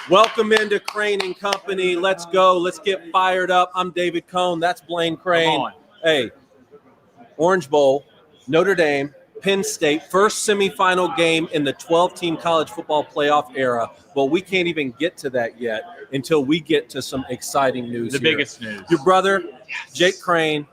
Welcome into Crane and Company. Let's go. Let's get fired up. I'm David Cohn. That's Blaine Crane. Hey, Orange Bowl, Notre Dame, Penn State, first semifinal game in the 12-team college football playoff era. Well, we can't even get to that yet until we get to some exciting news. The biggest news. Your brother, Jake Crane,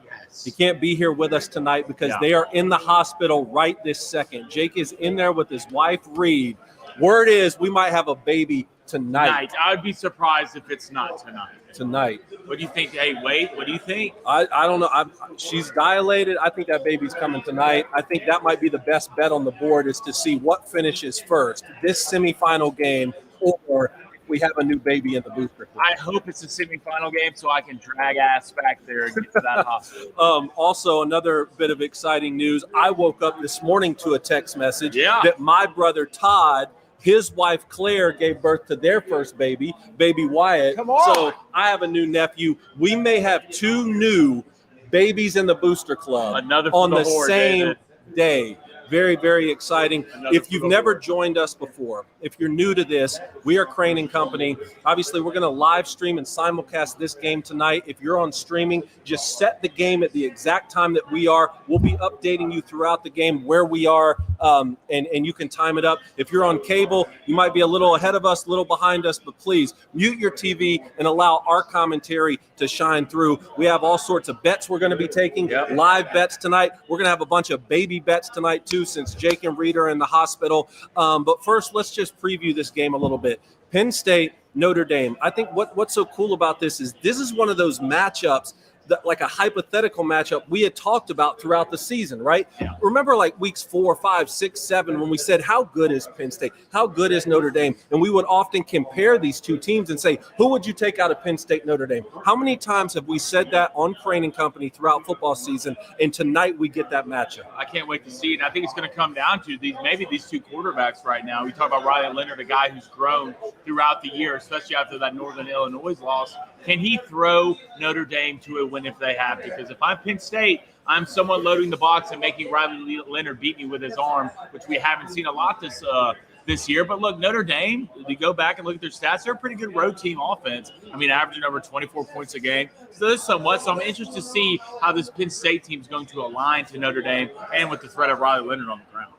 he can't be here with us tonight because they are in the hospital right this second. Jake is in there with his wife, Reed. Word is we might have a baby tonight. I would be surprised if it's not tonight. What do you think? Hey, wait, what do you think? I don't know. She's dilated. I think that baby's coming tonight. I think that might be the best bet on the board is to see what finishes first, this semifinal game or if we have a new baby in the booster club. I hope it's a semifinal game so I can drag ass back there and get to that hospital. Also, another bit of exciting news. I woke up this morning to a text message that my brother Todd, his wife, Claire, gave birth to their first baby Wyatt. Come on. So I have a new nephew. We may have two new babies in the booster club on the same day. Very, very exciting. If you've never joined us before, if you're new to this, we are Crane and Company. Obviously, we're going to live stream and simulcast this game tonight. If you're on streaming, just set the game at the exact time that we are. We'll be updating you throughout the game where we are, and you can time it up. If you're on cable, you might be a little ahead of us, a little behind us, but please mute your TV and allow our commentary to shine through. We have all sorts of bets we're going to be taking, live bets tonight. We're going to have a bunch of baby bets tonight, too, since Jake and Reed are in the hospital. But first, let's just preview this game a little bit. Penn State, Notre Dame. I think what's so cool about this is one of those matchups that, like a hypothetical matchup we had talked about throughout the season, right? Yeah. Remember like weeks 4, 5, 6, 7 when we said how good is Penn State? How good is Notre Dame? And we would often compare these two teams and say, who would you take out of Penn State, Notre Dame? How many times have we said that on Crane and Company throughout football season? And tonight we get that matchup. I can't wait to see it. And I think it's going to come down to these two quarterbacks right now. We talk about Riley Leonard, a guy who's grown throughout the year, especially after that Northern Illinois loss. Can he throw Notre Dame to a win if they have to? Because if I'm Penn State, I'm somewhat loading the box and making Riley Leonard beat me with his arm, which we haven't seen a lot this year. But look, Notre Dame, if you go back and look at their stats, they're a pretty good road team offense. I mean, averaging over 24 points a game. So there's somewhat. So I'm interested to see how this Penn State team is going to align to Notre Dame and with the threat of Riley Leonard on the ground.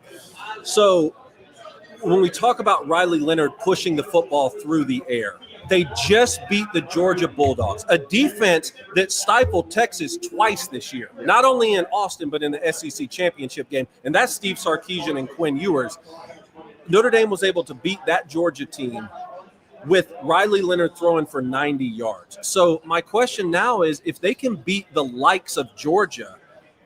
So when we talk about Riley Leonard pushing the football through the air, they just beat the Georgia Bulldogs, a defense that stifled Texas twice this year, not only in Austin, but in the SEC championship game. And that's Steve Sarkisian and Quinn Ewers. Notre Dame was able to beat that Georgia team with Riley Leonard throwing for 90 yards. So my question now is, if they can beat the likes of Georgia,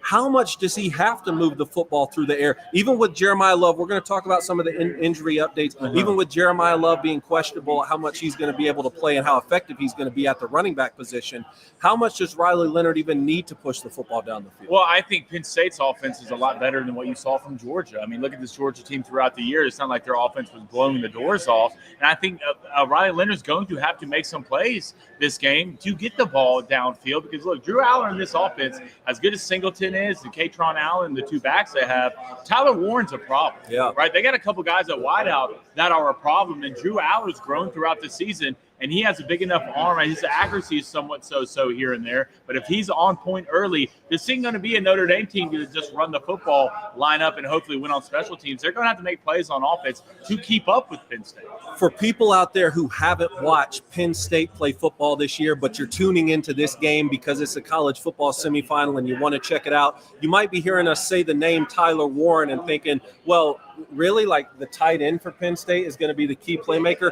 how much does he have to move the football through the air? Even with Jeremiah Love, we're going to talk about some of the injury updates. Even with Jeremiah Love being questionable, how much he's going to be able to play and how effective he's going to be at the running back position, how much does Riley Leonard even need to push the football down the field? Well, I think Penn State's offense is a lot better than what you saw from Georgia. I mean, look at this Georgia team throughout the year. It's not like their offense was blowing the doors off. And I think Riley Leonard's going to have to make some plays this game to get the ball downfield because, look, Drew Allen in this offense, as good as Singleton is, and Katron Allen, the two backs they have, Tyler Warren's a problem. Yeah. Right? They got a couple guys at wideout that are a problem, and Drew Allen's grown throughout the season, and he has a big enough arm. His accuracy is somewhat so here and there. But if he's on point early, this ain't going to be a Notre Dame team to just run the football, line up, and hopefully win on special teams. They're going to have to make plays on offense to keep up with Penn State. For people out there who haven't watched Penn State play football this year, but you're tuning into this game because it's a college football semifinal and you want to check it out, you might be hearing us say the name Tyler Warren and thinking, well, really, like the tight end for Penn State is going to be the key playmaker?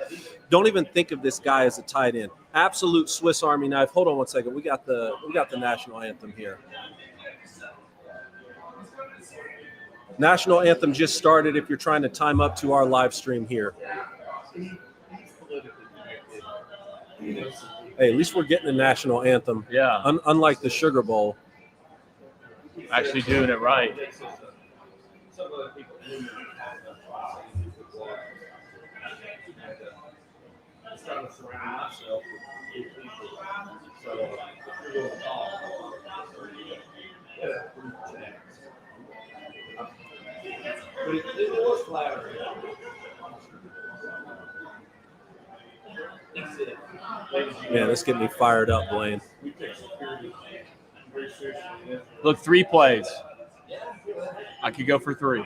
Don't even think of this guy as a tight end. Absolute Swiss Army knife. Hold on one second. We got the national anthem here. National anthem just started if you're trying to time up to our live stream here. Hey, at least we're getting the national anthem. Yeah. Unlike the Sugar Bowl. Actually doing it right. Man, this getting me fired up, Blaine. Look, 3 plays. I could go for 3.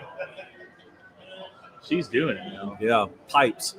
She's doing it now. Yeah, pipes.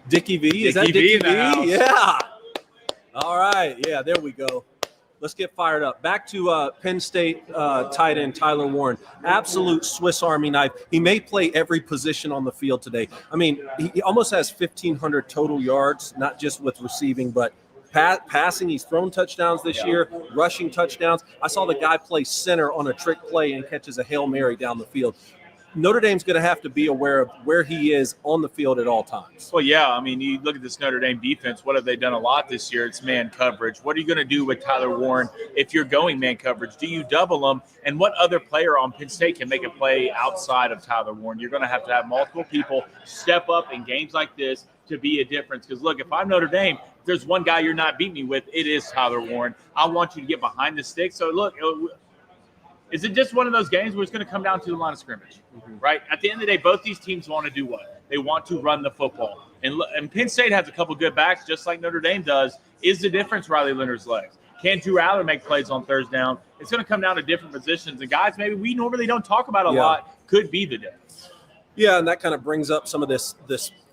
Dickie V, is that Dickie V? Yeah. All right. Yeah, there we go. Let's get fired up. Back to Penn State tight end Tyler Warren. Absolute Swiss Army knife. He may play every position on the field today. I mean, he almost has 1,500 total yards, not just with receiving, but passing. He's thrown touchdowns this year, rushing touchdowns. I saw the guy play center on a trick play and catches a Hail Mary down the field. Notre Dame's going to have to be aware of where he is on the field at all times. Well, yeah. I mean, you look at this Notre Dame defense. What have they done a lot this year? It's man coverage. What are you going to do with Tyler Warren if you're going man coverage? Do you double him? And what other player on Penn State can make a play outside of Tyler Warren? You're going to have multiple people step up in games like this to be a difference. Because, look, if I'm Notre Dame, if there's one guy you're not beating me with, it is Tyler Warren. I want you to get behind the stick. So, look, is it just one of those games where it's going to come down to the line of scrimmage, right? At the end of the day, both these teams want to do what? They want to run the football. And Penn State has a couple good backs, just like Notre Dame does. Is the difference Riley Leonard's legs? Can Drew Aller make plays on third down? It's going to come down to different positions. And, guys, maybe we normally don't talk about a lot, could be the difference. Yeah, and that kind of brings up some of this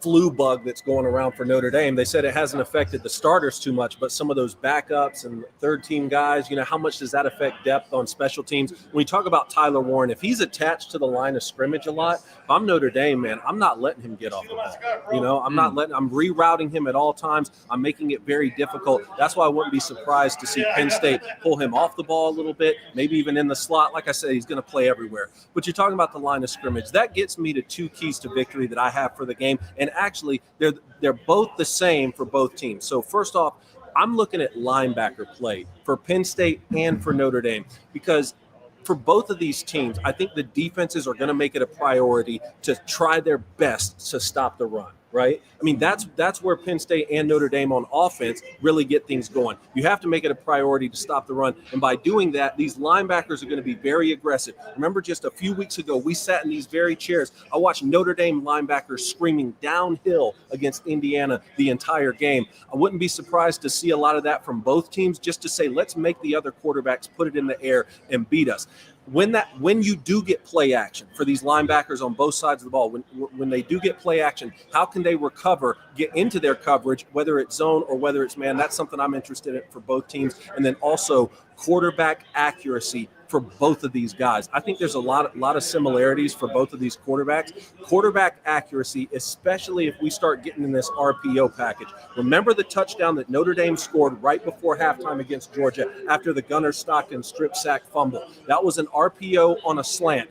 flu bug that's going around for Notre Dame. They said it hasn't affected the starters too much, but some of those backups and third-team guys, how much does that affect depth on special teams? When we talk about Tyler Warren, if he's attached to the line of scrimmage a lot, if I'm Notre Dame, man, I'm not letting him get off the ball. I'm rerouting him at all times. I'm making it very difficult. That's why I wouldn't be surprised to see Penn State pull him off the ball a little bit, maybe even in the slot. Like I said, he's going to play everywhere. But you're talking about the line of scrimmage. That gets me to 2 keys to victory that I have for the game. And actually, they're both the same for both teams. So first off, I'm looking at linebacker play for Penn State and for Notre Dame, because for both of these teams, I think the defenses are going to make it a priority to try their best to stop the run. Right? I mean, that's where Penn State and Notre Dame on offense really get things going. You have to make it a priority to stop the run. And by doing that, these linebackers are going to be very aggressive. Remember, just a few weeks ago, we sat in these very chairs. I watched Notre Dame linebackers screaming downhill against Indiana the entire game. I wouldn't be surprised to see a lot of that from both teams, just to say, let's make the other quarterbacks put it in the air and beat us. When you do get play action for these linebackers on both sides of the ball, when they do get play action, how can they recover, get into their coverage, whether it's zone or whether it's man? That's something I'm interested in for both teams. And then also quarterback accuracy for both of these guys. I think there's a lot of similarities for both of these quarterbacks. Quarterback accuracy, especially if we start getting in this RPO package. Remember the touchdown that Notre Dame scored right before halftime against Georgia after the Gunnar Stockton strip sack fumble. That was an RPO on a slant.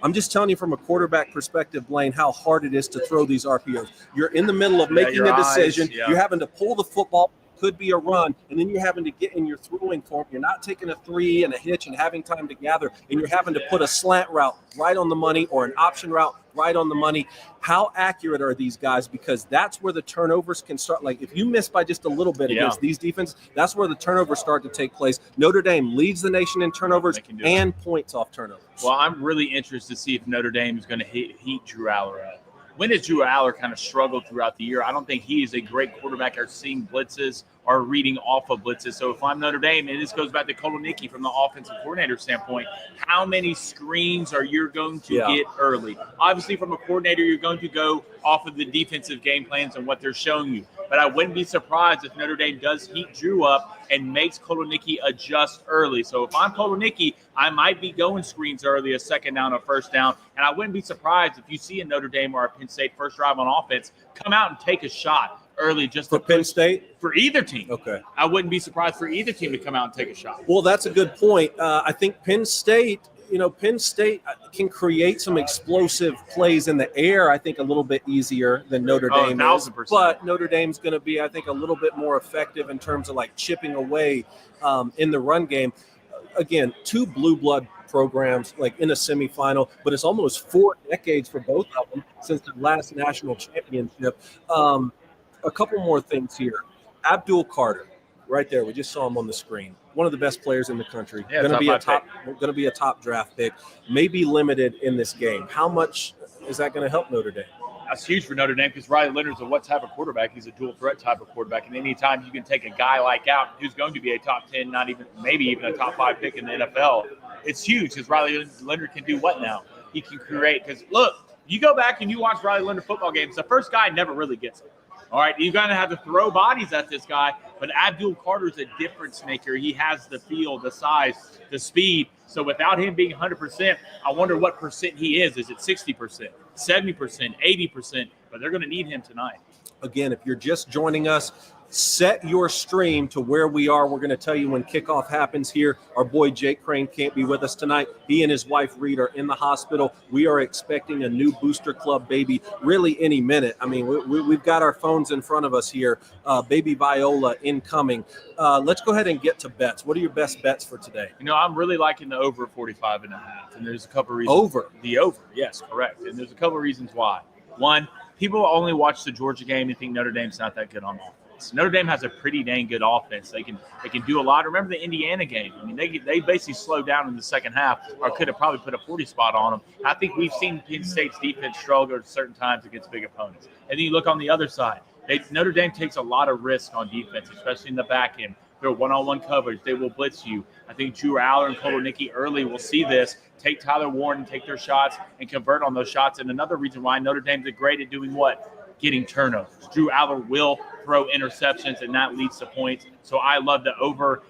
I'm just telling you from a quarterback perspective, Blaine, how hard it is to throw these RPOs. You're in the middle of making a decision. You're having to pull the football. Could be a run, and then you're having to get in your throwing form. You're not taking a 3 and a hitch and having time to gather, and you're having to put a slant route right on the money or an option route right on the money. How accurate are these guys? Because that's where the turnovers can start. Like, if you miss by just a little bit against these defenses, that's where the turnovers start to take place. Notre Dame leads the nation in turnovers and points off turnovers. Well, I'm really interested to see if Notre Dame is going to heat Drew Aller up. When has Drew Aller kind of struggled throughout the year? I don't think he is a great quarterback at seeing blitzes or reading off of blitzes. So if I'm Notre Dame, and this goes back to Kolonicki from the offensive coordinator standpoint, how many screens are you going to get early? Obviously, from a coordinator, you're going to go off of the defensive game plans and what they're showing you. But I wouldn't be surprised if Notre Dame does heat Drew up and makes Kolonicki adjust early. So if I'm Kolonicki, I might be going screens early, a second down, a first down. And I wouldn't be surprised if you see a Notre Dame or a Penn State first drive on offense come out and take a shot early just for Penn State? For either team. Okay. I wouldn't be surprised for either team to come out and take a shot. Well, that's a good point. I think Penn State can create some explosive plays in the air, I think, a little bit easier than Notre Dame is. But Notre Dame's going to be, I think, a little bit more effective in terms of like chipping away in the run game. again, two blue blood programs like in a semifinal, but it's almost 4 decades for both of them since the last national championship. A couple more things here. Abdul Carter, right there. We just saw him on the screen. One of the best players in the country. Yeah, going to be a top draft pick. Maybe limited in this game. How much is that going to help Notre Dame? That's huge for Notre Dame because Riley Leonard's a what type of quarterback? He's a dual threat type of quarterback. And anytime you can take a guy like out who's going to be a top 10, maybe even a top 5 pick in the NFL, it's huge because Riley Leonard can do what now? He can create. Because look, you go back and you watch Riley Leonard football games, the first guy never really gets it. All right, you're going to have to throw bodies at this guy, but Abdul Carter's a difference maker. He has the feel, the size, the speed. So without him being 100%, I wonder what percent he is. Is it 60%, 70%, 80%? But they're going to need him tonight. Again, if you're just joining us, set your stream to where we are. We're going to tell you when kickoff happens here. Our boy Jake Crane can't be with us tonight. He and his wife Reed are in the hospital. We are expecting a new Booster Club baby really any minute. I mean, we've got our phones in front of us here. Baby Viola incoming. Let's go ahead and get to bets. What are your best bets for today? I'm really liking the over 45.5, and there's a couple reasons. The over, yes, correct. And there's a couple reasons why. One, people only watch the Georgia game and think Notre Dame's not that good on offense. Notre Dame has a pretty dang good offense. They can do a lot. Remember the Indiana game? I mean, they basically slowed down in the second half, or could have probably put a 40 spot on them. I think we've seen Penn State's defense struggle at certain times against big opponents. And then you look on the other side. Notre Dame takes a lot of risk on defense, especially in the back end. They're one-on-one coverage. They will blitz you. I think Drew Aller and Koloniki early will see this, take Tyler Warren, take their shots, and convert on those shots. And another reason why Notre Dame's great at doing what? Getting turnovers. Drew Aller will throw interceptions, and that leads to points. So I love the over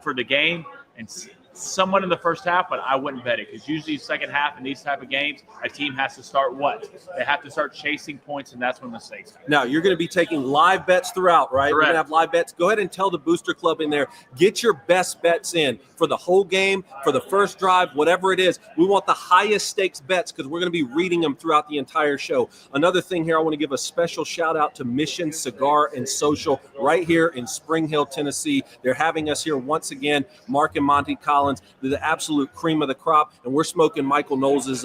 for the game and somewhat in the first half, but I wouldn't bet it because usually second half in these type of games, a team has to start what? They have to start chasing points, and that's when mistakes happen. Now, you're going to be taking live bets throughout, right? Correct. We're going to have live bets. Go ahead and tell the Booster Club in there, get your best bets in for the whole game, for the first drive, whatever it is. We want the highest stakes bets because we're going to be reading them throughout the entire show. Another thing here, I want to give a special shout out to Mission Cigar and Social right here in Spring Hill, Tennessee. They're having us here once again, Mark and Monty Collins. They're the absolute cream of the crop, and we're smoking Michael Knowles'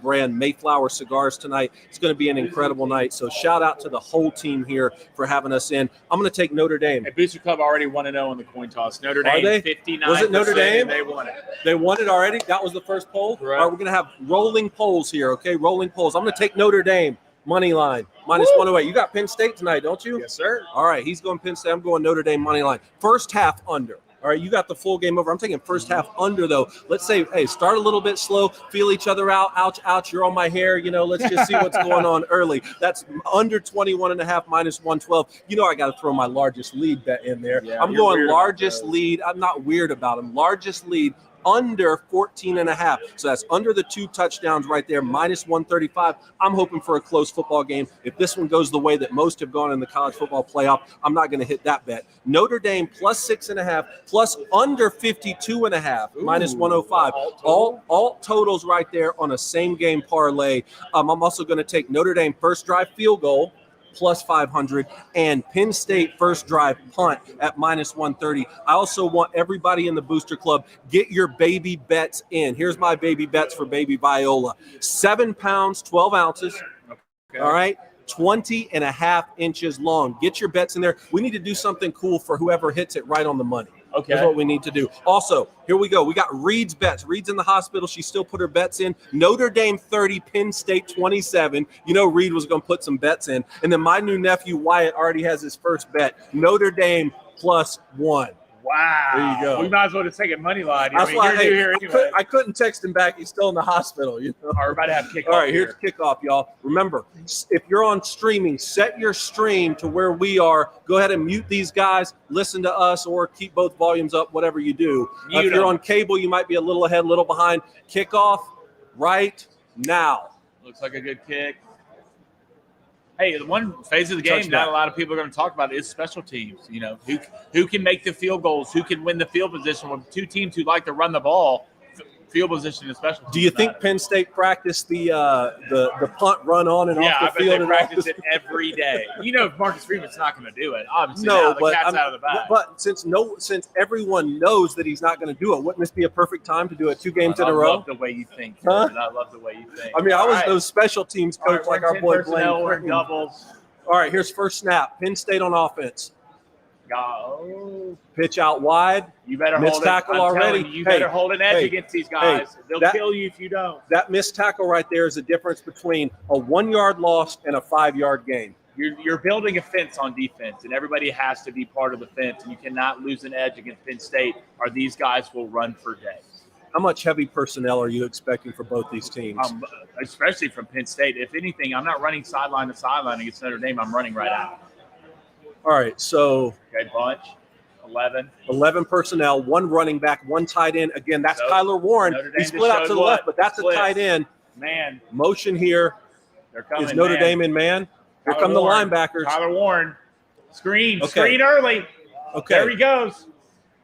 brand Mayflower Cigars tonight. It's going to be an incredible night, so shout out to the whole team here for having us in. I'm going to take Notre Dame. Hey, Booster Club already 1-0 in the coin toss. Notre Dame 59%. Was it Notre Dame? They won it. They won it already? That was the first poll? Right. All right, we're going to have rolling polls here, okay? Rolling polls. I'm going to take Notre Dame. Money line, -108. You got Penn State tonight, don't you? Yes, sir. All right, he's going Penn State. I'm going Notre Dame money line. First half under. All right, you got the full game over. I'm taking first half under, though. Let's say, hey, start a little bit slow, feel each other out. Ouch, ouch, you're on my hair. Let's just see what's going on early. That's under 21.5, -112. I got to throw my largest lead bet in there. Yeah, I'm going largest lead. I'm not weird about them. Largest lead under 14.5. So that's under the 2 touchdowns right there, -135. I'm hoping for a close football game. If this one goes the way that most have gone in the college football playoff, I'm not going to hit that bet. Notre Dame +6.5, plus under 52.5, -105. All totals right there on a same game parlay. I'm also going to take Notre Dame first drive field goal +500, and Penn State first drive punt at -130. I also want everybody in the Booster Club, get your baby bets in. Here's my baby bets for baby Viola. 7 pounds, 12 ounces. Okay. All right. 20.5 inches long. Get your bets in there. We need to do something cool for whoever hits it right on the money. Okay. That's what we need to do. Also, here we go. We got Reed's bets. Reed's in the hospital. She still put her bets in. Notre Dame 30, Penn State 27. Reed was going to put some bets in. And then my new nephew, Wyatt, already has his first bet. Notre Dame +1. Wow. There you go. We might as well just take a money line. That's why I couldn't text him back. He's still in the hospital. We're about to have kickoff. All right, here's kickoff, y'all. Remember, if you're on streaming, set your stream to where we are. Go ahead and mute these guys, listen to us, or keep both volumes up, whatever you do. If you're on cable, you might be a little ahead, a little behind. Kickoff right now. Looks like a good kick. Hey, the one phase of the game not a lot of people are going to talk about is special teams. Who can make the field goals, who can win the field position with two teams who like to run the ball. field position, especially. Do you think Penn State practiced the punt run on and off the field? Yeah, I bet they practice it every day. You know, Marcus Freeman's not going to do it. Obviously, no, now the cat's out of the bag. But since everyone knows that he's not going to do it, wouldn't this be a perfect time to do it 2 games in a row? I love the way you think. Huh? I love the way you think. I mean, I was those special teams coach like our boy Blaine. Doubles. All right, here's first snap. Penn State on offense. Go. Pitch out wide. You better missed hold tackle it. already. You better hold an edge against these guys. They'll kill you if you don't. That missed tackle right there is the difference between a 1-yard loss and a 5-yard gain. You're building a fence on defense, and everybody has to be part of the fence, and you cannot lose an edge against Penn State, or these guys will run for days. How much heavy personnel are you expecting for both these teams? Especially from Penn State. If anything, I'm not running sideline to sideline against Notre Dame. I'm running right out. All right, so okay, bunch, 11 personnel, 1 running back, 1 tight end. Again, that's Tyler Warren. He split out to the left, but that's a tight end. Man, motion here. They're coming. Is Notre Dame in man? Here come the linebackers. Tyler Warren, screen early. Okay, there he goes.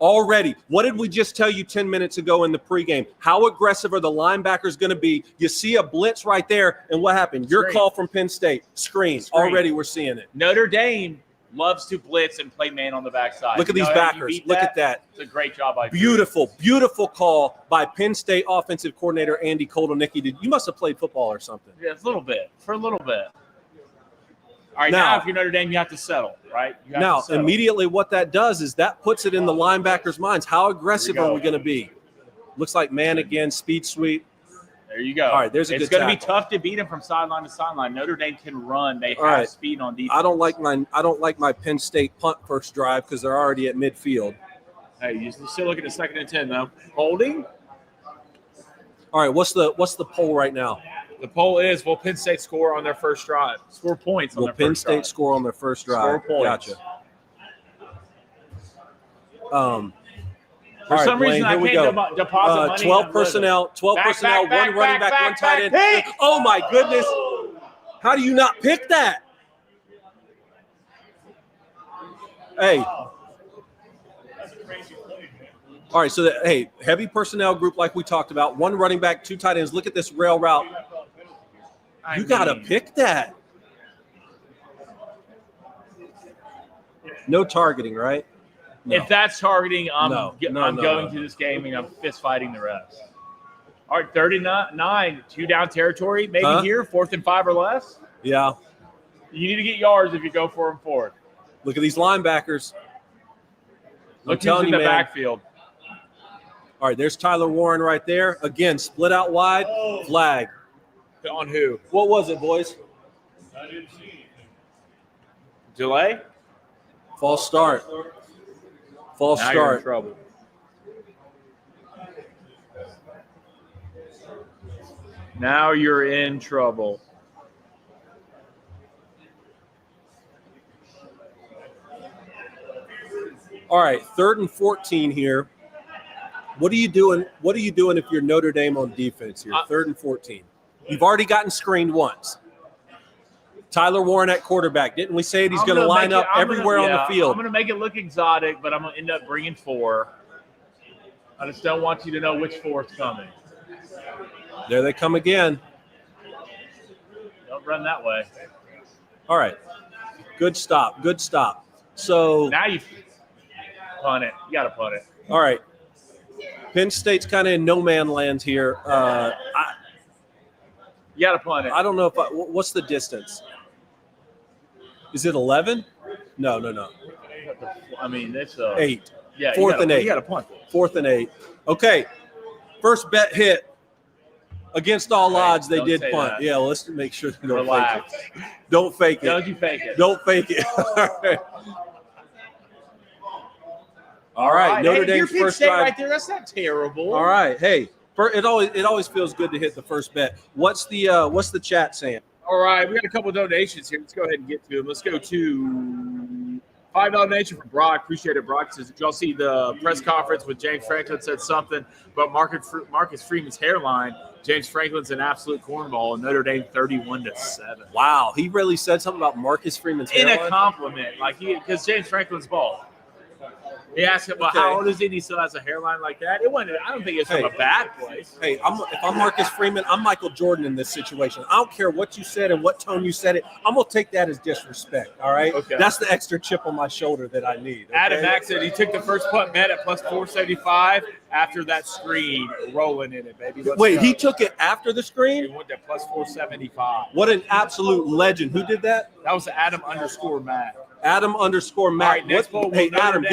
Already, what did we just tell you 10 minutes ago in the pregame? How aggressive are the linebackers going to be? You see a blitz right there, and what happened? Your call from Penn State. Screen. Already we're seeing it. Notre Dame loves to blitz and play man on the backside. Look at these backers. Look at that. It's a great job by Beautiful call by Penn State offensive coordinator Andy Kotelnicki. You must have played football or something. Yeah, for a little bit. All right, now if you're Notre Dame, you have to settle, right? Immediately what that does is that puts it in the linebackers' minds. How aggressive are we going to be? Looks like man again, speed sweep. There you go. All right, there's a good It's going to be tough to beat them from sideline to sideline. Notre Dame can run. They have speed on defense. I don't like my Penn State punt first drive because they're already at midfield. Hey, you're still looking at 2nd and 10 though. Holding. All right, what's the poll right now? The poll is: will Penn State score on their first drive? Score points on their first drive. Will Penn State score on their first drive? Score points. Gotcha. For some reason, I can't deposit money. 12 personnel, 1 running back, 1 tight end. Oh, my goodness. How do you not pick that? Hey. All right, so heavy personnel group like we talked about. 1 running back, 2 tight ends. Look at this rail route. You got to pick that. No targeting, right? No. If that's targeting, I'm going to this game and I'm fist fighting the refs. All right, 39, 2 down territory, maybe here, 4th and 5 or less. Yeah. You need to get yards if you go for them forward. Look at these linebackers. Look who's in the backfield. All right, there's Tyler Warren right there. Again, split out wide, flag. On who? What was it, boys? I didn't see anything. Delay? False start. False start. You're in trouble. Now you're in trouble. All right, 3rd and 14 here. What are you doing? What are you doing if you're Notre Dame on defense here? 3rd and 14. You've already gotten screened once. Tyler Warren at quarterback. Didn't we say he's going to line up everywhere on the field? I'm going to make it look exotic, but I'm going to end up bringing 4. I just don't want you to know which 4's coming. There they come again. Don't run that way. All right. Good stop. Good stop. So now you punt it. You got to punt it. All right. Penn State's kind of in no man land here. You got to punt it. I don't know what's the distance? Is it 11? No. I mean, it's 8. Yeah, 4th and 8. You got to punt it. 4th and 8. Okay. First bet hit. Against all odds, they did punt. That. Yeah, well, let's make sure they don't Relax. fake it. Don't fake it. Don't you fake it. Don't fake it. All right. Notre Dame's first drive. Right there. That's not terrible. All right. Hey, it always feels good to hit the first bet. What's the chat saying? All right, we got a couple of donations here. Let's go ahead and get to them. Let's go to $5 donation from Brock. Appreciate it, Brock. Says, did y'all see the press conference with James Franklin said something about Marcus Freeman's hairline? James Franklin's an absolute cornball, and Notre Dame 31-7. Wow, he really said something about Marcus Freeman's hairline? In a compliment, because James Franklin's bald. He asked him, well, Okay. how old is he? And he still has a hairline like that. It wasn't. I don't think it's from a bad place. Hey, if I'm Marcus Freeman, I'm Michael Jordan in this situation. I don't care what you said and what tone you said it. I'm going to take that as disrespect, all right? Okay. That's the extra chip on my shoulder that I need. Okay? Adam Mack said he took the first punt bet at plus 475 after that screen rolling in it, baby. Let's Wait, go. he took it after the He screen? went to plus 475. What an absolute legend. Who did that? That was Adam_Mack. Adam_Mac. All right, next poll, Hey, Notre Adam, Dame.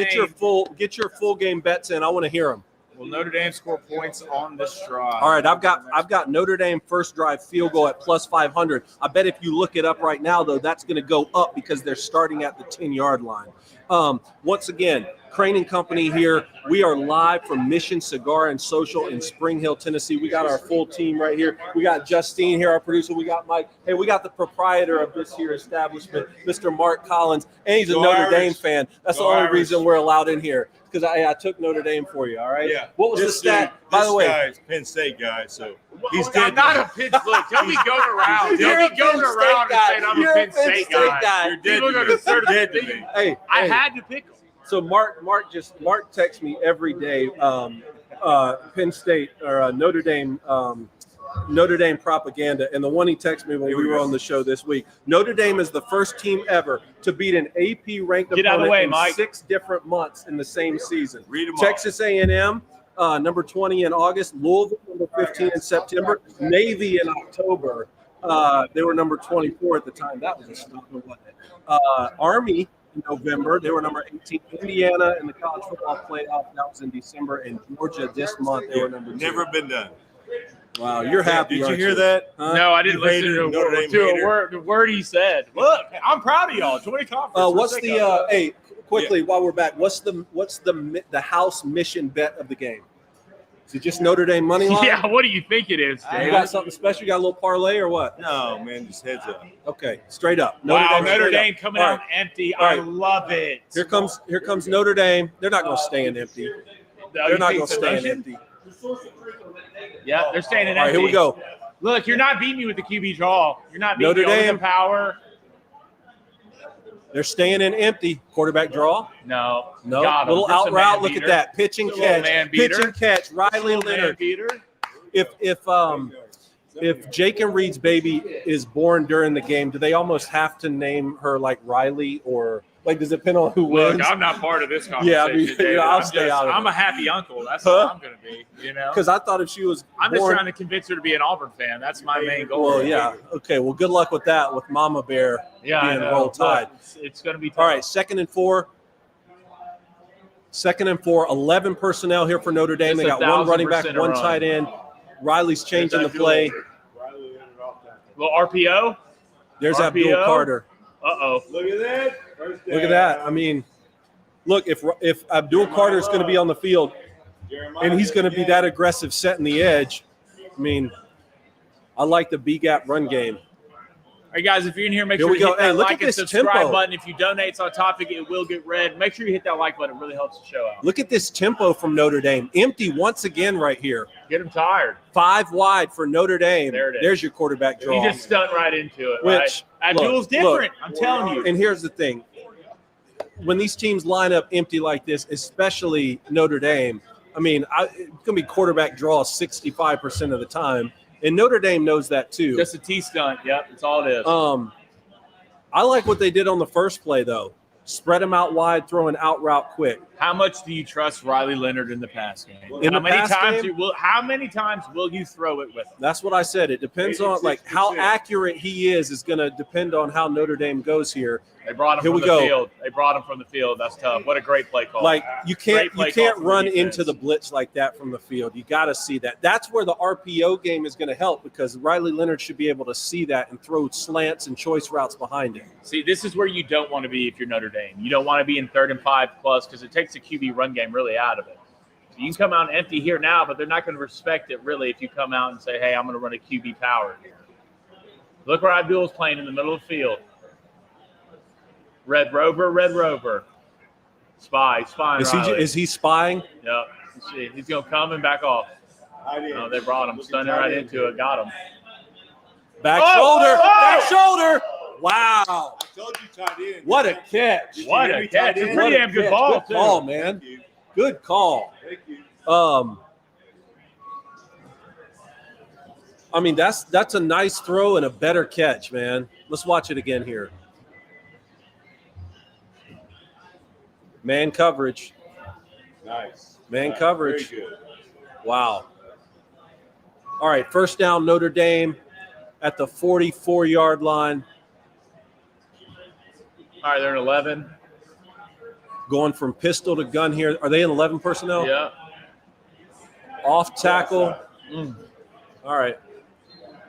get your full game bets in. I want to hear them. Will Notre Dame score points on this drive? All right, I've got Notre Dame first drive field goal at plus 500. I bet if you look it up right now, though, that's going to go up because they're starting at the 10-yard line. Once again, Crane and Company here. We are live from Mission Cigar and Social in Spring Hill, Tennessee. We got our full team right here. We got Justine here, our producer. We got Mike. Hey, we got the proprietor of this here establishment, Mr. Mark Collins, and he's a Notre Dame fan. That's the only reason we're allowed in here because I took Notre Dame for you. All right. Yeah. What was the stat? By the way, this guy's Penn State guy, so he's I'm dead. not a Penn. Look, don't be going around. You're Don't a be going Penn around State and guy. saying I'm You're a Penn State guy. You're dead. People are going to start Dead to thinking. me. hey, I had to pick them. So Mark texts me every day. Penn State or Notre Dame propaganda, and the one he texted me when we were on the show this week. Notre Dame is the first team ever to beat an AP ranked Get out of the opponent way, in Mike. 6 different months in the same season. Read 'em Texas A&M, number 20 in August. Louisville, number 15 in September. Navy in October. They were number 24 at the time. That was a stunner, wasn't it? Army in November. They were number 18. Indiana in the college football playoff. That was in December. And Georgia this month, they were number 2. Never been done. Wow, you're happy. Did you aren't hear that? Huh? No, I didn't You listen hater, to Notre Dame a hater. word he said. Look, I'm proud of y'all. 20 conference. What's the hey? Quickly, while we're back, what's the house mission bet of the game? Is it just Notre Dame money line? Yeah, what do you think it is, You Dave? got something special? You got a little parlay or what? No, man, just heads up. Okay, straight up. Wow, Notre straight Dame up. coming All out right. empty. All right. I love it. Here comes Notre Dame. They're not going to stay in empty. They're not going to stay in empty. Yeah, they're staying in All right, empty. here we go. Look, you're not beating me with the QB draw. You're not beating Notre me over Dame. the power. They're staying in empty. Quarterback draw. No. No. Got 'em. Little Just out a route. man Look at beater. that. Pitch and Just a little catch. man Pitch beater. and catch. Riley Man Leonard. beater. If Jake and Reed's baby is born during the game, do they almost have to name her like Riley or like does it depend on who wins? Look, I'm not part of this conversation. Yeah, I mean, David. I'll I'm stay out of I'm it. a happy uncle. That's Huh? what I'm going to be, you know? Because I thought if she was I'm just born, trying to convince her to be an Auburn fan. That's my main goal. well, yeah. Okay, well, good luck with that with Mama Bear Yeah, I being know. roll tide. Look, it's going to be tough. All right, 2nd and 4. 2nd and 4, 11 personnel here for Notre Dame. They It's got one running back, 1,000% a one run. tight end. Riley's changing the play. Well, RPO? There's RPO? Abdul Carter. Uh-oh. Look at that. Look at that. I mean, look, if Abdul Carter is going to be on the field and he's going to be that aggressive setting the edge, I mean, I like the B-gap run game. All right, guys, if you're in here, make Here sure we you go. hit that Hey, look like at and this subscribe tempo. button. If you donate, it's on topic. It will get read. Make sure you hit that like button. It really helps the show out. Look at this tempo from Notre Dame. Empty once again right here. Get them tired. 5 wide for Notre Dame. There it is. There's your quarterback draw. He just stunned right into it, Which, right? Abdul's look, different. I'm telling you. And here's the thing. When these teams line up empty like this, especially Notre Dame, I mean, it's going to be quarterback draw 65% of the time. And Notre Dame knows that too. Just a T stunt. Yep, that's all it is. I like what they did on the first play, though. Spread them out wide, throw an out route quick. How much do you trust Riley Leonard in the pass game? In how the many pass times game? how many times will you throw it with him? That's what I said. It depends on like how accurate he is going to depend on how Notre Dame goes here. They brought him Here from we the go. field. They brought him from the field. That's tough. What a great play call. Like you can't Great play call from the run defense. into the blitz like that from the field. You got to see that. That's where the RPO game is going to help because Riley Leonard should be able to see that and throw slants and choice routes behind it. See, this is where you don't want to be if you're Notre Dame. You don't want to be in 3rd and 5 plus because it takes the QB run game really out of it. So you can come out empty here now, but they're not going to respect it really if you come out and say, hey, I'm going to run a QB power. Look where Abdul's playing in the middle of the field. Red Rover. Spying. Is he spying? Yep. See, he's going to come and back off. Oh, they brought him. Stunning right into it. Got him. Back Oh! shoulder. Oh! Back shoulder. Wow. Told you tight end. What a catch. What a catch. It's a pretty damn good ball, Good call, man. Good call. Thank you. I mean, that's a nice throw and a better catch, man. Let's watch it again here. Man coverage. Nice. Man coverage. Very good. Wow. All right, first down, Notre Dame at the 44-yard line. All right, they're in 11. Going from pistol to gun here. Are they in 11 personnel? Yeah. Off tackle. All right.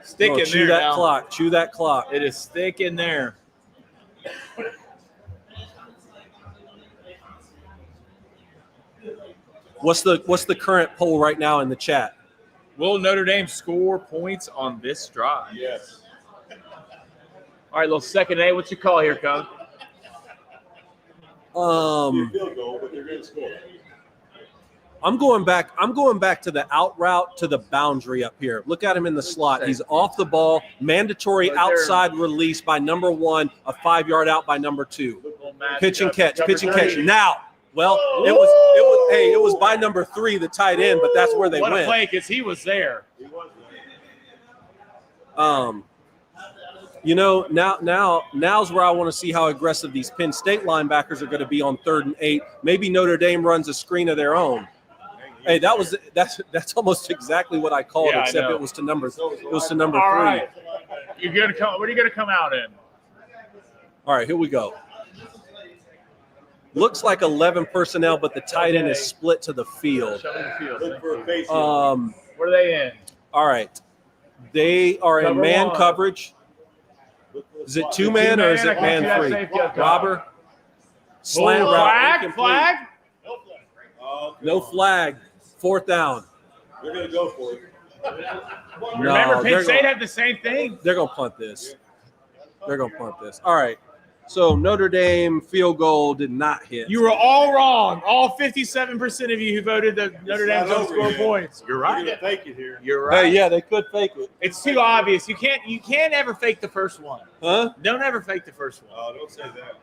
Stick in chew there that now. clock. Chew that clock. It is thick in there. What's the current poll right now in the chat? Will Notre Dame score points on this drive? Yes. All right, little second A. What's your call here, Coach? Be a field goal, but they're going to score. I'm going back to the out route to the boundary up here. Look at him in the slot. He's off the ball. Mandatory outside release by number 1, a 5-yard out by number 2. Pitch and catch. Pitch and catch. Now, well, it was by number 3, the tight end, but that's where they what went. A play, because he was there. Now's where I want to see how aggressive these Penn State linebackers are going to be on 3rd and 8. Maybe Notre Dame runs a screen of their own. Hey, that's almost exactly what I called, Yeah, except I know. it was to number 3. All right. You're gonna come. What are you gonna come out in? All right, here we go. Looks like 11 personnel, but the tight end is split to the field. Show me the field. Look for a face. What are they in? All right. They are in Cover man 1. coverage. Is it 2-man or is it I can't see that man 3? safety up top. Robber. Slant route. Flag. incomplete. Flag. No flag. 4th down. They're going to go for it. Remember, they're Penn State gonna- had the same thing. They're going to punt this. All right. So Notre Dame field goal did not hit. You were all wrong. All 57% of you who voted that Notre Dame not don't over score yet. points. You're They're right. going to fake it here. You're right. Hey, yeah, they could fake it. It's too obvious. You can't ever fake the first one. Huh? Don't ever fake the first one. Oh, don't say that.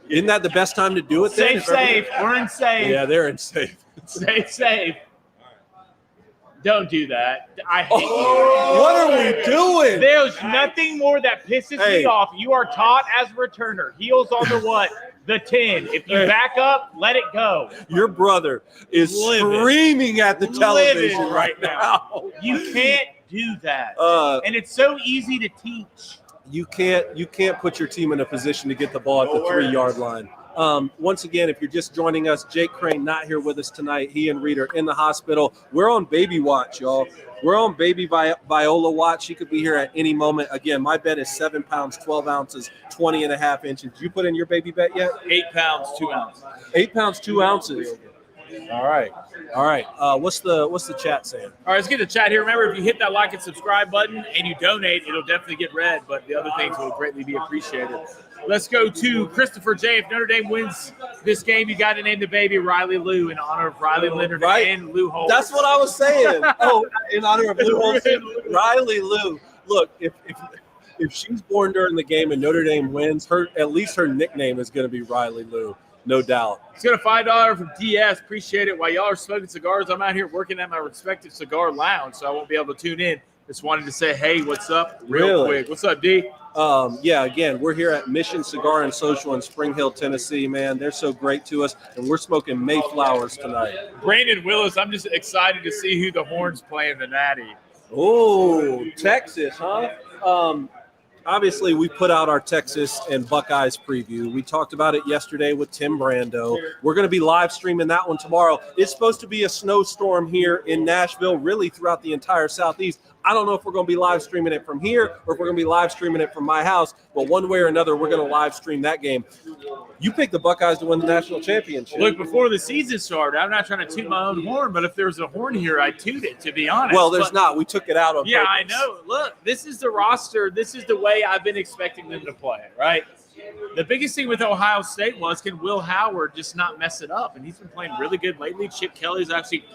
Isn't that the best time to do it then? Safe. We're in safe. Yeah, they're in safe. Safe. Don't do that. I hate you. What are we doing? There's nothing more that pisses Hey. me off. You are taught as a returner. Heels on the what? The 10. If you Hey. back up, let it go. Your brother is Livid. screaming at the television Livid right now. You can't do that. And it's so easy to teach. You can't put your team in a position to get the ball at the 3-yard line. Once again, if you're just joining us, Jake Crane not here with us tonight. He and Reed are in the hospital. We're on baby watch, y'all. We're on baby Viola watch. She could be here at any moment. Again, my bet is 7 pounds, 12 ounces, 20 and a half inches. Did you put in your baby bet yet? 8 pounds, 2 ounces. 8 pounds, 2 ounces. All right. What's the chat saying? All right, let's get the chat here. Remember, if you hit that like and subscribe button and you donate, it'll definitely get read, but the other things will greatly be appreciated. Let's go to Christopher J. If Notre Dame wins this game, you got to name the baby Riley Lou in honor of Riley Leonard and Lou Holtz. That's what I was saying. Oh, in honor of Lou Holtz. Riley Lou. Look, if she's born during the game and Notre Dame wins, at least her nickname is going to be Riley Lou, no doubt. Let's get a $5 from DS. Appreciate it. While y'all are smoking cigars, I'm out here working at my respective cigar lounge, so I won't be able to tune in. Just wanted to say, hey, what's up real quick. What's up, D? Again, we're here at Mission Cigar and Social in Spring Hill, Tennessee, man. They're so great to us, and we're smoking Mayflowers tonight. Brandon Willis, I'm just excited to see who the Horns play in the Natty. Oh, Texas, huh? Obviously, we put out our Texas and Buckeyes preview. We talked about it yesterday with Tim Brando. We're going to be live streaming that one tomorrow. It's supposed to be a snowstorm here in Nashville, really throughout the entire Southeast. I don't know if we're going to be live streaming it from here or if we're going to be live streaming it from my house, but one way or another, we're going to live stream that game. You picked the Buckeyes to win the national championship. Look, before the season started, I'm not trying to toot my own horn, but if there was a horn here, I'd toot it, to be honest. Well, there's not. We took it out on Yeah, purpose. I know. Look, this is the roster. This is the way I've been expecting them to play, right? The biggest thing with Ohio State was, can Will Howard just not mess it up? And he's been playing really good lately. Chip Kelly's actually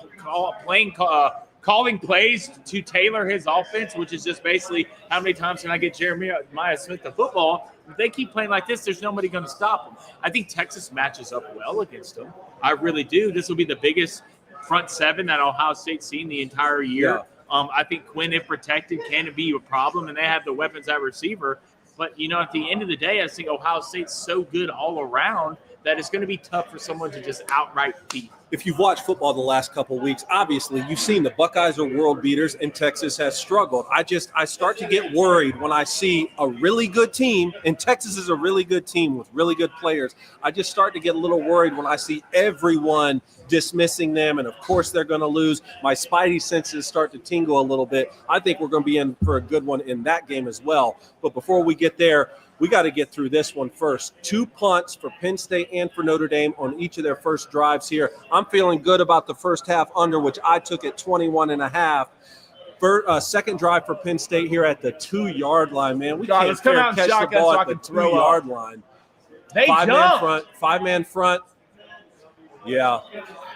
calling plays to tailor his offense, which is just basically how many times can I get Jeremiah Smith the football. If they keep playing like this, there's nobody going to stop them. I think Texas matches up well against them. I really do. This will be the biggest front seven that Ohio State's seen the entire year. Yeah. I think Quinn, if protected, can be a problem, and they have the weapons at receiver. But, at the end of the day, I think Ohio State's so good all around that it's going to be tough for someone to just outright beat. If you've watched football the last couple of weeks, obviously you've seen the Buckeyes are world beaters and Texas has struggled. I start to get worried when I see a really good team, and Texas is a really good team with really good players. I just start to get a little worried when I see everyone dismissing them, and of course they're going to lose. My spidey senses start to tingle a little bit. I think we're going to be in for a good one in that game as well. But before we get there, we got to get through this one first. 2 punts for Penn State and for Notre Dame on each of their first drives here. I'm feeling good about the first half under, which I took at 21.5. Second drive for Penn State here at the 2-yard line, man. We can't let's come out and catch the ball at the 2-yard line. They jump. Five-man front. Yeah.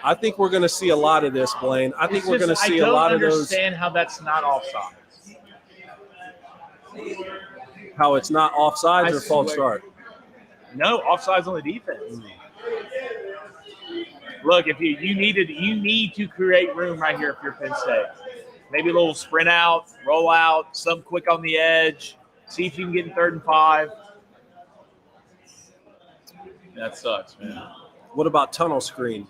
I think we're going to see a lot of this, Blaine. I think we're going to see a lot of those. I don't understand how that's not offside. How it's not offsides or false start? No, offsides on the defense. Look, if you need to create room right here if you're Penn State. Maybe a little sprint out, roll out, some quick on the edge. See if you can get in 3rd and 5. That sucks, man. What about tunnel screen?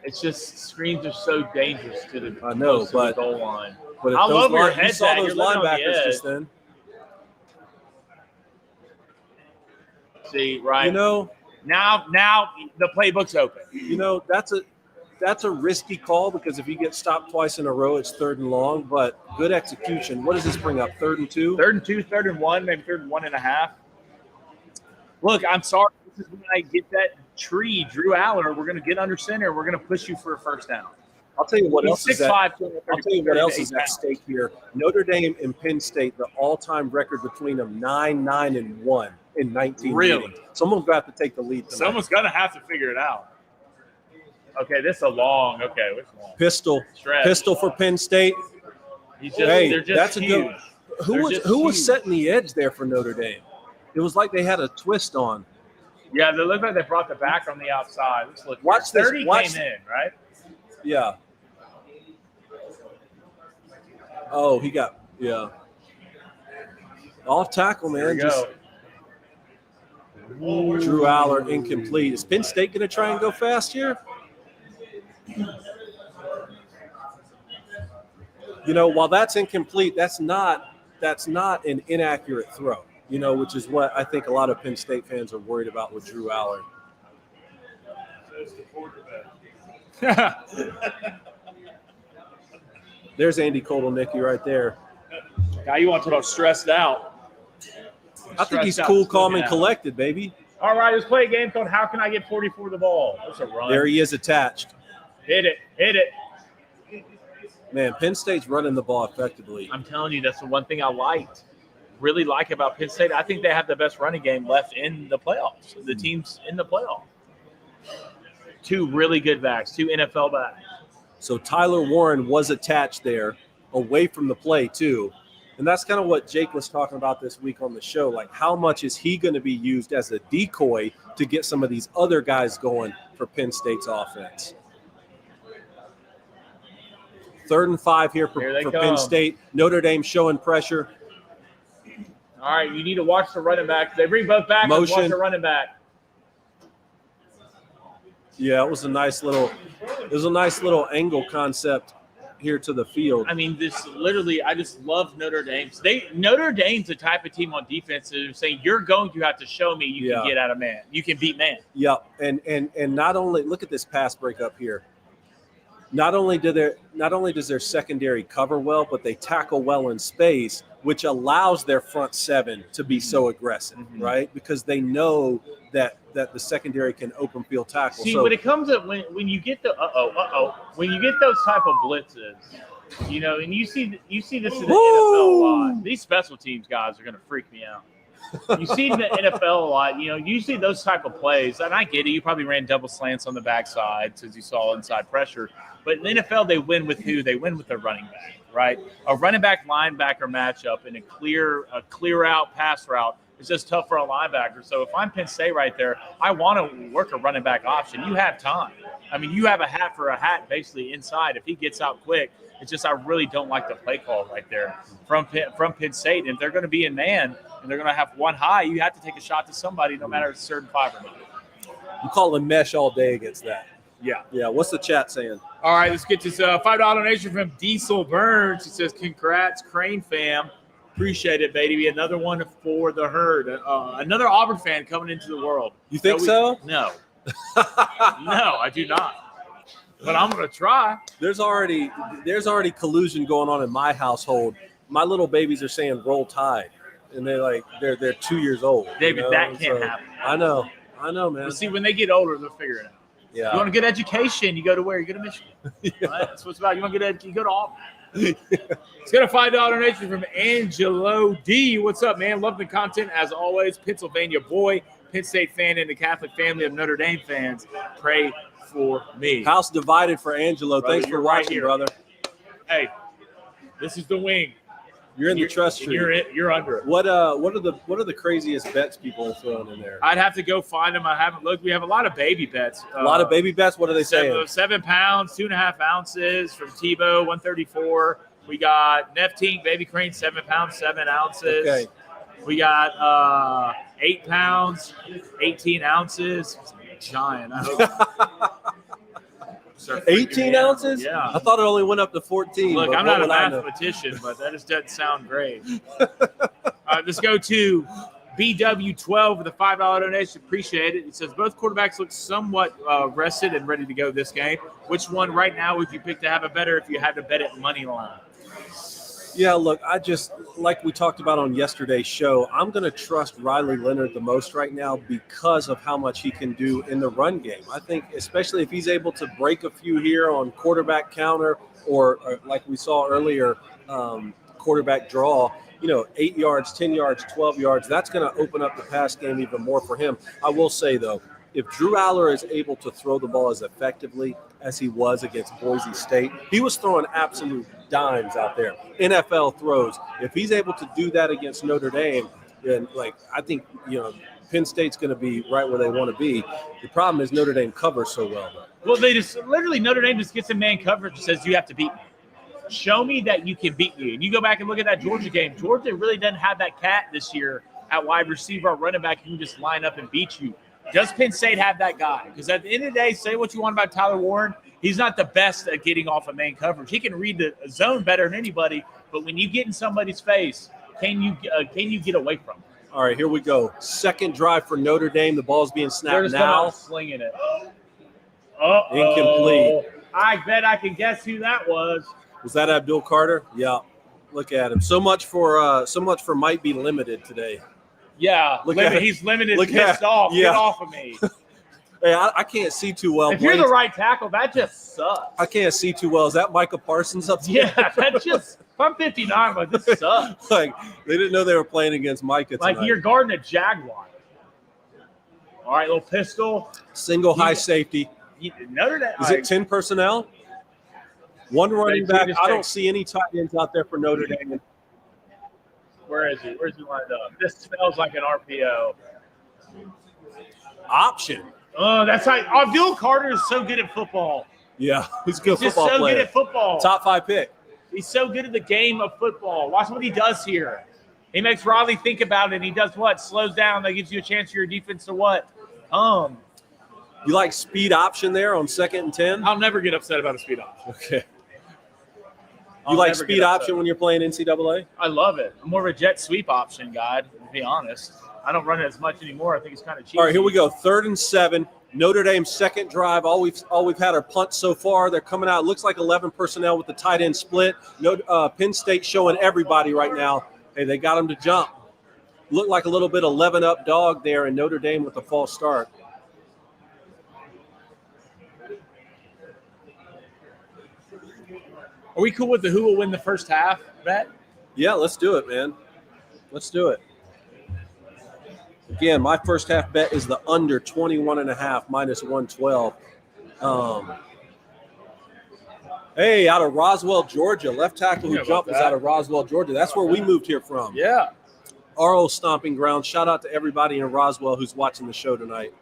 It's just screens are so dangerous to the goal line. But I love your head. You saw those linebackers just then. See, right? Now the playbook's open. That's a risky call because if you get stopped twice in a row, it's 3rd and long. But good execution. What does this bring up? 3rd and 2? 3rd and 2, 3rd and 1, maybe 3rd and 1.5. Look, I'm sorry. This is when I get that tree, Drew Aller. We're going to get under center. We're going to push you for a first down. I'll tell you what else is at stake here. Notre Dame and Penn State, the all-time record between them, 9-9-1 in 19. Really? Someone's got to take the lead tonight. Someone's going to have to figure it out. Okay, this is a long. Okay, which long? Pistol for Penn State. They're just that's huge. Who was setting the edge there for Notre Dame? It was like they had a twist on. Yeah, they look like they brought the back on the outside. Watch this. 30 came in, right? Yeah. Oh, off tackle, man. Drew Aller incomplete. Is Penn State going to try and go fast here? While that's incomplete, that's not an inaccurate throw, which is what I think a lot of Penn State fans are worried about with Drew Aller. There's Andy Kotelnicki right there. Guy, you want to talk about stressed out. I think he's cool, calm, and collected, baby. All right, let's play a game called How Can I Get 44 the Ball? That's a run. There he is attached. Hit it. Man, Penn State's running the ball effectively. I'm telling you, that's the one thing I really like about Penn State. I think they have the best running game left in the playoffs. The team's in the playoff. 2 really good backs, 2 NFL backs. So Tyler Warren was attached there, away from the play too. And that's kind of what Jake was talking about this week on the show. Like, how much is he going to be used as a decoy to get some of these other guys going for Penn State's offense? 3rd and 5 here for Penn State. Notre Dame showing pressure. All right, you need to watch the running back. They bring both back and watch the running back. Yeah, it was a nice little angle concept here to the field. I mean, I just love Notre Dame. Notre Dame's the type of team on defense that are saying you're going to have to show me you can get out of man. You can beat man. Yep. And not only look at this pass breakup here. Not only does their secondary cover well, but they tackle well in space, which allows their front 7 to be so aggressive, right? Because they know that the secondary can open field tackle. See, when it comes to when you get when you get those type of blitzes, and you see this in the NFL a lot. These special teams guys are going to freak me out. You see in the NFL a lot, usually those type of plays, and I get it, you probably ran double slants on the backside since you saw inside pressure. But in the NFL, they win with who? They win with their running back, right? A running back linebacker matchup in a clear out pass route is just tough for a linebacker. So if I'm Penn State right there, I want to work a running back option. You have time. I mean, you have a hat for a hat basically inside. If he gets out quick, it's just I really don't like the play call right there from Penn State. And if they're going to be in man and they're going to have one high, you have to take a shot to somebody no matter if it's certain five or not. I'm calling mesh all day against that. Yeah. Yeah. What's the chat saying? All right, let's get this $5 donation from Diesel Burns. He says, congrats, Crane fam. Appreciate it, baby. Another one for the herd. Another Auburn fan coming into the world. You think so? No. No, I do not. But I'm going to try. There's already collusion going on in my household. My little babies are saying roll tide, and they're 2 years old. David, that can't happen. I know, man. But see, when they get older, they'll figure it out. Yeah. You want a good education, you go to where? You go to Michigan. Yeah. Right? That's what it's about. You want a good education, you go to Auburn. Let's get a $5 donation from Angelo D. What's up, man? Love the content as always. Pennsylvania boy, Penn State fan, and the Catholic family of Notre Dame fans. Pray for me. House divided for Angelo. Brother, Thanks for watching, brother. Hey, this is the wing. You're in the trust tree. You're under it. What are the craziest bets people are throwing in there? I'd have to go find them. I haven't looked. We have a lot of baby bets. A lot of baby bets. What are they saying? 7 pounds, 2.5 ounces from Tebow, 134. We got Neftink, Baby Crane, 7 pounds, 7 ounces. Okay. We got 8 pounds, 18 ounces. Giant. I hope. 18 ounces? Yeah. I thought it only went up to 14. Look, but I'm what not a would I know? mathematician, but that just doesn't sound great. Let's go to BW12 with a $5 donation. Appreciate it. It says both quarterbacks look somewhat rested and ready to go this game. Which one right now would you pick to have a better if you had to bet it money line? Yeah, look, I just, like we talked about on yesterday's show, I'm going to trust Riley Leonard the most right now because of how much he can do in the run game. I think especially if he's able to break a few here on quarterback counter or like we saw earlier, quarterback draw, 8 yards, 10 yards, 12 yards, that's going to open up the pass game even more for him. I will say, though, if Drew Aller is able to throw the ball as effectively as he was against Boise State, he was throwing absolute dimes out there. NFL throws. If he's able to do that against Notre Dame, then I think Penn State's going to be right where they want to be. The problem is Notre Dame covers so well. Well, they just literally Notre Dame just gets in man coverage and says you have to beat me. Show me that you can beat me. And you go back and look at that Georgia game. Georgia really doesn't have that cat this year at wide receiver or running back who can just line up and beat you. Does Penn State have that guy? Because at the end of the day, say what you want about Tyler Warren, he's not the best at getting off of man coverage. He can read the zone better than anybody, but when you get in somebody's face, can you get away from him? All right, here we go. Second drive for Notre Dame. The ball's being snapped They're now. slinging it. Incomplete. I bet I can guess who that was. Was that Abdul Carter? Yeah. Look at him. So much for might be limited today. Yeah, he's limited, pissed off. Yeah. Get off of me. Hey, I can't see too well. If you're the right tackle, that just sucks. I can't see too well. Is that Micah Parsons up there? Yeah, that just – I'm 59, but this sucks. They didn't know they were playing against Micah tonight. Like you're guarding a Jaguar. All right, little pistol. Single high safety. Notre Dame. Is it 10 personnel? One running back. I don't see any tight ends out there for Notre Dame. Where is he? Where's he lined up? This smells like an RPO. Option. Oh, that's right. Abdul Carter is so good at football. Yeah, he's a good He's football just so player. good at football. Top 5 pick. He's so good at the game of football. Watch what he does here. He makes Riley think about it, and he does what? Slows down. That gives you a chance for your defense to what? You like speed option there on 2nd and 10? I'll never get upset about a speed option. Okay. I'll You like never speed get upset. option when you're playing NCAA? I love it. I'm more of a jet sweep option guy, to be honest. I don't run it as much anymore. I think it's kind of cheap. All right, here we go. 3rd and 7. Notre Dame's second drive. All we've had are punts so far. They're coming out. Looks like 11 personnel with the tight end split. Penn State showing everybody right now. Hey, they got them to jump. Looked like a little bit 11-up dog there, and Notre Dame with the false start. Are we cool with the who will win the first half bet? Yeah, let's do it, man. Let's do it. Again, my first half bet is the under 21.5 minus 112. Hey, out of Roswell, Georgia. Left tackle who jumped was out of Roswell, Georgia. That's where we moved here from. Yeah. Our old stomping ground. Shout out to everybody in Roswell who's watching the show tonight.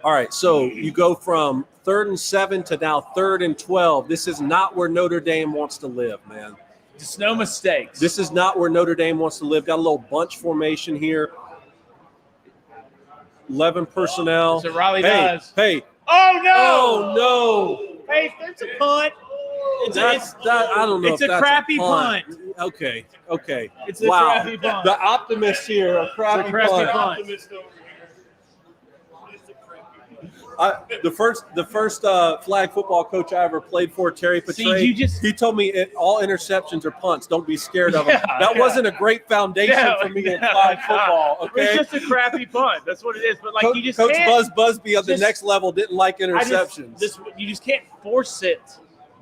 All right, so you go from 3rd and 7 to now 3rd and 12. This is not where Notre Dame wants to live, man. Just no mistakes. This is not where Notre Dame wants to live. Got a little bunch formation here. 11 personnel. That's what Riley does. Hey. Oh, no. Oh, no. Hey, that's a punt. I don't know. It's a crappy punt. Okay. It's a crappy punt. The optimists here. A crappy punt. The first flag football coach I ever played for, Terry Petray, he told me all interceptions are punts. Don't be scared of them. That wasn't a great foundation for me in flag football. Okay, it's just a crappy punt. That's what it is. But like Coach, you just Coach can't. Buzz Busby of the next level didn't like interceptions. You just can't force it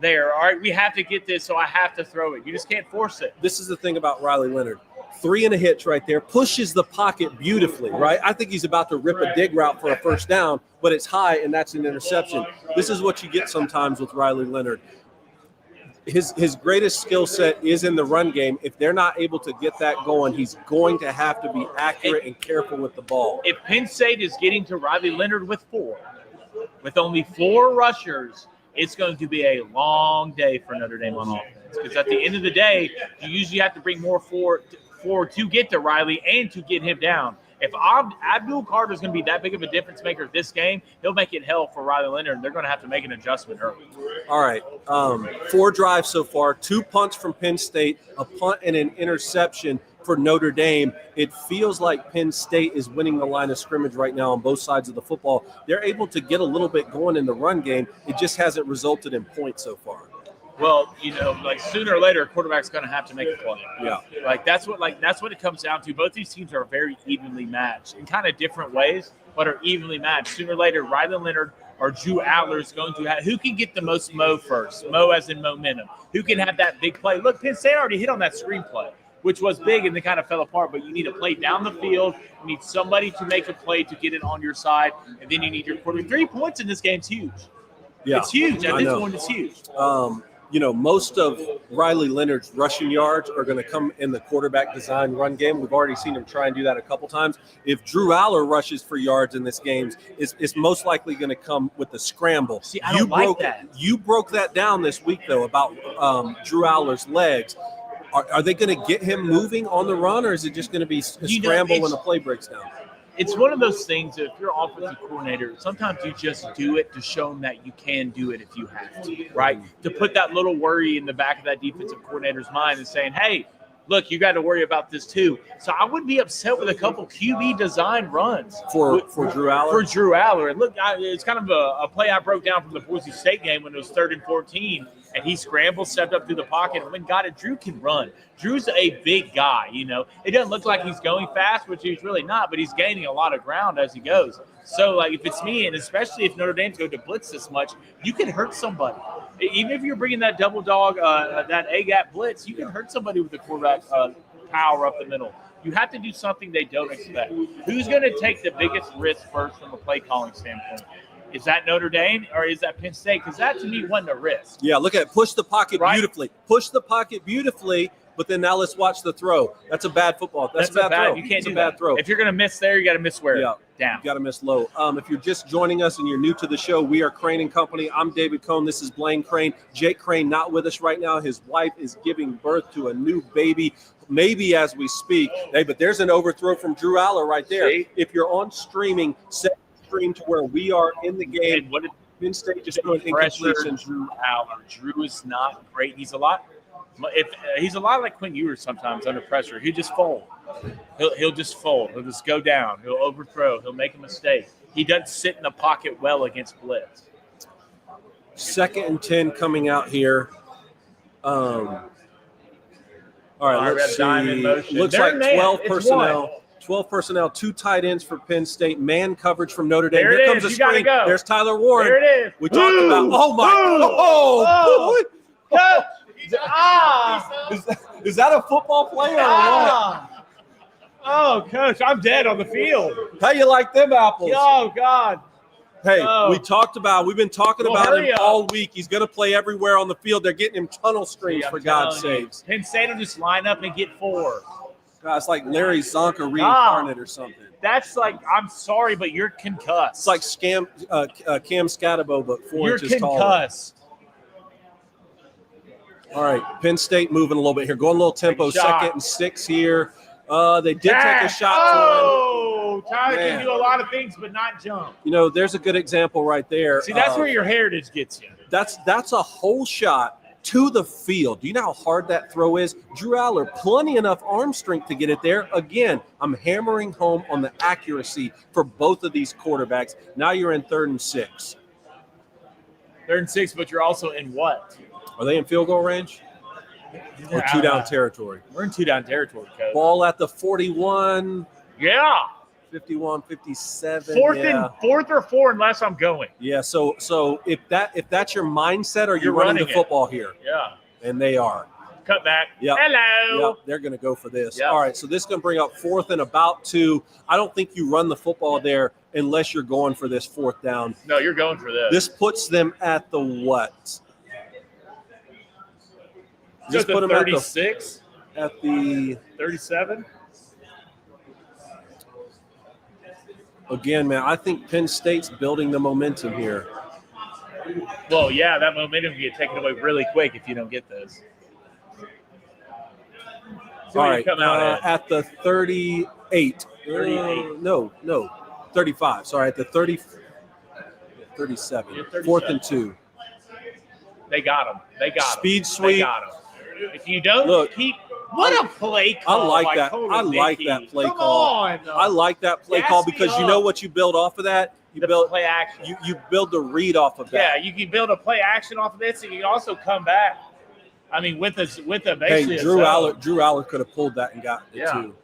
there. All right, we have to get this, so I have to throw it. You just can't force it. This is the thing about Riley Leonard. 3 and a hitch right there, pushes the pocket beautifully, right? I think he's about to rip a dig route for a first down, but it's high, and that's an interception. This is what you get sometimes with Riley Leonard. His greatest skill set is in the run game. If they're not able to get that going, he's going to have to be accurate and careful with the ball. If Penn State is getting to Riley Leonard with only 4 rushers, it's going to be a long day for Notre Dame on offense. Because at the end of the day, you usually have to bring more forward to get to Riley and to get him down. If Abdul Carter is going to be that big of a difference maker this game, he'll make it hell for Riley Leonard, and they're going to have to make an adjustment early. All right. 4 drives so far, 2 punts from Penn State, a punt and an interception for Notre Dame. It feels like Penn State is winning the line of scrimmage right now on both sides of the football. They're able to get a little bit going in the run game. It just hasn't resulted in points so far. Well, like sooner or later, a quarterback's going to have to make a play. Yeah. That's what it comes down to. Both these teams are very evenly matched in kind of different ways, but are evenly matched. Sooner or later, Riley Leonard or Drew Aller is going to have – who can get the most mo first? Mo as in momentum. Who can have that big play? Look, Penn State already hit on that screenplay, which was big and they kind of fell apart, but you need a play down the field. You need somebody to make a play to get it on your side, and then you need your quarterback. 3 points in this game is huge. Yeah. It's huge. At this point, it's huge. Most of Riley Leonard's rushing yards are going to come in the quarterback design run game. We've already seen him try and do that a couple times. If Drew Aller rushes for yards in this game, it's most likely going to come with the scramble. See, I don't like that. You broke that down this week, though, about Drew Aller's legs. Are they going to get him moving on the run, or is it just going to be a scramble when the play breaks down? It's one of those things that if you're an offensive coordinator, sometimes you just do it to show them that you can do it if you have to, right? To put that little worry in the back of that defensive coordinator's mind and saying, hey, look, you got to worry about this too. So I wouldn't be upset with a couple QB design runs for Drew Aller. For Drew Aller, and look, it's kind of a play I broke down from the Boise State game when it was 3rd and 14, and he scrambled, stepped up through the pocket, and when got it, Drew can run. Drew's a big guy, It doesn't look like he's going fast, which he's really not, but he's gaining a lot of ground as he goes. So, if it's me, and especially if Notre Dame's going to blitz this much, you can hurt somebody. Even if you're bringing that double dog, that A-gap blitz, you can hurt somebody with the quarterback power up the middle. You have to do something they don't expect. Who's going to take the biggest risk first from a play calling standpoint? Is that Notre Dame or is that Penn State? Because that, to me, wasn't a risk. Yeah, look at it. Push the pocket beautifully. Push the pocket beautifully, but then now let's watch the throw. That's a bad football. That's a bad throw. You can't do that. Bad throw. If you're going to miss there, you got to miss where? Yeah. Down. You got to miss low. If you're just joining us and you're new to the show, we are Crane & Company. I'm David Cohn. This is Blaine Crane. Jake Crane not with us right now. His wife is giving birth to a new baby, maybe as we speak. Hey, but there's an overthrow from Drew Aller right there. See? If you're on streaming, set stream to where we are in the game. And what did Penn State just threw an pressure incompletion? Drew Aller. Drew is not great. He's a lot like Quinn Ewers sometimes under pressure. He'll just fold. He'll just fold. He'll just go down. He'll overthrow. He'll make a mistake. He doesn't sit in the pocket well against blitz. 2nd and 10 coming out here. All right, let's see. Looks like 12 personnel. 12 personnel, 2 tight ends for Penn State, man coverage from Notre Dame. Here comes a screen. There's Tyler Warren. There it is. We talked about. Oh my! Oh! Coach! Is that a football play or what? Oh, Coach, I'm dead on the field. How you like them apples? Oh, God. Hey, Oh. we've been talking Well, about him hurry up. all week. He's going to play everywhere on the field. They're getting him tunnel screens, I'm for God's telling you. sakes. Penn State will just line up and get 4. God, it's like Larry Zonka reincarnate or something. That's like, I'm sorry, but you're concussed. It's like Cam Scatabo, but 4 you're inches taller. concussed. All right, Penn State moving a little bit here. Going a little tempo, Take a shot. 2nd and 6 here. They did take a shot to him. Oh, Tyler Man. can do a lot of things, but not jump. You know, there's a good example right there. See, that's where your heritage gets you. That's a whole shot to the field. Do you know how hard that throw is? Drew Aller, plenty enough arm strength to get it there. Again, I'm hammering home on the accuracy for both of these quarterbacks. Now you're in 3rd and 6. 3rd and 6, but you're also in what? Are they in field goal range? Or 2-down territory? We're in 2-down territory, Coach. Ball at the 41, Yeah. 51, 57. Fourth yeah. or 4 unless I'm going. Yeah, so if that's your mindset, or you're You're running the running it. football here, Yeah. and they are. Cut back. Yep. Hello. Yep, they're going to go for this. Yep. All right, so this is going to bring up 4th and about 2. I don't think you run the football there unless you're going for this 4th down. No, you're going for this. This puts them at the what? Just put the them 36, at the 37. again, man. I think Penn State's building the momentum here. Well, yeah, that momentum can get taken away really quick if you don't get this. So All you right, come out at the 38. 38. No, 35. Sorry, at the 30, 37. You're 37. 4th and 2. They got him. They got him. Speed sweep. They got him. If you don't Look, keep – what a play I call. like by that. Cole I like Dickey. that play Come call. on. I like that play Gas call me because you up. know what you build off of that? You The build play action. you build the read off of Yeah, that. you can build a play action off of this, and you can also come back. I mean, with a Hey, basically Drew a Aller could have pulled that and got it Yeah. too.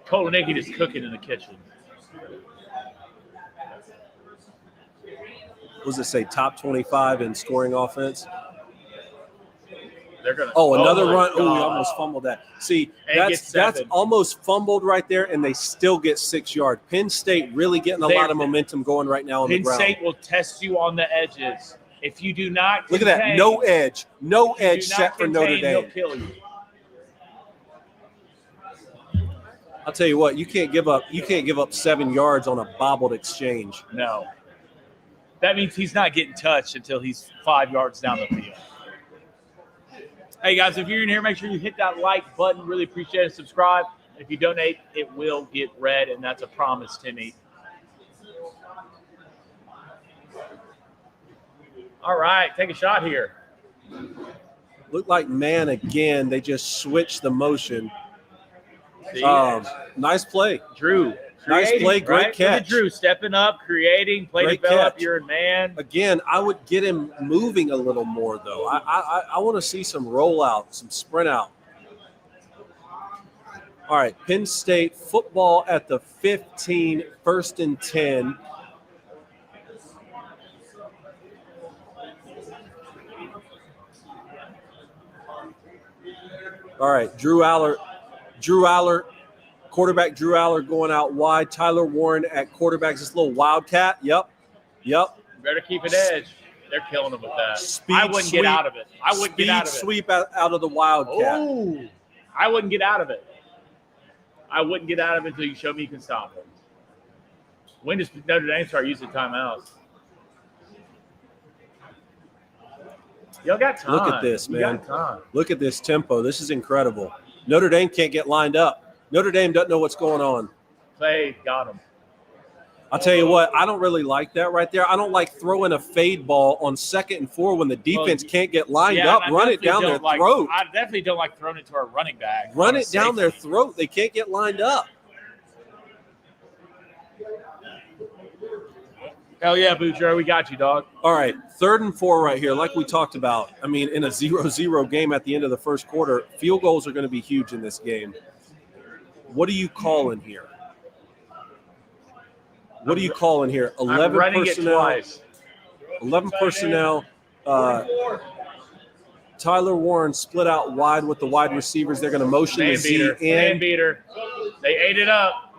Cole Dickey just cooking in the kitchen. What does it say? Top 25 in scoring offense. They're gonna. Another my run. Oh, we God. almost fumbled that. See, And that's get 7. almost fumbled right there, and they still get 6 yards. Penn State really getting a lot of momentum going right now on the Penn ground. State will test you on the edges. If you do not Look at that. contain- No edge. No if you edge do not set for Notre contain, he'll Dame. kill you. I'll tell you what, you can't give up 7 yards on a bobbled exchange. No. That means he's not getting touched until he's 5 yards down the field. Hey, guys, if you're in here, make sure you hit that like button. Really appreciate it. Subscribe. If you donate, it will get read, and that's a promise, Timmy. All right, take a shot here. Looked like man again. They just switched the motion. See? Nice play. Drew. Nice creating, play, great right? Look at catch. Drew stepping up, creating, play Great develop. catch. You're a man. Again, I would get him moving a little more, though. I want to see some rollout, some sprint out. All right, Penn State football at the 15, 1st and 10. All right, Drew Aller, quarterback Drew Aller going out wide. Tyler Warren at quarterbacks. This little wildcat. Yep. Better keep it edge. They're killing him with that. Speed I wouldn't sweep. get out of it. I wouldn't Speed get out of it. sweep out of the wildcat. Oh, I wouldn't get out of it. I wouldn't get out of it until you show me you can stop it. When does Notre Dame start using timeouts? Y'all got time. Look at this, You man. got time. Look at this tempo. This is incredible. Notre Dame can't get lined up. Notre Dame doesn't know what's going on. Play, got him. I'll tell you what, I don't really like that right there. I don't like throwing a fade ball on 2nd and 4 when the defense can't get lined up. I Run it definitely down their don't like- throat. I definitely don't like throwing it to our running back. Run on a it down their safety. throat. They can't get lined up. Hell yeah, Boudreaux, we got you, dog. All right, 3rd and 4 right here, like we talked about. I mean, in a 0-0 game at the end of the first quarter, field goals are going to be huge in this game. What are you calling here? What are you calling here? 11 I'm running personnel. it twice. 11 personnel. Tyler Warren split out wide with the wide receivers. They're going to motion the Z Man in. beater. They ate it up.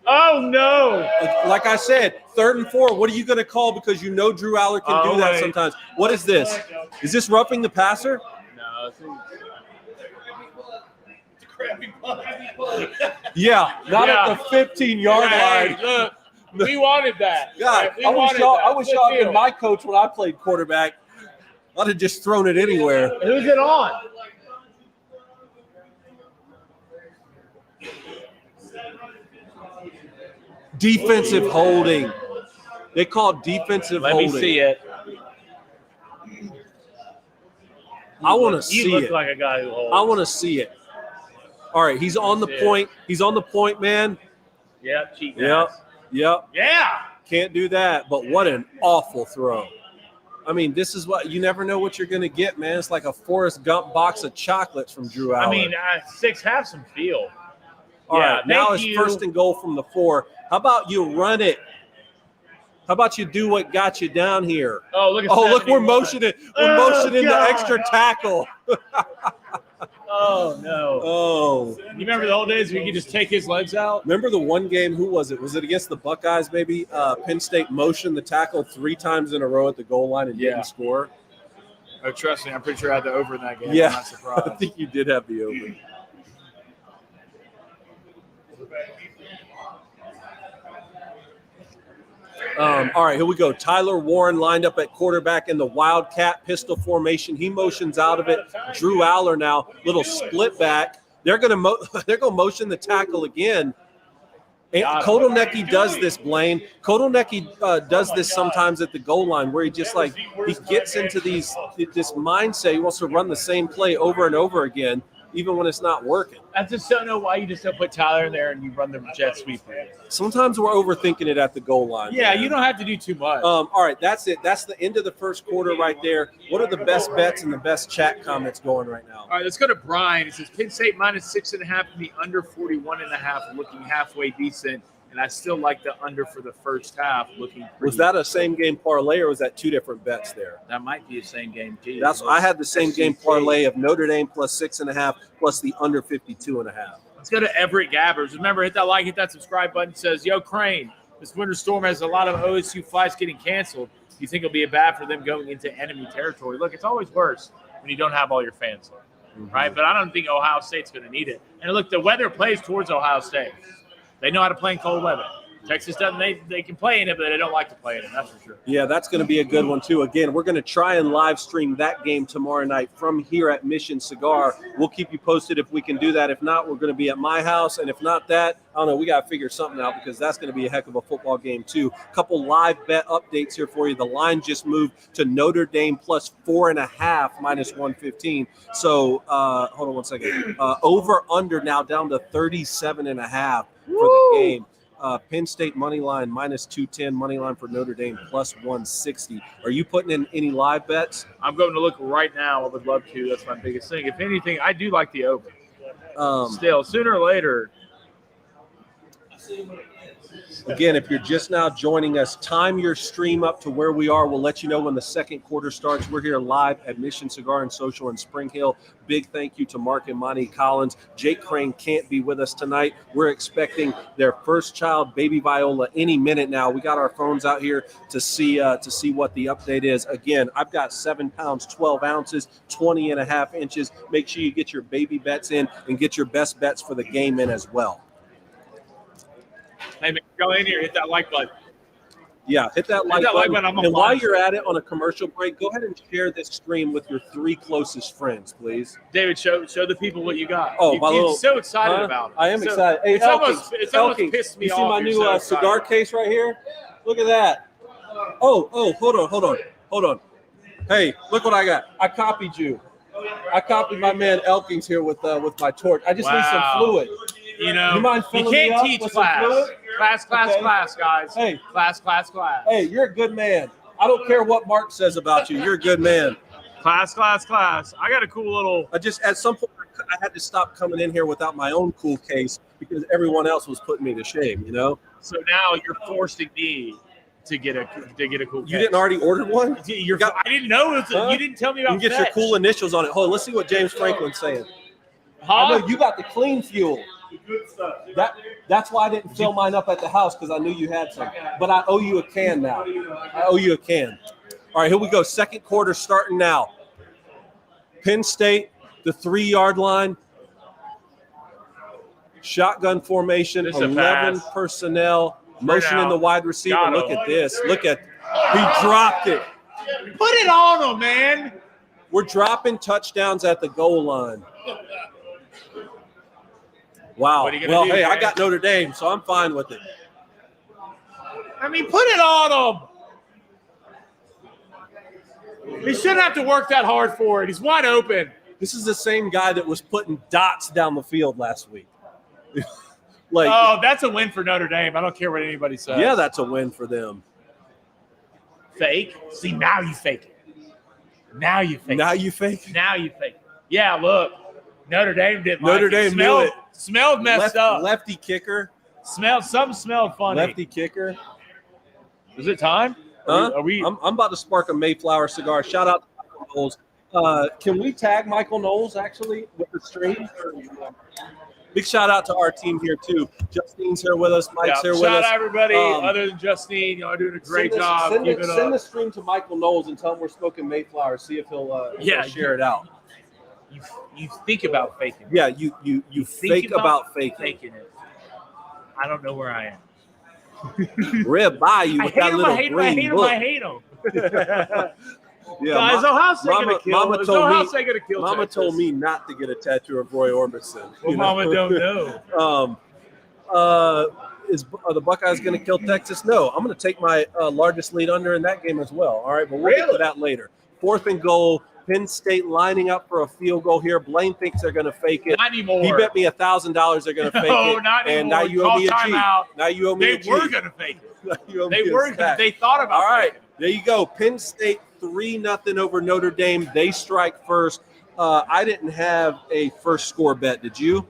Oh, no. Like I said, 3rd and 4. What are you going to call? Because you know Drew Aller can do that wait. sometimes. What is this? Is this roughing the passer? No. Yeah, not at the 15-yard line. Look, we wanted that. God, We I wish wanted y'all, that. I wish y'all had been my coach when I played quarterback. I'd have just thrown it anywhere. Who's it on? Defensive holding. They call it defensive holding. Let me see it. I want to see You look it. like a guy who holds. I want to see it. All right, he's on the point. He's on the point, man. Yep, cheap Yep. ass. Yep. Yeah. Can't do that. But what an awful throw. I mean, this is what you never know what you're going to get, man. It's like a Forrest Gump box of chocolates from Drew Aller. I mean, 6 have some feel. All yeah, right, now thank it's you. 1st and goal from the 4. How about you run it? How about you do what got you down here? Oh, look at Look, we're 71. motioning. We're motioning the God. extra tackle. Oh, no. Oh. You remember the old days where you could just take his legs out? Remember the one game, who was it? Was it against the Buckeyes maybe? Penn State motioned the tackle 3 times in a row at the goal line and didn't score? Oh, trust me, I'm pretty sure I had the over in that game. Yeah. I'm not surprised. I think you did have the over. All right, here we go. Tyler Warren lined up at quarterback in the Wildcat pistol formation. He motions out of it. Drew Aller now, little split back. They're going to motion the tackle again. Kotelnicki does this, Blaine. Kotelnicki does this sometimes at the goal line where he just he gets into this mindset. He wants to run the same play over and over again, even when it's not working. I just don't know why you just don't put Tyler in there and you run the jet sweep. Sometimes we're overthinking it at the goal line. Yeah, man. you don't have to do too much. All right, that's it. That's the end of the first quarter right there. What are the best bets and the best chat comments going right now? All right, let's go to Brian. It says Penn State minus 6.5 and the under 41.5 looking halfway decent. And I still like the under for the first half looking pretty. Was that a same game parlay or was that 2 different bets there? That might be a same game too. I had the same game parlay of Notre Dame plus 6.5 plus the under 52.5. Let's go to Everett Gabbers. Remember, hit that like, hit that subscribe button. It says, yo, Crane, this winter storm has a lot of OSU flights getting canceled. Do you think it'll be bad for them going into enemy territory? Look, it's always worse when you don't have all your fans there, right? But I don't think Ohio State's going to need it. And look, the weather plays towards Ohio State. They know how to play in cold weather. Texas doesn't. They can play in it, but they don't like to play in it. That's for sure. Yeah, that's going to be a good one, too. Again, we're going to try and live stream that game tomorrow night from here at Mission Cigar. We'll keep you posted if we can do that. If not, we're going to be at my house. And if not that, I don't know, we got to figure something out because that's going to be a heck of a football game, too. A couple live bet updates here for you. The line just moved to Notre Dame plus 4.5 minus 115. So, hold on one second. Over-under now down to 37.5 for the game. Penn State money line minus 210, money line for Notre Dame plus 160. Are you putting in any live bets? I'm going to look right now. I would love to. That's my biggest thing. If anything, I do like the over. Still, sooner or later. Again, if you're just now joining us, time your stream up to where we are. We'll let you know when the second quarter starts. We're here live at Mission Cigar and Social in Spring Hill. Big thank you to Mark and Monty Collins. Jake Crane can't be with us tonight. We're expecting their first child, baby Viola, any minute now. We got our phones out here to see what the update is. Again, I've got 7 pounds, 12 ounces, 20.5 inches. Make sure you get your baby bets in and get your best bets for the game in as well. Hey, man, go in here, hit that like button. Yeah, hit that like button. I'm And while you're at it on a commercial break, go ahead and share this stream with your 3 closest friends, please. David, show the people what you got. Oh, my you're little, so excited about it. I am excited. Hey, it's almost pissed me you off. See my new cigar case right here? Look at that. Oh, hold on. Hey, look what I got. I copied you. I copied my man Elkins here with my torch. I just need some fluid. You know, you mind you filling me can't up teach with some class. fluid? Class, guys. Hey. Class. Hey, you're a good man. I don't care what Mark says about you. You're a good man. Class. I got a cool little. At some point, I had to stop coming in here without my own cool case because everyone else was putting me to shame, you know? So now you're forcing me to get a cool catch. You didn't already order one? I didn't know it was you didn't tell me about You get your fetch. cool initials on it. Hold on, let's see what James Franklin's saying. Huh? I know you got the clean fuel. Good stuff. That's why I didn't fill mine up at the house, because I knew you had some. But I owe you a can now. I owe you a can. All right, here we go. Second quarter starting now. Penn State, the 3-yard line. Shotgun formation, This is a 11 pass. personnel. Motioning the wide receiver. Got him. Look at this. Look at he dropped it. Put it on him, man. We're dropping touchdowns at the goal line. Wow. What are you gonna Well, do, hey, I man? got Notre Dame, so I'm fine with it. I mean, put it on him. He shouldn't have to work that hard for it. He's wide open. This is the same guy that was putting dots down the field last week. Like, Oh, that's a win for Notre Dame. I don't care what anybody says. yeah, that's a win for them. Fake. See, now you fake it. Now you fake Now it. you fake. Now you fake it. Yeah, look. Notre Dame didn't Notre like Dame it. Smelled, knew it. Smelled messed up. Lefty kicker. Something smelled funny. Lefty kicker. Is it time? Huh? Are we I'm about to spark a Mayflower cigar. Shout out to Michael Knowles. Can we tag Michael Knowles actually with the stream? Big shout out to our team here too. Justine's here with us. Mike's here with shout us. out everybody Um, other than Justine. Y'all are doing a great Send job. Send, Keep the, it send the up. stream to Michael Knowles and tell him we're smoking Mayflower. See if he'll share it out. You think about faking. Yeah, you Think fake about faking. it. I don't know where I am. Rib by you I with hate that him. little I hate him. I green hate him. book. I hate him. Yeah, Guys, Ohio State gonna kill. Mama Is told Ohio me. State gonna kill Mama Texas? told me not to get a tattoo of Roy Orbison. Well, you know? Mama don't know. Are the Buckeyes going to kill Texas? No. I'm going to take my largest lead under in that game as well. All right, but we'll get to that later. 4th and goal. Penn State lining up for a field goal here. Blaine thinks they're going to fake it. Not anymore. He bet me $1,000 they're going to fake No, it. not and now anymore. you owe me a Call G. timeout. Now you owe me They a G. were gonna fake it. Now you owe They me a were. stack. They thought about. All right, faking it. there you go. Penn State 3-0 over Notre Dame. They strike first. I didn't have a first score bet. Did you?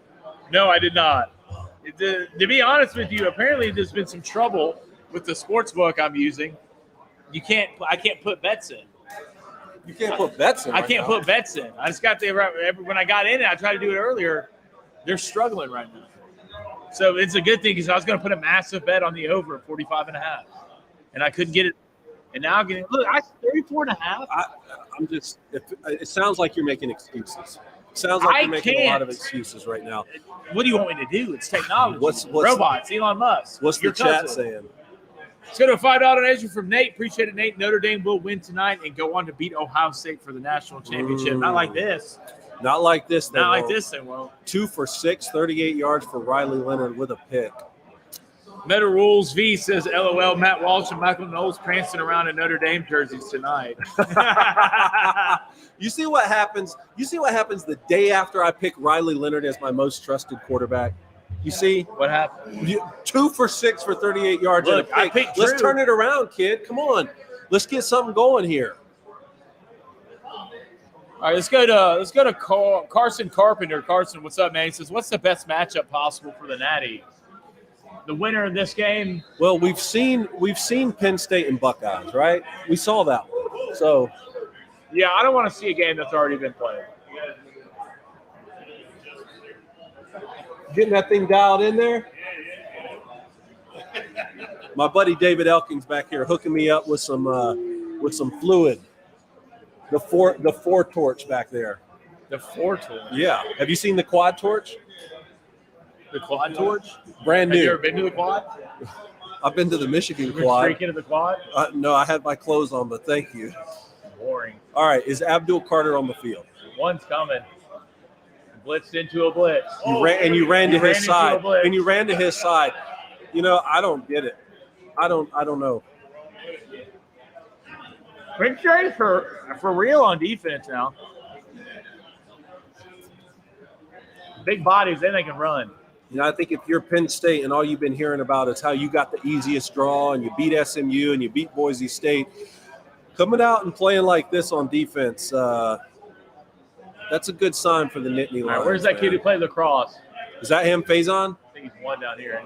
No, I did not. To be honest with you, apparently there's been some trouble with the sports book I'm using. I can't put bets in. You can't put bets in. I can't put bets in. I just got when I got in it, I tried to do it earlier. They're struggling right now. So it's a good thing because I was going to put a massive bet on the over at 45.5, and I couldn't get it. And now I'm getting look, 34.5. I'm just. It sounds like you're making excuses. It sounds like you're making a lot of excuses right now. What do you want me to do? It's technology. What's robots? Elon Musk. What's Your the chat cousin. saying? Let's go to a $5 donation from Nate. Appreciate it, Nate. Notre Dame will win tonight and go on to beat Ohio State for the national championship. Not like this. Not like this. Not like this, they won't. 2 for 6, 38 yards for Riley Leonard with a pick. Meta Rules V says, LOL, Matt Walsh and Michael Knowles prancing around in Notre Dame jerseys tonight. You see what happens? You see what happens the day after I pick Riley Leonard as my most trusted quarterback? You see? What happened? 2 for 6 for 38 yards Look, and a I pick. picked Let's Drew. turn it around, kid. Come on. Let's get something going here. All right, let's go to Carson Carpenter. Carson, what's up, man? He says, what's the best matchup possible for the Natty? The winner of this game? Well, we've seen Penn State and Buckeyes, right? We saw that one. So, Yeah, I don't want to see a game that's already been played. getting that thing dialed in there. My buddy David Elkins back here hooking me up with some fluid. The four torch back there. The 4-torch. Yeah. Have you seen the quad torch? The quad torch? Brand Have you new. ever been to the quad? I've been to the Michigan You been quad. streaking to the quad? No, I had my clothes on, but thank you. Boring. All right. Is Abdul Carter on the field? One's coming. Blitzed into a blitz. You ran to He ran his into side. a blitz. And you ran to his side. You know, I don't get it. I don't know. Penn State for real on defense now. Big bodies, then they can run. You know, I think if you're Penn State and all you've been hearing about is how you got the easiest draw and you beat SMU and you beat Boise State, coming out and playing like this on defense, that's a good sign for the Nittany All Lions. right, where's that kid who played lacrosse? Is that him, Faison? I think he's one down here.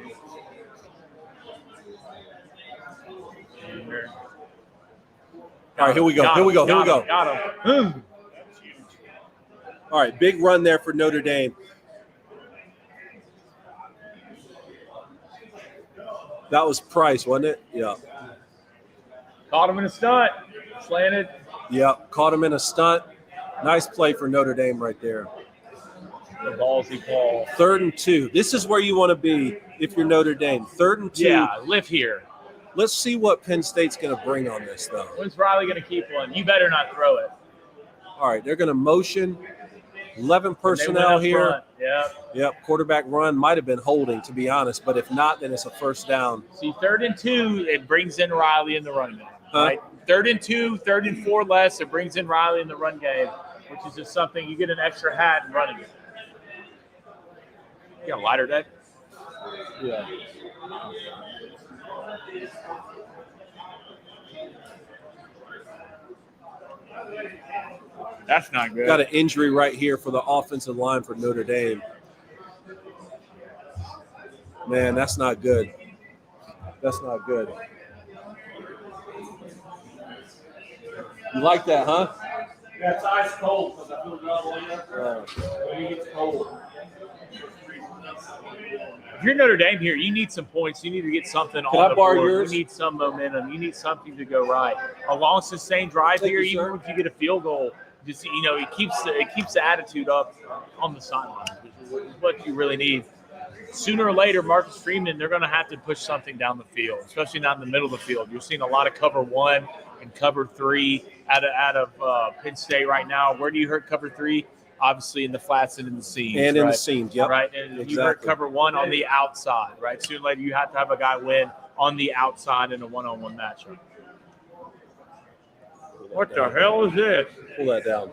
All right, here we go. Got him. All right, big run there for Notre Dame. That was Price, wasn't it? Yeah. Caught him in a stunt. Slanted. Yeah, caught him in a stunt. Nice play for Notre Dame right there. The ballsy call. 3rd and 2. This is where you want to be if you're Notre Dame. 3rd and 2. Yeah, live here. Let's see what Penn State's going to bring on this, though. When's Riley going to keep one? You better not throw it. All right, they're going to motion. 11 personnel here. Front. Yep, quarterback run might have been holding, to be honest, but if not, then it's a first down. See, 3rd and 2, it brings in Riley in the run game. Huh? Right? 3rd and 2, 3rd and 4 less, it brings in Riley in the run game, which is just something you get an extra hat in running it. You got a lighter deck? Yeah. That's not good. Got an injury right here for the offensive line for Notre Dame. Man, that's not good. That's not good. You like that, huh? Yeah, it's ice cold because I feel it all the way up. When it gets cold. If you're Notre Dame here, you need some points. You need to get something Can on I the borrow board. yours? You need some momentum. You need something to go right. A long, sustained drive Thank here, you, sir. even if you get a field goal, just it keeps the attitude up on the sideline, which is what you really need. Sooner or later, Marcus Freeman, they're going to have to push something down the field, especially not in the middle of the field. You're seeing a lot of cover 1 and cover 3 out of Penn State right now. Where do you hurt cover 3? Obviously in the flats and in the seams. And in right? the seams, yep. Right, and you hurt cover 1 on the outside, right? Sooner or later, you have to have a guy win on the outside in a one-on-one matchup. What the hell is this? Pull that down.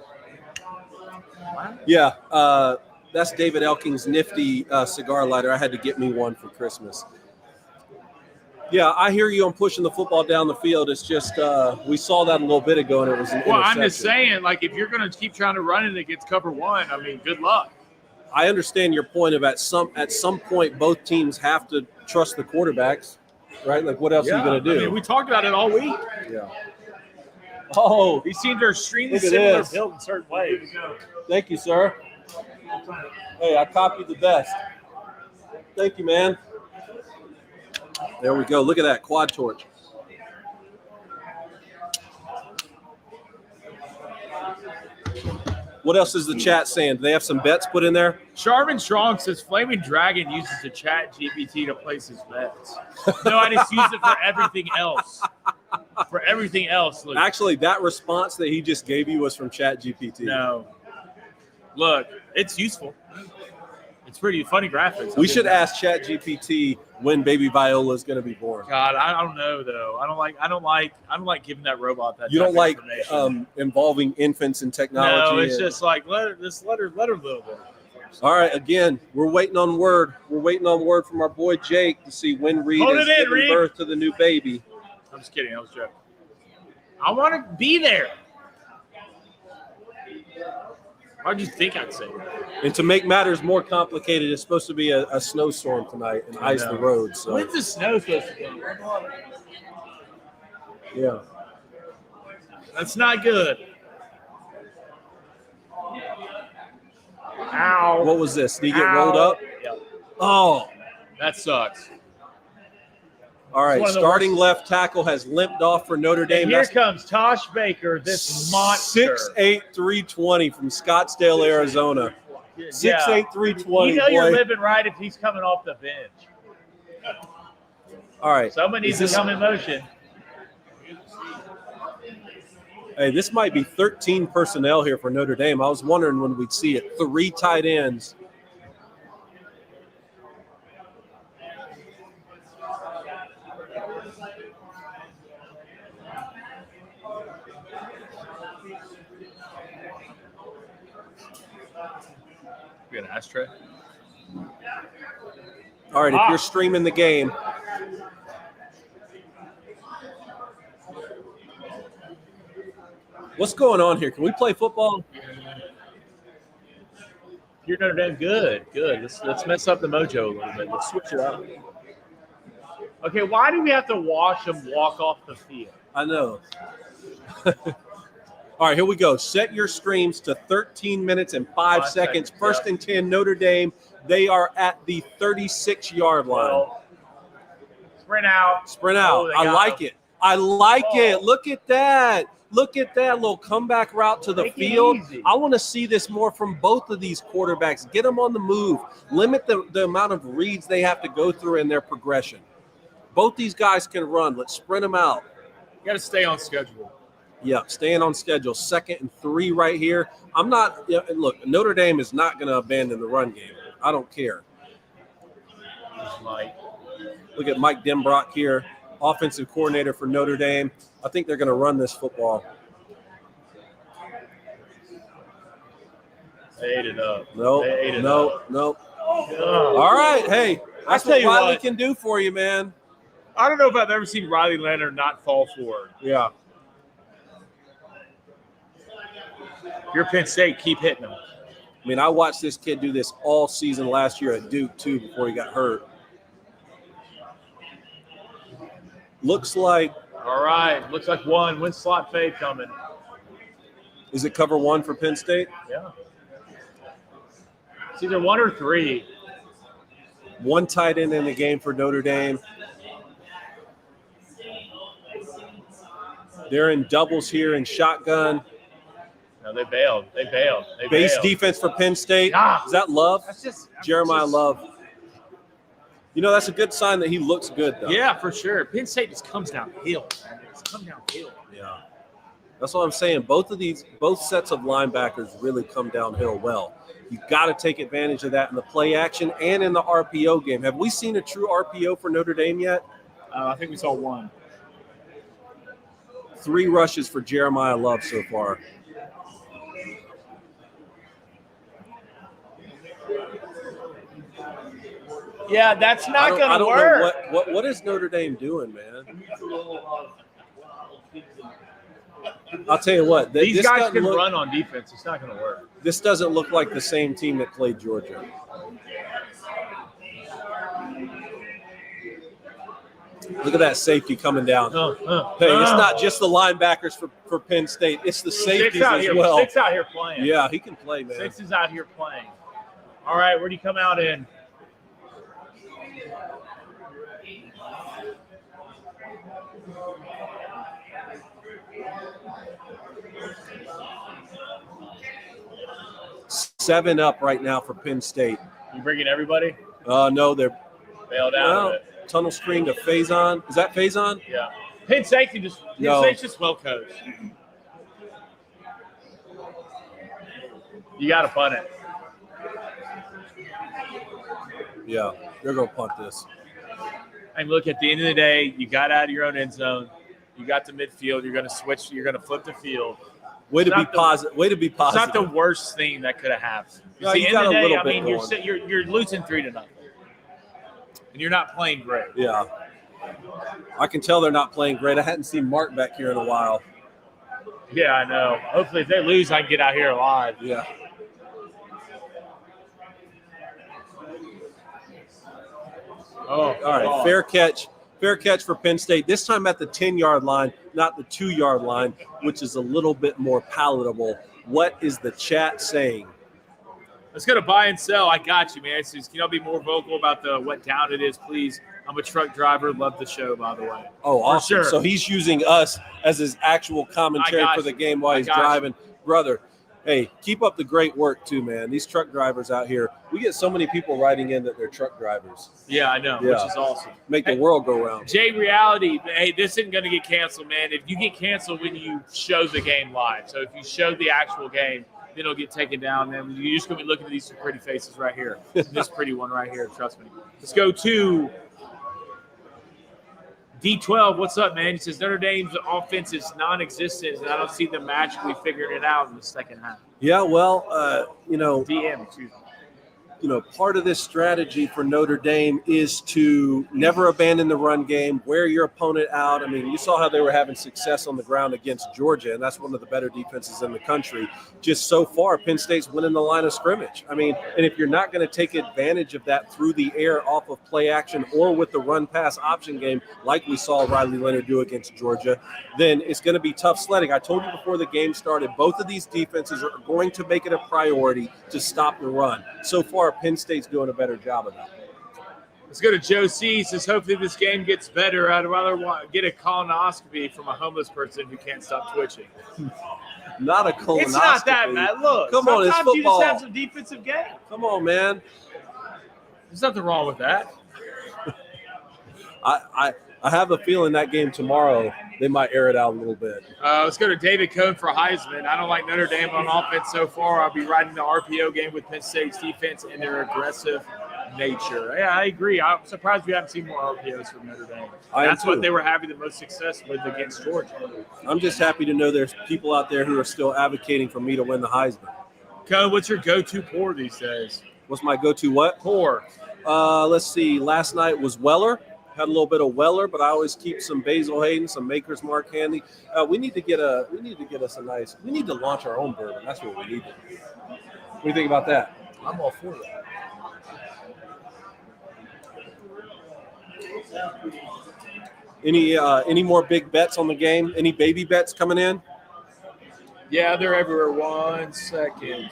Yeah, that's David Elking's nifty cigar lighter. I had to get me one for Christmas. Yeah, I hear you on pushing the football down the field. It's just we saw that a little bit ago, and it was an Well, interception. I'm just saying, like, if you're going to keep trying to run it against cover 1, I mean, good luck. I understand your point of at some point both teams have to trust the quarterbacks, right? Like, what else are you going to do? I mean, we talked about it all week. Yeah. Oh, These teams are extremely Look at similar this. built in certain ways. thank you, sir. Hey, I copied the best. Thank you, man. There we go. Look at that quad torch. What else is the chat saying? Do they have some bets put in there? Sharvin Strong says Flaming Dragon uses the chat GPT to place his bets. No, I just use it for everything else. For everything else. Look, Actually, that response that he just gave you was from ChatGPT. no. Look, it's useful. It's pretty funny graphics. We should ask ChatGPT when Baby Viola is going to be born. God, I don't know though. I don't like giving that robot that. You type don't of like information. involving infants in technology. No, it's and- just like let her live a little bit. All right. Again, we're waiting on word. We're waiting on word from our boy Jake to see when Reed Hold is it in, giving Reed. birth to the new baby. I'm just kidding. I was joking. I want to be there. Why'd you think I'd say that? And to make matters more complicated, it's supposed to be a snowstorm tonight and ice the road. So When's the snow supposed to come? yeah. That's not good. Ow. What was this? Did he get rolled up? Yep. Oh. That sucks. All right. one of the Starting worst. left tackle has limped off for Notre Dame. And here That's comes Tosh Baker, this monster. 6'8", 320 from Scottsdale, Arizona. 6'8", 320. You know you're boy. living right if he's coming off the bench. All right. Someone needs to Is this- come in motion. Hey, this might be 13 personnel here for Notre Dame. I was wondering when we'd see it. 3 tight ends. We got an ashtray. All right, if you're streaming the game, what's going on here? Can we play football? You're Notre Dame. Good. Let's mess up the mojo a little bit. Let's switch it up. Okay, why do we have to watch them walk off the field? I know. All right, here we go. Set your streams to 13 minutes and 5 seconds. First and 10, Notre Dame. They are at the 36-yard line. Well, sprint out. Sprint out. I like it. I like it. Look at that. Look at that little comeback route to the field. I want to see this more from both of these quarterbacks. Get them on the move. Limit the amount of reads they have to go through in their progression. Both these guys can run. Let's sprint them out. You got to stay on schedule. Yeah, staying on schedule. 2nd and 3 right here. I'm not look, Notre Dame is not going to abandon the run game. I don't care. Look at Mike Denbrock here, offensive coordinator for Notre Dame. I think they're going to run this football. They ate it up. Nope. All right, hey, that's what Riley can do for you, man. I don't know if I've ever seen Riley Leonard not fall forward. Yeah. If you're Penn State, keep hitting them. I mean, I watched this kid do this all season last year at Duke, too, before he got hurt. Looks like. All right. Looks like one. When's slot fade coming? Is it cover 1 for Penn State? Yeah. It's either 1 or 3. 1 tight end in the game for Notre Dame. They're in doubles here in shotgun. No, they bailed. Base defense for Penn State. Is that Love? That's just Jeremiah Love. You know, that's a good sign that he looks good, though. Yeah, for sure. Penn State just comes downhill. It's come downhill. Yeah. That's what I'm saying. Both sets of linebackers really come downhill well. You've got to take advantage of that in the play action and in the RPO game. Have we seen a true RPO for Notre Dame yet? I think we saw 1. 3 rushes for Jeremiah Love so far. Yeah, that's not going to work. What is Notre Dame doing, man? I'll tell you what. These guys can run on defense. It's not going to work. This doesn't look like the same team that played Georgia. Look at that safety coming down. Hey, it's not just the linebackers for Penn State. It's the safeties as well. 6 out here playing. Yeah, he can play, man. 6 is out here playing. All right, where do you come out in? Seven up right now for Penn State. You bringing everybody? No, they're bailed out of it. Tunnel screen to Faison. Is that Faison? Yeah. Penn State's just well coached. You got to punt it. Yeah, they're going to punt this. And look, at the end of the day, you got out of your own end zone. You got to midfield. You're going to switch. You're going to flip the field. Way to be positive. It's not the worst thing that could have happened. No, at the end of the day, I mean, going. you're losing 3-0, and you're not playing great. Yeah, I can tell they're not playing great. I hadn't seen Mark back here in a while. Yeah, I know. Hopefully, if they lose, I can get out here alive. Yeah. Oh, all right. Fair catch for Penn State. This time at the 10-yard line, not the 2-yard line, which is a little bit more palatable. What is the chat saying? Let's go to buy and sell. I got you, man. Can y'all be more vocal about what town it is, please? I'm a truck driver. Love the show, by the way. Oh, awesome. Sure. So he's using us as his actual commentary for the game while he's driving. Brother, hey, keep up the great work too, man. These truck drivers out here, we get so many people writing in that they're truck drivers. Yeah, I know, which is awesome. Make the world go round. Jay Reality, hey, this isn't going to get canceled, man. If you get canceled when you show the game live, so if you show the actual game, then it'll get taken down. Then you're just going to be looking at these two pretty faces right here. This pretty one right here, trust me. Let's go to D12. What's up, man? He says Notre Dame's offense is non-existent, and I don't see them magically figuring it out in the second half. Yeah, well, DM, excuse me. part of this strategy for Notre Dame is to never abandon the run game, wear your opponent out. I mean, you saw how they were having success on the ground against Georgia, and that's one of the better defenses in the country. Just so far, Penn State's winning the line of scrimmage. I mean, and if you're not going to take advantage of that through the air off of play action or with the run-pass option game like we saw Riley Leonard do against Georgia, then it's going to be tough sledding. I told you before the game started, both of these defenses are going to make it a priority to stop the run. So far, Penn State's doing a better job of that. Let's go to Joe C. Says, hopefully this game gets better. I'd rather get a colonoscopy from a homeless person who can't stop twitching. Not a colonoscopy. It's not that bad. Look, come on, it's football. You just have some defensive game. Come on, man. There's nothing wrong with that. I have a feeling that game tomorrow, they might air it out a little bit. Let's go to David Cohn for Heisman. I don't like Notre Dame on offense so far. I'll be riding the RPO game with Penn State's defense and their aggressive nature. Yeah, I agree. I'm surprised we haven't seen more RPOs from Notre Dame. That's what they were having the most success with against Georgia. I'm just happy to know there's people out there who are still advocating for me to win the Heisman. Cohn, what's your go-to pour these days? What's my go-to what? Pour. Let's see. Last night was Weller. Had a little bit of Weller, but I always keep some Basil Hayden, some Maker's Mark handy. We need to get us a nice. We need to launch our own bourbon. That's what we need to do. What do you think about that? I'm all for that. Any more big bets on the game? Any baby bets coming in? Yeah, they're everywhere. 1 second.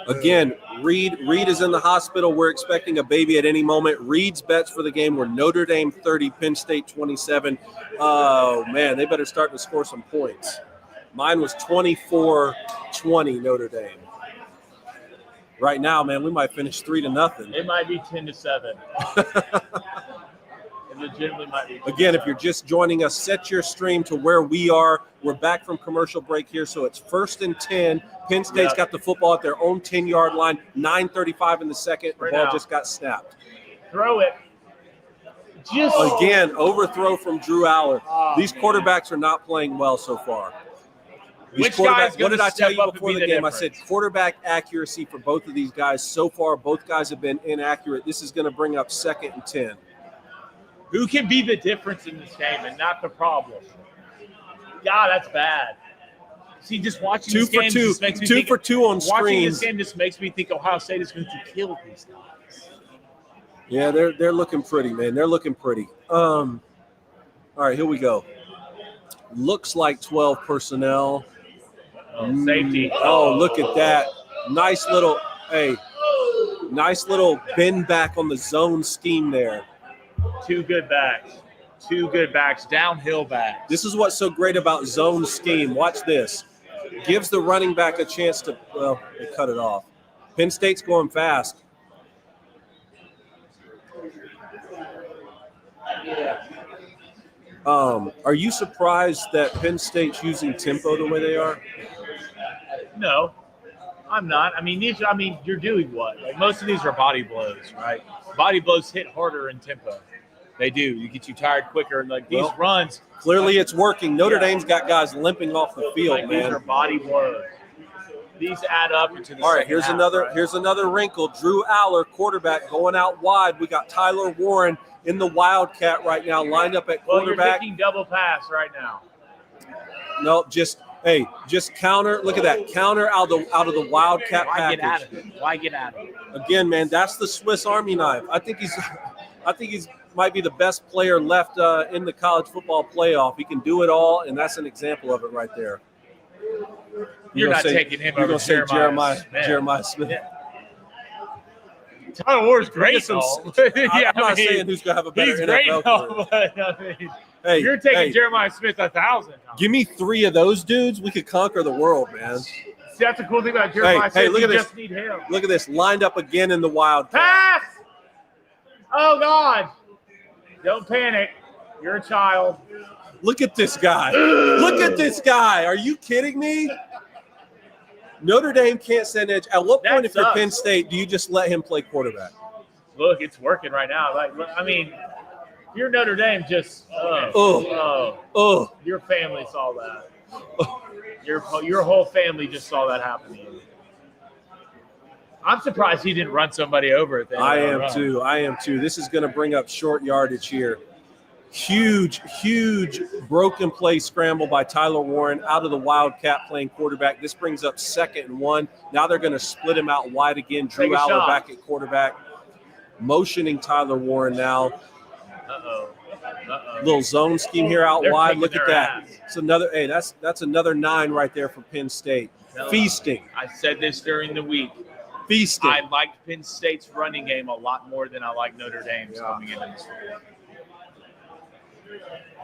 Again, Reed is in the hospital. We're expecting a baby at any moment. Reed's bets for the game were Notre Dame 30, Penn State 27. Oh, man, they better start to score some points. Mine was 24-20 Notre Dame. Right now, man, we might finish 3-0. It might be 10-7. It legitimately might be. Again, if you're just joining us, set your stream to where we are. We're back from commercial break here, so it's 1st and 10. Penn State's got the football at their own 10-yard line. 9:35 in the second. The ball just got snapped. Throw it. Again, overthrow from Drew Aller. These quarterbacks are not playing well so far. Which guy's what did I tell you up before and the be the game? difference? I said quarterback accuracy for both of these guys. So far, both guys have been inaccurate. This is going to bring up 2nd and 10. Who can be the difference in this game and not the problem? God, that's bad. See, just watching this game just makes me think. 2 for 2 on screens. Watching this game just makes me think Ohio State is going to kill these guys. Yeah, they're looking pretty, man. They're looking pretty. All right, here we go. Looks like 12 personnel. Safety. Oh, look at that. Nice little bend back on the zone scheme there. Two good backs, downhill backs. This is what's so great about zone scheme. Watch this. Gives the running back a chance to, well, they cut it off. Penn State's going fast. Are you surprised that Penn State's using tempo the way they are? No, I'm not. I mean, you're doing what? Like, most of these are body blows, right? Body blows hit harder in tempo. They do. You get you tired quicker. And like these runs. Clearly it's working. Notre Dame's got guys limping off the field, like man. These are body blows. These add up into the All right, here's another wrinkle. Drew Aller, quarterback, going out wide. We got Tyler Warren in the Wildcat right now, lined up at quarterback. Well, you're picking double pass right now. No, just counter. Look at that. Counter out of the Wildcat Why package. Why get out of it? Again, man, that's the Swiss Army knife. I think he's might be the best player left in the college football playoff. He can do it all, and that's an example of it right there. You're not taking him over Jeremiah Smith. Yeah. Tyler Warren's great. I'm not saying who's going to have a better NFL career. Hey, you're taking Jeremiah Smith 1,000 times. Give me 3 of those dudes. We could conquer the world, man. See, that's the cool thing about Jeremiah Smith. Look at this. Just need him. Look at this. Lined up again in the Wildcat. Pass! Oh, God. Don't panic. You're a child. Look at this guy. Look at this guy. Are you kidding me? Notre Dame can't send edge. At what point, if you're Penn State, do you just let him play quarterback? Look, it's working right now. You're Notre Dame. Just your family saw that. Your whole family just saw that happen to you. I'm surprised he didn't run somebody over at the end. I am too. This is going to bring up short yardage here. Huge broken play scramble by Tyler Warren out of the Wildcat playing quarterback. This brings up 2nd and 1. Now they're going to split him out wide again. Drew Aller back at quarterback. Motioning Tyler Warren now. Little zone scheme here out wide. Look at that. It's another. Hey, that's another 9 right there for Penn State. Feasting. I said this during the week. Feasting. I liked Penn State's running game a lot more than I like Notre Dame's coming into this game.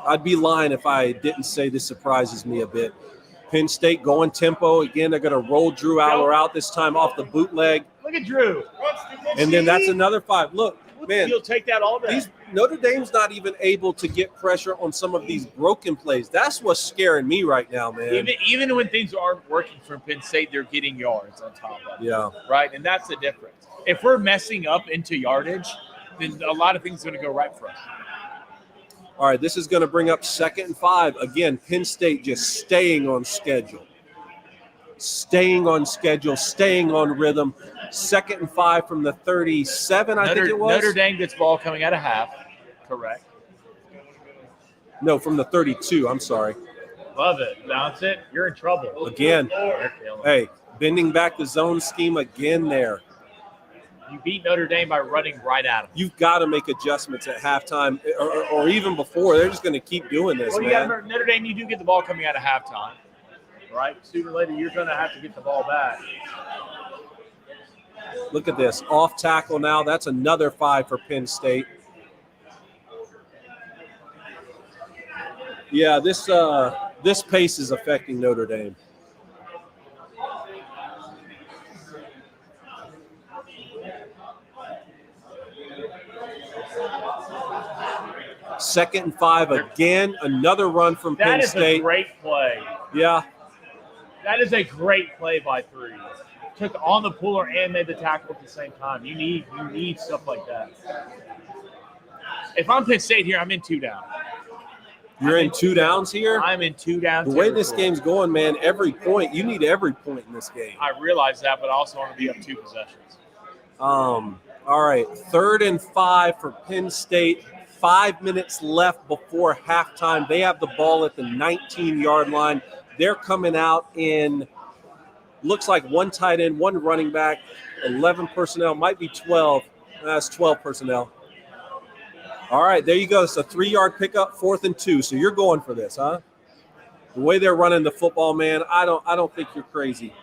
I'd be lying if I didn't say this surprises me a bit. Penn State going tempo. Again, they're going to roll Drew Aller out this time off the bootleg. Look at Drew. And then that's another 5. Look, man. He'll take that all day. Notre Dame's not even able to get pressure on some of these broken plays. That's what's scaring me right now, man. Even when things aren't working for Penn State, they're getting yards on top of it. Yeah. Right? And that's the difference. If we're messing up into yardage, then a lot of things are going to go right for us. All right, this is going to bring up 2nd and 5. Again, Penn State just staying on schedule. Staying on schedule, staying on rhythm. 2nd and 5 from the 37, I think it was. Notre Dame gets ball coming out of half. Correct. No, from the 32. I'm sorry. Love it. Bounce it. You're in trouble. Again. Hey, bending back the zone scheme again there. You beat Notre Dame by running right at them. You've got to make adjustments at halftime or even before. They're just going to keep doing this, well, man. Notre Dame, you do get the ball coming out of halftime. Right? Sooner or later, you're going to have to get the ball back. Look at this. Off tackle now. That's another 5 for Penn State. Yeah, this pace is affecting Notre Dame. Second and 5 again. Another run from Penn State. That is a great play. Yeah. That is a great play by 3. Took on the puller and made the tackle at the same time. You need stuff like that. If I'm Penn State here, I'm in 2 down. You're in 2 downs here? I'm in 2 down. The way this game's going, man, you need every point in this game. I realize that, but I also want to be up 2 possessions. All right, 3rd and 5 for Penn State. 5 minutes left before halftime. They have the ball at the 19-yard line. They're coming out in, looks like 1 tight end, 1 running back, 11 personnel, might be 12. That's 12 personnel. All right, there you go. It's a 3-yard pickup, 4th and 2. So you're going for this, huh? The way they're running the football, man, I don't think you're crazy.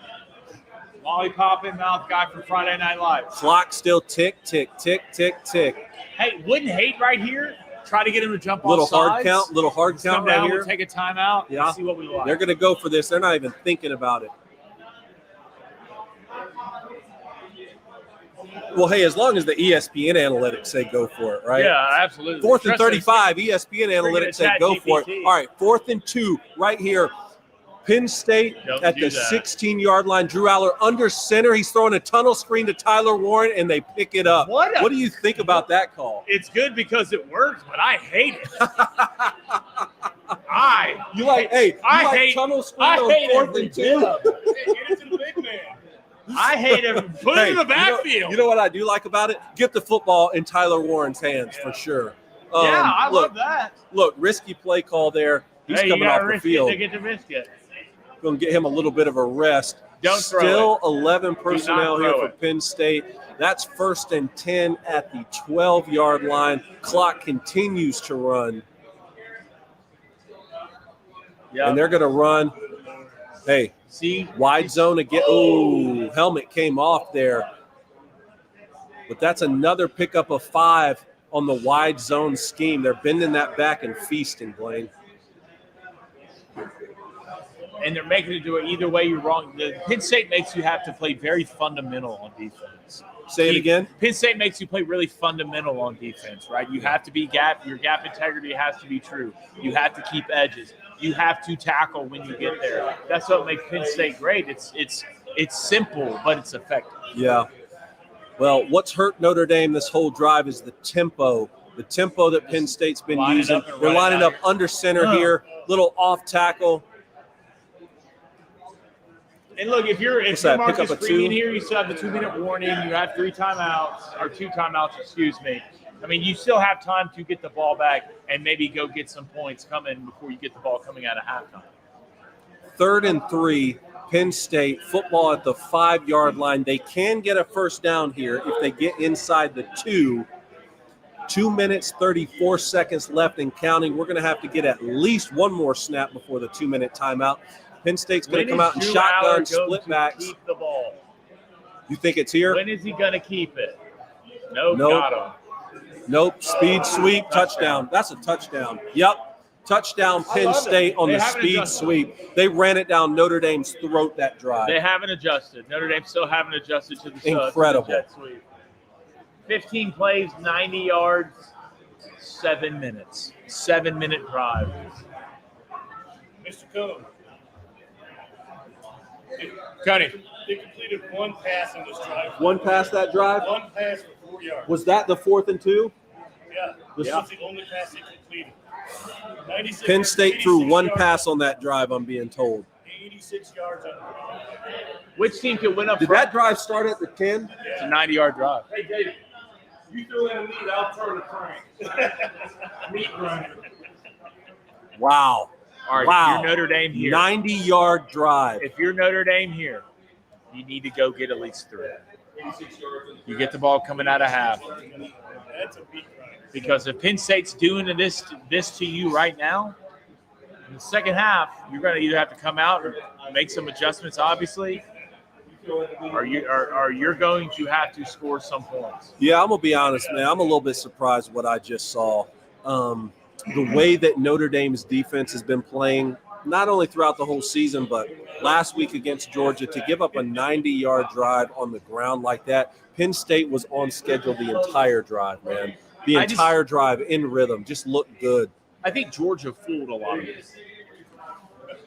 Lollipop in mouth guy from Friday Night Live. Clock still tick, tick, tick, tick, tick. Hey, wouldn't hate right here. Try to get him to jump little off sides. Little hard count right here. We'll take a timeout. Yeah. And see what we like. They're going to go for this. They're not even thinking about it. Well, hey, as long as the ESPN analytics say go for it, right? Yeah, absolutely. 4th and 35, ESPN analytics say go for it. All right, 4th and 2 right here. Penn State at the 16-yard line. Drew Aller under center. He's throwing a tunnel screen to Tyler Warren, and they pick it up. What do you think about that call? It's good because it works, but I hate it. I hate tunnel screen on 4th and 2. Get it to the big man. I hate him. Put it in the backfield. You know what I do like about it? Get the football in Tyler Warren's hands for sure. I love that. Look, risky play call there. He's coming off the field. They get to risk it. Going to get him a little bit of a rest. Still 11 personnel here for Penn State. That's 1st and 10 at the 12-yard line. Clock continues to run. Yep. And they're going to run. Hey, see, wide zone again. Oh, helmet came off there. But that's another pickup of 5 on the wide zone scheme. They're bending that back and feasting, Blaine. And they're making it do it either way. You're wrong. The Penn State makes you have to play very fundamental on defense. Say it again. Penn State makes you play really fundamental on defense, right? You have to be your gap integrity has to be true. You have to keep edges. You have to tackle when you get there. That's what makes Penn State great. It's simple, but it's effective. Yeah. Well, what's hurt Notre Dame this whole drive is the tempo. The tempo that Penn State's been using. They're lining up under center here. Little off tackle. And look, if you're What's that, pick Marcus up a Freeman 2? here, you still have the 2-minute warning. You have 2 timeouts, excuse me. I mean, you still have time to get the ball back and maybe go get some points coming before you get the ball coming out of halftime. 3rd and 3, Penn State, football at the 5-yard line. They can get a first down here if they get inside the 2. 2 minutes, 34 seconds left and counting. We're going to have to get at least one more snap before the 2-minute timeout. Penn State's going to come out in shotgun, split backs. Keep the ball. You think it's here? When is he going to keep it? Nope. Got him. Nope. Speed sweep, touchdown. That's a touchdown. Yep. Touchdown Penn State on the speed sweep. They ran it down Notre Dame's throat that drive. They haven't adjusted. Notre Dame still haven't adjusted to the incredible jet sweep. 15 plays, 90 yards, 7 minutes. 7-minute drive. Mr. Cohn. Coney. They completed one pass in this drive. One pass that drive? One pass for 4 yards. Was that the 4th and 2? Yeah. This was the only pass they completed. Penn State threw one pass on that drive, I'm being told. 86 yards on the ground. Which team could win up Did that drive start at the 10? It's a 90-yard drive. Hey, David, you throw in a lead, I'll turn the crank. Meat running. Wow. All right, wow. If you're Notre Dame here. 90-yard drive. If you're Notre Dame here, you need to go get at least 3. You get the ball coming out of half. That's a beat run. Because if Penn State's doing this to you right now, in the second half, you're going to either have to come out and make some adjustments, obviously, or you're going to have to score some points. Yeah, I'm going to be honest, man. I'm a little bit surprised what I just saw. The way that Notre Dame's defense has been playing, not only throughout the whole season, but last week against Georgia, to give up a 90-yard drive on the ground like that. Penn State was on schedule the entire drive, man. The entire drive in rhythm, just looked good. I think Georgia fooled a lot of this.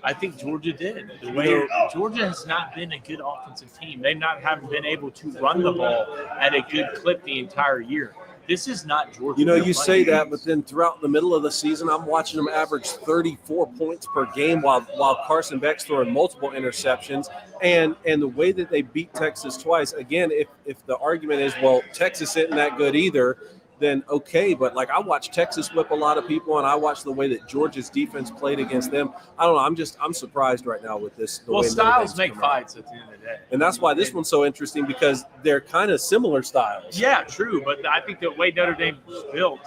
I think Georgia did. The way Georgia has not been a good offensive team. They haven't been able to run the ball at a good clip the entire year. This is not Georgia. You know, you say that, but then throughout the middle of the season, I'm watching them average 34 points per game while Carson Beck's throwing multiple interceptions. And the way that they beat Texas twice, again, if the argument is, well, Texas isn't that good either, then okay. But, like, I watched Texas whip a lot of people, and I watched the way that Georgia's defense played against them. I don't know. I'm surprised right now with this. Well, styles make fights at the end of the day. And that's why this one's so interesting, because they're kind of similar styles. Yeah, true. But I think the way Notre Dame was built,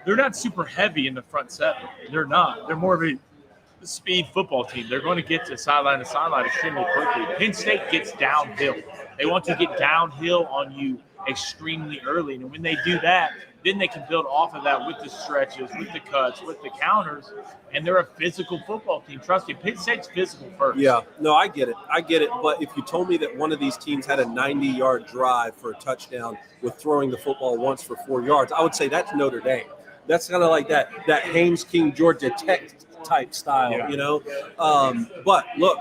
they're not super heavy in the front seven. They're not. They're more of a speed football team. They're going to get to sideline extremely quickly. Penn State gets downhill. They want to get downhill on you extremely early. And when they do that, then they can build off of that with the stretches, with the cuts, with the counters. And they're a physical football team. Trust me, Penn State's physical first. Yeah, no, I get it. But if you told me that one of these teams had a 90-yard drive for a touchdown with throwing the football once for 4 yards, I would say that's Notre Dame. That's kind of like that Haynes King, Georgia Tech type style, you know. But look,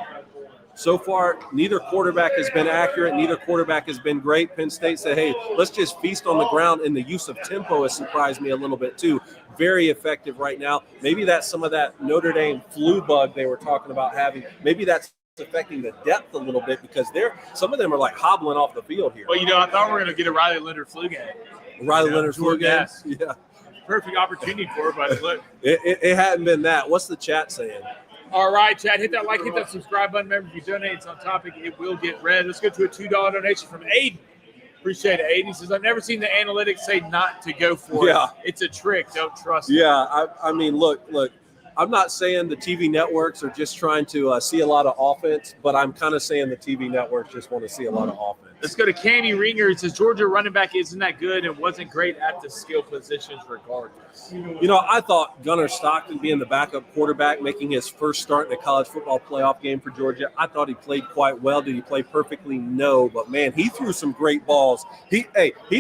so far, neither quarterback has been accurate. Neither quarterback has been great. Penn State said, hey, let's just feast on the ground. And the use of tempo has surprised me a little bit, too. Very effective right now. Maybe that's some of that Notre Dame flu bug they were talking about having. Maybe that's affecting the depth a little bit, because some of them are like hobbling off the field here. Well, you know, I thought we were going to get a Riley Leonard flu game. Riley Leonard flu game? Yeah. Perfect opportunity for it, but look. It hadn't been that. What's the chat saying? All right, Chad, hit that like, hit that subscribe button. Remember, if you donate, it's on topic. It will get read. Let's go to a $2 donation from Aiden. Appreciate it, Aiden. He says, I've never seen the analytics say not to go for it. It's a trick. Don't trust it. Yeah, I mean, look. I'm not saying the TV networks are just trying to see a lot of offense, but I'm kind of saying the TV networks just want to see a lot of offense. Let's go to Cammy Ringer. It says Georgia running back isn't that good and wasn't great at the skill positions regardless. You know, I thought Gunnar Stockton being the backup quarterback, making his first start in the college football playoff game for Georgia, I thought he played quite well. Did he play perfectly? No, but man, he threw some great balls. He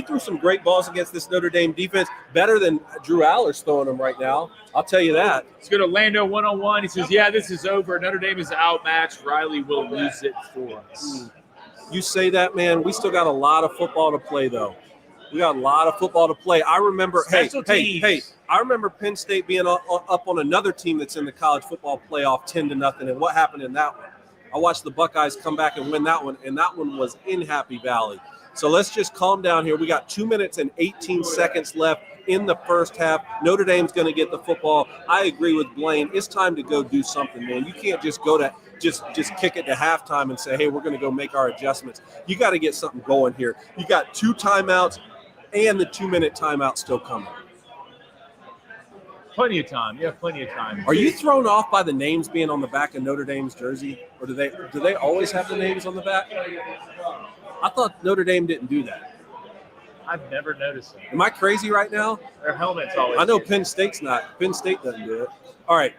threw some great balls against this Notre Dame defense, better than Drew Aller's throwing them right now. I'll tell you that. Let's go to Lando 101. He says, yeah, this is over. Notre Dame is outmatched. Riley will lose it for us. You say that, man. We still got a lot of football to play, though. We got a lot of football to play. I remember, hey, I remember Penn State being up on another team that's in the college football playoff 10-0, and what happened in that one? I watched the Buckeyes come back and win that one, and that one was in Happy Valley. So let's just calm down here. We got 2 minutes and 18 seconds left in the first half. Notre Dame's going to get the football. I agree with Blaine. It's time to go do something, man. You can't just go to just kick it to halftime and say, hey, we're going to go make our adjustments. You got to get something going here. You got 2 timeouts and the 2-minute timeout still coming. Plenty of time. You have plenty of time. Are you thrown off by the names being on the back of Notre Dame's jersey? Or do they always have the names on the back? I thought Notre Dame didn't do that. I've never noticed it. Am I crazy right now? Their helmets always. I know Penn State's not. Penn State doesn't do it. All right,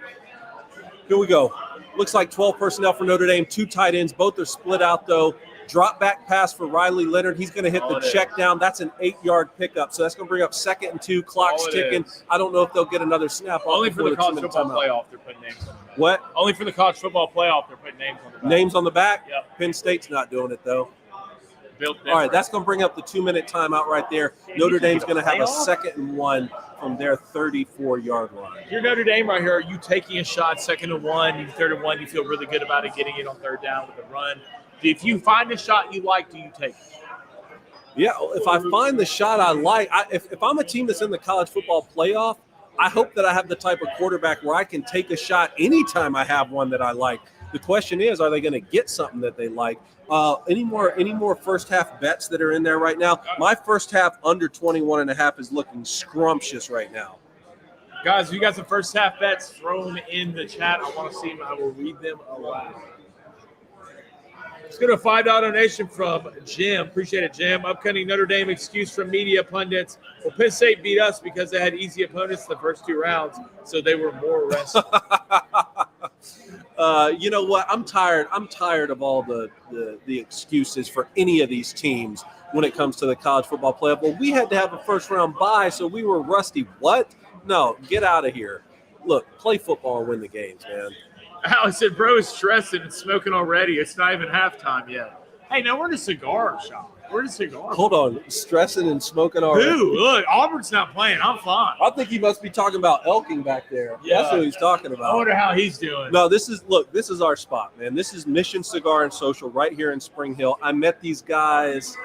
here we go. Looks like 12 personnel for Notre Dame, 2 tight ends. Both are split out, though. Drop back pass for Riley Leonard. He's going to hit the check down. That's an 8-yard pickup. So that's going to bring up 2nd and 2. Clock's ticking. I don't know if they'll get another snap. Only for the college football playoff, they're putting names on the back. What? Only for the college football playoff, they're putting names on the back. Names on the back? Yep. Penn State's not doing it, though. Built All right, that's going to bring up the 2-minute timeout right there. Notre Dame's going to have a 2nd and 1 from their 34-yard line. If you're Notre Dame right here, are you taking a shot 2nd and 1, 3rd and 1, you feel really good about it, getting it on 3rd down with a run? If you find a shot you like, do you take it? Yeah, if I find the shot I like, if I'm a team that's in the college football playoff, I hope that I have the type of quarterback where I can take a shot anytime I have one that I like. The question is, are they going to get something that they like? Any more first half bets that are in there right now? My first half under 21.5 is looking scrumptious right now. Guys, if you got some first half bets, throw them in the chat. I want to see them. I will read them aloud. Let's go to a $5 donation from Jim. Appreciate it, Jim. Upcoming Notre Dame excuse from media pundits. Well, Penn State beat us because they had easy opponents the first 2 rounds, so they were more rested. You know what? I'm tired of all the excuses for any of these teams when it comes to the college football playoff. Well, we had to have a first-round bye, so we were rusty. What? No, get out of here. Look, play football and win the games, man. Alex said, bro is stressing and smoking already. It's not even halftime yet. Hey, now we're in a cigar shop. We're in a cigar. Hold on. Stressing and smoking already. Who? Look, Auburn's not playing. I'm fine. I think he must be talking about Elking back there. Yeah. That's what he's talking about. I wonder how he's doing. No, this is our spot, man. This is Mission Cigar and Social right here in Spring Hill. I met these guys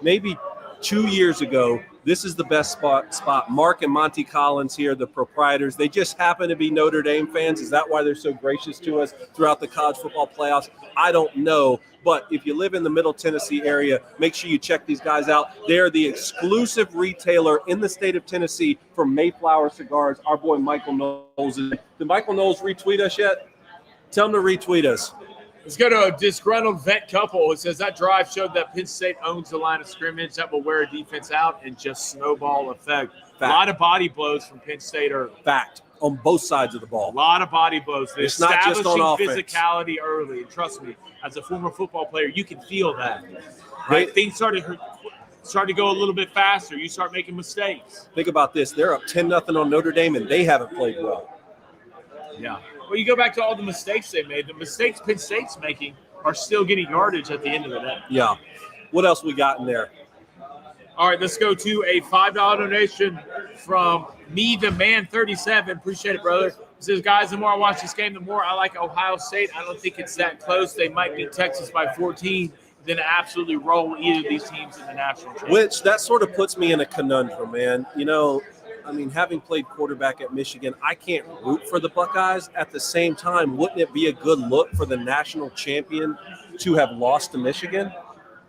maybe 2 years ago. This is the best spot. Mark and Monty Collins here, the proprietors. They just happen to be Notre Dame fans. Is that why they're so gracious to us throughout the college football playoffs? I don't know. But if you live in the Middle Tennessee area, make sure you check these guys out. They are the exclusive retailer in the state of Tennessee for Mayflower Cigars. Our boy Michael Knowles. Did Michael Knowles retweet us yet? Tell him to retweet us. Let's go to a disgruntled vet couple. It says that drive showed that Penn State owns the line of scrimmage that will wear a defense out and just snowball effect. Fact. A lot of body blows from Penn State early. Fact. On both sides of the ball. A lot of body blows. They're it's not just on offense. Physicality early. And trust me, as a former football player, you can feel that. Right? Things start to go a little bit faster. You start making mistakes. Think about this. They're up 10-0 on Notre Dame, and they haven't played well. Yeah. Well, you go back to all the mistakes they made. The mistakes Penn State's making are still getting yardage at the end of the day. Yeah. What else we got in there? All right, let's go to a $5 donation from Me the Man 37. Appreciate it, brother. It says, guys, the more I watch this game, the more I like Ohio State. I don't think it's that close. They might beat Texas by 14, then absolutely roll either of these teams in the national championship. Which that sort of puts me in a conundrum, man. You know, I mean, having played quarterback at Michigan, I can't root for the Buckeyes. At the same time, wouldn't it be a good look for the national champion to have lost to Michigan?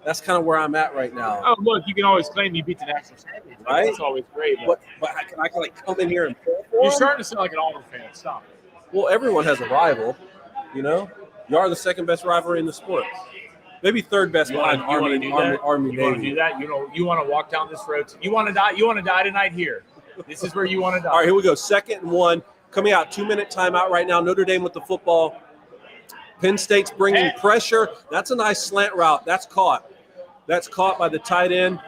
That's kind of where I'm at right now. Oh, look, you can always claim you beat the national champion. Right? That's always great. But I can like come in here and pull for You're them? starting to sound like an Auburn fan. Stop. Well, everyone has a rival, you know. You are the second best rivalry in the sport. Maybe third best behind Army Navy. You want to do that? You want to walk down this road? You want to die? You want to die tonight here? This is where you want to die. All right, here we go. 2nd and 1. Coming out, 2-minute timeout right now. Notre Dame with the football. Penn State's bringing pressure. That's a nice slant route. That's caught. That's caught by the tight end.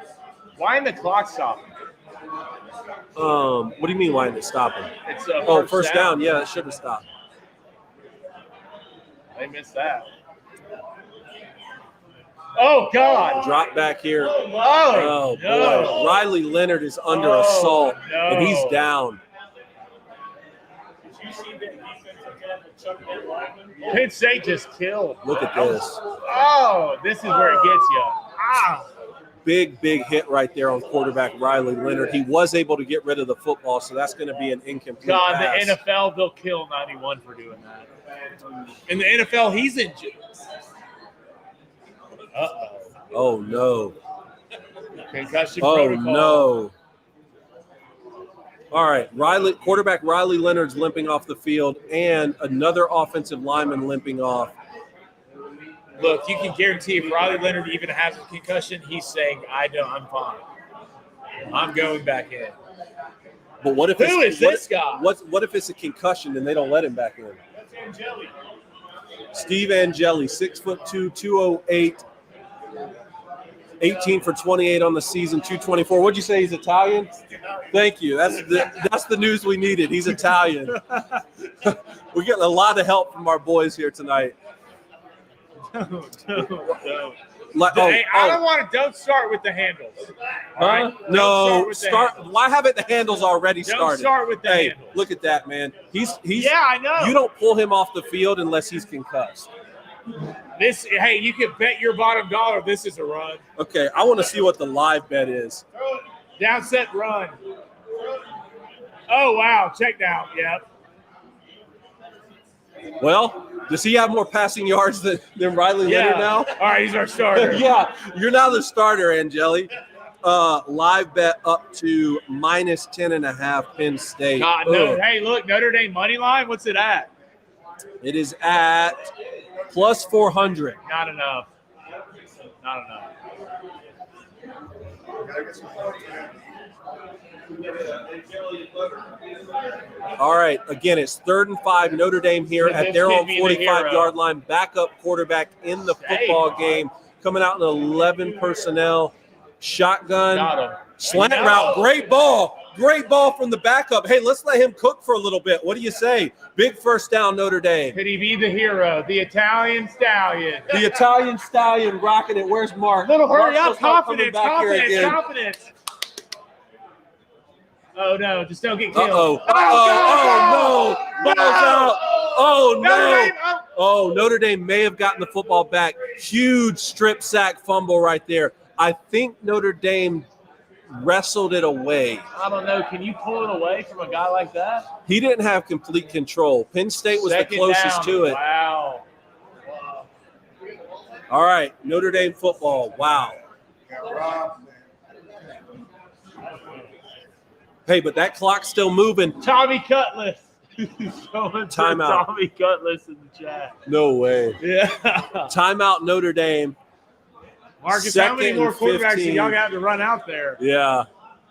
Why in the clock stopping? What do you mean why isn't it stopping? It's first down. Yeah, it should have stopped. They missed that. Oh, God. Drop back here. Oh, boy. Riley Leonard is under assault, and he's down. Did you see that defense again with chucking that lineman? Penn State just killed. Look at this. Oh, this is where it gets you. Ah. Big hit right there on quarterback Riley Leonard. He was able to get rid of the football, so that's going to be an incomplete God, pass. the NFL, they'll kill 91 for doing that. In the NFL, he's in jail. Uh-oh. Oh, no. Concussion Oh, protocol. no. All right, quarterback Riley Leonard's limping off the field, and another offensive lineman limping off. Look, you can guarantee if Riley Leonard even has a concussion, he's saying, I'm fine. I'm going back in. But what if Who is this guy? What if it's a concussion and they don't let him back in? That's Angeli. Steve Angeli, 6'2", 208, 18 for 28 on the season, 224. What'd you say? He's Italian? Thank you. That's the news we needed. He's Italian. We're getting a lot of help from our boys here tonight. No. Hey, Don't start with the handles. All right? No, Don't start with the handles. Why haven't the handles already Don't started? start with the Hey, handles. look at that, man. He's. Yeah, I know. You don't pull him off the field unless he's concussed. Hey, you can bet your bottom dollar this is a run. Okay, I want to see what the live bet is. Down set run. Oh, wow. Check down. Yep. Well, does he have more passing yards than Riley Leonard now? All right, he's our starter. Yeah, you're now the starter, Angeli. Live bet up to minus 10.5 Penn State. God, no. Hey, look, Notre Dame money line. What's it at? It is at plus 400. Not enough. Not enough. All right, again, it's 3rd and 5. Notre Dame here at their own 45-yard line. Backup quarterback in the football game. Coming out in 11 personnel. Shotgun. Slant route. Great ball. Great ball from the backup. Hey, let's let him cook for a little bit. What do you say? Big first down, Notre Dame. Could he be the hero? The Italian stallion. The Italian stallion rocking it. Where's Mark? Little hurry Mark's up. supposed to come back here again. Confidence. Oh, no. Just don't get killed. Uh-oh. Oh, no. Ball's out. Oh, no. Oh, Notre Dame may have gotten the football back. Huge strip sack fumble right there. I think Notre Dame wrestled it away. I don't know. Can you pull it away from a guy like that? He didn't have complete control. Penn State was the closest to it. Wow. All right, Notre Dame football. Wow. Hey, but that clock's still moving. Tommy Cutlass. Timeout. Tommy Cutlass in the chat. No way. Yeah. Timeout, Notre Dame. Marcus, how many more quarterbacks do 15. y'all got to run out there? Yeah.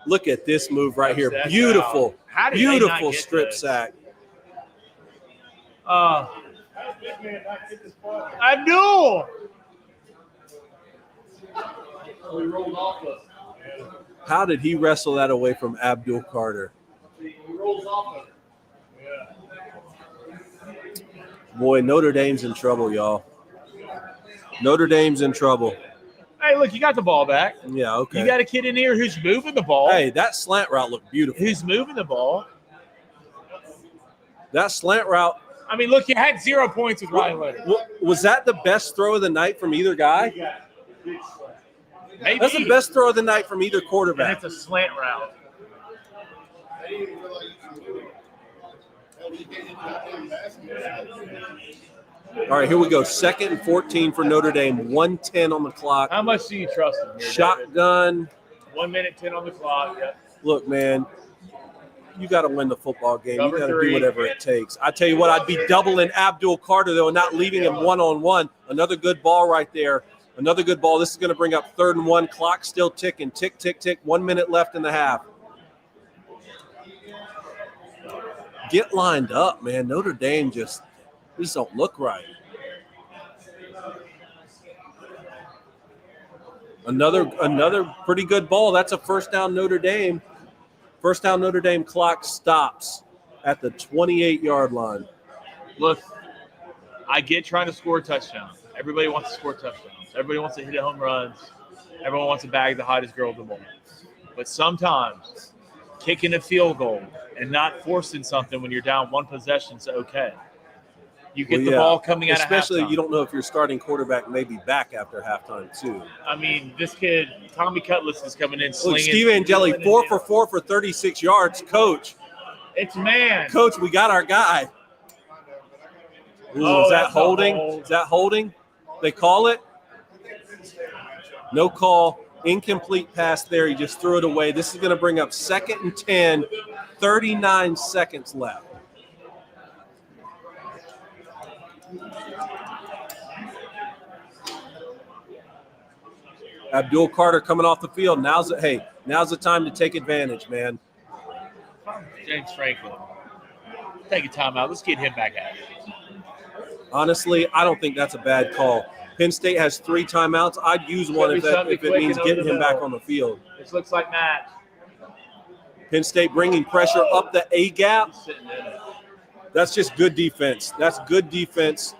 Look at this move right here. That's Beautiful. How did they not Beautiful get strip this? sack. I knew. We rolled off of. How did he wrestle that away from Abdul Carter? He rolls off of. Boy, Notre Dame's in trouble, y'all. Notre Dame's in trouble. Hey, look, you got the ball back. Yeah, okay. You got a kid in here who's moving the ball. Hey, that slant route looked beautiful. Who's moving the ball. That slant route. I mean, look, you had 0 points with Ryan Leonard. Was that the best throw of the night from either guy? Maybe. That's the best throw of the night from either And quarterback. it's a slant route. All right, here we go. 2nd and 14 for Notre Dame. 1:10 on the clock. How much do you trust him here, Shotgun. David? 1 minute, 10 on the clock. Yep. Look, man, you got to win the football game. Cover You got to three. do whatever it takes. I tell you what, I'd be doubling Abdul Carter, though, and not leaving him one-on-one. Another good ball right there. Another good ball. This is going to bring up 3rd and 1. Clock still ticking. Tick, tick, tick. 1 minute left in the half. Get lined up, man. Notre Dame just don't look right. Another pretty good ball. That's a first down Notre Dame. First down Notre Dame. Clock stops at the 28-yard line. Look, I get trying to score touchdowns. Everybody wants to score touchdowns. Everybody wants to hit home runs. Everyone wants to bag the hottest girl of the moment. But sometimes kicking a field goal and not forcing something when you're down one possession is okay. You get the ball coming out of halftime. Especially you don't know if your starting quarterback may be back after halftime too. I mean, this kid, Tommy Cutlass, is coming in slinging. Look, Steve Angeli, 4 for 4 for 36 yards. Coach. It's man. Coach, we got our guy. Ooh, is that holding? Is that holding? They call it? No call. Incomplete pass there. He just threw it away. This is going to bring up 2nd and 10, 39 seconds left. Abdul Carter coming off the field. Now's the time to take advantage, man. James Franklin. Take a timeout. Let's get him back at it. Honestly, I don't think that's a bad call. Penn State has 3 timeouts. I'd use one if it means getting him back on the field. This looks like Matt. Penn State bringing pressure up the A gap. That's just good defense. That's good defense.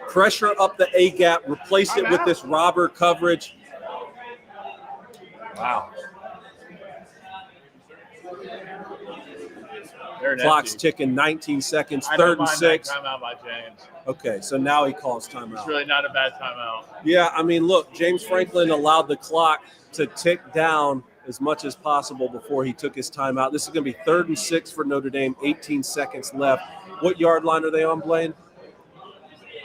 Pressure up the A gap. Replace it with this robber coverage. Wow. Clock's ticking, 19 seconds, 3rd and 6. Timeout by James. Okay, so now he calls timeout. It's really not a bad timeout. Yeah, I mean, look, James Franklin allowed the clock to tick down as much as possible before he took his timeout. This is going to be 3rd and 6 for Notre Dame, 18 seconds left. What yard line are they on, Blaine?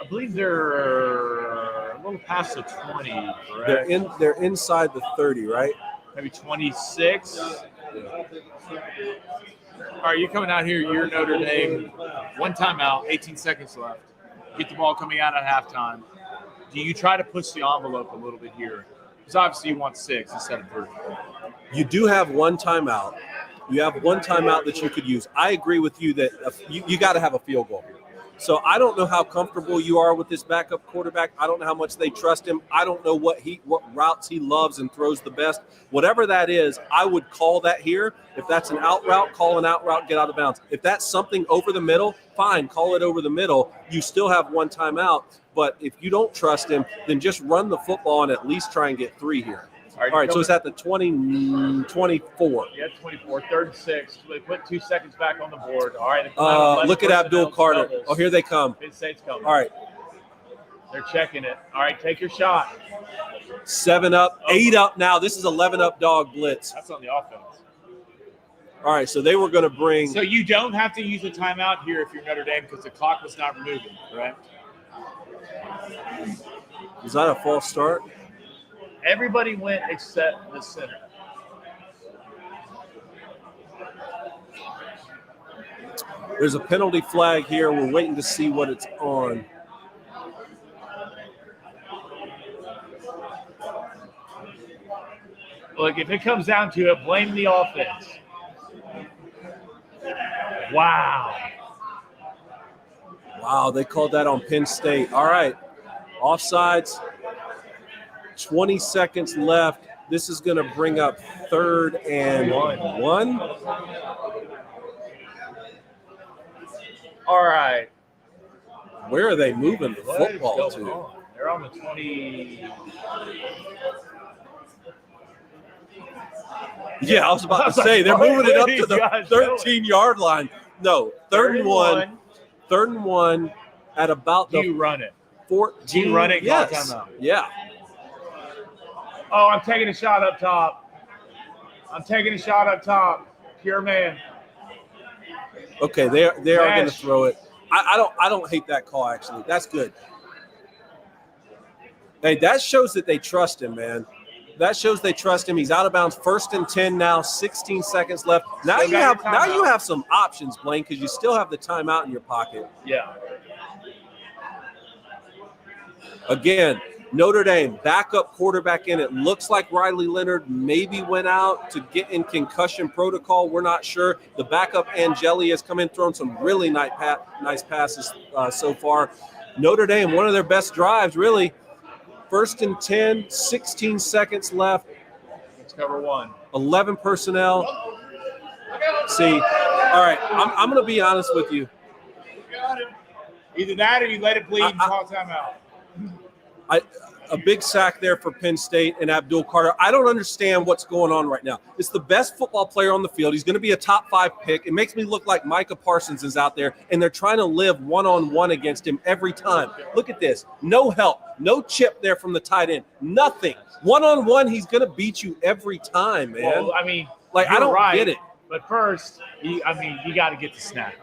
I believe they're a little past the 20, correct? They're inside the 30, right? Maybe 26. All right, you're coming out here. You're Notre Dame. 1 timeout, 18 seconds left. Get the ball coming out at halftime. Do you try to push the envelope a little bit here? Because obviously you want 6 instead of 3. You do have 1 timeout. You have 1 timeout that you could use. I agree with you that you got to have a field goal here. So I don't know how comfortable you are with this backup quarterback. I don't know how much they trust him. I don't know what routes he loves and throws the best. Whatever that is, I would call that here. If that's an out route, call an out route, get out of bounds. If that's something over the middle, fine, call it over the middle. You still have 1 timeout. But if you don't trust him, then just run the football and at least try and get 3 here. All right, so it's at the 24. Yeah, 24, 3rd and 6. They put 2 seconds back on the board. All right. Look at Abdul Carter. Oh, here they come. Penn State's coming. All right. They're checking it. All right, take your shot. 7 up, 8 up now. This is 11 up dog blitz. That's on the offense. All right, so they were going to bring. So you don't have to use a timeout here if you're Notre Dame because the clock was not moving, correct? Is that a false start? Everybody went except the center. There's a penalty flag here. We're waiting to see what it's on. Look, if it comes down to it, blame the offense. Wow. Wow, they called that on Penn State. All right, offsides. 20 seconds left. This is going to bring up 3rd and 1. All right. Where are they moving the football to? They're on the 20. Yeah, I was about to say, they're moving it up to the 13-yard line. No, 3rd and 1. 3rd and 1 at about the. Do you run it? 14. Do you run it? Yes. Yeah. Oh, I'm taking a shot up top. Pure man. Okay, they are going to throw it. I don't hate that call, actually. That's good. Hey, that shows that they trust him, man. That shows they trust him. He's out of bounds. 1st and 10 now. 16 seconds left. Now you have some options, Blaine, because you still have the timeout in your pocket. Yeah. Again, Notre Dame, backup quarterback in. It looks like Riley Leonard maybe went out to get in concussion protocol. We're not sure. The backup Angeli has come in, thrown some really nice passes so far. Notre Dame, one of their best drives, really. 1st and 10, 16 seconds left. Let's cover 1. 11 personnel. See, all right, I'm going to be honest with you. Either that or you let it bleed and call timeout. a big sack there for Penn State and Abdul Carter. I don't understand what's going on right now. It's the best football player on the field. He's going to be a top 5 pick. It makes me look like Micah Parsons is out there, and they're trying to live one-on-one against him every time. Look at this. No help. No chip there from the tight end. Nothing. One-on-one, he's going to beat you every time, man. Well, I mean, like, I don't get it. But first, you got to get the snap.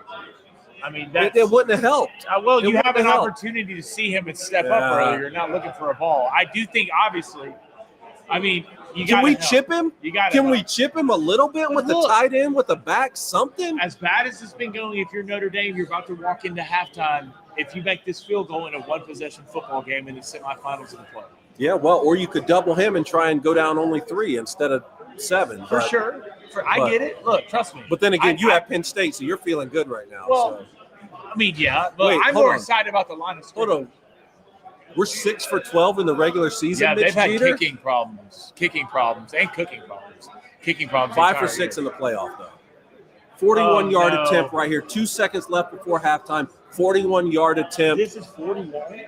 I mean, it wouldn't have helped. Well, you have an opportunity to see him and step up earlier, not looking for a ball. I do think, obviously, I mean, you got. Can we chip him? Can we chip him a little bit with the tight end, with the back, something? As bad as it's been going, if you're Notre Dame, you're about to walk into halftime. If you make this field goal in a one-possession football game in the semifinals of the play. Yeah, well, or you could double him and try and go down only 3 instead of 7. For sure. I get it. Look, trust me. But then again, you have Penn State, so you're feeling good right now. Well, I mean, yeah, but I'm more excited about the line of scrimmage. Hold on. We're 6 for 12 in the regular season. Yeah, they've had Jeter? kicking problems, and cooking problems. Kicking problems. 5 for 6 in the playoff, though. 41-yard attempt right here. 2 seconds left before halftime. 41-yard attempt. This is 41.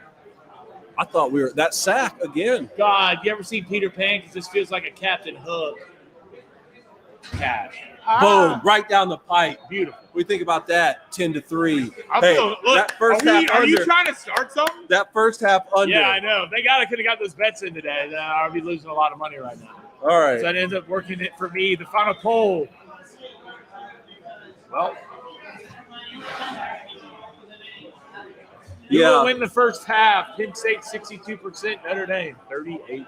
I thought we were that sack again. God, you ever seen Peter Pan? Because this feels like a Captain Hook catch. Boom! Right down the pipe. Beautiful. We think about that. 10-3. Look, that first half are under. you trying to start something? That first half under. Yeah, I know. They could have got those bets in today. Then I'd be losing a lot of money right now. All right. So that ends up working it for me. The final poll. Well. You will win the first half. Penn State 62%, Notre Dame 38%.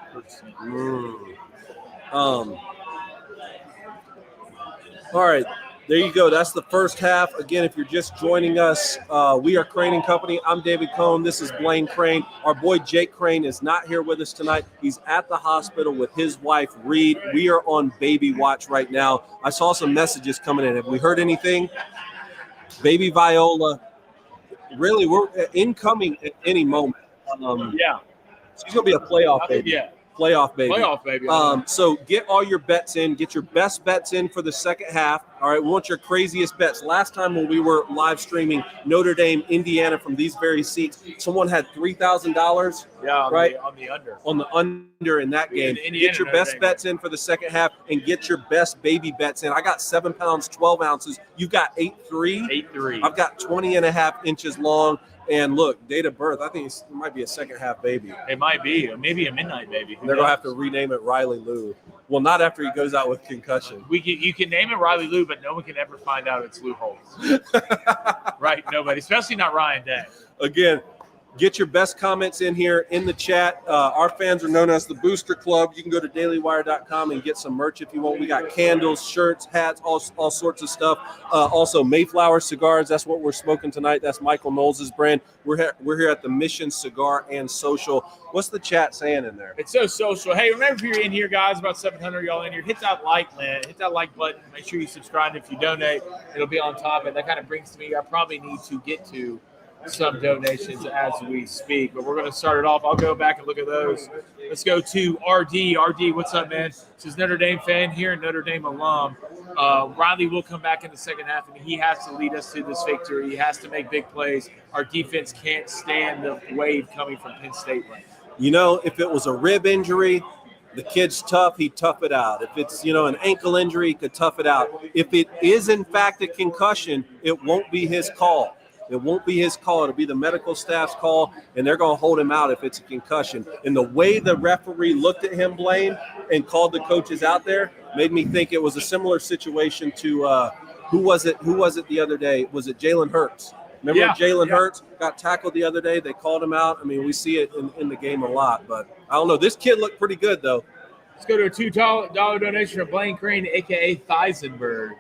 All right, there you go. That's the first half. Again, if you're just joining us, we are Crane & Company. I'm David Cohn. This is Blaine Crane. Our boy Jake Crane is not here with us tonight. He's at the hospital with his wife, Reed. We are on baby watch right now. I saw some messages coming in. Have we heard anything? Baby Viola. Really, we're incoming at any moment. Yeah. She's going to be a playoff baby. Yeah. Playoff baby. Playoff baby. So get all your bets in. Get your best bets in for the second half. All right, we want your craziest bets. Last time when we were live streaming Notre Dame, Indiana from these very seats, someone had $3,000. Yeah, right on the under. On the under in that game. Get your best bets in for the second half and get your best baby bets in. I got 7 pounds, 12 ounces. You got 8'3". 8'3". I've got 20.5 inches long. And look, date of birth, I think it might be a second half baby. It might be, maybe a midnight baby. They're going to have to rename it Riley Lou. Well, not after he goes out with concussion. You can name it Riley Lou, but no one can ever find out it's Lou Holtz. Right? Nobody, especially not Ryan Day. Again, get your best comments in here in the chat. Our fans are known as the Booster Club. You can go to dailywire.com and get some merch if you want. We got candles, shirts, hats, all sorts of stuff. Also, Mayflower Cigars. That's what we're smoking tonight. That's Michael Knowles' brand. We're here at the Mission Cigar and Social. What's the chat saying in there? It's so social. Hey, remember, if you're in here, guys, about 700 y'all in here, hit that like, man. Hit that like button. Make sure you subscribe. If you donate, it'll be on top. And that kind of brings to me, I probably need to get to some donations as we speak, but we're going to start it off. I'll go back and look at those. Let's go to RD. RD, what's up, man? This is Notre Dame fan here and Notre Dame alum. Riley will come back in the second half, and he has to lead us to this victory. He has to make big plays. Our defense can't stand the wave coming from Penn State right now. You know, if it was a rib injury, the kid's tough, he'd tough it out. If it's, an ankle injury, he could tough it out. If it is, in fact, a concussion, it won't be his call. It won't be his call. It'll be the medical staff's call, and they're going to hold him out if it's a concussion. And the way the referee looked at him, Blaine, and called the coaches out there made me think it was a similar situation to who was it the other day? Was it Jalen Hurts? Remember Jalen Hurts got tackled the other day? They called him out. I mean, we see it in the game a lot, but I don't know. This kid looked pretty good, though. Let's go to a $2 donation from Blaine Crane, a.k.a. Theisenberg.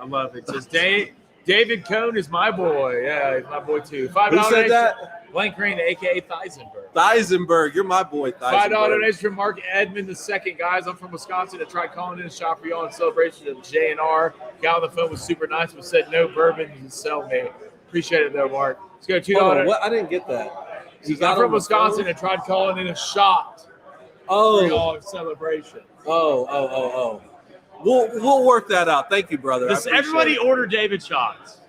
I love it. It says, David Cohn is my boy. Yeah, he's my boy, too. $5 Who said that? Blaine Crane, a.k.a. Theisenberg. Theisenberg. You're my boy, Theisenberg. $5 donation from Mark Edmond II. Guys, I'm from Wisconsin. I tried calling in a shop for y'all in celebration of J&R. Guy on the phone was super nice, but said no bourbon. You can sell me. Appreciate it, though, Mark. Let's go $2. What? I didn't get that. I'm from Wisconsin and tried calling in a shot for y'all in celebration. Oh. We'll work that out. Thank you, brother. Everybody order David shots.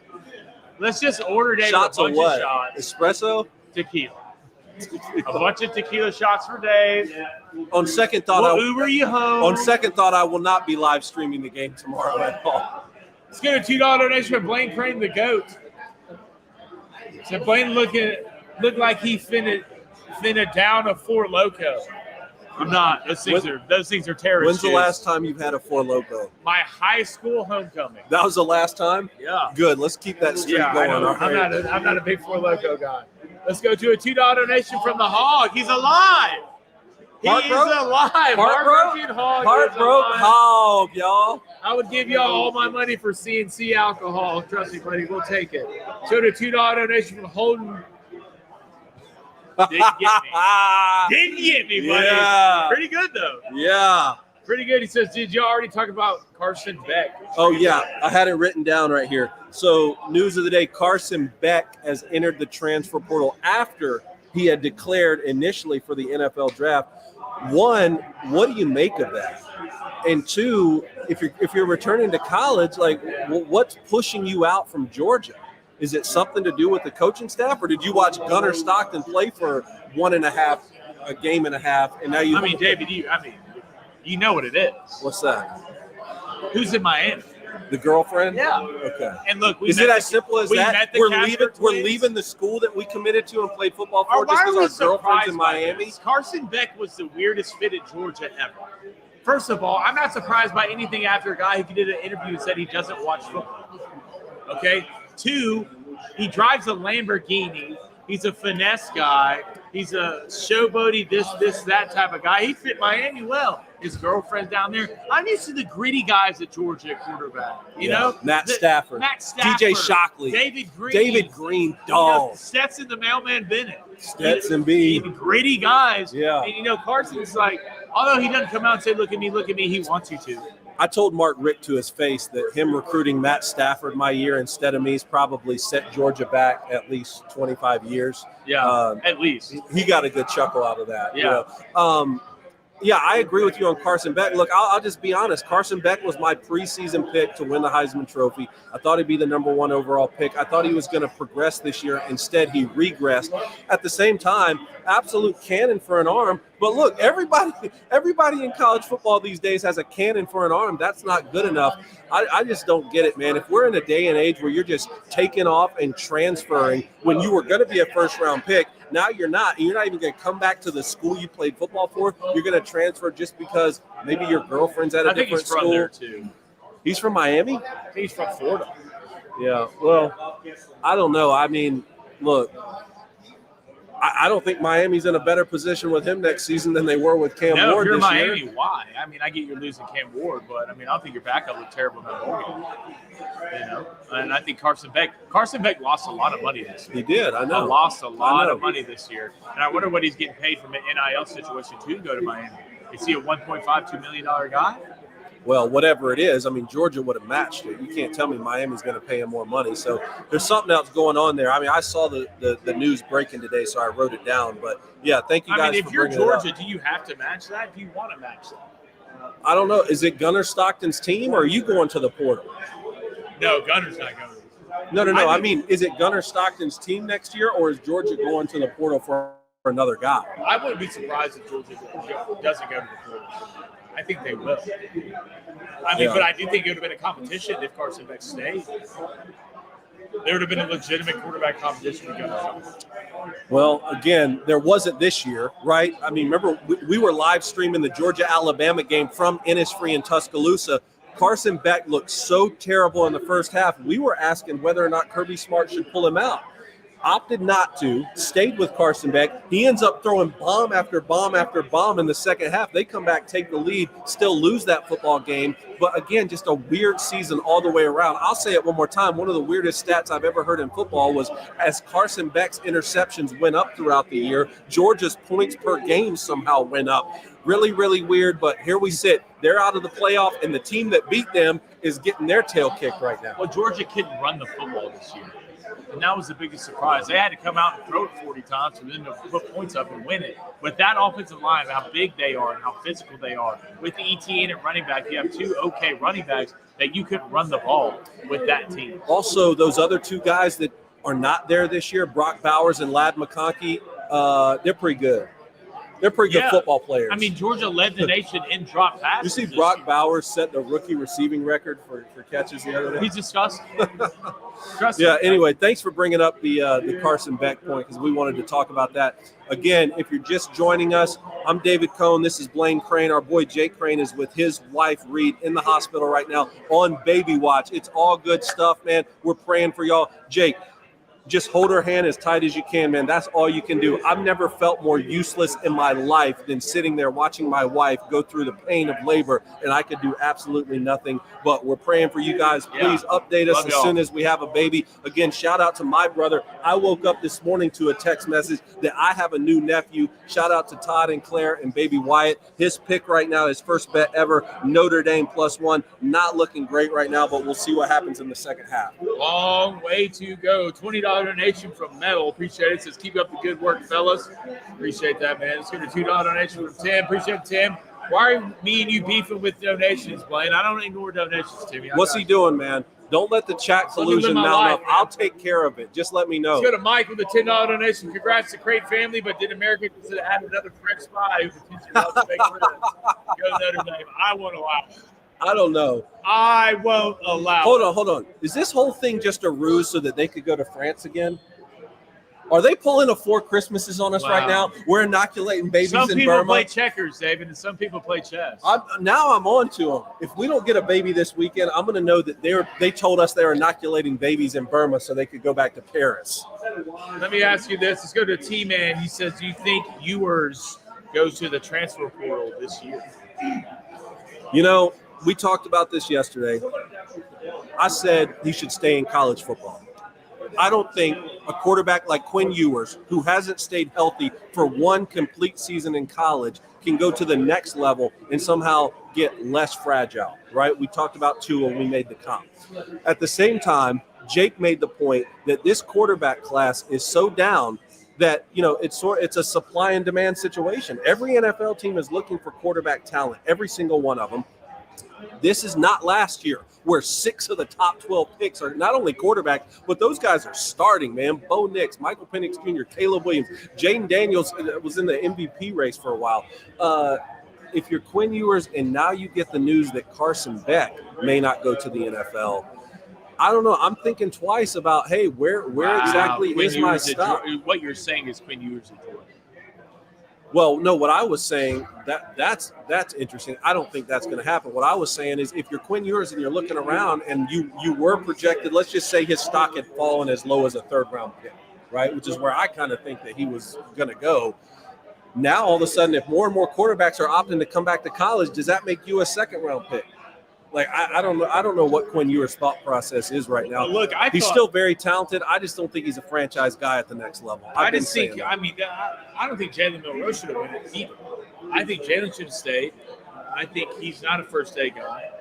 Let's just order David shots a bunch of what? Shots. Espresso? Tequila. A bunch of tequila shots for Dave. On second thought, We'll Uber you home. On second thought, I will not be live streaming the game tomorrow at all. Let's get a $2 donation for Blaine Crane, the GOAT. So Blaine looked like he finna down a Four Loko. I'm not. Those things are terrorist. When's the last time you've had a Four Loko? My high school homecoming. That was the last time? Yeah. Good. Let's keep that streak going. I know. I'm not a big Four Loko guy. Let's go to a $2 donation from the Hog. He's alive. He's alive. Heartbroken Hog. Heartbroken Hog, y'all. I would give y'all all my money for CNC alcohol. Trust me, buddy. We'll take it. So to a $2 donation from Holden. Didn't get me, buddy. Yeah. Pretty good, though. Yeah. Pretty good. He says, did y'all already talk about Carson Beck? Oh, yeah. I had it written down right here. So, news of the day, Carson Beck has entered the transfer portal after he had declared initially for the NFL draft. One, what do you make of that? And two, if you're returning to college, like, what's pushing you out from Georgia? Is it something to do with the coaching staff, or did you watch Gunnar Stockton play for a game and a half, and now you? I mean, David, you know what it is. What's that? Who's in Miami? The girlfriend? Yeah. Okay. And look, is it as simple as that? We're leaving the school that we committed to and played football for just because our girlfriend's in Miami. Carson Beck was the weirdest fit at Georgia ever. First of all, I'm not surprised by anything after a guy who did an interview and said he doesn't watch football. Okay. Two, he drives a Lamborghini. He's a finesse guy. He's a showboaty, this, that type of guy. He fit Miami well. His girlfriend's down there. I'm used to the gritty guys at Georgia at quarterback. You know? Matt Stafford. DJ Shockley. David Green. Dog. Stetson the Mailman Bennett. Stetson B. Gritty guys. Yeah. And, Carson's like, although he doesn't come out and say, look at me, he wants you to. I told Mark Richt to his face that him recruiting Matt Stafford my year instead of me has probably set Georgia back at least 25 years. Yeah, at least. He got a good chuckle out of that. Yeah. Yeah, I agree with you on Carson Beck. Look, I'll just be honest. Carson Beck was my preseason pick to win the Heisman Trophy. I thought he'd be the number 1 overall pick. I thought he was going to progress this year. Instead, he regressed. At the same time, absolute cannon for an arm. But look, everybody in college football these days has a cannon for an arm. That's not good enough. I just don't get it, man. If we're in a day and age where you're just taking off and transferring when you were going to be a first-round pick, now you're not. You're not even going to come back to the school you played football for. You're going to transfer just because maybe your girlfriend's at a different school. I think he's from there, too. He's from Miami? I think he's from Florida. Yeah, well, I don't know. I mean, look, I don't think Miami's in a better position with him next season than they were with Cam Ward this year. Miami, why? I mean, I get you're losing Cam Ward, but I mean, I don't think your backup looked terrible in the ball game. And I think Carson Beck lost a lot of money this year. He did, I know. Lost a lot of money this year. And I wonder what he's getting paid from an NIL situation to go to Miami. Is he a $1.52 million guy? Well, whatever it is, I mean, Georgia would have matched it. You can't tell me Miami's going to pay him more money. So there's something else going on there. I mean, I saw the news breaking today, so I wrote it down. But, yeah, thank you guys for bringing it up. If you're Georgia, do you have to match that? Do you want to match that? I don't know. Is it Gunnar Stockton's team, or are you going to the portal? No, Gunnar's not going. No. I mean, is it Gunnar Stockton's team next year, or is Georgia going to the portal for another guy? I wouldn't be surprised if Georgia doesn't go to the portal. I think they will. I mean, but I do think it would have been a competition if Carson Beck stayed. There would have been a legitimate quarterback competition to go. Well, again, there wasn't this year, right? I mean, remember, we were live streaming the Georgia-Alabama game from Innisfree in Tuscaloosa. Carson Beck looked so terrible in the first half. We were asking whether or not Kirby Smart should pull him out. Opted not to, stayed with Carson Beck. He ends up throwing bomb after bomb after bomb in the second half. They come back, take the lead, still lose that football game. But again, just a weird season all the way around. I'll say it one more time. One of the weirdest stats I've ever heard in football was as Carson Beck's interceptions went up throughout the year, Georgia's points per game somehow went up. Really, really weird, but here we sit. They're out of the playoff, and the team that beat them is getting their tail kicked right now. Well, Georgia couldn't run the football this year. And that was the biggest surprise. They had to come out and throw it 40 times and then to put points up and win it. With that offensive line, how big they are and how physical they are, with the ETN at running back, you have two okay running backs that you could run the ball with that team. Also, those other two guys that are not there this year, Brock Bowers and Ladd McConkey, They're pretty good. They're pretty good football players. I mean, Georgia led the nation in drop passes. You see Brock Bowers set the rookie receiving record for catches the other day? He's disgusting. Anyway, thanks for bringing up the Carson Beck point because we wanted to talk about that. Again, if you're just joining us, I'm David Cohn. This is Blaine Crane. Our boy Jake Crane is with his wife, Reed, in the hospital right now on baby watch. It's all good stuff, man. We're praying for y'all. Jake, just hold her hand as tight as you can, man. That's all you can do. I've never felt more useless in my life than sitting there watching my wife go through the pain of labor, and I could do absolutely nothing. But we're praying for you guys. Please update us as soon as we have a baby. Again, shout out to my brother. I woke up this morning to a text message that I have a new nephew. Shout out to Todd and Claire and baby Wyatt. His pick right now, his first bet ever, Notre Dame +1. Not looking great right now, but we'll see what happens in the second half. Long way to go. $20 donation from Metal. Appreciate it. Says, keep up the good work, fellas. Appreciate that, man. Let's get a $2 donation from Tim. Appreciate it, Tim. Why are me and you beefing with donations, Blaine? I don't ignore donations, Timmy. What's he doing, man? Don't let the chat collusion mount up. I'll take care of it. Just let me know. Let's go to Mike with a $10 donation. Congrats to Crate family, but did America consider adding another French spy who potentially helps make friends? Go Notre Dame. I won't allow it. I don't know. I won't allow it. Hold on. Is this whole thing just a ruse so that they could go to France again? Are they pulling a 4 Christmases on us right now? We're inoculating babies in Burma. Some people play checkers, David, and some people play chess. Now I'm on to them. If we don't get a baby this weekend, I'm going to know that they told us they're inoculating babies in Burma so they could go back to Paris. Let me ask you this. Let's go to T-Man. He says, do you think Ewers goes to the transfer portal this year? You know, we talked about this yesterday. I said he should stay in college football. I don't think a quarterback like Quinn Ewers, who hasn't stayed healthy for one complete season in college, can go to the next level and somehow get less fragile, right? We talked about Tua when we made the comp. At the same time, Jake made the point that this quarterback class is so down that, you know, it's a supply and demand situation. Every NFL team is looking for quarterback talent, every single one of them. This is not last year where 6 of the top 12 picks are not only quarterbacks, but those guys are starting, man. Bo Nix, Michael Penix Jr., Caleb Williams, Jaden Daniels was in the MVP race for a while. If you're Quinn Ewers and now you get the news that Carson Beck may not go to the NFL, I don't know. I'm thinking twice about, hey, where exactly Quinn is Ewers my stop? What you're saying is Quinn Ewers at Georgia. Well, no, what I was saying, that's interesting. I don't think that's going to happen. What I was saying is if you're Quinn Ewers and you're looking around and you were projected, let's just say his stock had fallen as low as a 3rd-round pick, right, which is where I kind of think that he was going to go. Now, all of a sudden, if more and more quarterbacks are opting to come back to college, does that make you a 2nd-round pick? Like, I don't know. I don't know what Quinn Ewers' thought process is right now. Look, he's still very talented. I just don't think he's a franchise guy at the next level. I don't think Jalen Milroe should have went either. I think Jalen should have stayed. I think he's not a first-day guy.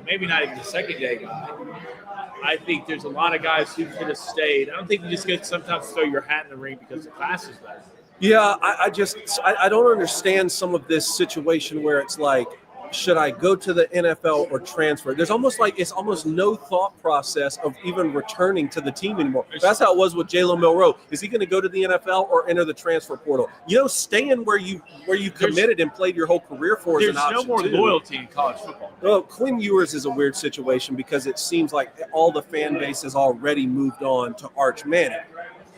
Maybe not even a second-day guy. I think there's a lot of guys who could have stayed. I don't think you just get sometimes throw your hat in the ring because the class is better. Yeah, I don't understand some of this situation where it's like, should I go to the NFL or transfer? There's almost no thought process of even returning to the team anymore. That's how it was with Jalen Milroe. Is he going to go to the NFL or enter the transfer portal? You know, staying where you committed and played your whole career for is an option. There's no more loyalty in college football. Well, Quinn Ewers is a weird situation because it seems like all the fan base has already moved on to Arch Manning.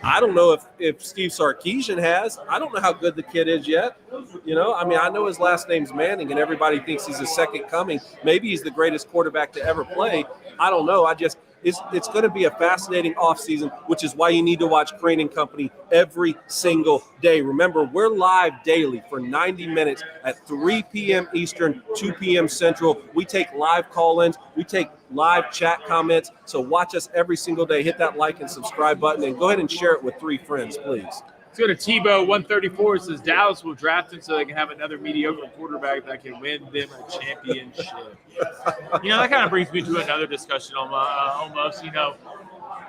I don't know if Steve Sarkisian has. I don't know how good the kid is yet. You know, I mean, I know his last name's Manning, and everybody thinks he's a second coming. Maybe he's the greatest quarterback to ever play. I don't know. It's going to be a fascinating offseason, which is why you need to watch Crane and Company every single day. Remember, we're live daily for 90 minutes at 3 p.m. Eastern, 2 p.m. Central. We take live call-ins. We take live chat comments. So watch us every single day. Hit that like and subscribe button, and go ahead and share it with 3 friends, please. Let's go to Tebow 134. It says Dallas will draft him so they can have another mediocre quarterback that can win them a championship. You know, that kind of brings me to another discussion almost. You know,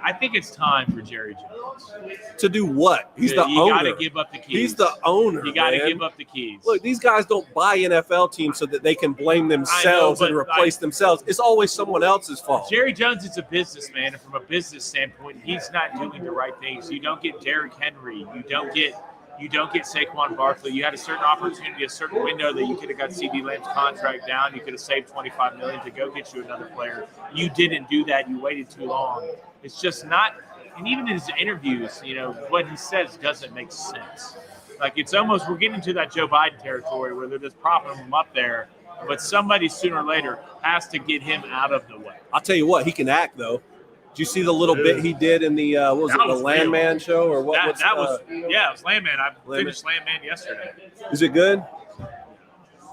I think it's time for Jerry Jones. To do what? He's the owner. You got to give up the keys. He's the owner. You got to man. give up the keys. Look, these guys don't buy NFL teams so that they can blame themselves and replace themselves. It's always someone else's fault. Jerry Jones is a businessman, and from a business standpoint, he's not doing the right things. You don't get Derrick Henry. You don't get Saquon Barkley. You had a certain opportunity, a certain window that you could have got CD Lamb's contract down. You could have saved $25 million to go get you another player. You didn't do that. You waited too long. It's just not. And even in his interviews, what he says doesn't make sense. Like, it's almost, we're getting into that Joe Biden territory where they're just propping him up there, but somebody sooner or later has to get him out of the way. I'll tell you what, he can act though. Did you see the little bit he did in the the Landman show or what? It was Landman. I finished Landman yesterday. Is it good?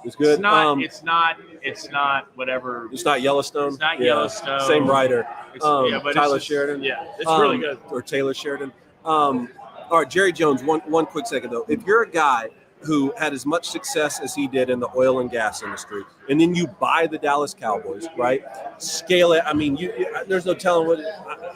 It's good. It's not whatever. It's not Yellowstone. It's not Yellowstone. Same writer. But Tyler Sheridan. Yeah, it's really good. Or Taylor Sheridan. All right, Jerry Jones. One quick second though. If you're a guy who had as much success as he did in the oil and gas industry, and then you buy the Dallas Cowboys, right? Scale it. I mean, there's no telling what.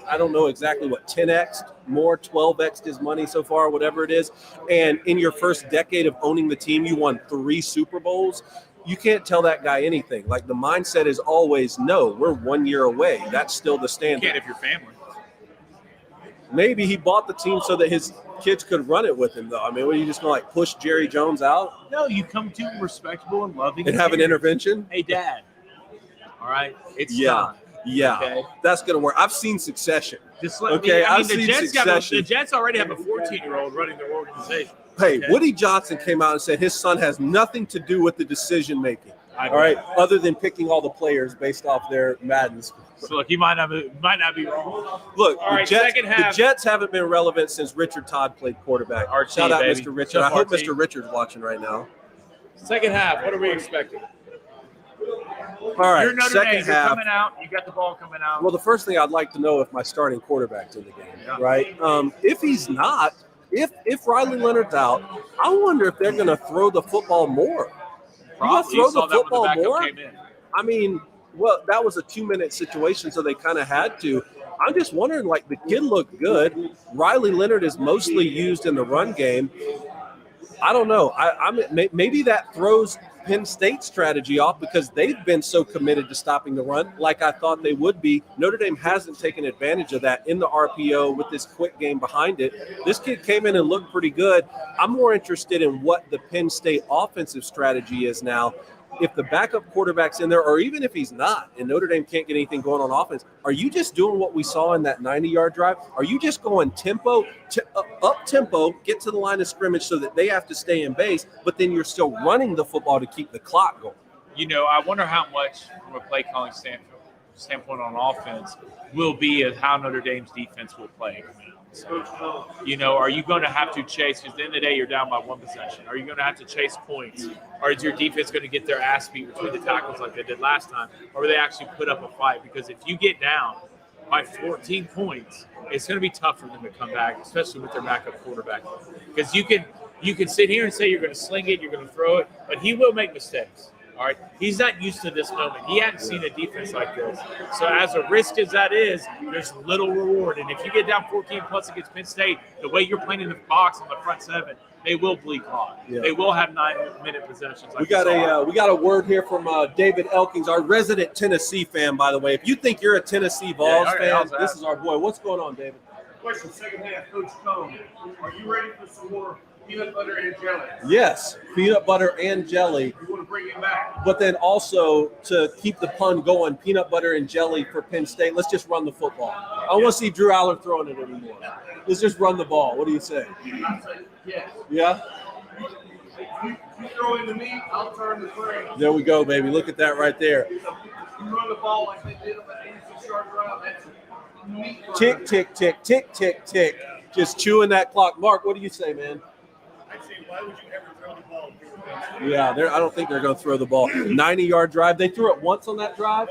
I don't know exactly what 10x more, 12x his money so far, whatever it is. And in your first decade of owning the team, you won 3 Super Bowls. You can't tell that guy anything. Like, the mindset is always, no, we're 1 year away. That's still the standard. You can't if you're family. Maybe he bought the team so that his kids could run it with him, though. I mean, what, are you just going to, like, push Jerry Jones out? No, you come to him respectable and loving. And have an intervention? Hey, Dad. All right? It's time. Yeah, okay. That's going to work. I've seen Succession. Just let okay, I've seen Succession. The Jets already have a 14-year-old running their organization. Hey, okay. Woody Johnson came out and said his son has nothing to do with the decision-making. All right, other than picking all the players based off their Madden scores. So look, he might not be wrong. Look, all right, the Jets haven't been relevant since Richard Todd played quarterback. Shout out, Mr. Richard. I hope Mr. Richard's watching right now. Second half, what are we expecting? All right, you're Notre second Dame, half. You're coming out. You got the ball coming out. Well, the first thing I'd like to know if my starting quarterback's in the game, right? If he's not, if Riley Leonard's out, I wonder if they're going to throw the football more. Probably. You throw the football more? Came in. I mean, well, that was a 2-minute situation, so they kind of had to. I'm just wondering, like, the kid looked good. Riley Leonard is mostly used in the run game. I don't know. Maybe that throws Penn State's strategy off because they've been so committed to stopping the run like I thought they would be. Notre Dame hasn't taken advantage of that in the RPO with this quick game behind it. This kid came in and looked pretty good. I'm more interested in what the Penn State offensive strategy is now. If the backup quarterback's in there, or even if he's not, and Notre Dame can't get anything going on offense, are you just doing what we saw in that 90-yard drive? Are you just going up tempo, get to the line of scrimmage so that they have to stay in base, but then you're still running the football to keep the clock going? I wonder how much, from a play calling standpoint on offense, will be of how Notre Dame's defense will play. So, are you going to have to chase? Because at the end of the day, you're down by 1 possession. Are you going to have to chase points? Or is your defense going to get their ass beat between the tackles like they did last time? Or will they actually put up a fight? Because if you get down by 14 points, it's going to be tough for them to come back, especially with their backup quarterback. Because you can sit here and say you're going to sling it, you're going to throw it, but he will make mistakes. All right, he's not used to this moment. He hadn't seen a defense like this. So as a risk as that is, there's little reward. And if you get down 14 plus against Penn State, the way you're playing in the box on the front 7, they will bleed hard. Yeah. They will have 9-minute possessions. Like we got a word here from David Elkins, our resident Tennessee fan, by the way. If you think you're a Tennessee Vols fan, this is our boy. What's going on, David? Question, second half, Coach Cone. Are you ready for some more peanut butter and jelly? Yes, peanut butter and jelly. You want to bring it back? But then also, to keep the pun going, peanut butter and jelly for Penn State. Let's just run the football. I don't want to see Drew Aller throwing it anymore. Let's just run the ball. What do you say? I say yes. Yeah? You throw it to me, I'll turn the play. There we go, baby. Look at that right there. You run the ball like they did on the 86-yard drive. That's neat. Tick, tick, tick, tick, tick, tick. Just chewing that clock. Mark, what do you say, man? I say, why would you ever throw the ball? Yeah, I don't think they're going to throw the ball. 90-yard drive. They threw it once on that drive?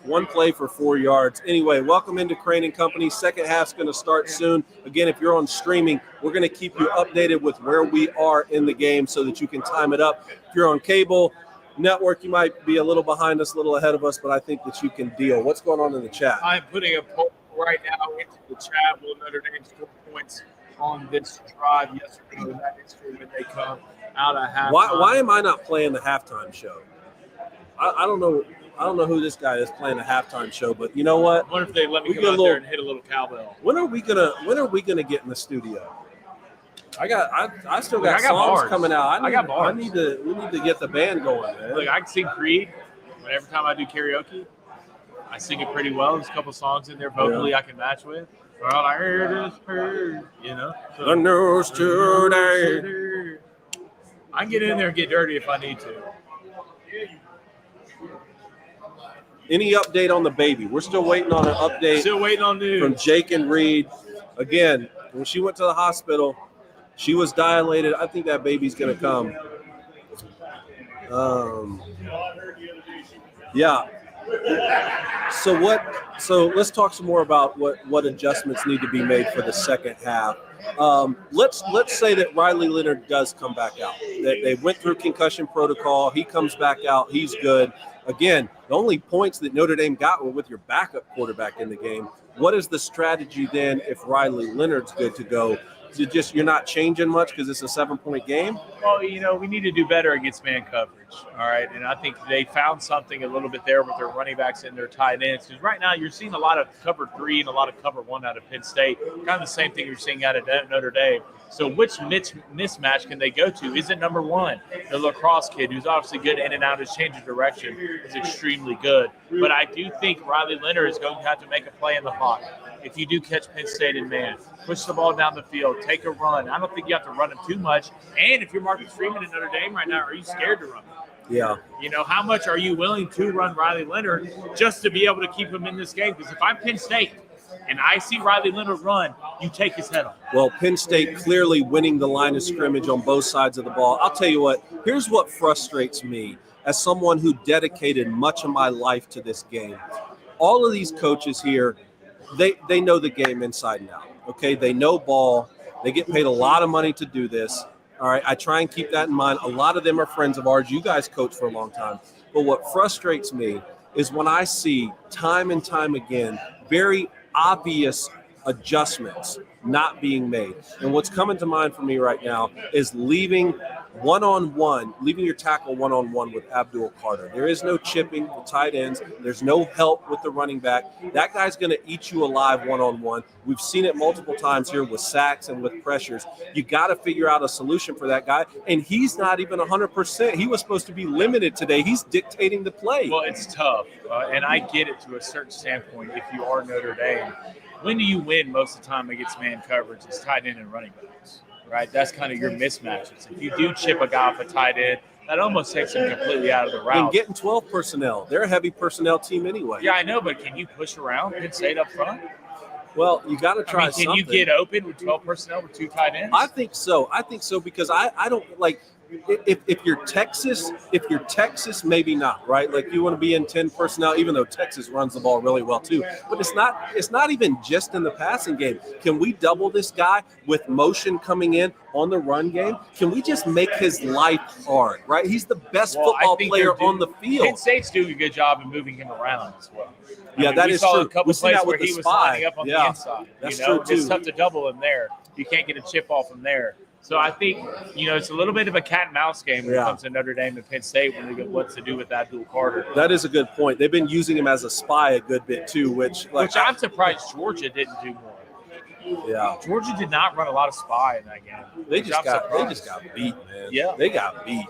One play for 4 yards. Anyway, welcome into Crane & Company. Second half's going to start soon. Again, if you're on streaming, we're going to keep you updated with where we are in the game so that you can time it up. If you're on cable network, you might be a little behind us, a little ahead of us, but I think that you can deal. What's going on in the chat? I'm putting a poll right now into the chat. Will Notre Dame score points on this drive? Yes or no? That is true when they come out of halftime. Why am I not playing the halftime show? I don't know. I don't know who this guy is playing the halftime show, but you know what? I wonder if they let me come out there and hit a little cowbell. When are we gonna get in the studio? I still got songs bars coming out. I got bars. We need to get the band going, man. Look, I can sing Creed, but every time I do karaoke, I sing it pretty well. There's a couple songs in there vocally I can match with. All I heard is heard, you know. So, the news today. I can get in there and get dirty if I need to. Any update on the baby? We're still waiting on an update. Still waiting on news from Jake and Reed. Again, when she went to the hospital, she was dilated. I think that baby's going to come. Yeah. So let's talk some more about what adjustments need to be made for the second half. Let's say that Riley Leonard does come back out. They went through concussion protocol. He comes back out. He's good. Again, the only points that Notre Dame got were with your backup quarterback in the game. What is the strategy then if Riley Leonard's good to go? You're not changing much because it's a 7-point game? Well, you know, we need to do better against man coverage, all right? And I think they found something a little bit there with their running backs and their tight ends. Because right now you're seeing a lot of cover 3 and a lot of cover 1 out of Penn State. Kind of the same thing you're seeing out of Notre Dame. So which mismatch can they go to? Is it number 1? The lacrosse kid, who's obviously good in and out, his change of direction is extremely good. But I do think Riley Leonard is going to have to make a play in the pocket. If you do catch Penn State in man, push the ball down the field, take a run. I don't think you have to run him too much. And if you're Marcus Freeman in Notre Dame right now, are you scared to run him? Yeah. You know, how much are you willing to run Riley Leonard just to be able to keep him in this game? Because if I'm Penn State and I see Riley Leonard run, you take his head off. Well, Penn State clearly winning the line of scrimmage on both sides of the ball. I'll tell you what, here's what frustrates me as someone who dedicated much of my life to this game. All of these coaches here, they know the game inside and out, okay? They know ball. They get paid a lot of money to do this, all right? I try and keep that in mind. A lot of them are friends of ours. You guys coach for a long time. But what frustrates me is when I see time and time again very obvious adjustments not being made. And what's coming to mind for me right now is leaving your tackle one-on-one with Abdul Carter. There is no chipping with tight ends. There's no help with the running back. That guy's going to eat you alive one-on-one. We've seen it multiple times here with sacks and with pressures. You got to figure out a solution for that guy, and he's not even 100%. He was supposed to be limited today. He's dictating the play. Well, it's tough, and I get it to a certain standpoint if you are Notre Dame. When do you win most of the time against man coverage? It's tight end and running backs, right? That's kind of your mismatches. If you do chip a guy off a tight end, that almost takes him completely out of the route. And getting 12 personnel. They're a heavy personnel team anyway. Yeah, I know, but can you push around Penn State up front? Well, you got to try something. Can you get open with 12 personnel with 2 tight ends? I think so because I don't like – if you're Texas, maybe not, right? Like you want to be in 10 personnel, even though Texas runs the ball really well too. But it's not even just in the passing game. Can we double this guy with motion coming in on the run game? Can we just make his life hard, right? He's the best football player on the field. Penn State's doing a good job in moving him around as well. That is true. We saw a couple plays where he was lining up on the inside. That's true too. It's tough to double him there. You can't get a chip off him there. So I think, it's a little bit of a cat and mouse game when it comes to Notre Dame and Penn State when they get what to do with Abdul Carter. That is a good point. They've been using him as a spy a good bit too, which I'm surprised Georgia didn't do more. Yeah. Georgia did not run a lot of spy in that game. They just got beat, man. Yeah. They got beat.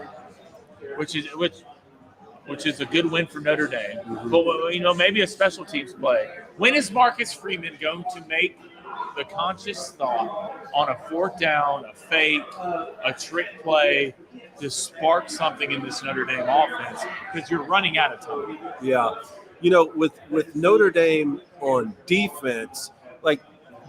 Which is a good win for Notre Dame. Mm-hmm. But maybe a special teams play. When is Marcus Freeman going to make the conscious thought on a 4th down, a fake, a trick play to spark something in this Notre Dame offense? Because you're running out of time. Yeah. With Notre Dame on defense, like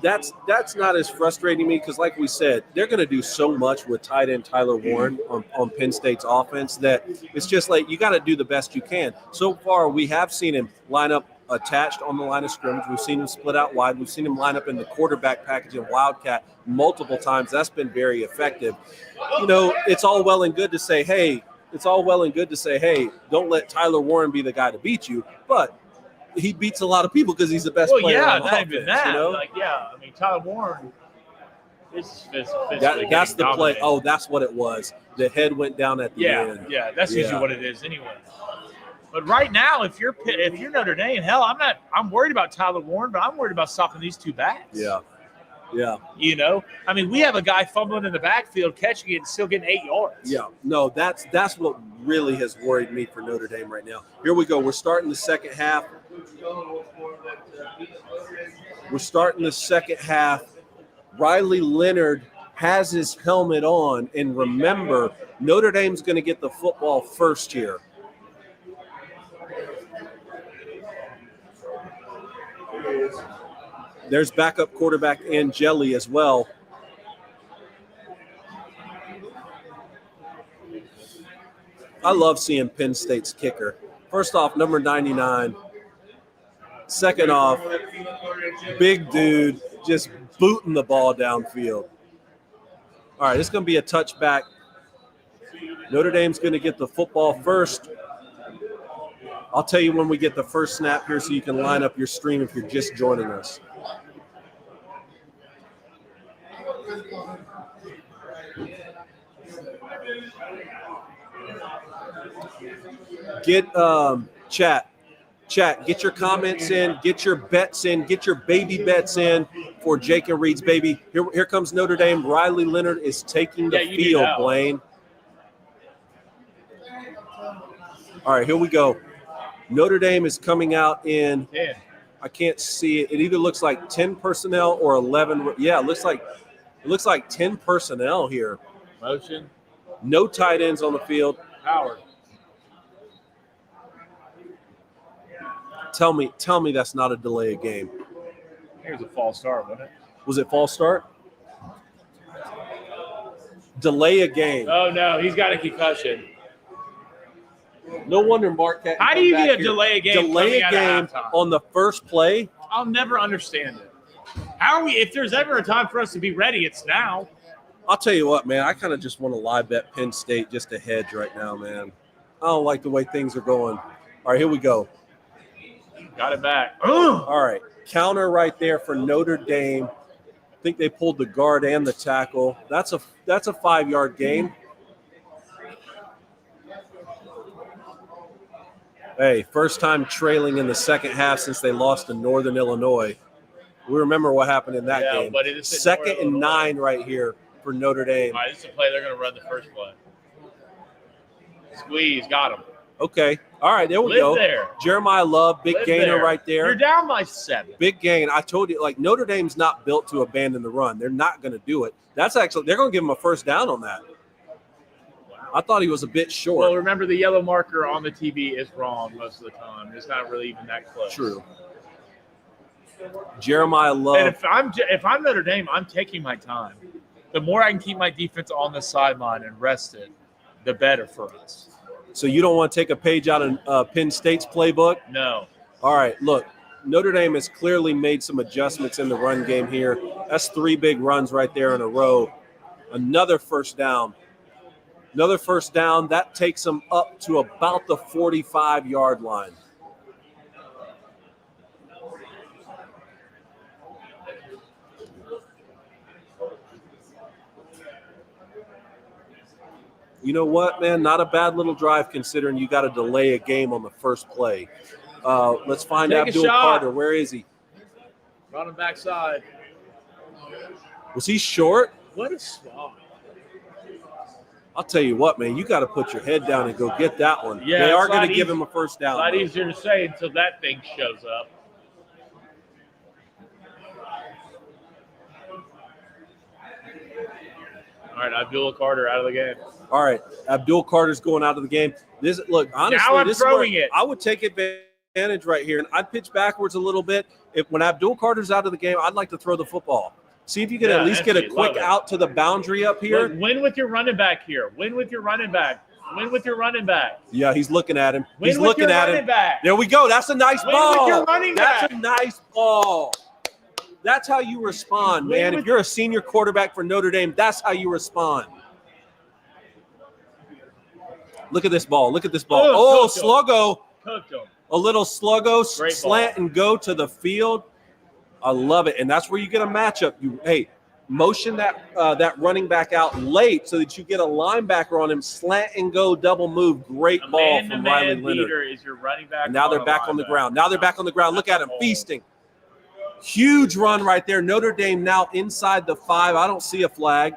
that's not as frustrating me because, like we said, they're going to do so much with tight end Tyler Warren on Penn State's offense that it's just like you got to do the best you can. So far, we have seen him line up attached on the line of scrimmage. We've seen him split out wide. We've seen him line up in the quarterback package in Wildcat multiple times. That's been very effective. It's all well and good to say, hey, don't let Tyler Warren be the guy to beat you. But he beats a lot of people because he's the best player on not offense. even that. You know? I mean, Tyler Warren is physically That's the play. dominated. Oh, that's what it was. The head went down at the end. Yeah, that's usually what it is anyway. But right now, if you're Notre Dame, hell, I'm worried about Tyler Warren, but I'm worried about stopping these two backs. Yeah. You know, I mean, we have a guy fumbling in the backfield, catching it, and still getting 8 yards. Yeah. No, that's what really has worried me for Notre Dame right now. Here we go. We're starting the second half. Riley Leonard has his helmet on, and remember, Notre Dame's going to get the football first here. There's backup quarterback Angeli as well. I love seeing Penn State's kicker. First off, number 99. Second off, big dude just booting the ball downfield. All right, it's going to be a touchback. Notre Dame's going to get the football first. I'll tell you when we get the first snap here so you can line up your stream if you're just joining us. Get chat, get your comments in, get your bets in, get your baby bets in for Jake and Reed's baby. Here comes Notre Dame. Riley Leonard is taking the field, Blaine. All right, here we go. Notre Dame is coming out in, I can't see it. It either looks like 10 personnel or 11. Yeah, it looks like 10 personnel here. Motion. No tight ends on the field. Howard. Tell me that's not a delay of game. Here's a false start, wasn't it? Was it false start? Delay a game. Oh, no, he's got a concussion. No wonder Mark had How do you get a delay a game? Delay a game on the first play? I'll never understand it. How are we? If there's ever a time for us to be ready, it's now. I'll tell you what, man. I kind of just want to live bet Penn State just to hedge right now, man. I don't like the way things are going. All right, here we go. Got it back. All right, counter right there for Notre Dame. I think they pulled the guard and the tackle. That's a 5-yard gain. Hey, first time trailing in the second half since they lost to Northern Illinois. We remember what happened in that game. But it is Second and 9 right here for Notre Dame. All right, this is a play they're going to run the first play. Squeeze, got him. Okay. All right, there we go. There. Jeremiah Love, big gainer right there. You're down by 7. Big gain. I told you, like, Notre Dame's not built to abandon the run. They're not going to do it. They're going to give him a first down on that. I thought he was a bit short. Well, remember, the yellow marker on the TV is wrong most of the time. It's not really even that close. True. Jeremiah Love. And if I'm Notre Dame, I'm taking my time. The more I can keep my defense on the sideline and rest it, the better for us. So you don't want to take a page out of Penn State's playbook? No. All right, look, Notre Dame has clearly made some adjustments in the run game here. That's 3 big runs right there in a row. Another first down. That takes them up to about the 45-yard line. You know what, man? Not a bad little drive considering you got to delay a game on the first play. Let's find Abdul Carter. Where is he? Running backside. Was he short? What a spot. I'll tell you what, man. You got to put your head down and go get that one. Yeah, they are going to give him a first down. A lot easier to say until that thing shows up. All right, Abdul Carter out of the game. All right, Abdul Carter's going out of the game. Honestly, now I'm throwing it. I would take advantage right here, and I'd pitch backwards a little bit. When Abdul Carter's out of the game, I'd like to throw the football. See if you can at least get a quick out to the boundary up here. Look, win with your running back here. Win with your running back. Yeah, he's looking at him. Win he's with looking your at running him. Back. There we go. That's a nice ball. With your running That's back. a nice ball. That's how you respond, man. If you're a senior quarterback for Notre Dame, that's how you respond. Look at this ball. Oh, Sluggo. Cooked him. A little sluggo, Great slant ball. and go to the field. I love it, and that's where you get a matchup. Motion that running back out late so that you get a linebacker on him, slant and go, double move. Great ball from Riley Man-to-man Leonard. leader is your running back. And now they're back on the ground. Now they're back on the ground. Look at him feasting. Huge run right there. Notre Dame now inside the 5. I don't see a flag.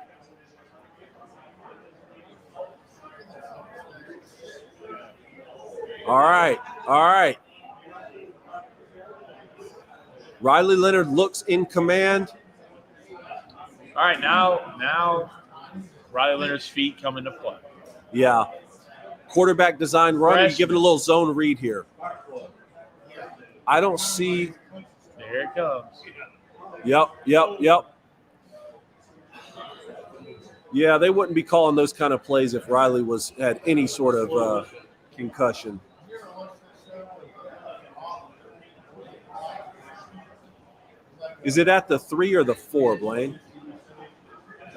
All right. Riley Leonard looks in command. All right, now Riley Leonard's feet come into play. Yeah. Quarterback design run. Freshman. He's giving a little zone read here. I don't see. There it comes. Yep. Yeah, they wouldn't be calling those kind of plays if Riley had any sort of concussion. Is it at the 3 or the 4, Blaine?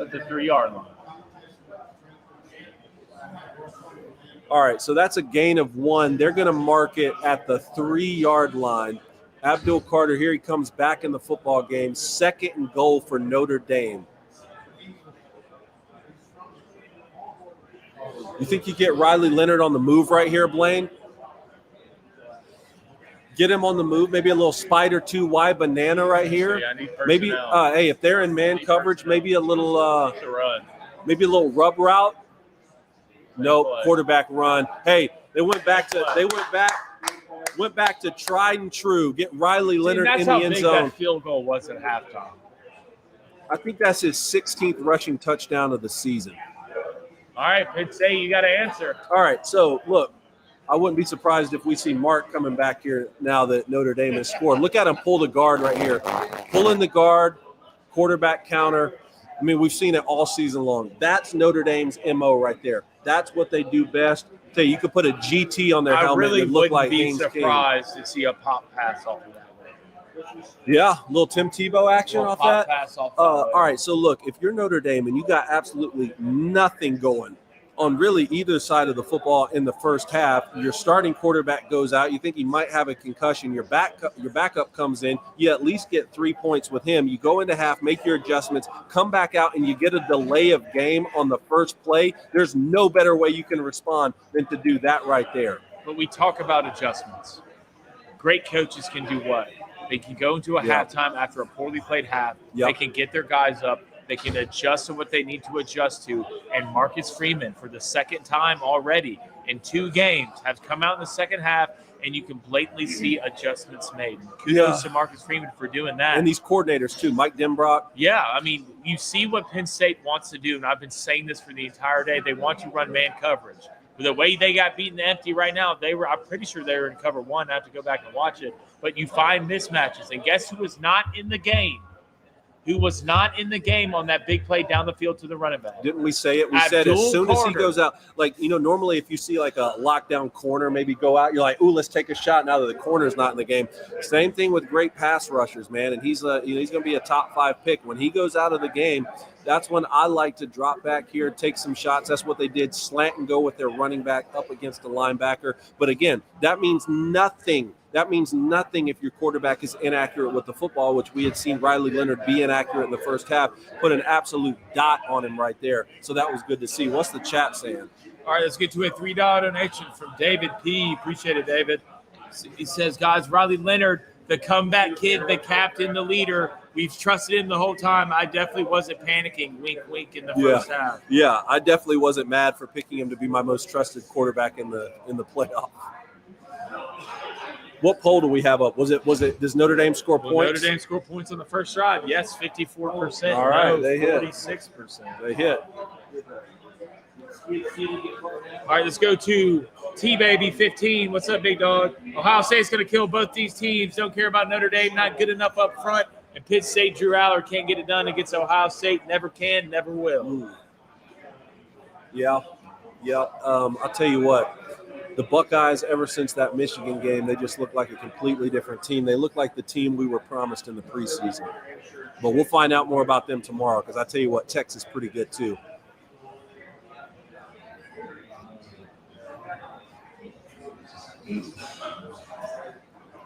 At the 3-yard line. All right, so that's a gain of 1. They're going to mark it at the 3-yard line. Abdul Carter, here he comes back in the football game. 2nd and goal for Notre Dame. You think you get Riley Leonard on the move right here, Blaine? Get him on the move, maybe a little spider 2Y banana right here. Yeah, I need personnel. Maybe, hey, if they're in man coverage, maybe a little rub route. Nope, quarterback run. Hey, they went back to tried and true. Get Riley Leonard in the end zone. That field goal was at halftime. I think that's his 16th rushing touchdown of the season. All right, Penn State, you got to answer. All right, so look, I wouldn't be surprised if we see Mark coming back here now that Notre Dame has scored. Look at him pull the guard right here. Pulling the guard, quarterback counter. I mean, we've seen it all season long. That's Notre Dame's MO right there. That's what they do best. Tell you could put a GT on their helmet. I really and look wouldn't like be Haynes surprised to see a pop pass off of that. Yeah, a little Tim Tebow action off that. Pass off All right, so look, if you're Notre Dame and you got absolutely nothing going on really either side of the football in the first half, your starting quarterback goes out. You think he might have a concussion. Your backup comes in. You at least get 3 points with him. You go into half, make your adjustments, come back out, and you get a delay of game on the first play. There's no better way you can respond than to do that right there. But we talk about adjustments. Great coaches can do what? They can go into a halftime after a poorly played half. Yep. They can get their guys up. They can adjust to what they need to adjust to. And Marcus Freeman, for the second time already in 2 games, has come out in the second half, and you can blatantly see adjustments made. Kudos to Marcus Freeman for doing that. And these coordinators, too, Mike Denbrock. Yeah, I mean, you see what Penn State wants to do, and I've been saying this for the entire day. They want to run man coverage. The way they got beaten empty right now, I'm pretty sure they were in cover 1. I have to go back and watch it. But you find mismatches. And guess who was not in the game? Who was not in the game on that big play down the field to the running back? Didn't we say it? We said as soon as he goes out, like, normally if you see like a lockdown corner maybe go out, you're like, ooh, let's take a shot now that the corner's not in the game. Same thing with great pass rushers, man. And he's going to be a top 5 pick. When he goes out of the game, that's when I like to drop back here, take some shots. That's what they did, slant and go with their running back up against the linebacker. But again, that means nothing. That means nothing if your quarterback is inaccurate with the football, which we had seen Riley Leonard be inaccurate in the first half, put an absolute dot on him right there. So that was good to see. What's the chat saying? All right, let's get to a $3 donation from David P. Appreciate it, David. He says, guys, Riley Leonard, the comeback kid, the captain, the leader, we've trusted him the whole time. I definitely wasn't panicking, wink, wink, in the first half. Yeah, I definitely wasn't mad for picking him to be my most trusted quarterback in the playoff. What poll do we have up? Was it? Does Notre Dame score points? Notre Dame scored points on the first drive. Yes, 54%. All right, no, they hit. 46%. They hit. All right, let's go to T-Baby 15. What's up, big dog? Ohio State's going to kill both these teams. Don't care about Notre Dame. Not good enough up front. And Penn State, Drew Aller can't get it done against Ohio State. Never can, never will. Ooh. Yeah. I'll tell you what. The Buckeyes, ever since that Michigan game, they just look like a completely different team. They look like the team we were promised in the preseason. But we'll find out more about them tomorrow because I tell you what, Texas is pretty good too.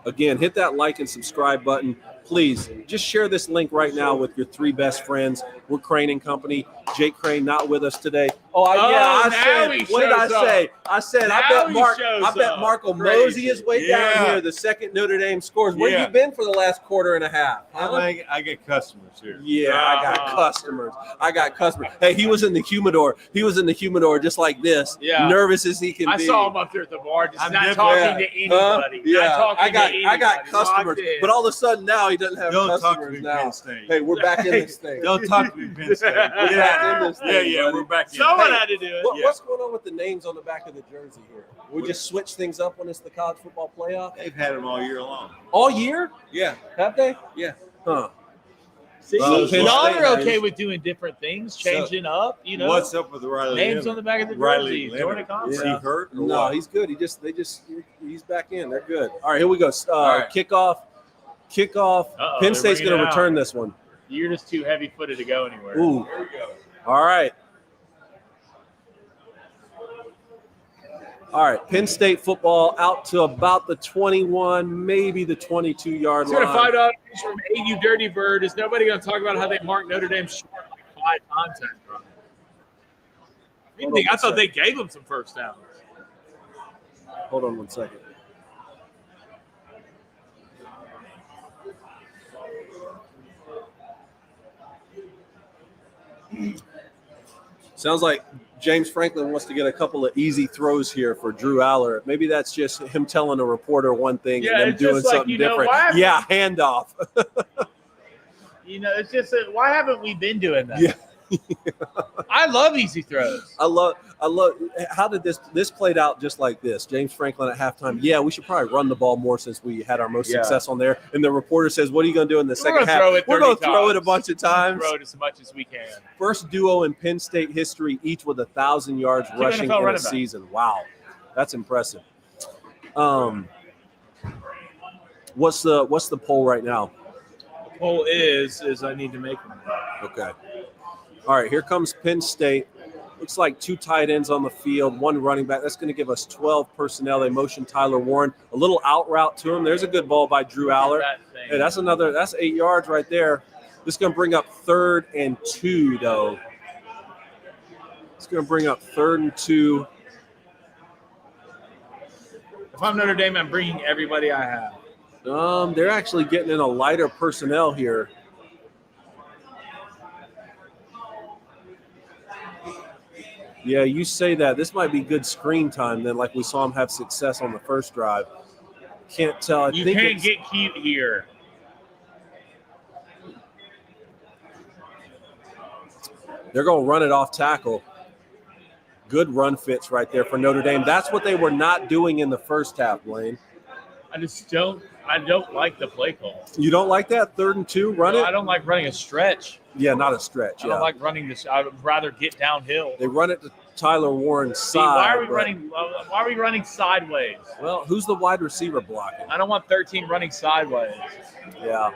Again, hit that like and subscribe button. Please just share this link right now with your 3 best friends. We're Crane and Company. Jake Crane not with us today. I said, what did I say? I said, I bet Marco Mosey is way down here. The second Notre Dame scores. Where have you been for the last quarter and a half? Huh? I get customers here. Yeah, I got customers. Hey, he was in the humidor. Just like this. Yeah. Nervous as he can be. I saw him up there at the bar, just not talking to anybody. I got customers. But all of a sudden now he doesn't have Don't customers talk to me, now. Penn State. Hey, we're back in this thing. Don't talk to me, Penn State. We're back in this thing, buddy. We're back in. Someone had to do it. What's going on with the names on the back of the jersey here? We just switch things up when it's the college football playoff? They've had them all year long. All year? Yeah. Have they? Yeah. Huh. See, Well, y'all Penn State are okay names. with doing different things, changing up, you know. What's up with Riley? Names Leonard? on the back of the Riley jerseys. Leonard. Join a conference. Is he hurt? Or No, what? he's good. He's back in. They're good. All right, here we go. right. Kickoff. Uh-oh, Penn they're State's bringing going it to out. return this one. You're just too heavy-footed to go anywhere. Ooh. Here we go. All right. All right, Penn State football out to about the 21, maybe the 22-yard It's going to line. $5 from AU Dirty Bird. Is nobody going to talk about how they marked Notre Dame short like 5 contact runs? I thought they gave them some first downs. Hold on one second. Sounds like James Franklin wants to get a couple of easy throws here for Drew Aller. Maybe that's just him telling a reporter one thing and them it's doing just like, something you know, different. why haven't- Yeah, handoff. You know, it's just why haven't we been doing that? Yeah. I love easy throws. I love how did this played out just like this. James Franklin at halftime. Yeah, we should probably run the ball more since we had our most success on there. And the reporter says, "What are you going to do in the second half?" We're going to throw it a bunch of times. Throw it as much as we can. First duo in Penn State history, each with 1,000 yards rushing NFL in a running back. season. Wow, that's impressive. What's the poll right now? The poll is I need to make one. Okay. All right, here comes Penn State. Looks like 2 tight ends on the field, 1 running back. That's going to give us 12 personnel. They motion Tyler Warren. A little out route to him. There's a good ball by Drew Aller. Hey, that's 8 yards right there. This is going to bring up 3rd and 2, though. It's going to bring up 3rd and 2. If I'm Notre Dame, I'm bringing everybody I have. They're actually getting in a lighter personnel here. Yeah, you say that. This might be good screen time then, like we saw him have success on the first drive. Can't tell. You can't get cute here. They're going to run it off tackle. Good run fits right there for Notre Dame. That's what they were not doing in the first half, Blaine. I don't like the play call. You don't like that? 3rd and 2, run it? I don't like running a stretch. Yeah, not a stretch. I don't like running this. I would rather get downhill. They run it to Tyler Warren's See, side. why are we running sideways? Well, who's the wide receiver blocking? I don't want 13 running sideways. Yeah.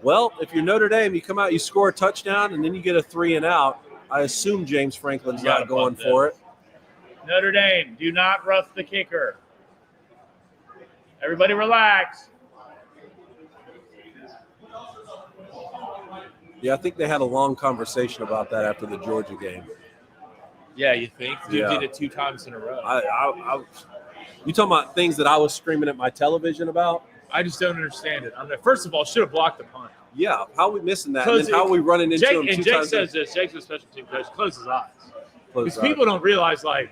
Well, if you're Notre Dame, you come out, you score a touchdown, and then you get a 3 and out. I assume James Franklin's not going for it. Notre Dame, do not rough the kicker. Everybody relax. Yeah, I think they had a long conversation about that after the Georgia game. Yeah, you think? Dude Yeah. did it 2 times in a row. You talking about things that I was screaming at my television about? I just don't understand it. First of all, should have blocked the punt. Yeah, how are we missing that? And then how are we running into him 2 Jake times? says this. Jake's a special team coach. Close his eyes. Close Because his eyes. people don't realize, like,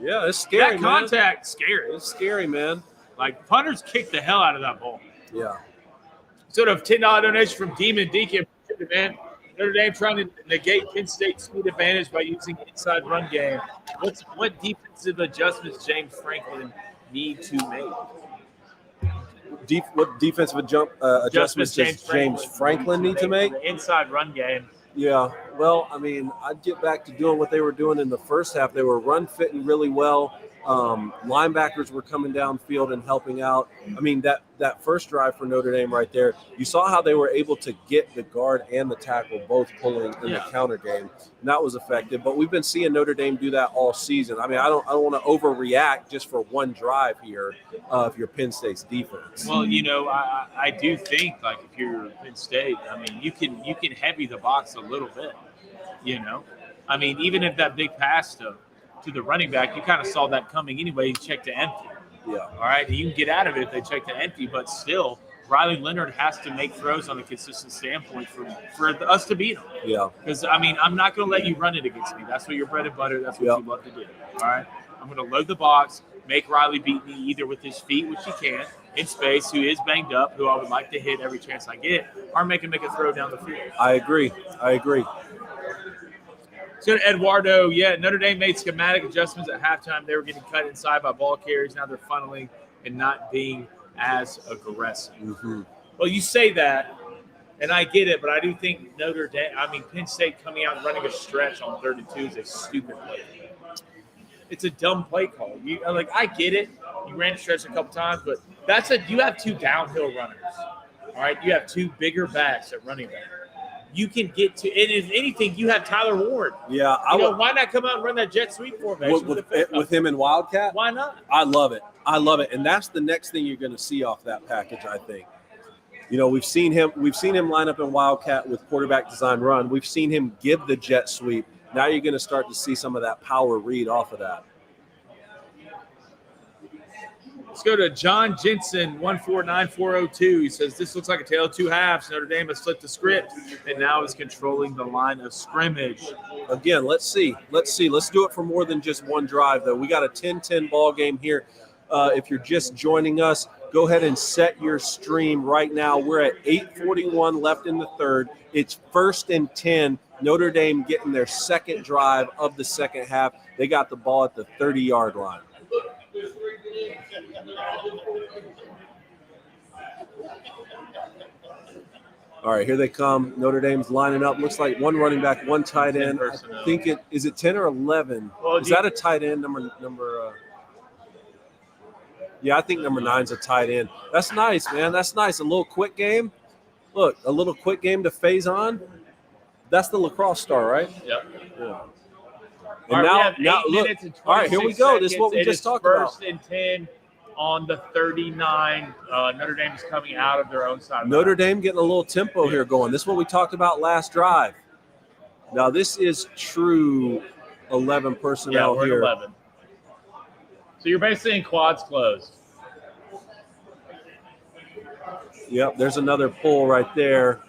Yeah, it's scary, that man. contact's scary. It's scary, man. Like, punters kick the hell out of that ball. Yeah. Sort of $10 donation from Demon Deacon. Man, Notre Dame trying to negate Penn State's speed advantage by using inside run game. What defensive adjustments James Franklin need to make? What defensive adjustments does James Franklin need to make? The inside run game. Yeah. Well, I mean, I'd get back to doing what they were doing in the first half. They were run fitting really well. Linebackers were coming downfield and helping out. I mean, that first drive for Notre Dame right there, you saw how they were able to get the guard and the tackle both pulling in the counter game. And that was effective. But we've been seeing Notre Dame do that all season. I mean, I don't want to overreact just for one drive here if you're Penn State's defense. Well, I do think, like, if you're Penn State, I mean, you can heavy the box a little bit, I mean, even if that big pass to the running back, you kind of saw that coming anyway. You check to empty. Yeah. All right. And you can get out of it if they check to empty, but still, Riley Leonard has to make throws on a consistent standpoint for us to beat him. Yeah. Because, I mean, I'm not going to let you run it against me. That's what your bread and butter. That's what you love to do. All right. I'm going to load the box, make Riley beat me either with his feet, which he can, in space, who is banged up, who I would like to hit every chance I get, or make him make a throw down the field. I agree. So Eduardo, Notre Dame made schematic adjustments at halftime. They were getting cut inside by ball carriers. Now they're funneling and not being as aggressive. Mm-hmm. Well, you say that, and I get it, but I do think Penn State coming out and running a stretch on 3rd and 2 is a stupid play. It's a dumb play call. I get it. You ran a stretch a couple times, but you have 2 downhill runners. All right, you have 2 bigger backs at running back. You can get to, and if anything, you have Tyler Ward. Yeah, why not come out and run that jet sweep formation with him in Wildcat? Why not? I love it, and that's the next thing you're going to see off that package. I think. We've seen him line up in Wildcat with quarterback design run. We've seen him give the jet sweep. Now you're going to start to see some of that power read off of that. Let's go to John Jensen, 149402. He says, this looks like a tale of 2 halves. Notre Dame has flipped the script and now is controlling the line of scrimmage. Again, let's see. Let's do it for more than just one drive, though. We got a 10-10 ball game here. If you're just joining us, go ahead and set your stream right now. We're at 8:41 left in the third. It's 1st and 10. Notre Dame getting their second drive of the second half. They got the ball at the 30-yard line. All right, here they come. Notre Dame's lining up. Looks like one running back, one tight end. I think is it 10 or 11? Is that a tight end number? Yeah, I think number 9's a tight end. That's nice, man. That's nice. A little quick game. Look, a little quick game to phase on. That's the lacrosse star, right? Yep. Yeah. And now look. All right, here we go. This is what we just talked about. 1st and 10 on the 39. Notre Dame is coming out of their own side. Notre Dame getting a little tempo here going. This is what we talked about last drive. Now, this is true 11 personnel we're here. 11. So you're basically in quads closed. Yep, there's another pull right there.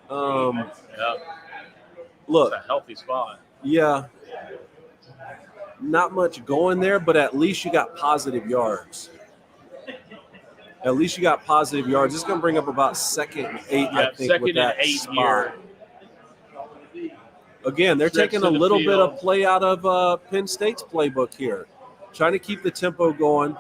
Look, it's a healthy spot. Yeah. Not much going there, but at least you got positive yards. This is going to bring up about 2nd and 8, I think, with that spot. Again, they're taking a little bit of play out of Penn State's playbook here. Trying to keep the tempo going.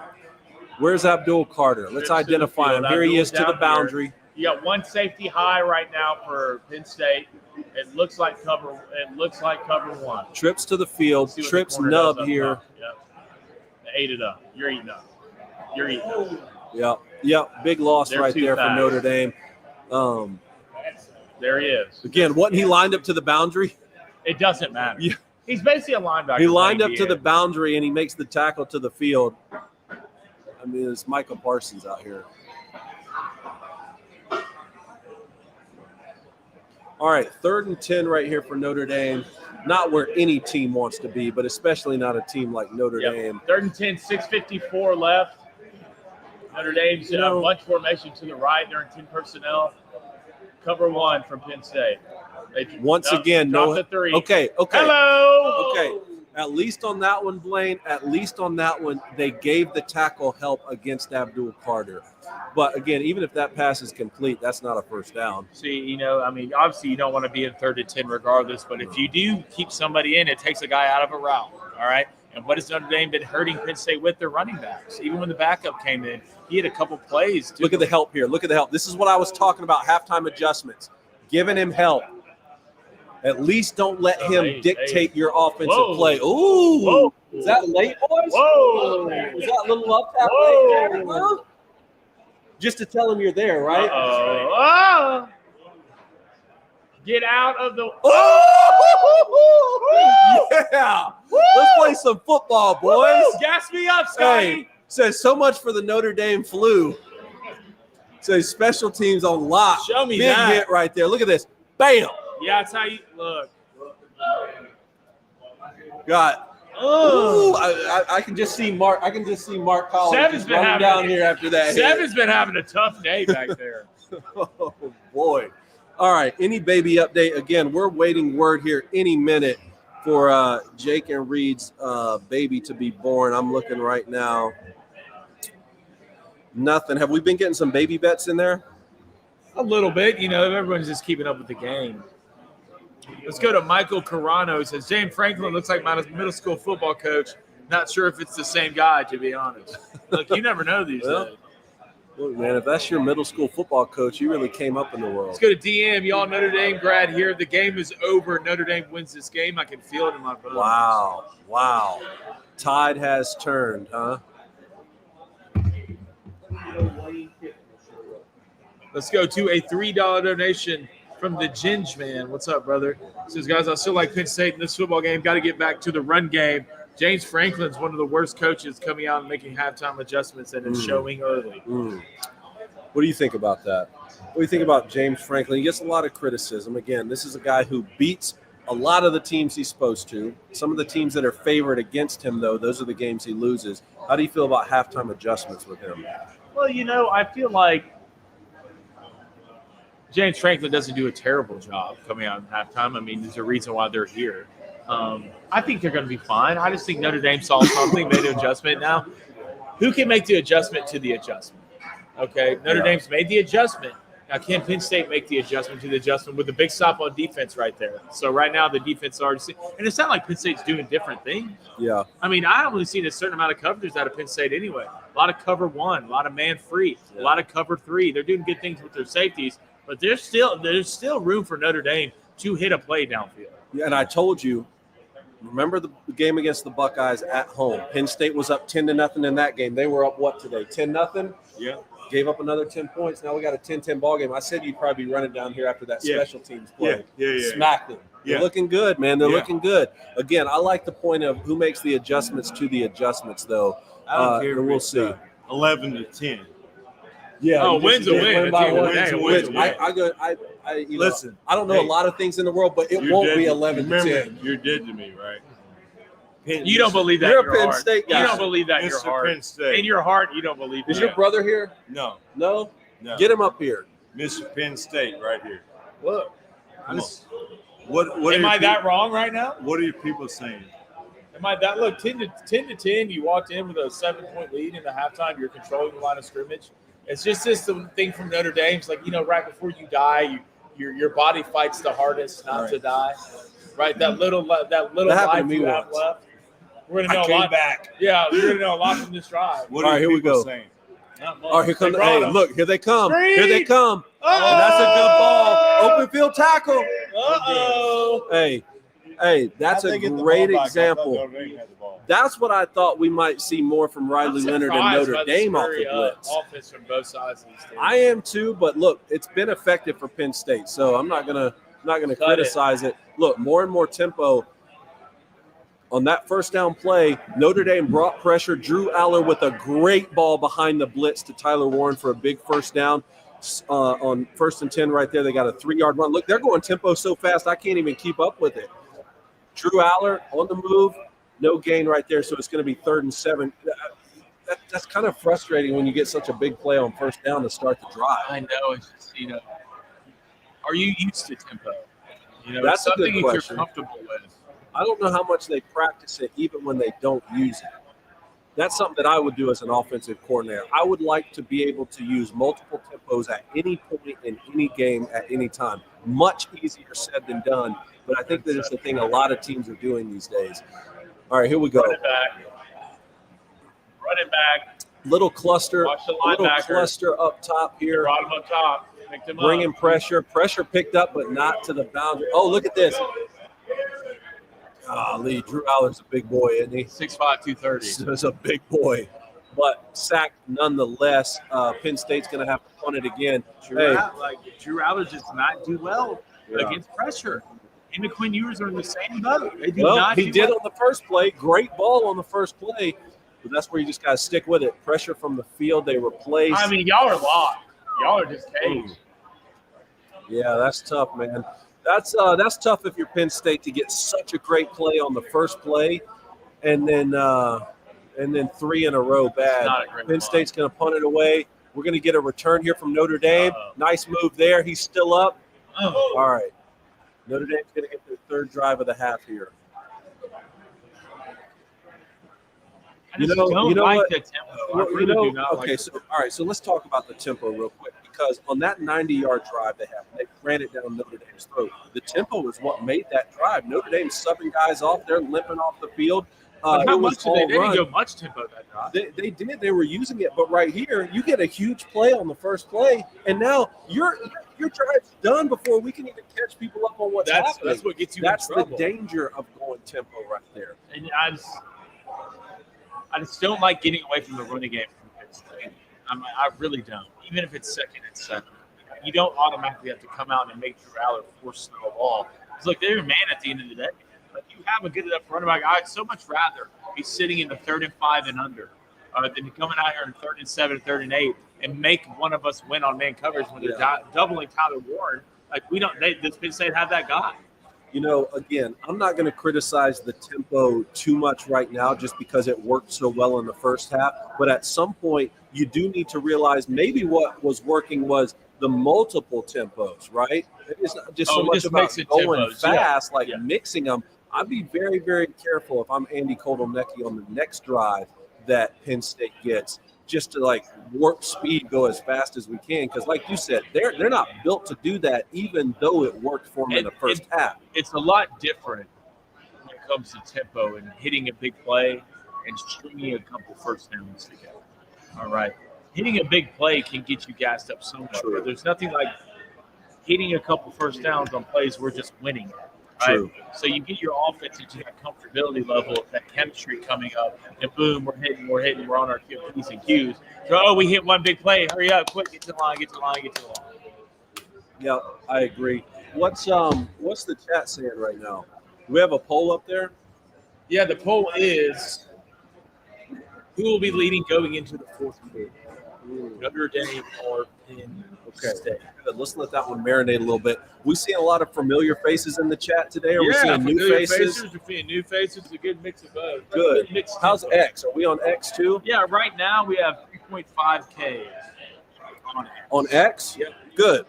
Where's Abdul Carter? Let's identify him. Here he is to the boundary. You got one safety high right now for Penn State. It looks like cover 1. Trips to the field. Trips nub here. Yep. They ate it up. You're eating up. Yep. Big loss right there for Notre Dame. There he is. Again, wasn't he lined up to the boundary? It doesn't matter. Yeah. He's basically a linebacker. He lined up to the boundary, and he makes the tackle to the field. I mean, it's Michael Parsons out here. All right, 3rd and 10 right here for Notre Dame. Not where any team wants to be, but especially not a team like Notre Dame. 3rd and 10, 6:54 left. Notre Dame's in a bunch formation to the right. They're in 10 personnel. Cover 1 from Penn State. Once again, no. The 3. Okay. Hello. Okay. At least on that one, Blaine, they gave the tackle help against Abdul Carter. But, again, even if that pass is complete, that's not a first down. See, obviously you don't want to be in 3rd and 10 regardless, but if you do keep somebody in, it takes a guy out of a route, all right? And what has Notre Dame been hurting Penn State with their running backs? Even when the backup came in, he had a couple plays. Look at the help here. This is what I was talking about, halftime adjustments. Giving him help. At least don't let him dictate your offensive Whoa. play. Ooh. Whoa. Is that late, boys? Whoa. Was that a little up tap Whoa. late there? Just to tell him you're there, right? Oh. Get out of the. Oh! Yeah. Let's play some football, boys. Gas me up, Scotty. Hey, says so much for the Notre Dame flu. Says special teams on lock. Show me Big that. hit right there. Look at this. Bam. Yeah, that's how you look. Got. Ooh, I can just see Mark. I can just see Mark Collins Seven's been running having down here after that. Seven's been having a tough day back there. Oh boy! All right, any baby update? Again, we're waiting word here any minute for Jake and Reed's baby to be born. I'm looking right now. Nothing. Have we been getting some baby bets in there? A little bit, everyone's just keeping up with the game. Let's go to Michael Carano. He says, James Franklin looks like my middle school football coach. Not sure if it's the same guy, to be honest. Look, you never know these days. Look, man, if that's your middle school football coach, you really came up in the world. Let's go to DM. Y'all Notre Dame grad here. The game is over. Notre Dame wins this game. I can feel it in my bones. Wow. Tide has turned, huh? Let's go to a $3 donation from the Ginge Man. What's up, brother? He says, guys, I still like Penn State in this football game. Got to get back to the run game. James Franklin's one of the worst coaches coming out and making halftime adjustments, and it's showing early. What do you think about that? What do you think about James Franklin? He gets a lot of criticism. Again, this is a guy who beats a lot of the teams he's supposed to. Some of the teams that are favored against him, though, those are the games he loses. How do you feel about halftime adjustments with him? Well, I feel like James Franklin doesn't do a terrible job coming out in halftime. I mean, there's a reason why they're here. I think they're going to be fine. I just think Notre Dame saw something, made an adjustment. Now, who can make the adjustment to the adjustment? Okay, Notre Dame's made the adjustment. Now, can Penn State make the adjustment to the adjustment with a big stop on defense right there? So right now the defense is already – and it's not like Penn State's doing different things. Yeah. I mean, I only seen a certain amount of coverages out of Penn State anyway. A lot of cover one, a lot of man free, a lot of cover three. They're doing good things with their safeties. But there's still room for Notre Dame to hit a play downfield. Yeah, and I told you, remember the game against the Buckeyes at home. Penn State was up 10-0 in that game. They were up what today? 10-0? Yeah. Gave up another 10 points. Now we got a 10-10 ball game. I said you'd probably be running down here after that special teams play. Yeah. Smacked them. They're looking good, man. They're looking good. Again, I like the point of who makes the adjustments to the adjustments, though. I don't care. And we'll see. 11-10. Yeah. Oh, win's a win. By one. Win's a win. Listen, I don't know a lot of things in the world, but it won't be 11-10. You're dead to me, right? You don't believe that You're in your a Penn heart. State guy. You don't believe that in your Mr. heart. Penn State. In your heart, you don't believe that. Is your brother here? No. No? Get him up here. Mr. Penn State right here. Look. Come on. What Am I that wrong right now? What are your people saying? Am I that? Look, 10-10, you walked in with a 7-point lead in the halftime. You're controlling the line of scrimmage. It's just this thing from Notre Dame. It's like, right before you die, your body fights the hardest not to die. Right? That little life you have left. We're going to know a lot. Back. Yeah, we're going to know a lot from this drive. What All are right, your here we people go. saying? All right, here come. Hey, look, here they come. Here they come. Oh! And that's a good ball. Open field tackle. Uh-oh. Hey, that's a great example. That's what I thought we might see more from Riley Leonard and Notre Dame off the blitz. Offense from both sides of these teams. I am too, but look, it's been effective for Penn State, so I'm not gonna criticize it. Look, more and more tempo. On that first down play, Notre Dame brought pressure. Drew Aller with a great ball behind the blitz to Tyler Warren for a big first down. On 1st and 10 right there, they got a 3-yard run. Look, they're going tempo so fast, I can't even keep up with it. Drew Aller on the move, no gain right there, so it's going to be 3rd and 7. That's kind of frustrating when you get such a big play on first down to start the drive. I know. It's just, are you used to tempo? That's a something good that question. you're comfortable with. I don't know how much they practice it even when they don't use it. That's something that I would do as an offensive coordinator. I would like to be able to use multiple tempos at any point in any game at any time. Much easier said than done, but I think that it's the thing a lot of teams are doing these days. All right, here we go. Run it back. Little cluster, Watch the little linebacker. cluster up top here. Brought him up top. bringing pressure. Pressure picked up, but not to the boundary. Oh, look at this. Golly, Drew Allar's a big boy, isn't he? 6'5", 230. He's a big boy. But sacked nonetheless. Penn State's going to have to punt it again. Drew Aller does not do well against pressure. Him and Quinn Ewers are in the same boat. They do not he did on the first play. Great ball on the first play. But that's where you just got to stick with it. Pressure from the field. They replaced. I mean, y'all are locked. Y'all are just caged. Yeah, that's tough, man. That's tough if you're Penn State to get such a great play on the first play, and then 3 in a row bad. Penn State's going to punt it away. We're going to get a return here from Notre Dame. Nice move there. He's still up. All right. Notre Dame's going to get their third drive of the half here. I don't like the tempo. So let's talk about the tempo real quick, because on that 90-yard drive they ran it down Notre Dame's throat. The tempo is what made that drive. Notre Dame subbing guys off there, limping off the field. How much did they didn't go much tempo that drive. They did. They were using it, but right here you get a huge play on the first play, and now your drive's done before we can even catch people up on what's happening. That's what gets you in trouble. That's the danger of going tempo right there. And I just don't like getting away from the running game from Penn State. I really don't. Even if it's 2nd and 7, you don't automatically have to come out and make Drew Aller force the ball. It's like they're a man at the end of the day. Like, you have a good enough running back. I'd so much rather be sitting in the 3rd and 5 and under than coming out here in 3rd and 7, 3rd and 8, and make one of us win on man coverage when they're doubling Tyler Warren. Like, does Penn State have that guy? Again, I'm not going to criticize the tempo too much right now just because it worked so well in the first half. But at some point, you do need to realize maybe what was working was the multiple tempos, right? It's not just so much about going fast, mixing them. I'd be very, very careful if I'm Andy Kotelnicki on the next drive that Penn State gets, just to warp speed, go as fast as we can. Because like you said, they're not built to do that, even though it worked for them in the first half. It's a lot different when it comes to tempo and hitting a big play and stringing a couple first downs together. All right. Hitting a big play can get you gassed up so much. But there's nothing like hitting a couple first downs on plays we're just winning. Right? True. So you get your offense into that comfortability level, that chemistry coming up, and boom, we're hitting, we're on our P's and Q's. So, we hit one big play. Hurry up, quick, get to the line. Yeah, I agree. What's the chat saying right now? Do we have a poll up there? Yeah, the poll is who will be leading going into the fourth quarter? Notre Dame or Penn State? Good. Let's let that one marinate a little bit. We seeing a lot of familiar faces in the chat today. Are we seeing new faces? We're seeing new faces. A good mix of both. Good. How's X? Are we on X too? Yeah, right now we have 3.5K on X. On X? Yep. Good.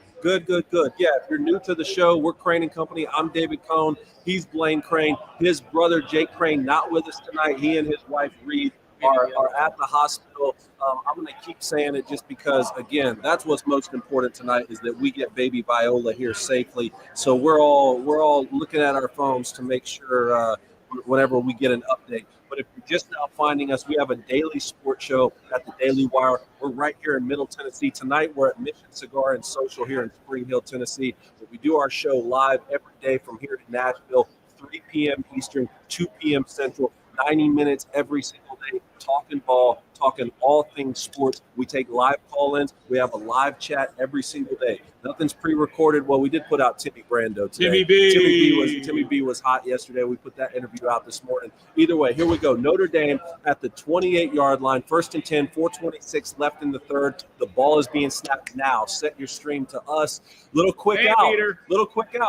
Yeah, if you're new to the show, we're Crane and Company. I'm David Cohn. He's Blaine Crane. His brother, Jake Crane, not with us tonight. He and his wife, Reed, are at the hospital. I'm going to keep saying it just because, again, that's what's most important tonight is that we get baby Viola here safely. So we're all looking at our phones to make sure whenever we get an update. But if you're just now finding us, we have a daily sports show at the Daily Wire. We're right here in Middle Tennessee. Tonight, we're at Mission Cigar and Social here in Spring Hill, Tennessee. But we do our show live every day from here to Nashville, 3 p.m. Eastern, 2 p.m. Central, 90 minutes every single day, talking ball, talking all things sports. We take live call-ins. We have a live chat every single day. Nothing's pre-recorded. Well, we did put out Timmy Brando today. Timmy B was hot yesterday. We put that interview out this morning. Either way, here we go. Notre Dame at the 28-yard line, 1st and 10, 4:26 left in the third. The ball is being snapped now. Set your stream to us. Little quick out.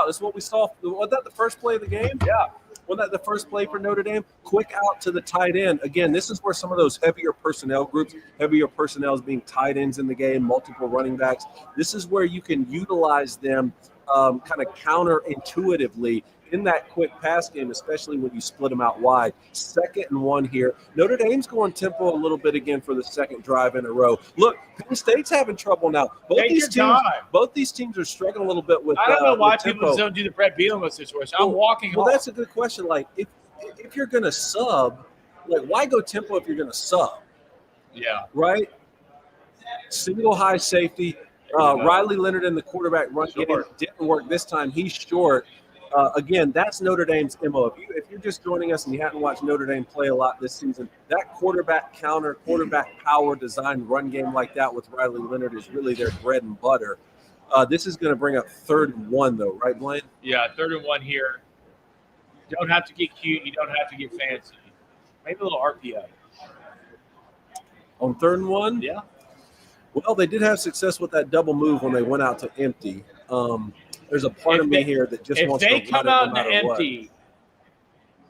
This is what we saw. Was that the first play of the game? Yeah. Wasn't that the first play for Notre Dame? Quick out to the tight end. Again, this is where some of those heavier personnel is being tight ends in the game, multiple running backs. This is where you can utilize them kind of counterintuitively in that quick pass game, especially when you split them out wide. 2nd and 1 here. Notre Dame's going tempo a little bit again for the second drive in a row. Look, Penn State's having trouble now. Both these teams are struggling a little bit with. I don't know why people don't do the Brett Bielema situation. Well, that's a good question. Like, if you're going to sub, why go tempo if you're going to sub? Yeah. Right. Single high safety. Riley Leonard in the quarterback run game didn't work this time. He's short. Again, that's Notre Dame's MO. If you're just joining us and you haven't watched Notre Dame play a lot this season, that quarterback counter, quarterback power design run game like that with Riley Leonard is really their bread and butter. This is going to bring up 3rd and 1, though, right, Blaine? Yeah, 3rd and 1 here. You don't have to get cute. You don't have to get fancy. Maybe a little RPO. On 3rd and 1? Yeah. Well, they did have success with that double move when they went out to empty. There's a part of me here that just wants to run it no matter what. If they come out to empty,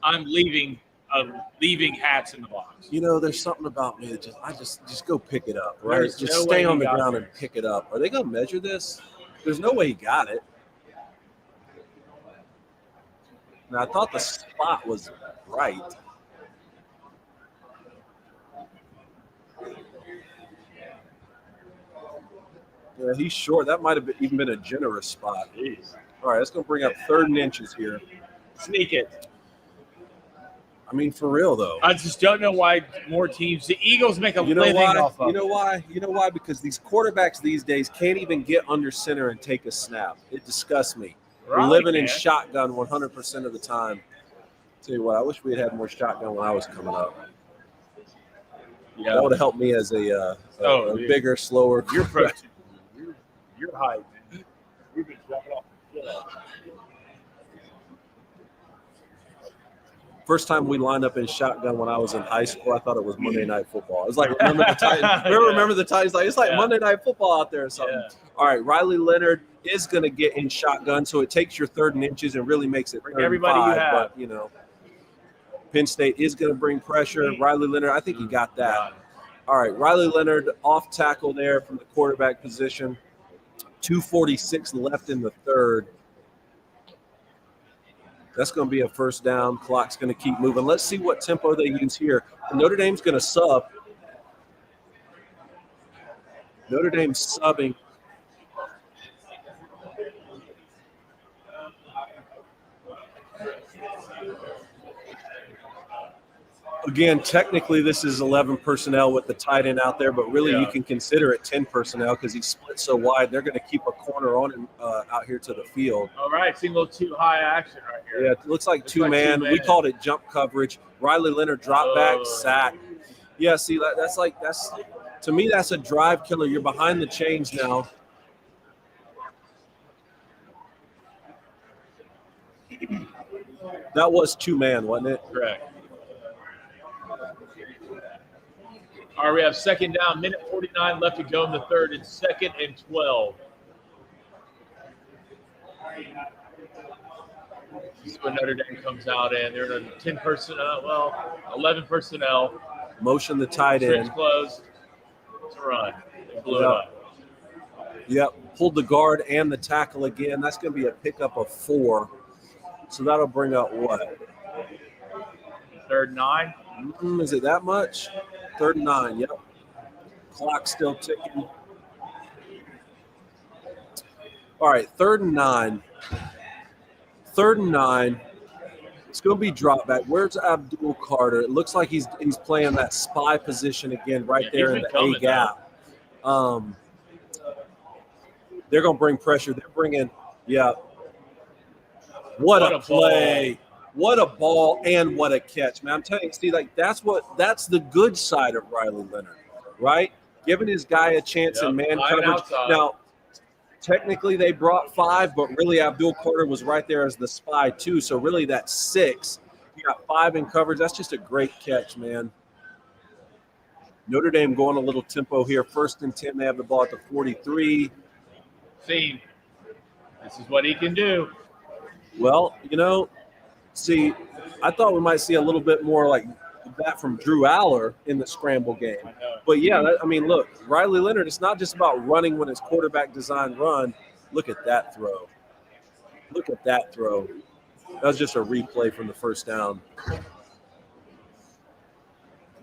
I'm leaving hats in the box. You know, there's something about me that just go pick it up, right? Just stay on the ground and pick it up. Are they going to measure this? There's no way he got it. Now, I thought the spot was right. Yeah, he's short. That might have even been a generous spot. Jeez. All right, that's going to bring up 3rd and inches here. Sneak it. I mean, for real, though. I just don't know why more teams – the Eagles make a living off of it. You know why? You know why? Because these quarterbacks these days can't even get under center and take a snap. It disgusts me. We're living in shotgun 100% of the time. Tell you what, I wish we had more shotgun when I was coming up. Yeah, that would have helped me as a bigger, slower. You're hype, man. You've been jumping off the field. First time we lined up in shotgun when I was in high school, I thought it was Monday Night Football. It was like, remember the Titans? Remember the Titans? Like, it's like Monday Night Football out there or something. Yeah. All right, Riley Leonard is going to get in shotgun, so it takes your 3rd and inches and really makes it 3rd and 5. But, you know, Penn State is going to bring pressure. Riley Leonard, I think he got that. All right, Riley Leonard off tackle there from the quarterback position. 2:46 left in the 3rd. That's going to be a 1st down. Clock's going to keep moving. Let's see what tempo they use here. Notre Dame's going to sub. Notre Dame's subbing. Again, technically this is 11 personnel with the tight end out there, but really you can consider it 10 personnel because he split so wide. They're going to keep a corner on him out here to the field. All right, seeing a little too high action right here. Yeah, it looks like two-man. We called it jump coverage. Riley Leonard drop back, sack. Yeah, see, that's to me, that's a drive killer. You're behind the chains now. That was two-man, wasn't it? Correct. All right, we have 2nd down, minute 49 left to go in the 3rd. It's 2nd and 12. This is when Notre Dame comes out, and they're in a 10 personnel, 11 personnel. Motion the tight end. Closed. It's a run. They blew it up. Yep, pulled the guard and the tackle again. That's going to be a pickup of 4. So that'll bring up what? 3rd and 9. Is it that much? 3rd and 9, yep. Clock still ticking. All right, 3rd and 9. 3rd and 9. It's going to be drop back. Where's Abdul Carter? It looks like he's playing that spy position again right there in the A gap. They're going to bring pressure. They're bringing, What a play. What a ball and what a catch, man. I'm telling you, Steve, that's the good side of Riley Leonard, right? Giving his guy a chance in man coverage. Now, technically they brought 5, but really Abdul Carter was right there as the spy too. So really that's 6. You got 5 in coverage. That's just a great catch, man. Notre Dame going a little tempo here. 1st and 10. They have the ball at the 43. See, this is what he can do. Well, see, I thought we might see a little bit more like that from Drew Aller in the scramble game. But, look, Riley Leonard, it's not just about running when it's quarterback design run. Look at that throw. Look at that throw. That was just a replay from the 1st down.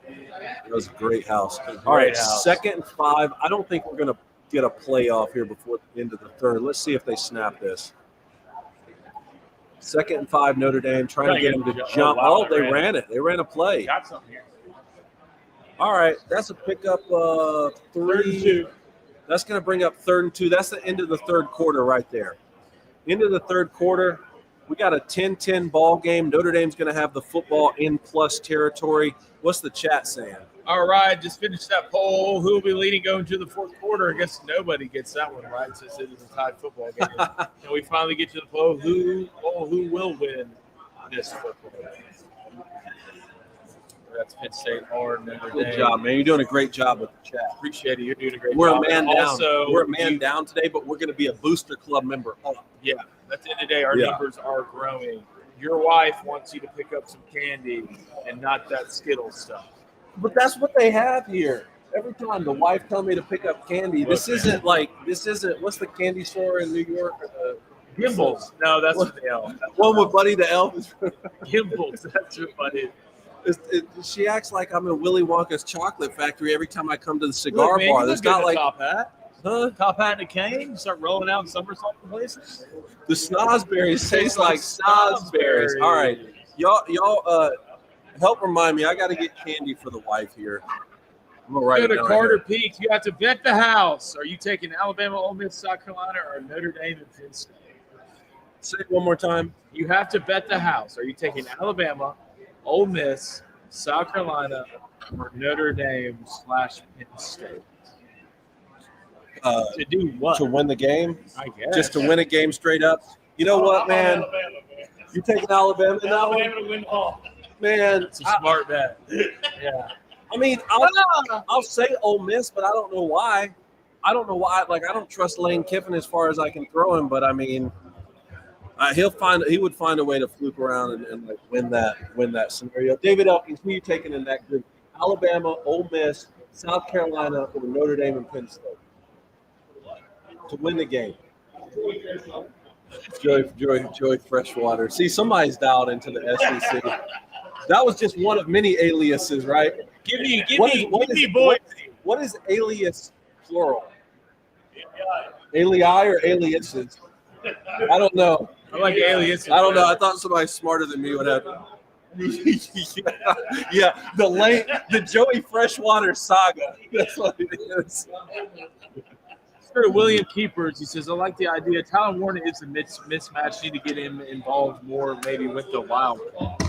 That was a great house. All right, 2nd and 5. I don't think we're going to get a playoff here before the end of the 3rd. Let's see if they snap this. 2nd and 5, Notre Dame trying to get him to jump. They ran it. They ran a play. Got something here. All right, that's a pickup 3. That's going to bring up 3rd and 2. That's the end of the third quarter right there. End of the third quarter. We got a 10-10 ball game. Notre Dame's going to have the football in plus territory. What's the chat saying? All right, just finished that poll. Who will be leading going to the fourth quarter? I guess nobody gets that one right since it is a tied football game. And we finally get to the poll. Who will win this football game? That's Penn State or Notre Dame. Good job, man. You're doing a great job with the chat. Appreciate it. You're doing a great We're job. a man down. Also, We're a man down today, but we're going to be a booster club member up. Yeah, at the end of the day, our numbers are growing. Your wife wants you to pick up some candy and not that Skittles stuff. But that's what they have here. Every time the wife tells me to pick up candy, this isn't what's the candy store in New York? Or the Gimbals. No, that's what the elf. One with Buddy the Elf. Gimbals. That's your buddy. She acts like I'm in Willy Wonka's chocolate factory every time I come to the cigar Look, man, bar. you There's look not good in like a top hat. Top hat and a cane. Start rolling out somersault places. the snozberries taste like snozberries. All right, y'all. Help remind me. I got to get candy for the wife here. I'm gonna write Go it to down Carter here. Peak. You have to bet the house. Are you taking Alabama, Ole Miss, South Carolina, or Notre Dame and Penn State? Say it one more time. You have to bet the house. Are you taking Alabama, Ole Miss, South Carolina, or Notre Dame / Penn State? To do what? To win the game? I guess. Just to win a game straight up. You know what, man? You taking Alabama now? Alabama to win all. Man, It's a smart bet. Yeah. I mean, I'll say Ole Miss, but I don't know why. I don't know why. Like, I don't trust Lane Kiffin as far as I can throw him, but I mean, he would find a way to fluke around and like win that scenario. David Elkins, who are you taking in that group? Alabama, Ole Miss, South Carolina, or Notre Dame and Penn State to win the game. Joey Freshwater. See, somebody's dialed into the SEC. That was just one of many aliases, right? Give me, boy. What is alias plural? Alii or aliases? I don't know. I like alias. I don't know. I thought somebody smarter than me would have. Yeah, the Joey Freshwater saga. That's what it is. For William Keepers, he says, I like the idea. Tyler Warner is a mismatch. Need to get him involved more, maybe with the Wild.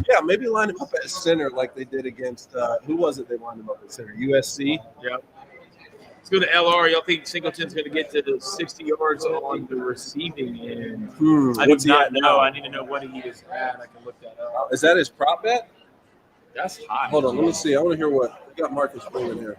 Yeah, maybe line him up at center like they did against who was it? They lined him up at center. USC. Yep. Let's go to LR. Y'all think Singleton's going to get to the 60 yards on the receiving end? I do not know. I need to know what he is at. I can look that up. Is that his prop bet? That's high. Hold on, let me see. I want to hear what we got. Marcus Freeman here.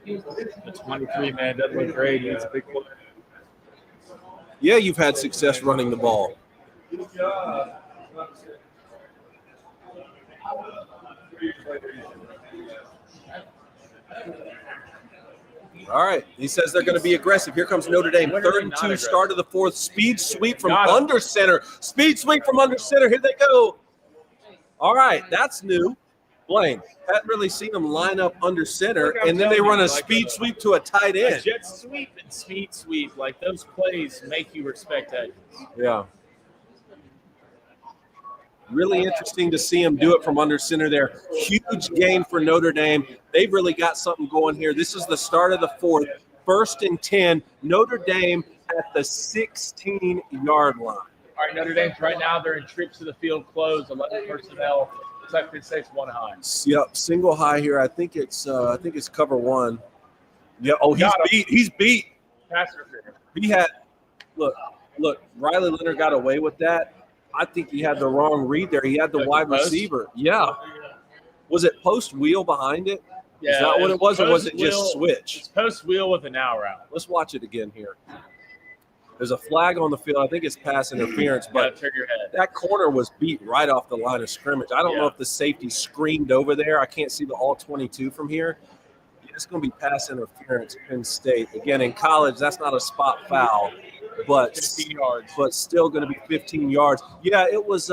The 23, man, doesn't look great. He's a big player. Yeah, you've had success running the ball. All right. He says they're going to be aggressive. Here comes Notre Dame. 3rd and 2, start of the 4th. Speed sweep from under center. Speed sweep from under center. Here they go. All right. That's new. Blaine, hadn't really seen them line up under center, and then they run a speed sweep to a tight end. Jet sweep and speed sweep. Like, those plays make you respect that. Yeah. Really interesting to see him do it from under center there. Huge gain for Notre Dame. They've really got something going here. This is the start of the 4th. 1st and 10. Notre Dame at the 16-yard line. All right, Notre Dame's right now, they're in trips to the field closed, 11 personnel. Penn State's one high. Yep, single high here. I think it's cover 1. Yeah. Oh, he's beat. Pass interference. He had look. Riley Leonard got away with that. I think he had the wrong read there. He had the wide receiver. Yeah. Was it post wheel behind it? Yeah. Is that what it was, or was it just switch? It's post wheel with an hour out. Let's watch it again here. There's a flag on the field. I think it's pass interference, but turn your head. That corner was beat right off the line of scrimmage. I don't know if the safety screamed over there. I can't see the all 22 from here. It's going to be pass interference, Penn State. Again, in college, that's not a spot foul, but 15 yards. But still going to be 15 yards. Yeah, it was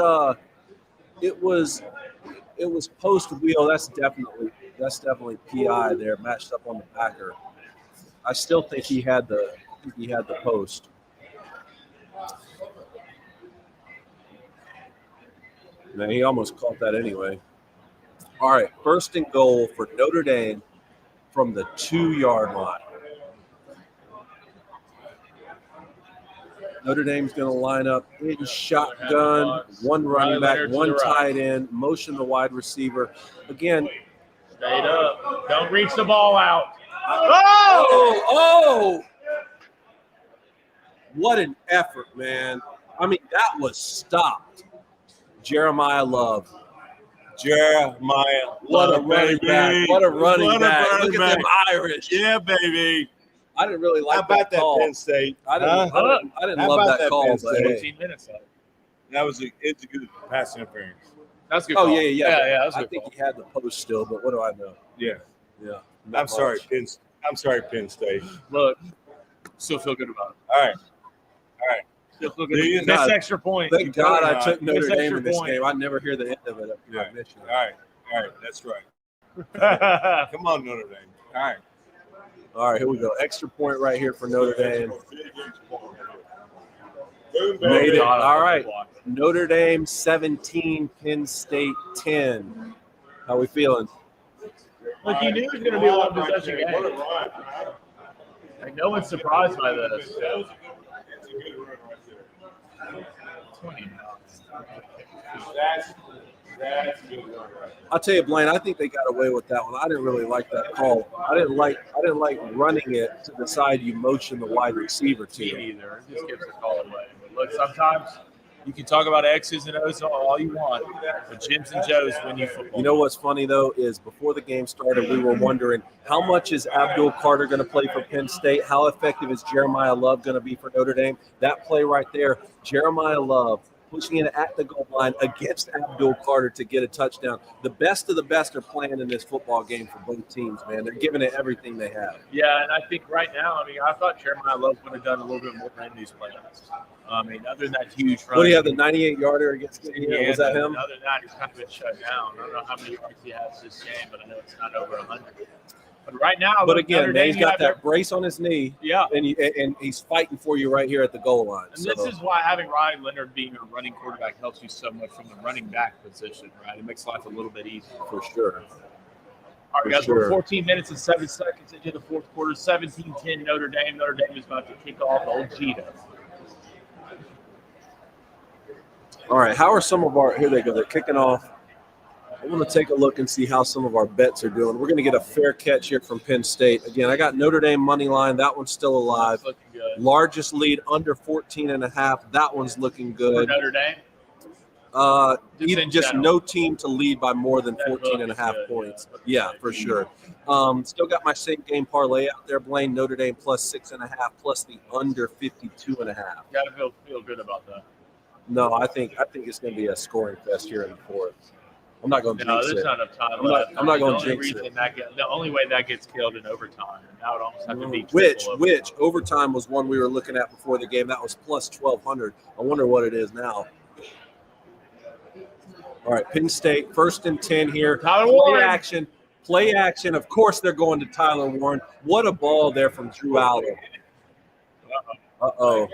post wheel. That's definitely PI there, matched up on the backer. I still think he had the post. Man, he almost caught that anyway. All right, first and goal for Notre Dame from the 2-yard line. Notre Dame's going to line up in shotgun, one running back, one tight end, motion the wide receiver. Again, Stayed up. Don't reach the ball out. Oh! What an effort, man. I mean, that was stopped. Jeremiah Love. What a running back. What a running back. Look at them Irish. Yeah, baby. I didn't really like How about that call. Penn State? I didn't love that call. But hey. 14 minutes left. It's a good pass interference. That's a good Oh, call. yeah. That's a I good think call. he had the post still, but what do I know? Yeah. Yeah. I'm sorry, Penn State. Look, still feel good about it. All right. Still feel good. This extra point. Thank God I took Notre This Dame extra in this point. game. I never hear the end of it. Yeah. All right. That's right. Come on, Notre Dame. All right, here we go. Extra point right here for Notre Dame. Made it. All right. Notre Dame 17, Penn State 10. How we feeling? Look, you knew it was going to be a one possession game. Like, no one's surprised by this. 20. That's a good run right there. I'll tell you, Blaine, I think they got away with that one. I didn't really like that call. I didn't like running it to the side you motion the wide receiver to. Me either. It just gives the call away. But look, sometimes you can talk about X's and O's all you want, but Jims and Joes win you football. You know what's funny, though, is before the game started, we were wondering how much is Abdul Carter going to play for Penn State? How effective is Jeremiah Love going to be for Notre Dame? That play right there, Jeremiah Love pushing it at the goal line against Abdul Carter to get a touchdown. The best of the best are playing in this football game for both teams, man. They're giving it everything they have. Yeah, and I think right now, I thought Jeremiah Love would have done a little bit more in these playoffs. Other than that huge run. What do you have, the 98-yarder against Indiana? Yeah, Was that him? Other than that, he's kind of been shut down. I don't know how many yards he has this game, but I know it's not over 100. But right now, But again, man, he's got that their, brace on his knee, yeah, and he's fighting for you right here at the goal line. and this is why having Ryan Leonard being a running quarterback helps you so much from the running back position, right? It makes life a little bit easier. For sure. All right, For guys, sure. we're 14 minutes and 7 seconds into the fourth quarter, 17-10 Notre Dame. Notre Dame is about to kick off Old Cheetah. All right, how are some of our – here they go. They're kicking off. I want to take a look and see how some of our bets are doing. We're going to get a fair catch here from Penn State. Again, I got Notre Dame money line. That one's still alive. That's looking good. Largest lead under 14.5. That one's looking For good. Notre Dame? Even in just general. no team to lead by more than That 14.5 good, points. yeah. Yeah, for sure. Still got my same game parlay out there, Blaine. Notre Dame plus 6.5 plus the under 52.5. Got to feel good about that. No, I think it's going to be a scoring fest here in the fourth. I'm not going to No, jinx there's it. not enough time I'm not- left. I'm not gonna The only jinx reason it. the only way that gets killed in overtime. And that would almost have to be Which triple overtime. overtime was one we were looking at before the game. That was plus 1,200. I wonder what it is now. All right, Penn State, 1st and 10 here. Tyler Warren. Play action. Of course, they're going to Tyler Warren. What a ball there from Drew Allen. Uh-oh.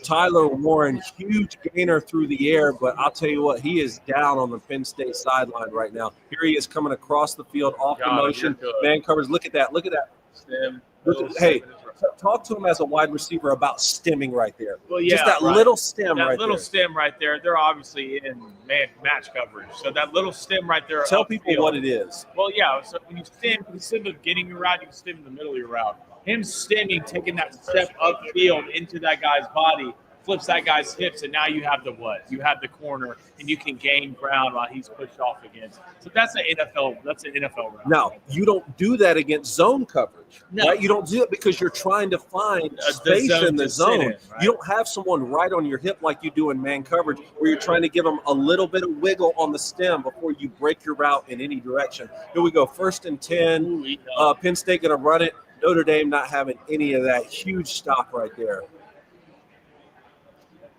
Tyler Warren, huge gainer through the air, but I'll tell you what, he is down on the Penn State sideline right now. Here he is coming across the field off the motion. you're good. Man covers. Look at that. Stem, Look little at, hey, stem in his right. talk to him as a wide receiver about stemming right there. Well, yeah, just that right. little stem That right little there. stem right there, they're obviously in match coverage. So that little stem right there. Tell people upfield. what it is. Well, yeah. So when you stem, instead of getting your route, you can stem in the middle of your route. Him stemming, taking that step upfield into that guy's body, flips that guy's hips, and now you have the what? You have the corner, and you can gain ground while he's pushed off against. So that's an NFL. That's an NFL route. Now, you don't do that against zone coverage, No. right? You don't do it because you're trying to find The space zone in the to sit zone. in, right? You don't have someone right on your hip like you do in man coverage where you're trying to give them a little bit of wiggle on the stem before you break your route in any direction. Here we go, 1st and 10. Ooh, Penn State going to run it. Notre Dame not having any of that. Huge stop right there.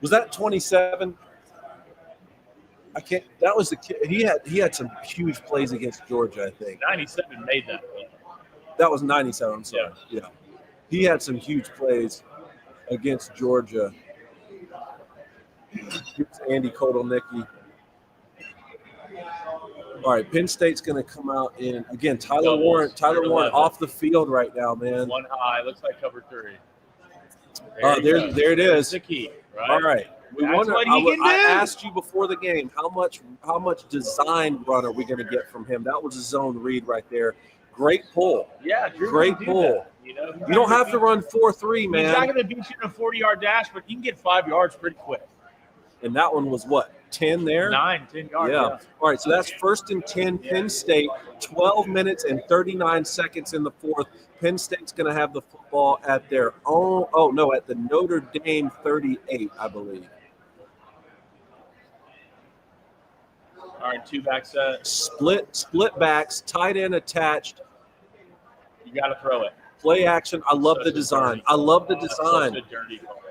Was that 27? I can't. That was the kid. He had some huge plays against Georgia, I think. 97 made that play. That was 97. I'm sorry. Yeah. He had some huge plays against Georgia. Here's Andy Kotelnicki. All right, Penn State's going to come out in again. Tyler Warren off the field right now, man. One high, looks like cover 3. There it is. The key, right? All right. I asked you before the game how much design run are we going to get from him? That was a zone read right there. Great pull. Yeah, great pull. You don't have to run 4.3, man. He's not going to beat you in a 40-yard dash, but you can get 5 yards pretty quick. And that one was what? 10 there? 10 yards. Yeah. All right, so that's 1st and 10, Penn State, 12 minutes and 39 seconds in the fourth. Penn State's going to have the football at their own – at the Notre Dame 38, I believe. All right, 2-back set. Split backs, tight end attached. You got to throw it. Play action. I love the design. I love the design.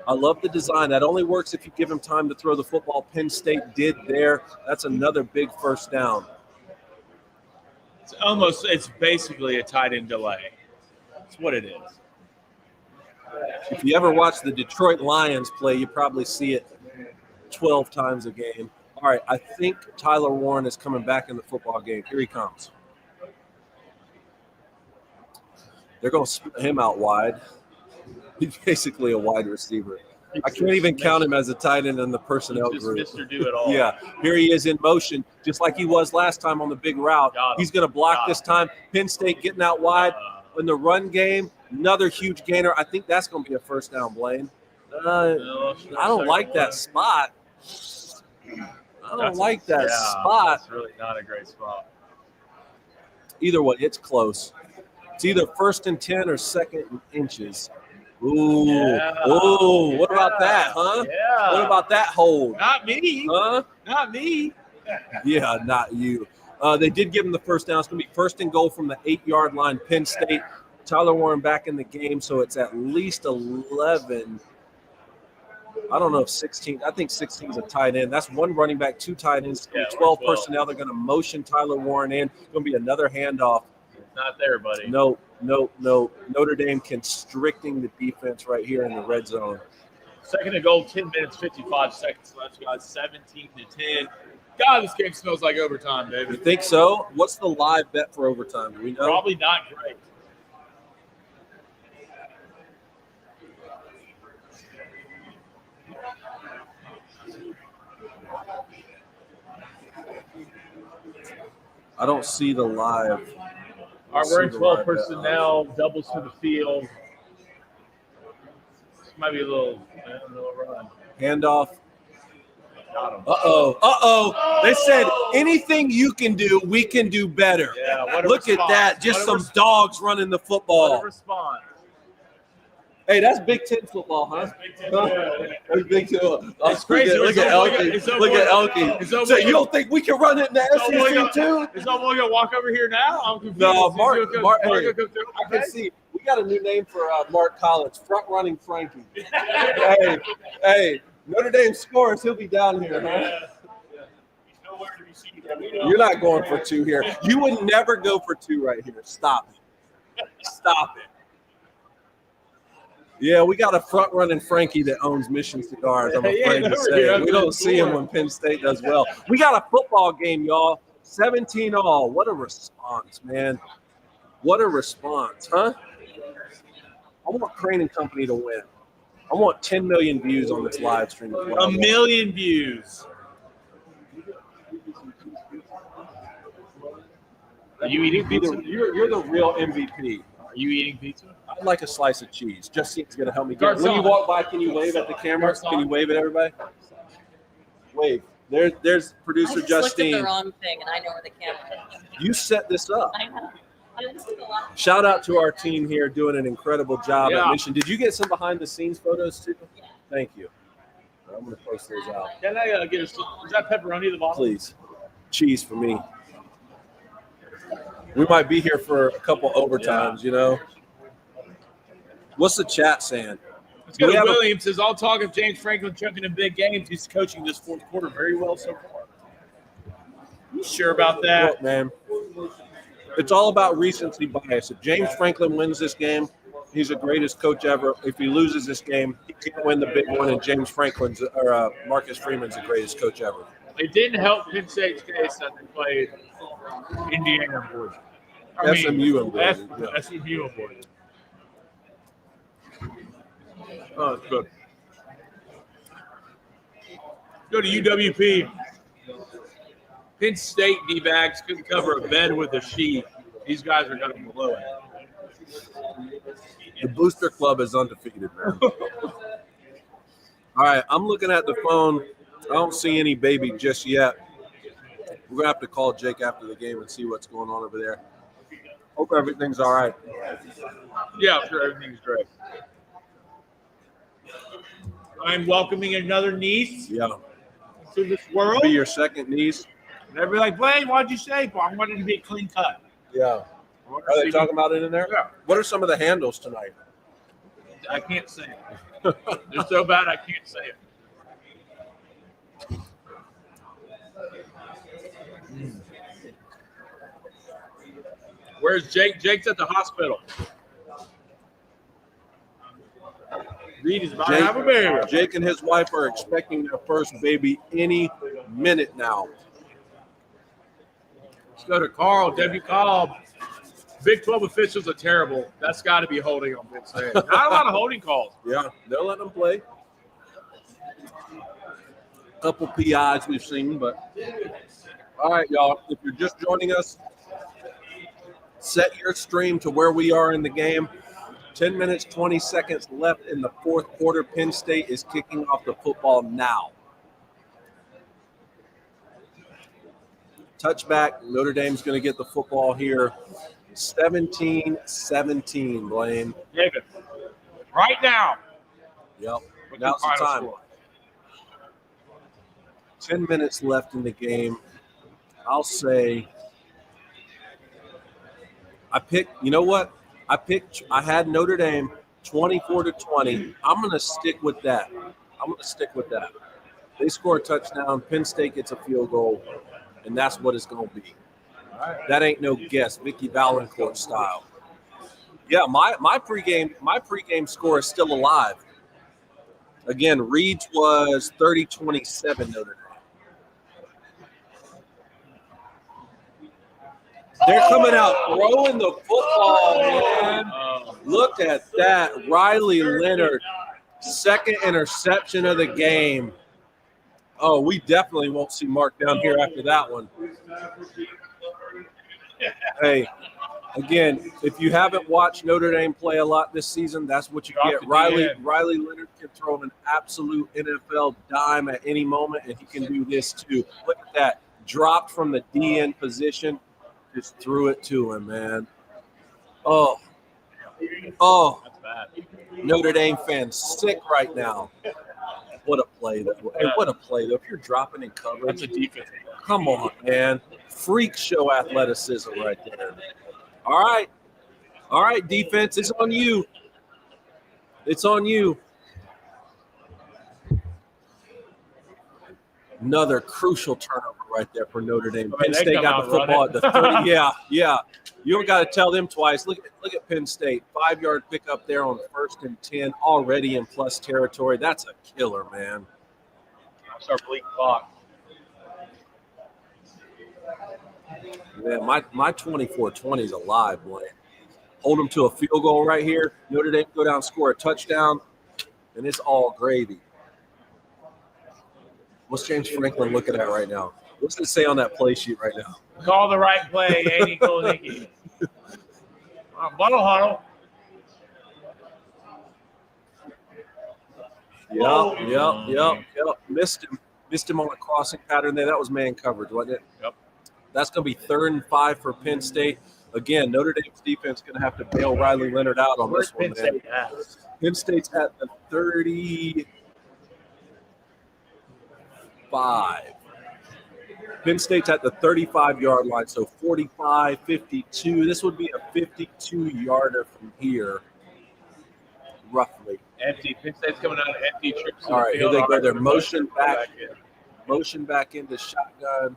I love the design. That only works if you give him time to throw the football. Penn State did there. That's another big first down. It's basically a tight end delay. That's what it is. If you ever watch the Detroit Lions play, you probably see it 12 times a game. All right, I think Tyler Warren is coming back in the football game. Here he comes. They're going to split him out wide. He's basically a wide receiver. I can't even count him as a tight end in the personnel group. Mr. Do-It-All. Yeah, here he is in motion, just like he was last time on the big route. He's going to block this time. Penn State getting out wide in the run game. Another huge gainer. I think that's going to be a first down, Blaine. I don't like that spot. I don't like that spot. That's really not a great spot. Either way, it's close. It's either 1st and 10 or 2nd and inches. Ooh. Yeah. Ooh. What about that, huh? Yeah. What about that hold? Not me. Huh? Not me. Yeah, not you. They did give him the first down. It's going to be 1st and goal from the 8-yard line. Penn State. Tyler Warren back in the game, so it's at least 11. I don't know if 16. I think 16 is a tight end. That's one running back, 2 tight ends. It's going to be 12 personnel. They're going to motion Tyler Warren in. It's going to be another handoff. Not there, buddy. No. Notre Dame constricting the defense right here in the red zone. 2nd and goal, 10 minutes, 55 seconds left, guys. 17-10. God, this game smells like overtime, baby. You think so? What's the live bet for overtime? Do we know? Probably not great. I don't see the live. All right, we're in 12 personnel, doubles to the field. This might be a little run. Handoff. Got him. Uh-oh. They said anything you can do, we can do better. Yeah, what a Look response. at that. Just some dogs running the football. What a response. Hey, that's Big Ten football, huh? That's Big Ten. It's crazy. Look at Elke. Look at Elke. So you don't think we can run it in the SEC too? Is someone going to walk over here now? I'm confused. No, Mark, hey, I Okay. can see. We got a new name for Mark College, Front Running Frankie. hey, Notre Dame scores. He'll be down here, huh? You're not going for 2 here. You would never go for 2 right here. Stop it. Stop it. Yeah, we got a front-running Frankie that owns Mission Cigars, I'm afraid to say. We don't see him when Penn State does well. We got a football game, y'all. 17-all. What a response, man. What a response, huh? I want Crane & Company to win. I want 10 million views on this live stream. A million views. Are you eating pizza? You're the real MVP. Are you eating pizza? I'd like a slice of cheese. Justine's going to help me get it. When you walk by, can you wave at the camera? Can you wave at everybody? Wave. There's producer Justine. I just looked at the wrong thing, and I know where the camera is. You set this up. I know. Shout out to our team here doing an incredible job Yeah. at Mission. Did you get some behind-the-scenes photos, too? Yeah. Thank you. I'm going to post those out. Can I get is that pepperoni at the bottom? Please. Cheese for me. We might be here for a couple overtimes, you know. What's the chat saying? Let's go to Williams. Says all talk of James Franklin chunking in big games. He's coaching this 4th quarter very well so far. You sure about that? Look, man, it's all about recency bias. If James Franklin wins this game, He's the greatest coach ever. If he loses this game, he can't win the big one. And James Franklin's or Marcus Freeman's the greatest coach ever. It didn't help Penn State's case that they played Indiana and Boise. SMU and Boise. Yeah. SMU and Boise. Oh, it's good. Go to UWP. Penn State D-backs couldn't cover a bed with a sheet. These guys are going to blow it. The Booster Club is undefeated, man. All right, I'm looking at the phone. I don't see any baby just yet. We're going to have to call Jake after the game and see what's going on over there. Hope everything's all right. Yeah, I'm sure everything's great. I'm welcoming another niece Yeah. to this world. Be your second niece. And they'll be like, Blaine, what'd you say? Well, I wanted to be a clean cut. Yeah. Are they talking about it in there? Yeah. What are some of the handles tonight? I can't say it. They're so bad I can't say it. Where's Jake? Jake's at the hospital. Reed is about to have a baby. Jake and his wife are expecting their first baby any minute now. Let's go to Carl. Debbie Cobb. Big 12 officials are terrible. That's got to be holding on Penn State. Not a lot of holding calls. Yeah, they'll let them play. A couple PIs we've seen, but all right, y'all. If you're just joining us, set your stream to where we are in the game. 10 minutes, 20 seconds left in the fourth quarter. Penn State is kicking off the football now. Touchback. Notre Dame's going to get the football here. 17-17, Blaine. David, right now. Yep. Now's the time. Score? 10 minutes left in the game. I'll say you know what? I had Notre Dame 24-20. I'm going to stick with that. They score a touchdown. Penn State gets a field goal, and that's what it's going to be. That ain't no guess, Vicky Valancourt style. Yeah, my pregame score is still alive. Again, Reed's was 30-27 Notre Dame. They're coming out throwing the football, man. Look at that. Riley Leonard, second interception of the game. Oh, we definitely won't see Mark down here after that one. Hey, again, if you haven't watched Notre Dame play a lot this season, that's what you get. Riley Leonard can throw an absolute NFL dime at any moment, and he can do this too. Look at that. Dropped from the DN position. Just threw it to him, man. Oh, That's bad. Notre Dame fans sick right now. What a play, though. Hey, what a play, though. If you're dropping in coverage, That's a defense. come on, man. Freak show athleticism right there. All right, defense, it's on you. It's on you. Another crucial turnover right there for Notre Dame. Penn State got the football at the 30. Yeah. You don't got to tell them twice. Look at Penn State. 5-yard pickup there on 1st and 10, already in plus territory. That's a killer, man. Start bleak clock. Man, my 24-20 is alive, Blaine. Hold them to a field goal right here. Notre Dame go down, score a touchdown, and it's all gravy. What's James Franklin looking at right now? What's it say on that play sheet right now? Call the right play, Andy Kolnicki. Bottle huddle. Yep. Missed him on a crossing pattern there. That was man coverage, wasn't it? Yep. That's going to be 3rd and 5 for Penn State. Again, Notre Dame's defense going to have to bail Riley Leonard out on this one, man. Penn State's at the 35. Penn State's at the 35-yard line, so 45, 52. This would be a 52-yarder from here, roughly. Empty. Penn State's coming out of empty trips. All right, here they go. They're motion back into shotgun.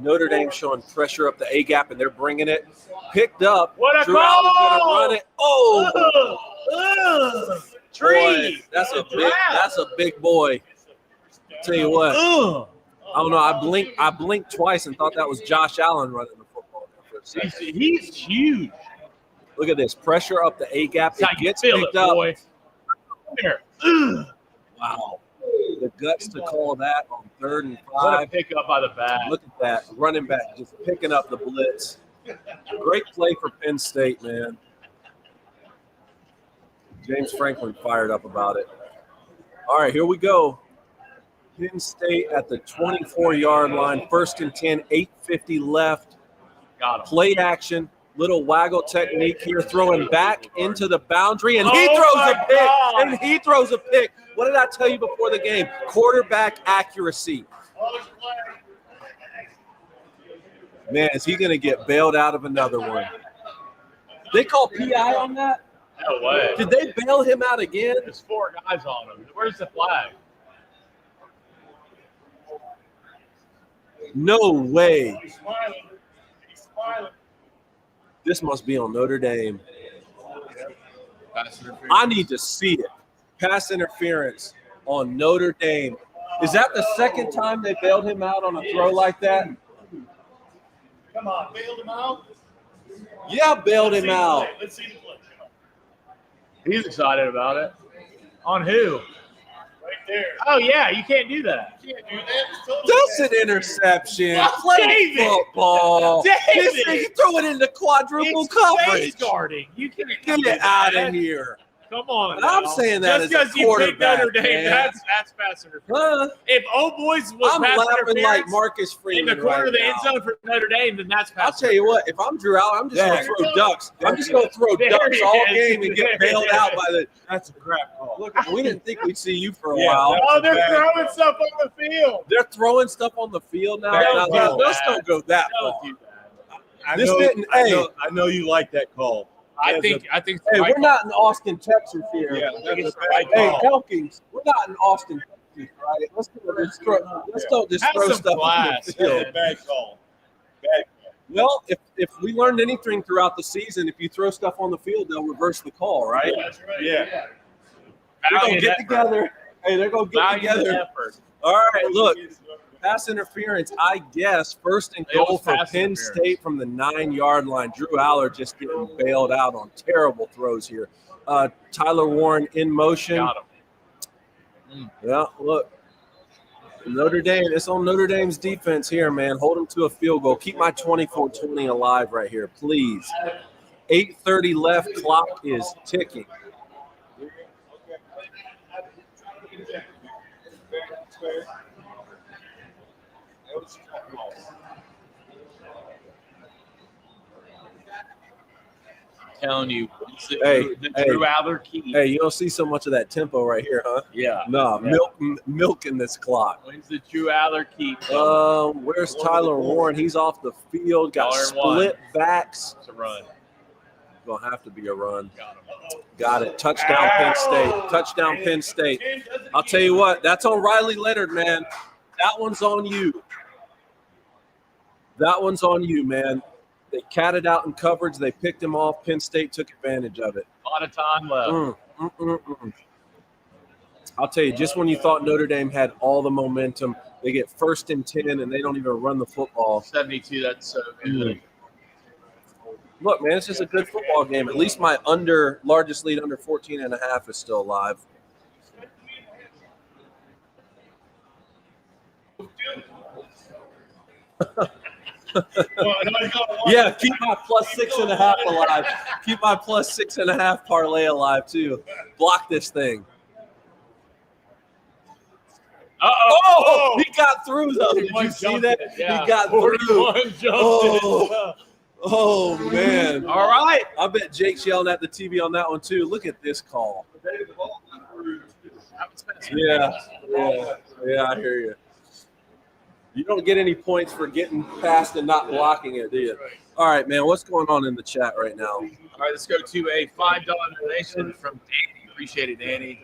Notre Dame showing pressure up the A gap, and they're bringing it. Picked up. What a Drew Allen's going to call! run it. Oh, Tree. boy, that's a big boy. Tell you what. I don't know. I blinked twice and thought that was Josh Allen running the football. He's huge. Look at this pressure up the A gap. It gets picked up. Boy. Here. Wow. The guts to call that on 3rd and 5. What a pickup by the back. Look at that. Running back just picking up the blitz. Great play for Penn State, man. James Franklin fired up about it. All right, here we go. Penn State at the 24-yard line. 1st and 10, 8:50 left. Got him. Play action. Little waggle technique here, throwing back into the boundary, and he throws a pick. God. And he throws a pick. What did I tell you before the game? Quarterback accuracy. Man, is he going to get bailed out of another one? They call PI on that? No way. Did they bail him out again? There's 4 guys on him. Where's the flag? No way. He's smiling. He's smiling. This must be on Notre Dame. I need to see it. Pass interference on Notre Dame. Is that the second time they bailed him out on a throw like that? Come on, bailed him out. Yeah, bailed him out. Let's see the play. He's excited about it. On who? Right there. Oh, yeah, you can't do that. You can't do that. It's totally That's an interception. Oh, Play David! football. David! This thing, throw it into quadruple It's coverage. face guarding. You can't Get do it out that. of here. Come on. And I'm now. saying that just as a because you picked quarterback, Notre Dame, man. that's pass interference. Huh? If Old Boys was I'm pass laughing like interference Marcus in Freeman the corner right of the end now. zone for Notre Dame, then that's pass I'll tell you what, if I'm Drew Allen, I'm just going to throw ducks. I'm just going to throw There ducks he all is. game and get bailed out by the – That's a crap call. look, we didn't think we'd see you for a Yeah, while. Oh, they're throwing stuff on the field. They're throwing stuff on the field now. Don't do that. Let's don't go that Don't far. do that. I This know, didn't- I hey. know, I know you like that call. I think Hey, the right we're not in Austin, Texas here. Yeah, I think it's that's a the bad right Hey, call. Elkins, we're not in Austin, Texas, right? Let's don't just Have throw some stuff on class. the field. That's a bad call. Bad call. Well, if we learned anything throughout the season, if you throw stuff on the field, they'll reverse the call, right? That's right. Yeah. They're going Valiant to get effort. together. Hey, they're going to get Valiant together. effort. All right, look. Pass interference, I guess. 1st and It goal was for pass Penn interference. State from the 9-yard line. Drew Aller just getting bailed out on terrible throws here. Tyler Warren in motion. Got him. Yeah, look. Notre Dame, it's on Notre Dame's defense here, man. Hold them to a field goal. Keep my 24-20 alive right here, please. 8:30 left. Clock is ticking. Telling you, it's the, Hey, the Drew Aller key. Hey, you don't see so much of that tempo right here, huh? Yeah. No, Yeah. milking this clock. When's the Drew Aller key? Where's Tyler Warren? He's off the field. Got split backs. It's a run. Gonna have to be a run. Got him. Got it. Touchdown Penn State. Touchdown Penn State. I'll tell you what, that's on Riley Leonard, man. That one's on you. That one's on you, man. They catted out in coverage. They picked him off. Penn State took advantage of it. A lot of time left. I'll tell you, just when you thought Notre Dame had all the momentum, they get 1st and 10, and they don't even run the football. 72, that's so good. Look, man, it's just a good football game. At least my largest lead under 14.5 is still alive. Yeah, keep my plus 6.5 alive. Keep my plus 6.5 parlay alive, too. Block this thing. Oh, he got through, though. Did you see that? Yeah. He got through. Oh. Oh, man. All right. I bet Jake's yelling at the TV on that one, too. Look at this call. Yeah, I hear you. You don't get any points for getting past and not blocking it, do you? All right, man, what's going on in the chat right now? All right, let's go to a $5 donation from Danny. Appreciate it, Danny.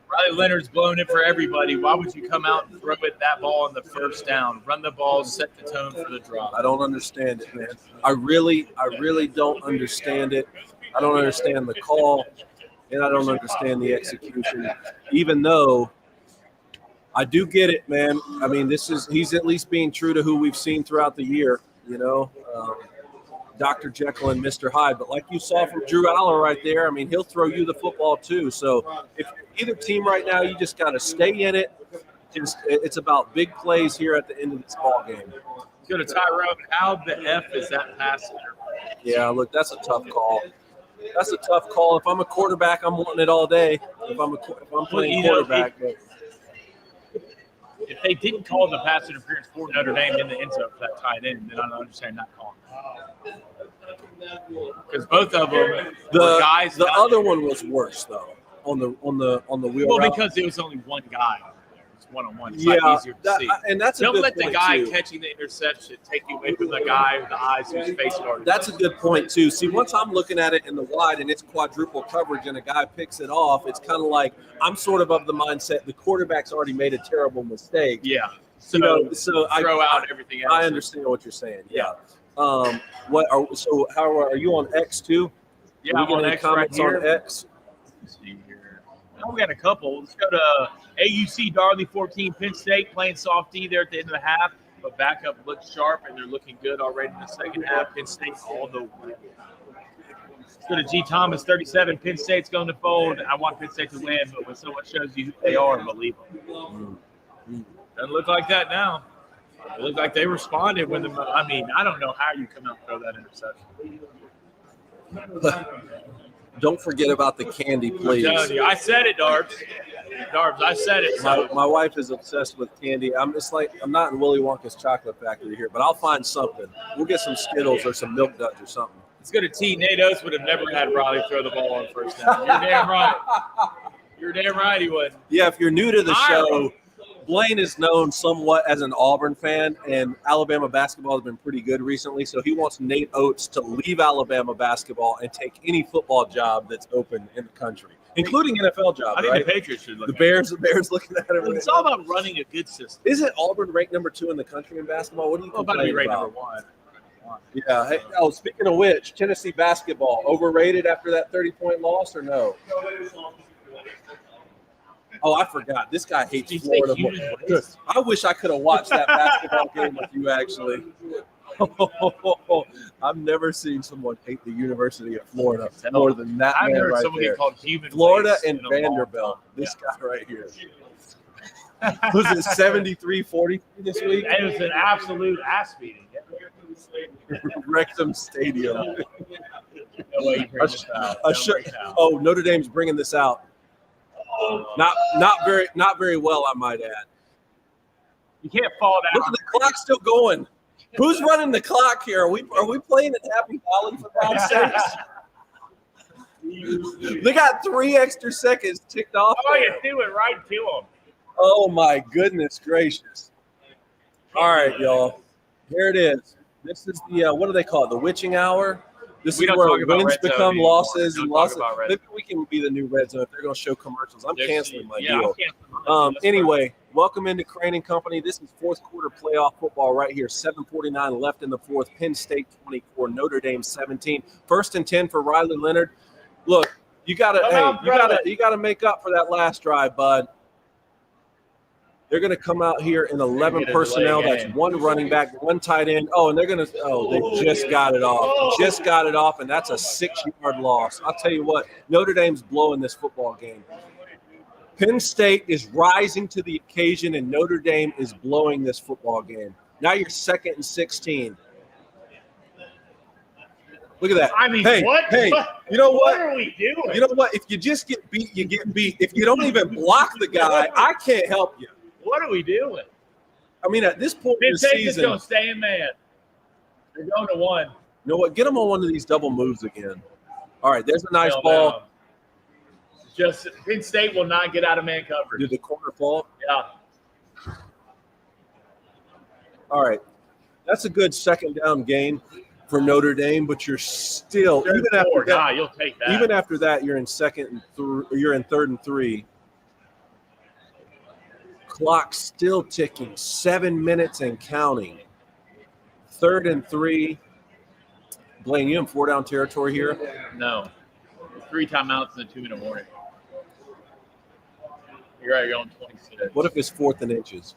Riley Leonard's blown it for everybody. Why would you come out and throw it that ball on the first down? Run the ball, set the tone for the drop. I don't understand it, man. I really don't understand it. I don't understand the call, and I don't understand the execution, even though I do get it, man. I mean, he's at least being true to who we've seen throughout the year, Dr. Jekyll and Mr. Hyde. But like you saw from Drew Allen right there, I mean, he'll throw you the football too. So if you're either team right now, you just got to stay in it. It's about big plays here at the end of this ball game. Go to Tyrone. How the F is that pass? Yeah, look, that's a tough call. That's a tough call. If I'm a quarterback, I'm wanting it all day. If I'm playing quarterback. If they didn't call the pass interference for Notre Dame in the end zone for that tight end, then I don't understand not calling. Because both of them were guys. The other one was worse though on the wheel. Well, route. because it was only one guy. It's one-on-one. It's yeah, easier to see. And that's don't a good let point the guy too. catching the interception take you away from the guy with the eyes who's face guarding. That's a good point too. See, once I'm looking at it in the wide and it's quadruple coverage and a guy picks it off, it's kind of like I'm sort of the mindset the quarterback's already made a terrible mistake. Yeah. So throw out everything else. I understand what you're saying. Yeah. How are you on X too? Yeah, I'm on X right here. On X? Let's see here. Oh, we got a couple. Let's go to AUC Darley 14, Penn State playing soft D there at the end of the half, but backup looks sharp and they're looking good already in the second half. Penn State all the way. Let's go to G Thomas 37. Penn State's going to fold. I want Penn State to win, but when someone shows you who they are, believe them. Doesn't look like that now. It looked like they responded when I don't know how you come out and throw that interception. Don't forget about the candy, please. I'm telling you, I said it, Darbs. Darbs, I said it. My wife is obsessed with candy. I'm not in Willy Wonka's chocolate factory here, but I'll find something. We'll get some Skittles or some Milk Duds or something. Let's go to T. Nate Oates would have never had Riley throw the ball on first down. You're damn right. You're damn right he would. Yeah, if you're new to the show, Blaine is known somewhat as an Auburn fan, and Alabama basketball has been pretty good recently, so he wants Nate Oates to leave Alabama basketball and take any football job that's open in the country, including NFL jobs. I think right? the Patriots should look the Bears looking at him. It's all about running a good system. Isn't Auburn ranked number 2 in the country in basketball? What do you think? About to be ranked number 1. Yeah. Hey, speaking of which, Tennessee basketball, overrated after that 30-point loss or no? Oh, I forgot. This guy hates Florida more. I wish I could have watched that basketball game with you, actually. I've never seen someone hate the University of Florida more than that I've man heard right someone there. get called human Florida waste and in a Vanderbilt. This guy right here. Was it 73-40 this week? It was an absolute ass beating. Wrexham Stadium. No way you bring this out. Oh, Notre Dame's bringing this out. Not very well, I might add. You can't fall down. Look at the clock still going. Who's running the clock here? Are we playing at Happy Valley for God's sakes? They got 3 extra seconds ticked off. Oh, you threw it right to them. Oh my goodness gracious! All right, y'all. Here it is. This is the what do they call it? The witching hour. This is where wins become losses and losses. Maybe we can be the new red zone if they're going to show commercials. I'm canceling my deal. Anyway, welcome into Crane & Company. This is fourth quarter playoff football right here. 7:49 left in the fourth. Penn State 24, Notre Dame 17. 1st and 10 for Riley Leonard. Look, you gotta make up for that last drive, bud. They're going to come out here in 11 personnel. That's 1 running back, 1 tight end. Oh, and they just got it off. And that's a 6-yard loss. I'll tell you what, Notre Dame's blowing this football game. Penn State is rising to the occasion, and Notre Dame is blowing this football game. Now you're 2nd and 16. Look at that. I mean, hey, what? You know what? What are we doing? You know what? If you just get beat, you get beat. If you don't even block the guy, I can't help you. What are we doing? I mean, at this point in the season, Penn State's going to stay in man. They're going to 1. You know what? Get them on one of these double moves again. All right, there's a nice ball. Just Penn State will not get out of man coverage. Did the corner fall? Yeah. All right, that's a good 2nd down gain for Notre Dame, but you're still you'll take that. Even after that, you're in 3rd and 3. Clock still ticking. 7 minutes and counting. 3rd and 3. Blaine, you in 4-down territory here? No. 3 timeouts and a 2-minute warning. You're right, you're on 26. What if it's 4th and inches?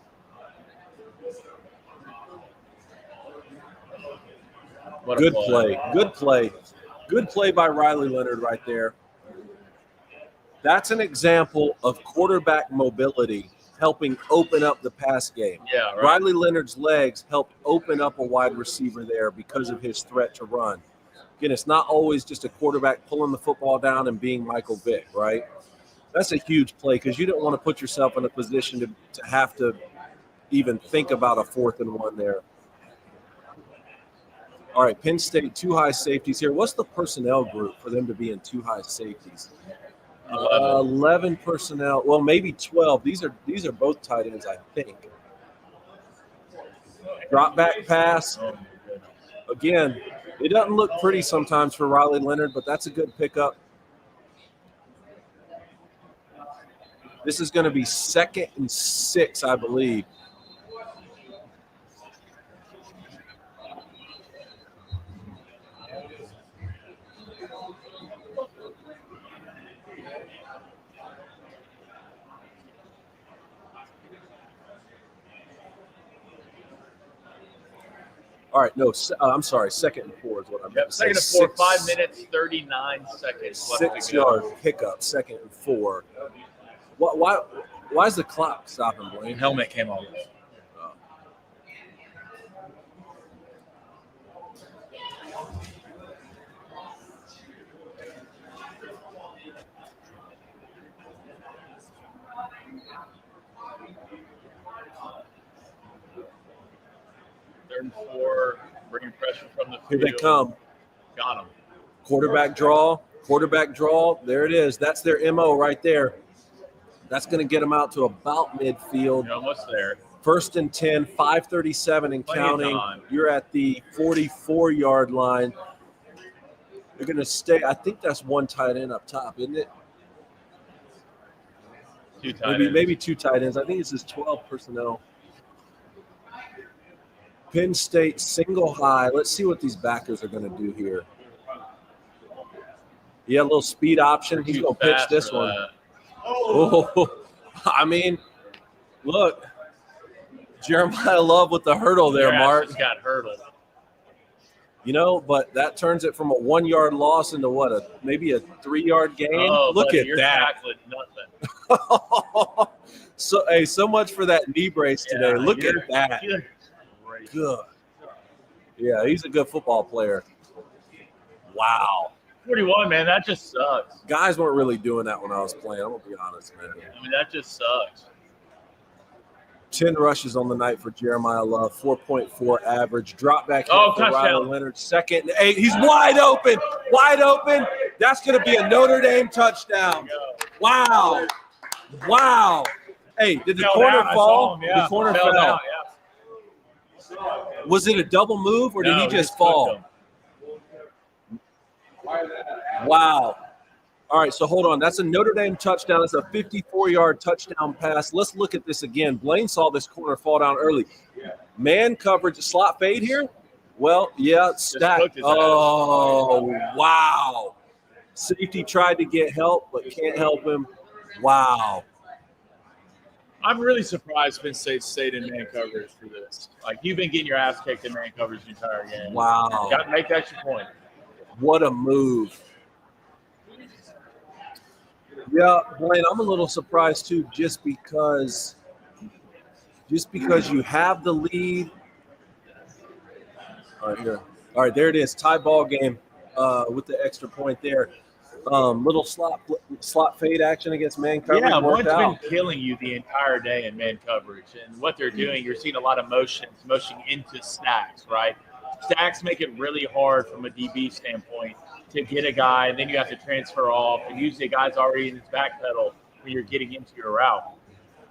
Good play. Good play. Good play by Riley Leonard right there. That's an example of quarterback mobility helping open up the pass game. Yeah, right. Riley Leonard's legs helped open up a wide receiver there because of his threat to run. Again, it's not always just a quarterback pulling the football down and being Michael Vick, right? That's a huge play because you don't want to put yourself in a position to have to even think about a 4th and 1 there. All right, Penn State, 2 high safeties here. What's the personnel group for them to be in 2 high safeties? 11 personnel. Well, maybe 12. These are both tight ends, I think. Drop back pass. Again, it doesn't look pretty sometimes for Riley Leonard, but that's a good pickup. This is going to be 2nd and 6, I believe. All right, no, I'm sorry. 2nd and 4 is what I'm Yep, 2nd and 4, 5 minutes, 39 seconds. 6-yard pickup, 2nd and 4. Why is the clock stopping, Blaine? Helmet came on. Third and 4, bringing pressure from the field. Here they come. Got him. Quarterback draw. There it is. That's their MO right there. That's going to get them out to about midfield. You're almost there. 1st and 10, 5:37 and counting. You're at the 44-yard line. They're going to stay. I think that's 1 tight end up top, isn't it? 2 tight ends. Maybe 2 tight ends. I think this is 12 personnel. Penn State single high. Let's see what these backers are going to do here. Yeah, a little speed option. He's going to pitch this one. Oh, I mean, look. Jeremiah Love with the hurdle there, Mark. Just got hurdled. You know, but that turns it from a 1-yard loss into what, maybe a 3-yard gain? Oh, look buddy, at you're that. Tackling nothing. So much for that knee brace today. Look at that. Good. Yeah, he's a good football player. Wow. 41, man, that just sucks. Guys weren't really doing that when I was playing. I'm going to be honest, man. I mean, that just sucks. 10 rushes on the night for Jeremiah Love, 4.4 average. Drop back here for touchdown. Riley Leonard. 2nd and 8. He's wide open. Wide open. That's going to be a Notre Dame touchdown. Wow. Wow. Hey, did the corner fall? The corner fell. Down, Was it a double move or did he just fall? Wow. All right, so hold on. That's a Notre Dame touchdown. That's a 54-yard touchdown pass. Let's look at this again. Blaine saw this corner fall down early. Man coverage, slot fade here? Well, yeah, stacked. Oh, wow. Safety tried to get help, but can't help him. Wow. I'm really surprised Penn State stayed in man coverage for this. Like, you've been getting your ass kicked in man coverage the entire game. Wow. Got to make that your point. What a move. Yeah, Blaine, I'm a little surprised too, just because you have the lead. All right, here. All right, there it is. Tie ball game with the extra point there. Little slot fade action against man coverage. Yeah, one's been killing you the entire day in man coverage. And what they're doing, you're seeing a lot of motion into stacks, right? Stacks make it really hard from a DB standpoint to get a guy, and then you have to transfer off, and usually a guy's already in his back pedal when you're getting into your route.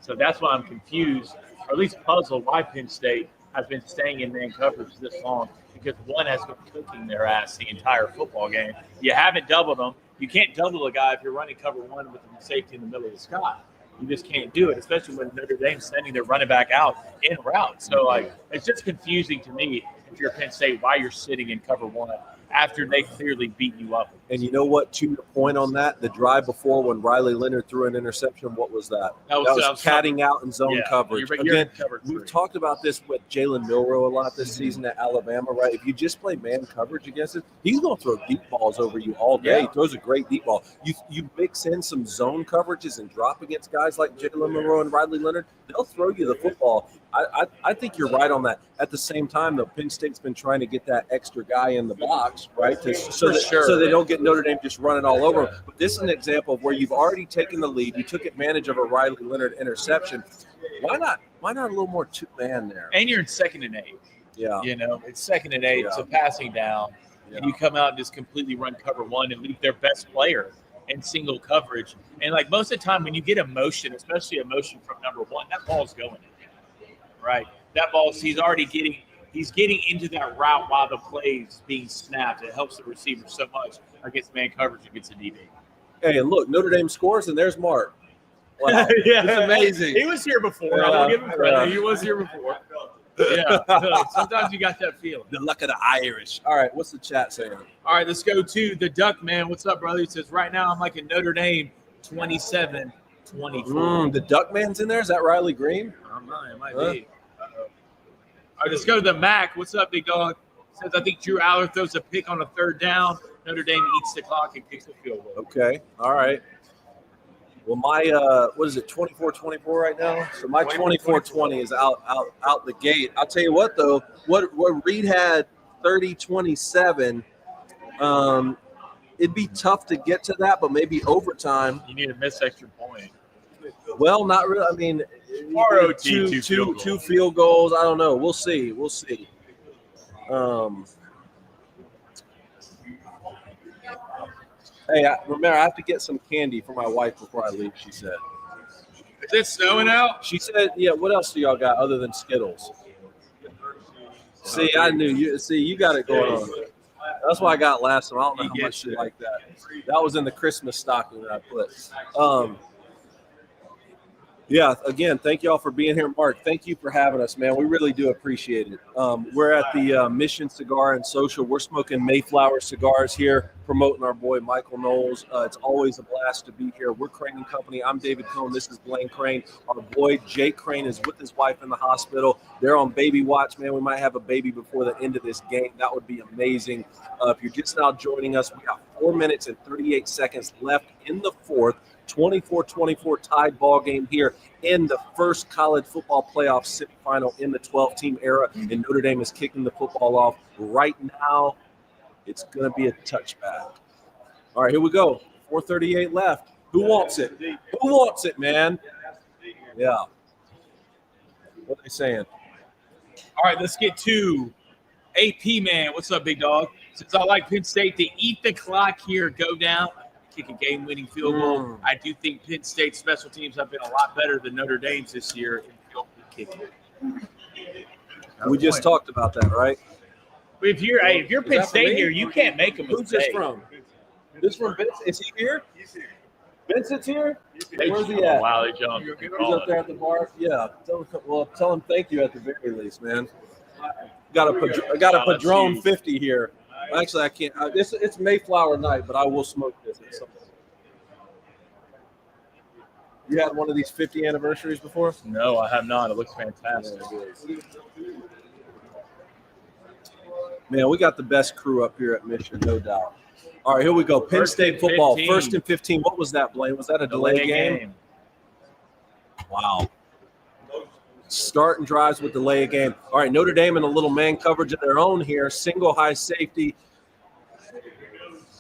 So that's why I'm confused, or at least puzzled, why Penn State has been staying in man coverage this long, because one has been cooking their ass the entire football game. You haven't doubled them. You can't double a guy if you're running cover one with the safety in the middle of the sky. You just can't do it, especially when Notre Dame's sending their running back out in route. So, like, it's just confusing to me if you're Penn State why you're sitting in cover one after they clearly beat you up. And you know what? To your point on that, the drive before when Riley Leonard threw an interception, what was that? That was catting out in zone coverage. Again, we've talked about this with Jalen Milroe a lot this season at Alabama, right? If you just play man coverage against it, he's going to throw deep balls over you all day. He throws a great deep ball. You mix in some zone coverages and drop against guys like Jalen Milroe and Riley Leonard, they'll throw you the football. I think you're right on that. At the same time, though, Penn State's been trying to get that extra guy in the box, right, so they don't get Notre Dame just running all over them. But this is an example of where you've already taken the lead. You took advantage of a Riley Leonard interception. Why not a little more two-man there? And you're in 2nd and 8. Yeah. You know, it's 2nd and 8. It's a passing down. Yeah. And you come out and just completely run cover one and leave their best player in single coverage. And, like, most of the time when you get a motion, especially a motion from number one, that ball's going in. Right, that ball. He's getting into that route while the play's being snapped. It helps the receiver so much against man coverage against the DB. Hey, look, Notre Dame scores, and there's Mark. Wow, yeah, it's amazing. He was here before. I will give him credit. He was here before. Yeah, sometimes you got that feeling. The luck of the Irish. All right, what's the chat saying? All right, let's go to the Duck Man. What's up, brother? He says, right now I'm like in Notre Dame 27-24. The Duck Man's in there? Is that Riley Green? It might be. All right, let's go to the Mac. What's up, big dog? Says, I think Drew Aller throws a pick on a 3rd down. Notre Dame eats the clock and kicks the field goal. Okay. All right. Well, my what is it, 24-24 right now? So my 24-20 is out the gate. I'll tell you what, though, what Reed had 30-27. It'd be tough to get to that, but maybe overtime. You need a missed extra point. Well, not really. I mean, two field goals. I don't know. We'll see. Hey, remember, I have to get some candy for my wife before I leave, she said. Is it snowing out? She said, yeah, what else do y'all got other than Skittles? See, I knew you. See, you got it going on. That's what I got last time. I don't know how much you like that. That was in the Christmas stocking that I put. Yeah, again, thank you all for being here. Mark, thank you for having us, man. We really do appreciate it. We're at the Mission Cigar and Social. We're smoking Mayflower Cigars here, promoting our boy Michael Knowles. It's always a blast to be here. We're Crane & Company. I'm David Cohn. This is Blaine Crane. Our boy Jake Crane is with his wife in the hospital. They're on baby watch, man. We might have a baby before the end of this game. That would be amazing. If you're just now joining us, we got 4 minutes and 38 seconds left in the 4th. 24-24 tied ball game here in the first college football playoff semifinal in the 12-team era, and Notre Dame is kicking the football off right now. It's going to be a touchback. All right, here we go. 4:38 left. Who wants it? Who wants it, man? Yeah. What are they saying? All right, let's get to AP, man. What's up, big dog? Since I like Penn State to eat the clock here, go down, kick a game-winning field goal. I do think Penn State special teams have been a lot better than Notre Dame's this year in field goal kicking. We just talked about that, right? But if you're Penn State here, you can't make a mistake. Who's this from? This from Vincent? Is he here? He's here. Vincent's here? Where's he at? Wow, they jumped. He's up there at the bar? Yeah. Tell him thank you at the very least, man. I got a Padron 50 here. Actually, I can't. It's Mayflower night, but I will smoke this at some point. You had one of these 50 anniversaries before? No, I have not. It looks fantastic. Yeah, man, we got the best crew up here at Mission, no doubt. All right, here we go. Penn State football, 1st and 15. What was that, Blaine? Was that a delay game? Wow. Starting drives with delay of game. All right, Notre Dame in a little man coverage of their own here. Single high safety.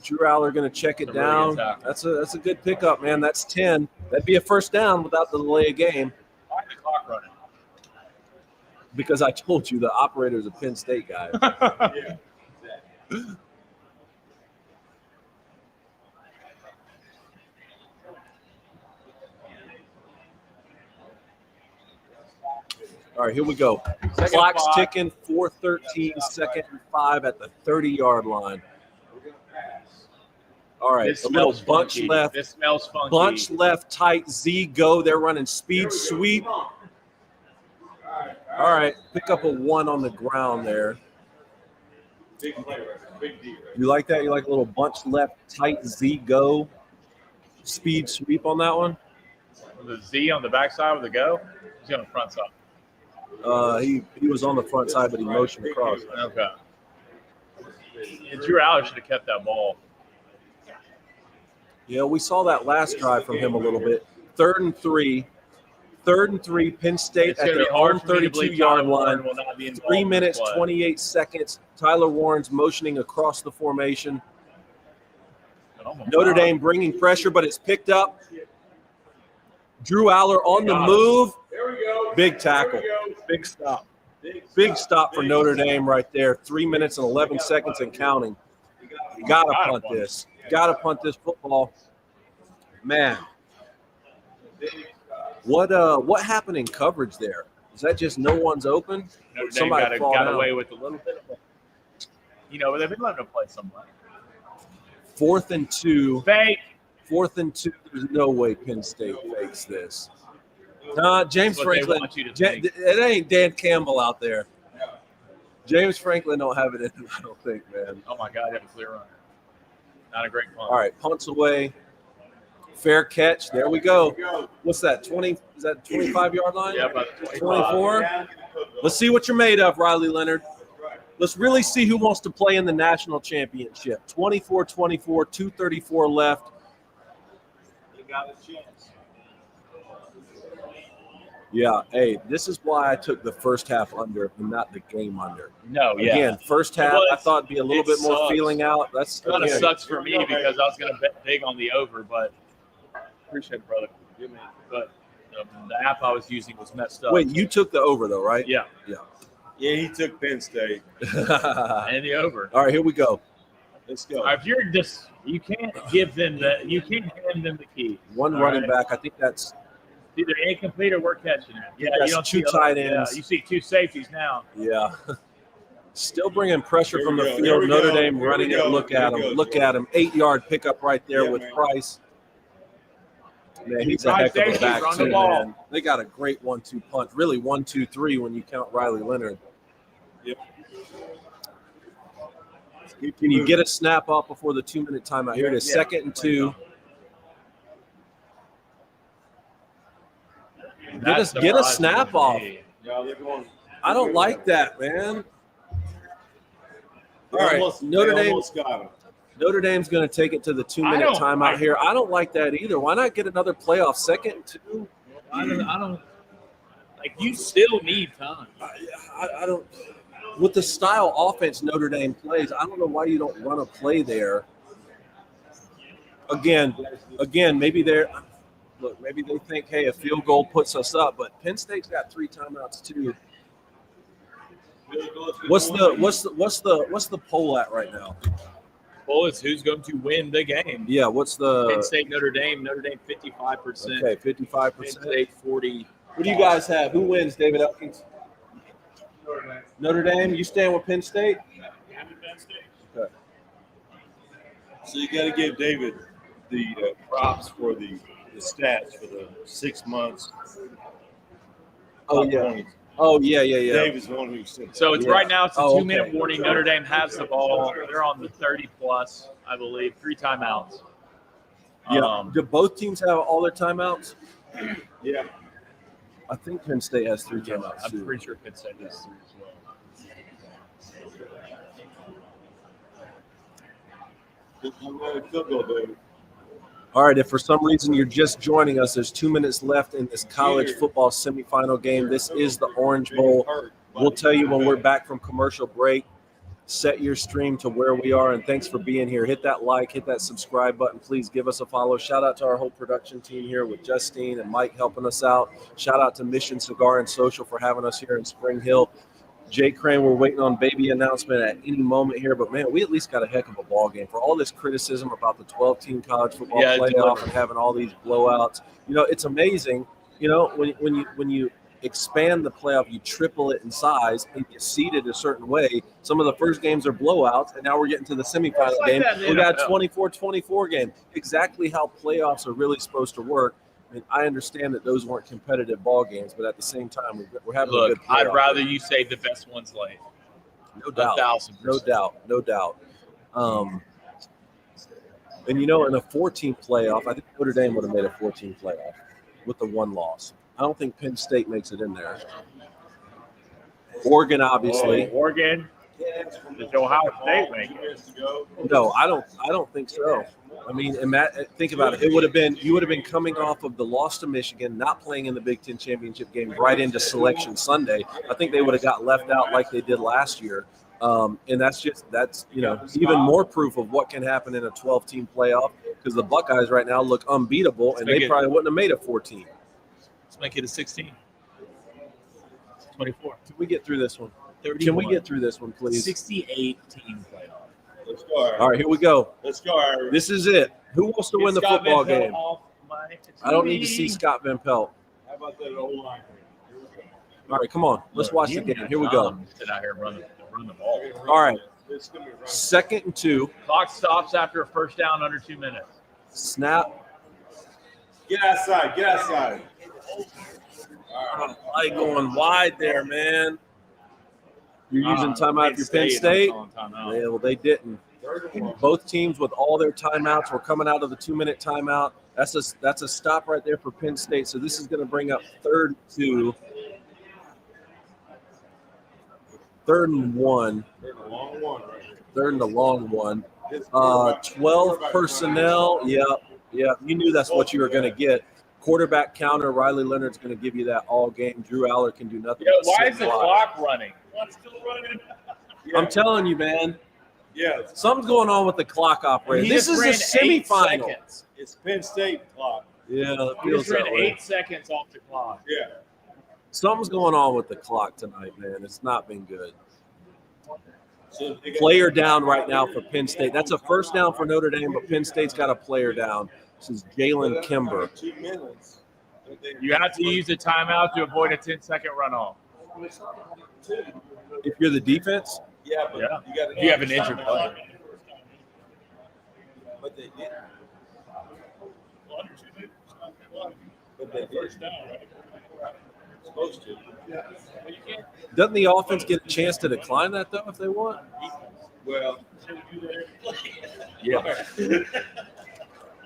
Drew Aller going to check it down. That's a good pickup, man. That's 10. That'd be a first down without the delay of game. Why the clock running? Because I told you the operator's a Penn State guy. Yeah. All right, here we go. Clock's ticking, 4:13, 2nd and 5 at the 30-yard line. All right, This a little smells bunch funky. left. This smells funky. Bunch left, tight, Z, go. They're running speed sweep. All right, pick up a 1 on the ground there. You like that? You like a little bunch left, tight, Z, go. Speed sweep on that one? The Z on the backside with the go? He's on the front side. He was on the front side, but he motioned across. Okay. Drew Aller should have kept that ball. Yeah, we saw that last drive from him a little bit. 3rd and 3. 3rd and 3, Penn State It's at going to their be hard own for me to believe 32-yard Tyler Warren line. will not be involved 3 in minutes, the play. 28 seconds. Tyler Warren's motioning across the formation. Oh my Notre God. Dame bringing pressure, but it's picked up. Drew Aller on the move. Big tackle. Big stop. Big stop for Notre Dame right there. 3 minutes and 11 seconds and counting. You got to punt this. Got to punt this football. Man. What happened in coverage there? Is that just no one's open? Notre Dame got away with a little bit of it. They've been letting them play somewhere. 4th and 2. Fake. 4th and 2. There's no way Penn State fakes this. James That's what they Franklin. want you to think. It ain't Dan Campbell out there. James Franklin don't have it in him, I don't think, man. Oh my God, they have a clear run. Not a great punt. All right, punts away. Fair catch. There we go. What's that? 20? Is that 25-yard line? Yeah, about 24. Let's see what you're made of, Riley Leonard. Let's really see who wants to play in the national championship. 24-24, 2:34 left. They got a chance. Yeah, hey, this is why I took the first half under and not the game under. No, yeah. Again, first half, Well, I thought it'd be a little it bit more sucks. feeling out. That's It kind of again, sucks for me because I was going to bet big on the over, but appreciate it, brother. But the app I was using was messed up. Wait, you took the over though, right? Yeah. Yeah, he took Penn State. And the over. All right, here we go. Let's go. If you're just, you can't give them you can't hand them the key. One All running right. back. I think that's It's either incomplete or we're catching it. Yeah, That's you don't two see tight Yeah, ends. you see 2 safeties now. yeah. Still bringing pressure Here from we the go, here field. we Notre go, Dame here we running it. go, Look here at we him. go, Look George. at him. 8-yard pickup right there Yeah, with man. Price. Man, he's a Five heck of a safeties, back run the too, ball. man. They got a great 1-2 punch. Really 1-2-3 when you count Riley Leonard. Yep. Can you get a snap off before the 2-minute timeout? Here it is, 2nd and 2. Get a snap off. Yeah, they're going. I don't like that, man. All right, Notre Dame. Almost got him. Notre Dame's going to take it to the 2-minute timeout here. I don't like that either. Why not get another playoff? 2nd and 2. I don't like. You still need time. I don't. With the style offense Notre Dame plays, I don't know why you don't run a play there. Again, maybe maybe they think, hey, a field goal puts us up, but Penn State's got 3 timeouts too. What's the poll at right now? Well, it's who's going to win the game. Yeah, what's the Penn State, Notre Dame 55%. Okay, Penn 55%. State 40. What do you guys have? Who wins, David Elkins? Notre Dame. You stand with Penn State? Okay. So you got to give David the props for the stats for the 6 months. Oh top yeah. 20s. Oh yeah. David's the one who said. So it's Yeah. right now. It's a Oh, 2-minute okay. warning. Notre Dame has the ball. They're on the 30+, I believe. 3 timeouts. Yeah. Do both teams have all their timeouts? Yeah. I think Penn State has 3 timeouts. I'm too. pretty sure Penn State has 3 as well. Field goal, David. All right, if for some reason you're just joining us, there's 2 minutes left in this college football semifinal game. This is the Orange Bowl. We'll tell you when we're back from commercial break. Set your stream to where we are, and thanks for being here. Hit that like, hit that subscribe button. Please give us a follow. Shout out to our whole production team here with Justine and Mike helping us out. Shout out to Mission Cigar and Social for having us here in Spring Hill. Jay Crane, we're waiting on baby announcement at any moment here, but man, we at least got a heck of a ball game. For all this criticism about the 12-team college football playoff and having all these blowouts, it's amazing. When you expand the playoff, you triple it in size, and you seed it a certain way. Some of the first games are blowouts, and now we're getting to the semifinal game. We got a 24-24 game. Exactly how playoffs are really supposed to work. I mean, I understand that those weren't competitive ball games, but at the same time, we're having a good playoff. I'd rather you save the best ones late. No doubt. 1,000%. No doubt. And, in a 14 playoff, I think Notre Dame would have made a 14 playoff with the one loss. I don't think Penn State makes it in there. Oregon, obviously. Oregon. Does Ohio State make it? No, I don't think so. I mean, and Matt, think about it. You would have been coming off of the loss to Michigan, not playing in the Big Ten championship game, right into Selection Sunday. I think they would have got left out like they did last year. And that's even more proof of what can happen in a 12-team playoff, because the Buckeyes right now look unbeatable, and they probably wouldn't have made a 14. Let's make it a 16. 24. Can we get through this one? 31. Can we get through this one, please? 68-team playoff. Let's go. All right, here we go. Let's go. Irish. This is it. Who wants to win the football game? I don't need to see Scott Van Pelt. How about that old line? All right, come on. Let's watch the game. Here we go. Sit out here and run the ball. All right. 2nd and 2. Clock stops after a first down under 2 minutes. Snap. Get outside. I like going wide there, man. You're using timeout for Penn State? Yeah, well, they didn't. Both teams with all their timeouts were coming out of the 2-minute timeout. That's a stop right there for Penn State. So this is going to bring up 3rd and 2. 3rd and 1. 3rd and a long one. 12 personnel. Yeah. You knew that's what you were going to get. Quarterback counter. Riley Leonard's going to give you that all game. Drew Aller can do nothing. Why is the clock running? It's still running. I'm telling you, man. Yeah. Something's going on with the clock operator. This is a semifinal. It's Penn State clock. Yeah, it He feels just ran that way. 8 seconds off the clock. Yeah. Something's going on with the clock tonight, man. It's not been good. So Player down right now for Penn State. That's a first down for Notre Dame, but Penn State's got a player down. This is Jalen Kimber. 2 minutes. You have to use a timeout to avoid a 10-second runoff. If you're the defense, Yeah, but You have an injured player. But they didn't. But they did. Supposed to. doesn't the offense get a chance to decline that, though, if they want? Well, Yeah.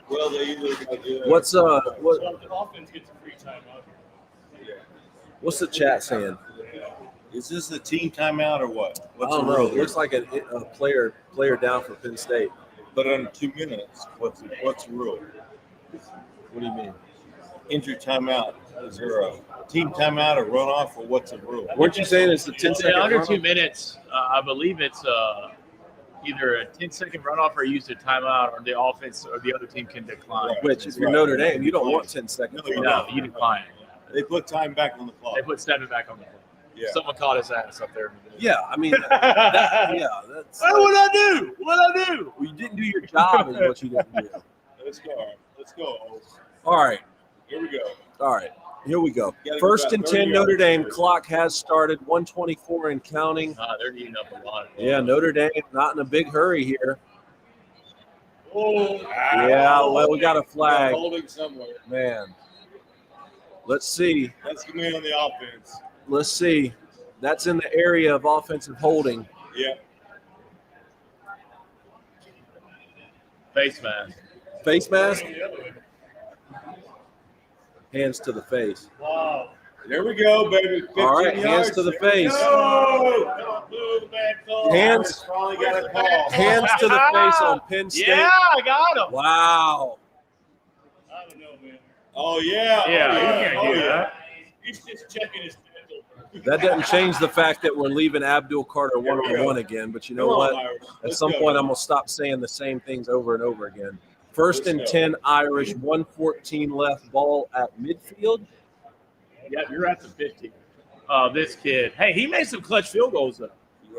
well, they either got to do it. What's The offense gets a free timeout. what's the chat saying? Is this a team timeout or what? I don't know. It looks like a player down for Penn State. But under 2 minutes, what's the rule? What do you mean? Injury timeout. Is there a team timeout or runoff, or what's the rule? Weren't you saying it's the 10-second Under runoff? 2 minutes, I believe it's either a 10-second runoff or use a timeout, or the offense or the other team can decline. Which, if you're Notre Dame, you don't want 10 seconds. No, you No, you decline. They put time back on the clock. They put 7 back on the clock. Yeah. Someone caught his ass up there. Yeah, I mean, that's. What'd I do? Well, you didn't do your job, is what you didn't do. Let's go. Let's go. All right, Here we go. all right. Here we go. Gotta First go and back 10, 30 Notre Dame. yards. Clock has started. 1:24 and counting. They're eating up a lot. Yeah, Notre Dame not in a big hurry here. Oh, Yeah, well, we got a flag. Holding somewhere. Man, let's see. That's going to be on the offense. Let's see. That's in the area of offensive holding. Yeah. Face mask. Face mask. Hands to the face. wow. There we go, baby. 15 All right, yards. hands to the There we face. go. Don't move, bad call. Hands, Finally got a call. hands to the face on Penn State. Yeah, I got him. Wow. I don't know, man. Oh, yeah. Yeah, Oh, you can't oh, do yeah. that. He's just checking his schedule. That doesn't change the fact that we're leaving Abdul Carter one-on-one again. But you know Come what? on, Irish. At Let's some go. point, I'm going to stop saying the same things over and over again. First and Let's go. 10 Irish, 1:14 left, ball at midfield. Yeah, you're at the 50. This kid. Hey, he made some clutch field goals, though.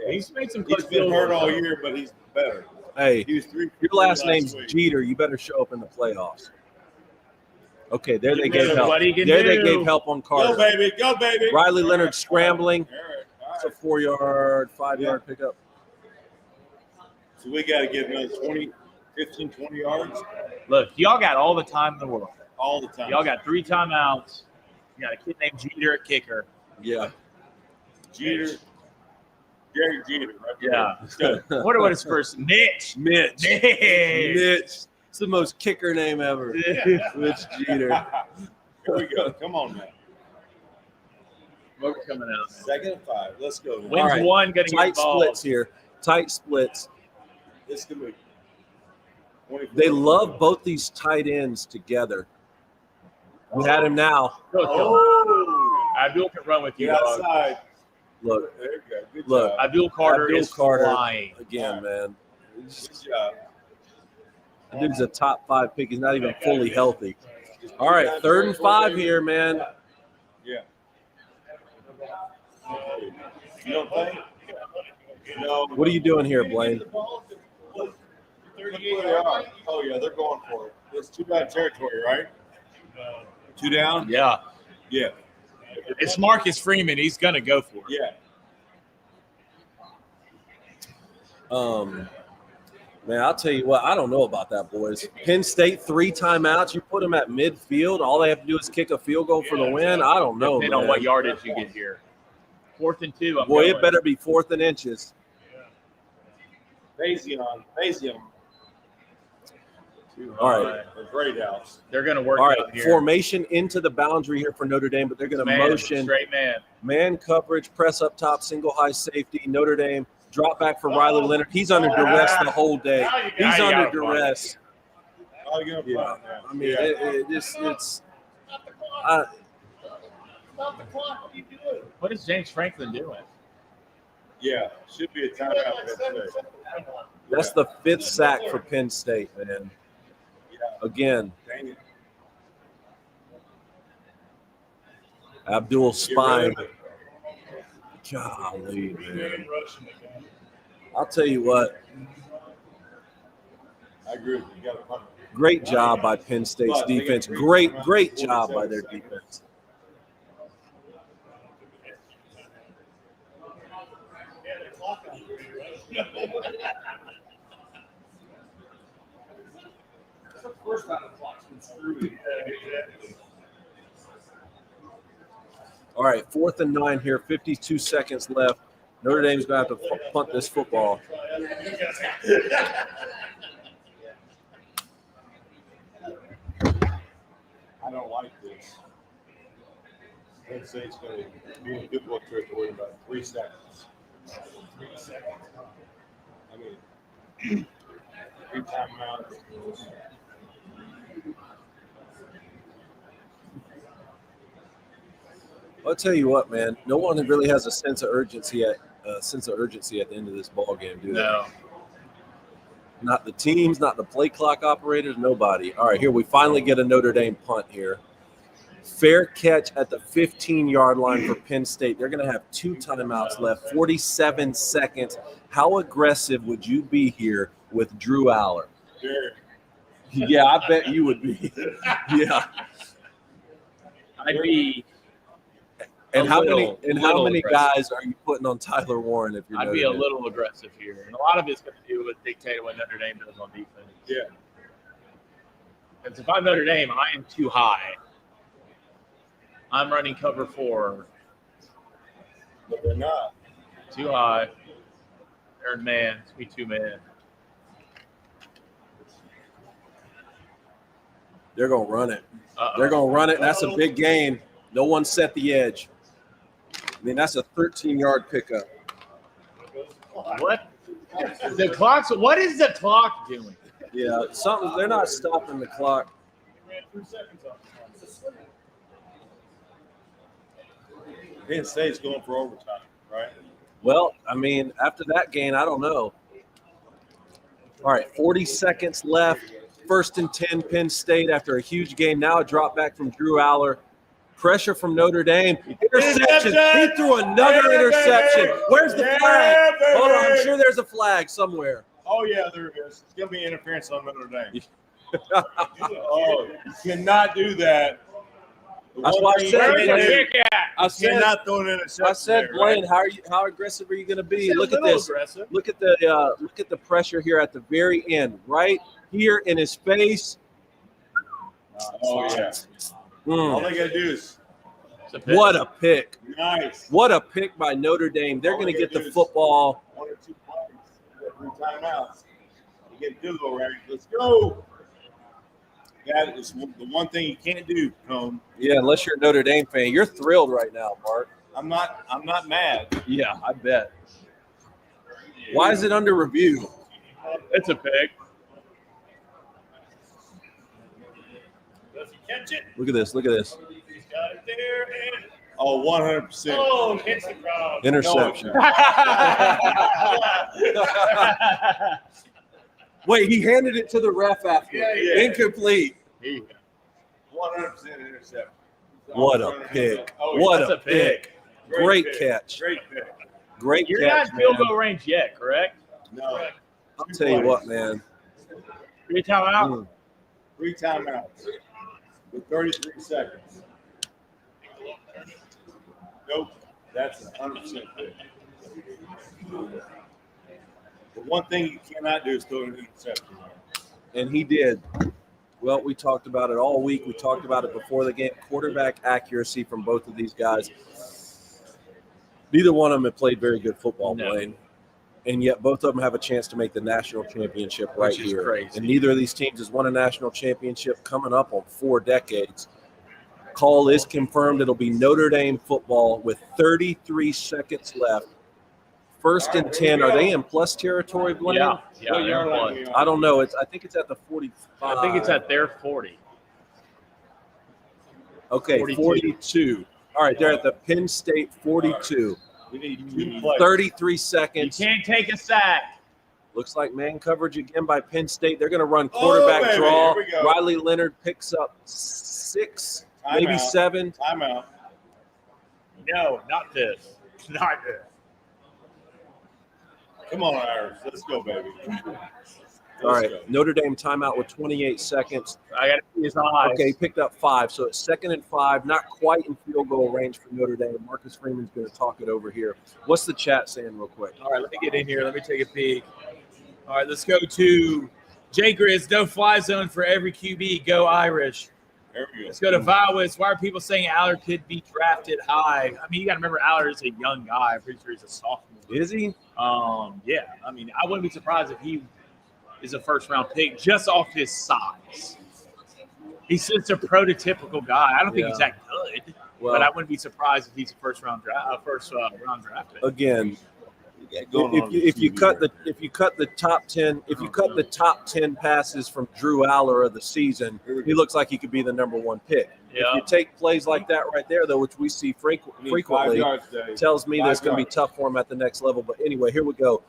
He's made some clutch He's been field hurt goals. all year, but he's better. Hey, He was 3 your last name's week. Jeter. You better show up in the playoffs. Okay, there they gave What help. he can There they do. gave help on Carter. Go, baby. Go, baby. Riley Leonard scrambling. All It's a right. 4-yard, 5-yard pickup. So we got to get another 20, 15, 20 yards Look, y'all got all the time in the world. all the time. Y'all got 3 timeouts. You got a kid named Jeter at kicker. Yeah. Jeter. Gary Jeter. Right Yeah. there. I wonder what his first Mitch. Mitch. Mitch. Mitch. It's the most kicker name ever. Mitch Jeter. Here we go. Come on, man. What we're coming out. 2nd and 5. Let's go. Man. Wins All right. one, going to get Tight involved. splits here. Tight splits. This can be 24. They love both these tight ends together. We had him now. Oh, Abdul can run with you, get dog. outside. Look, There you go. Good Look. job. Abdul Carter Abdul is Carter. flying. again, man. Good job. That dude's a top 5 pick. He's not even fully healthy. All right, 3rd and 5 here, man. Yeah. You don't think? No. What are you doing here, Blaine? Look where they are. Oh, yeah, they're going for it. It's 2-down territory, right? 2 down? Yeah. Yeah. It's Marcus Freeman. He's going to go for it. Yeah. Man, I'll tell you what, I don't know about that, boys. Penn State 3 timeouts. You put them at midfield. All they have to do is kick a field goal for the win. I don't know, Depending man. on what yardage you get here. 4th and 2. I'm Boy, going. it better be 4th and inches. Bayesian. All right. The great house. They're going to work All right, out here. formation into the boundary here for Notre Dame, but they're going to Man, motion straight man. man coverage, press up top, single high safety. Notre Dame drop back for Riley Leonard. He's under duress the whole day. He's Now you under gotta duress. Oh, you're gonna Yeah. punt now. I mean, Yeah. it's What is James Franklin doing? Yeah, should be a timeout. that's the 5th sack for Penn State, man. Again, Dang it. Abdul Get rid spine. of it. Golly, man. I'll tell you what, I agree. You got to punt. great job by Penn State's defense. Great job by their defense. First time the clock's been screwed. All right, 4th and 9 here, 52 seconds left. Notre Dame's going to have to punt this football. I don't like this. Penn State's going to be in good book territory in about 3 seconds. 3 seconds. I mean, 3 timeouts. I'll tell you what, man. No one really has a sense of urgency at the end of this ball game, do they? No. Not the teams, not the play clock operators, nobody. All right, here we finally get a Notre Dame punt here. Fair catch at the 15-yard line for Penn State. They're going to have 2 timeouts left, 47 seconds. How aggressive would you be here with Drew Aller? Very. Yeah, I bet you would be. Yeah. I'd be And A how little many aggressive. guys are you putting on Tyler Warren if you're I'd Notre be a Dame? little aggressive here. And a lot of it's going to do with dictating what Notre Dame does on defense. Yeah. Because if I'm Notre Dame, I am too high. I'm running cover 4. But they're not. Too high. Third man. It's me 2 man. They're going to run it. Uh-oh. They're going to run it. That's a big gain. No one set the edge. I mean, that's a 13-yard pickup. What? The clock's. What is the clock doing? Yeah, something. They're not stopping the clock. Penn State's going for overtime, right? Well, I mean, after that gain, I don't know. All right, 40 seconds left. 1st and 10, Penn State after a huge gain. Now a drop back from Drew Aller. Pressure from Notre Dame. Interception. He threw another interception. Where's the flag? Hold on, I'm sure there's a flag somewhere. Oh, yeah, there is. It's going to be interference on Notre Dame. Oh, you cannot do that. That's why I said, Where's the kick at? I said, Cannot throw an interception. I said, there, Blaine, right? how aggressive are you going to be? It's a Look at little this. aggressive. Look at the pressure here at the very end, right here in his face. Oh, yeah. All they got to do is What a pick! nice. What a pick by Notre Dame. They're going to get the football. 1 or 2 plays, 3 timeouts. You get field goal range. Let's go. That is the one thing you can't do, Cone. Yeah, unless you're a Notre Dame fan, you're thrilled right now, Mark. I'm not mad. Yeah, I bet. Why is it under review? It's a pick. Does he catch it? Look at this. Look at this. He's got it there. And Oh, 100%. oh, hits the crowd. Interception. Wait, he handed it to the ref after. Yeah. Incomplete. 100% interception. What a pick. Oh, What that's a a pick. Great pick. catch. Great pick. Great You're catch, not in field man. goal range yet, correct? No. I'll tell you what, man. 3 timeout. 3 timeouts with 33 seconds. Nope. That's 100% pick. The one thing you cannot do is throw an interception. And he did. Well, we talked about it all week. We talked about it before the game. Quarterback accuracy from both of these guys. Neither one of them have played very good football, No. Blaine. And yet both of them have a chance to make the national championship right Which is here. crazy. And neither of these teams has won a national championship coming up on 4 decades. Call is confirmed. It'll be Notre Dame football with 33 seconds left. 1st and 10. Are they in plus territory, Blaine? Yeah. What They're yard line one. are you on? I don't know. I think it's at the 45. I think it's at their 40. Okay, 42. All right, they're at the Penn State 42. We need 2 plays. 33 You seconds. can't take a sack. Looks like man coverage again by Penn State. They're going to run quarterback baby, draw. here we go. Riley Leonard picks up 6, maybe Timeout. 7. Timeout. No, not this. Not this. Come on, Irish. Let's go, baby. All right, go. Notre Dame timeout with 28 seconds. I got to see his eyes. Okay, he picked up 5, so it's 2nd and 5, not quite in field goal range for Notre Dame. Marcus Freeman's going to talk it over here. What's the chat saying real quick? All right, let me get in here. Let me take a peek. All right, let's go to Jay Grizz. No fly zone for every QB. Go Irish. There we go. Let's go to Violets. Why are people saying Allard could be drafted high? I mean, you got to remember Allard is a young guy. I'm pretty sure he's a sophomore. Is he? Yeah. I mean, I wouldn't be surprised if he is a first-round pick just off his size. He's just a prototypical guy. I don't think he's that good, Well, but I wouldn't be surprised if he's a first-round draft pick. again, Going on if you TV cut here. the top 10, if you cut the top 10 passes from Drew Aller of the season, he looks like he could be the number 1 pick. Yeah. If you take plays like that right there, though, which we see We need 5 frequently, yards, Dave. tells me that it's 5 going to be yards. tough for him at the next level. But anyway, here we go.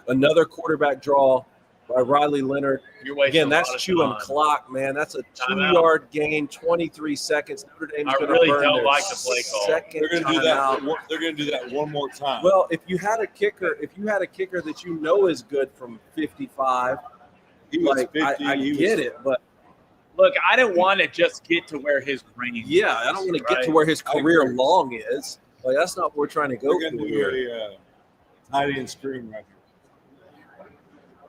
Another quarterback draw by Riley Leonard. You're wasting Again, a that's lot of chewing time. clock, man. That's a Timeout. 2-yard gain, 23 seconds. Notre Dame's I going to really burn don't their like the play call. second They're going to do that. timeout. They're going to do that one more time. Well, if you had a kicker that you know is good from 55, he was like 50. I he get was, it, but Look, I didn't want to just get to where his range yeah, I don't want to get to Right. where his I career agree. long is. Like that's not what we're trying to go They're for going to here. do a tight end screen right here.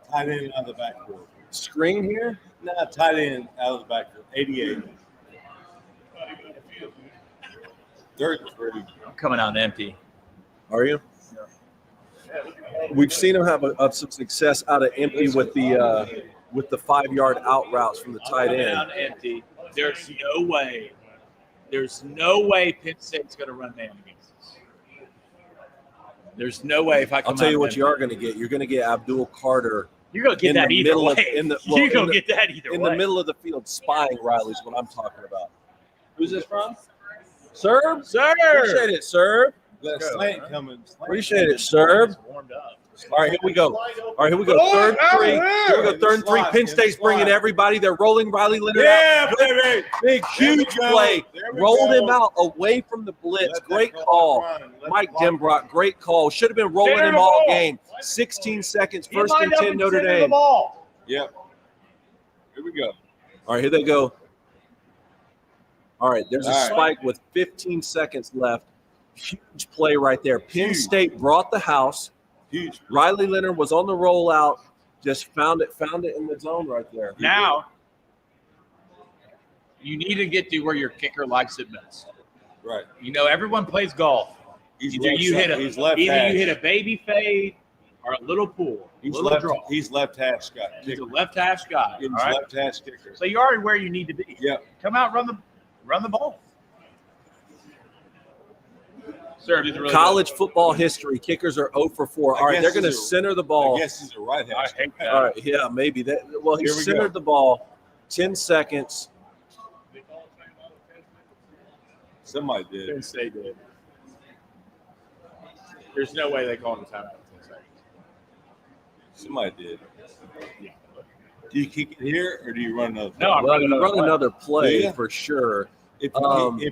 Tight end out of the backfield. Screen here? Nah, tight end out of the backfield. 88. 33. I'm coming out empty. Are you? We've seen him have some success out of empty with the 5-yard out routes from the tight Coming end. out empty. There's no way. There's no way Penn State's going to run man against us. There's no way if I come I'll tell out you what empty. you are going to get. You're going to get Abdul Carter You're going to get in that the either middle way. of- in the- well, You're in going the- to get that either in way. the middle of the field spying Riley's what I'm talking about. Who's this from? Serb? Sir! Appreciate it, Serb. That slant coming. Appreciate it, Serb. Warmed up. All right, here we go. All right, here we go. Third and 3. Here we go. Third and 3. Penn State's bringing everybody. They're rolling Riley Leonard Yeah, out. baby. Big, huge go. play. There we Rolled go. him out away from the blitz. Let that Great clock call. run. Let Mike the clock Denbrock, great call. Should have been rolling Center him the all ball. game. 16 seconds. He First and lined up 10 and Notre centered the Dame. ball. Yep. Here we go. All right, here they go. All right, there's a spike with 15 seconds left. Huge play right there. Penn State brought the house. Huge. Riley Leonard was on the rollout. Just found it in the zone right there. Now, you need to get to where your kicker likes it best. Right. You know, everyone plays golf. Either you hit a baby fade or a little pull. He's little draw. He's left hash guy. He's a left hash guy. He's all right? left hash kicker. So you're already where you need to be. Yeah. Come out, run the ball. Sir, really College football history, kickers are 0 for 4. All right, they're going to center the ball. I guess he's a right hash. I hate that. All right, yeah, maybe that. Well, he centered the ball. 10 seconds. Somebody did. Penn State did. There's no way they called him timeout in 10 seconds. Somebody did. Yeah. Do you kick it here or do you run another? No, I'm running another play Yeah. for sure. If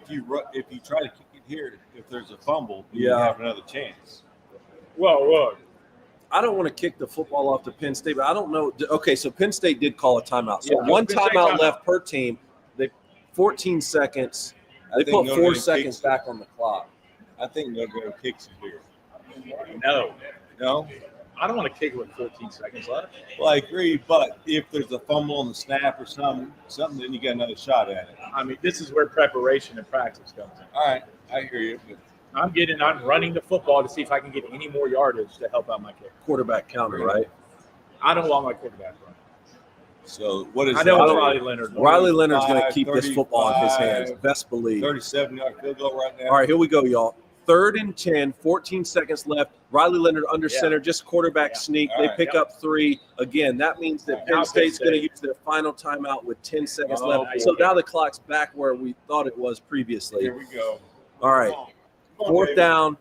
you try to kick it here, if there's a fumble, you have another chance. Whoa. I don't want to kick the football off to Penn State, but I don't know. Okay, so Penn State did call a timeout. So one timeout left per team. They 14 seconds. They put 4 seconds back on the clock. I think Notre kicks it here. No. I don't want to kick it with 14 seconds left. Well, I agree, but if there's a fumble on the snap or something, then you got another shot at it. I mean, this is where preparation and practice comes in. All right, I hear you. I'm running the football to see if I can get any more yardage to help out my kicker. Quarterback counter, right? I don't want my quarterback running. So what is I know that? it's Riley Leonard. Riley Leonard's going to keep this football in his hands. Best believe. 37-yard field goal right now. All right, here we go, y'all. 3rd and 10, 14 seconds left. Riley Leonard under center, just quarterback sneak. They pick up 3. Again, that means that Penn State's going to use their final timeout with 10 seconds left. So now the clock's back where we thought it was previously. Here we go. All right. Come on, 4th baby. down.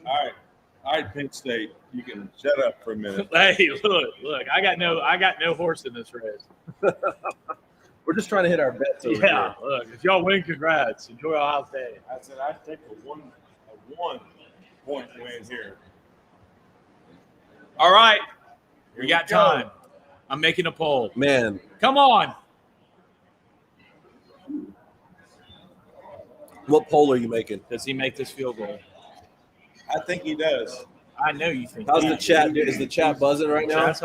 All right, Penn State. You can shut up for a minute. Hey, look! I got no horse in this race. We're just trying to hit our bets over Yeah, look, if y'all win, congrats. Enjoy Ohio State. I said I'd take a one point win here. All right, we got time. I'm making a poll. Man, Come on. what poll are you making? Does he make this field goal? I think he does. I know you think. How's the chat? Is the chat buzzing right now? Chat's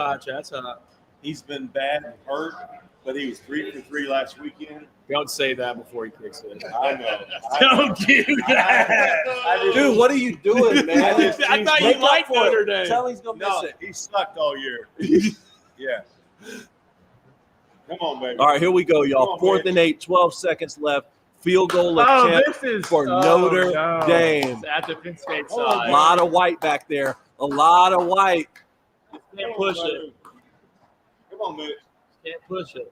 hot. He's been bad and hurt, but he was 3 for 3 last weekend. Don't say that before he kicks it. I know. Don't do that. Dude, what are you doing, man? I thought you Make up liked for it. Notre Dame. Tell him he's going to miss No, it. he sucked all year. Yeah. Come on, baby. All right, here we go, y'all. Come on, 4th and 8, 12 seconds left. Field goal attempt for Notre Dame. It's at the Penn State A side. lot of white back there. A lot of white. Can't push it. Come on, Mitch. Can't push it.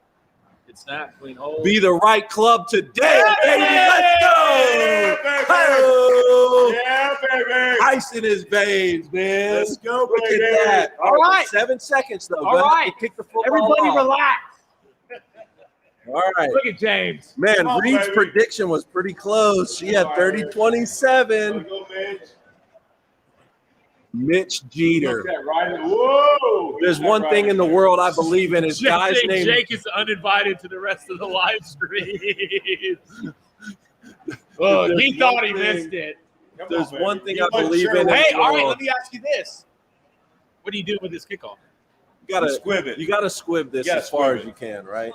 It's not clean hole. Be the right club today, baby. Let's go. Hey-oh. Yeah, baby. Ice in his veins, man. Let's go, Look baby. at that. All right. 7 seconds, though. All Go ahead right. and kick the football Everybody off. relax. All right. Look at James. Man, Come on, Reed's baby. prediction was pretty close. She had 30-27. Go, Mitch. Mitch Jeter. Look at that right. Whoa. There's one thing in the world I believe in. His guy's name. Jake is uninvited to the rest of the live stream. Oh, There's he thought he one thing- missed it. Come There's on, baby. one thing You I wasn't believe sure in. what Hey, you all right, want. let me ask you this. What do you do with this kickoff? You gotta Squib it. You gotta squib this You gotta as far squib as it. you can, right?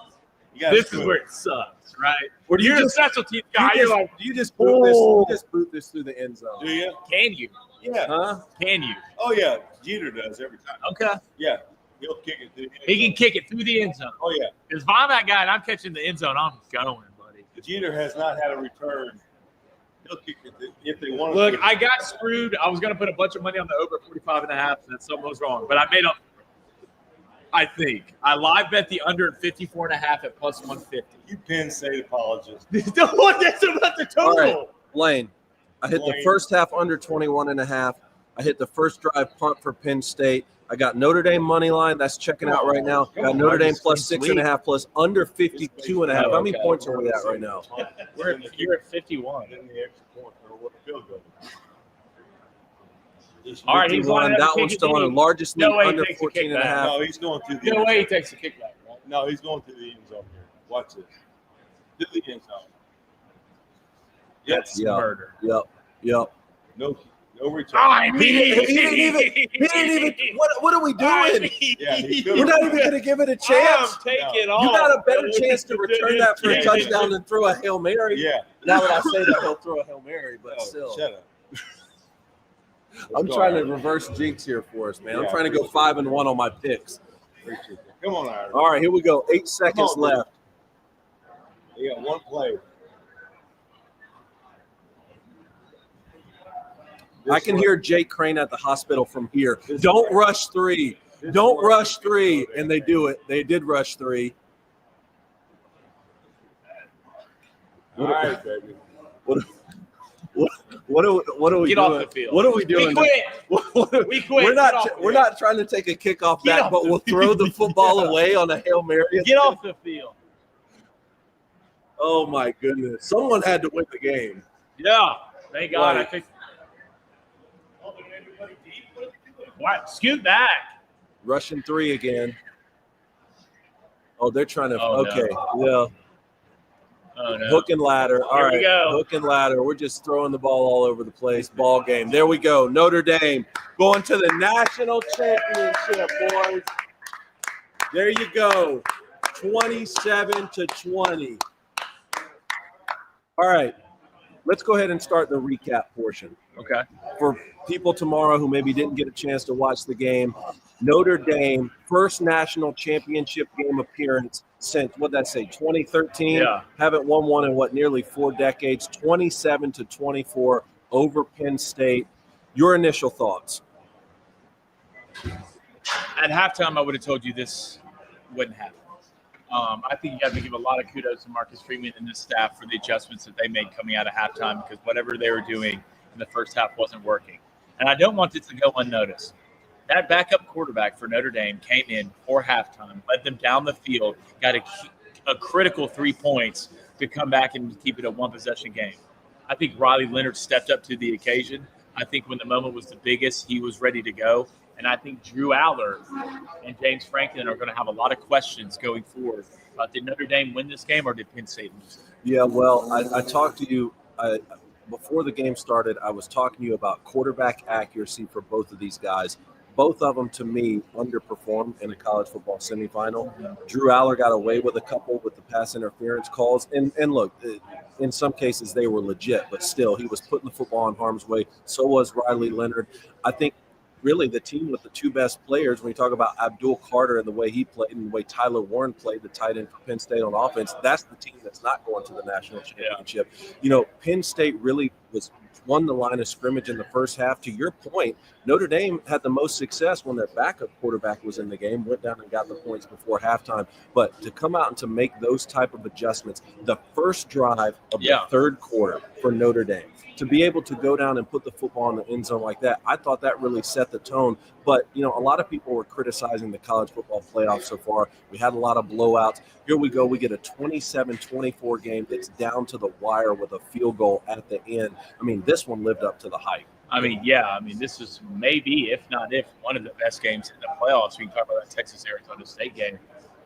You gotta This is squib where it. it sucks, right? Or do you You're a just special team guy. you You're just, like, you just boot this? Oh. You just boot this through the end zone, Do you? can you? Yeah. huh? Can you? Oh, yeah. Jeter does every time. Okay. Yeah. He'll kick it through. He can kick it through the end zone. Oh, yeah. Because if I'm that guy and I'm catching the end zone, I'm going, buddy. Jeter has not had a return. He'll kick it if they want to. Look, I got screwed. I was going to put a bunch of money on the over 45.5, and then something was wrong. But I made up. I think I live bet the under at 54.5 at plus 150. You Penn State apologist. What? That's about the total. All right. Blaine, I hit the Blaine. first half under 21.5. I hit the first drive punt for Penn State. I got Notre Dame money line. That's checking out right now. Come Got on, Notre Dame Marcus, plus sweet. 6.5 plus under 52.5. How many Okay. points are we at right now? You're at 51. Then the extra point or what field goal. All right, he's 51. lining up That to one's kick still it on a deep. largest No lead way he under takes a 14.5. kickback. No, he's going through the. No way he takes a kickback. Right? No, he's going to the end zone here. Watch this. To the end zone. That's murder. Yep. No return. I He didn't even. What are we doing? We're not even going to give it a chance. Taking You got a better chance to return that for a touchdown than throw a Hail Mary. Yeah. Now that I say that, he'll throw a Hail Mary, but still. Shut up. I'm trying to reverse jinx here for us, man. I'm trying to go 5-1 on my picks. Appreciate that. Come on, Irish. All right, here we go. 8 seconds left. You got one play. I can hear Jake Crane at the hospital from here. Don't rush 3. Don't rush 3. And they do it. They did rush 3. All right, baby. What are we Get doing? off the field. What are we doing? We quit. We quit. We're not trying to take a kickoff back, but we'll throw the football away on a Hail Mary. Get off the field. Oh my goodness! Someone had to win the game. Yeah. Thank God. Right. I think. What? Scoot back. Russian 3 again. Oh, they're trying to. Oh, okay, no. Oh, no. Hook and ladder. All Here right, we go. hook and ladder. We're just throwing the ball all over the place. Ball game. There we go. Notre Dame going to the national championship, boys. There you go. 27-20. All right, let's go ahead and start the recap portion. Okay. For people tomorrow who maybe didn't get a chance to watch the game, Notre Dame, first national championship game appearance since, what'd that say, 2013? Yeah. Haven't won one in, nearly 4 decades, 27-24 over Penn State. Your initial thoughts? At halftime, I would have told you this wouldn't happen. I think you have to give a lot of kudos to Marcus Freeman and his staff for the adjustments that they made coming out of halftime, because whatever they were doing in the first half wasn't working. And I don't want this to go unnoticed. That backup quarterback for Notre Dame came in for halftime, led them down the field, got a critical 3 points to come back and keep it a one-possession game. I think Riley Leonard stepped up to the occasion. I think when the moment was the biggest, he was ready to go. And I think Drew Aller and James Franklin are going to have a lot of questions going forward. Did Notre Dame win this game or did Penn State lose? Yeah, well, I talked to you before the game started. I was talking to you about quarterback accuracy for both of these guys. Both of them, to me, underperformed in a college football semifinal. Drew Aller got away with a couple with the pass interference calls. And look, in some cases they were legit, but still he was putting the football in harm's way. So was Riley Leonard. I think really the team with the 2 best players, when you talk about Abdul Carter and the way he played and the way Tyler Warren played, the tight end for Penn State on offense, that's the team that's not going to the national championship. Yeah. You know, Penn State really won the line of scrimmage in the first half. To your point, Notre Dame had the most success when their backup quarterback was in the game, went down and got the points before halftime. But to come out and to make those type of adjustments, the first drive of the third quarter for Notre Dame, to be able to go down and put the football in the end zone like that, I thought that really set the tone. But, you know, a lot of people were criticizing the college football playoff so far. We had a lot of blowouts. Here we go. We get a 27-24 game that's down to the wire with a field goal at the end. I mean, this one lived up to the hype. I mean, yeah. I mean, this is maybe, if not one of the best games in the playoffs. We can talk about that Texas-Arizona State game.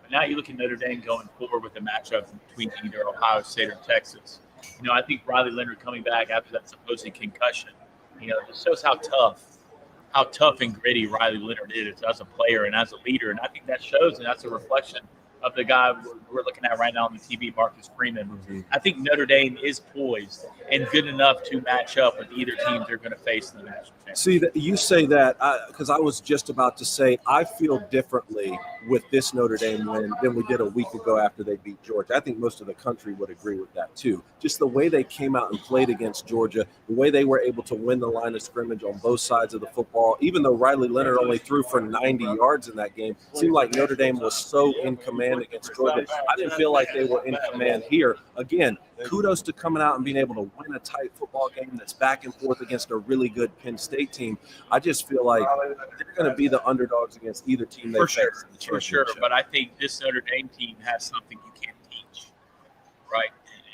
But now you look at Notre Dame going forward with the matchup between either Ohio State or Texas. You know, I think Riley Leonard coming back after that supposed concussion, you know, just shows how tough and gritty Riley Leonard is as a player and as a leader. And I think that shows, and that's a reflection of the guy we're looking at right now on the TV, Marcus Freeman. Mm-hmm. I think Notre Dame is poised and good enough to match up with either team they're going to face in the national championship. See, you say that because I was just about to say I feel differently with this Notre Dame win than we did a week ago after they beat Georgia. I think most of the country would agree with that too. Just the way they came out and played against Georgia, the way they were able to win the line of scrimmage on both sides of the football, even though Riley Leonard only threw for 90 yards in that game, it seemed like Notre Dame was so in command against Georgia. I didn't feel like they were in command here. Again, kudos to coming out and being able to win a tight football game that's back and forth against a really good Penn State team. I just feel like they're going to be the underdogs against either team they face. For sure. But I think this Notre Dame team has something you can't teach, right?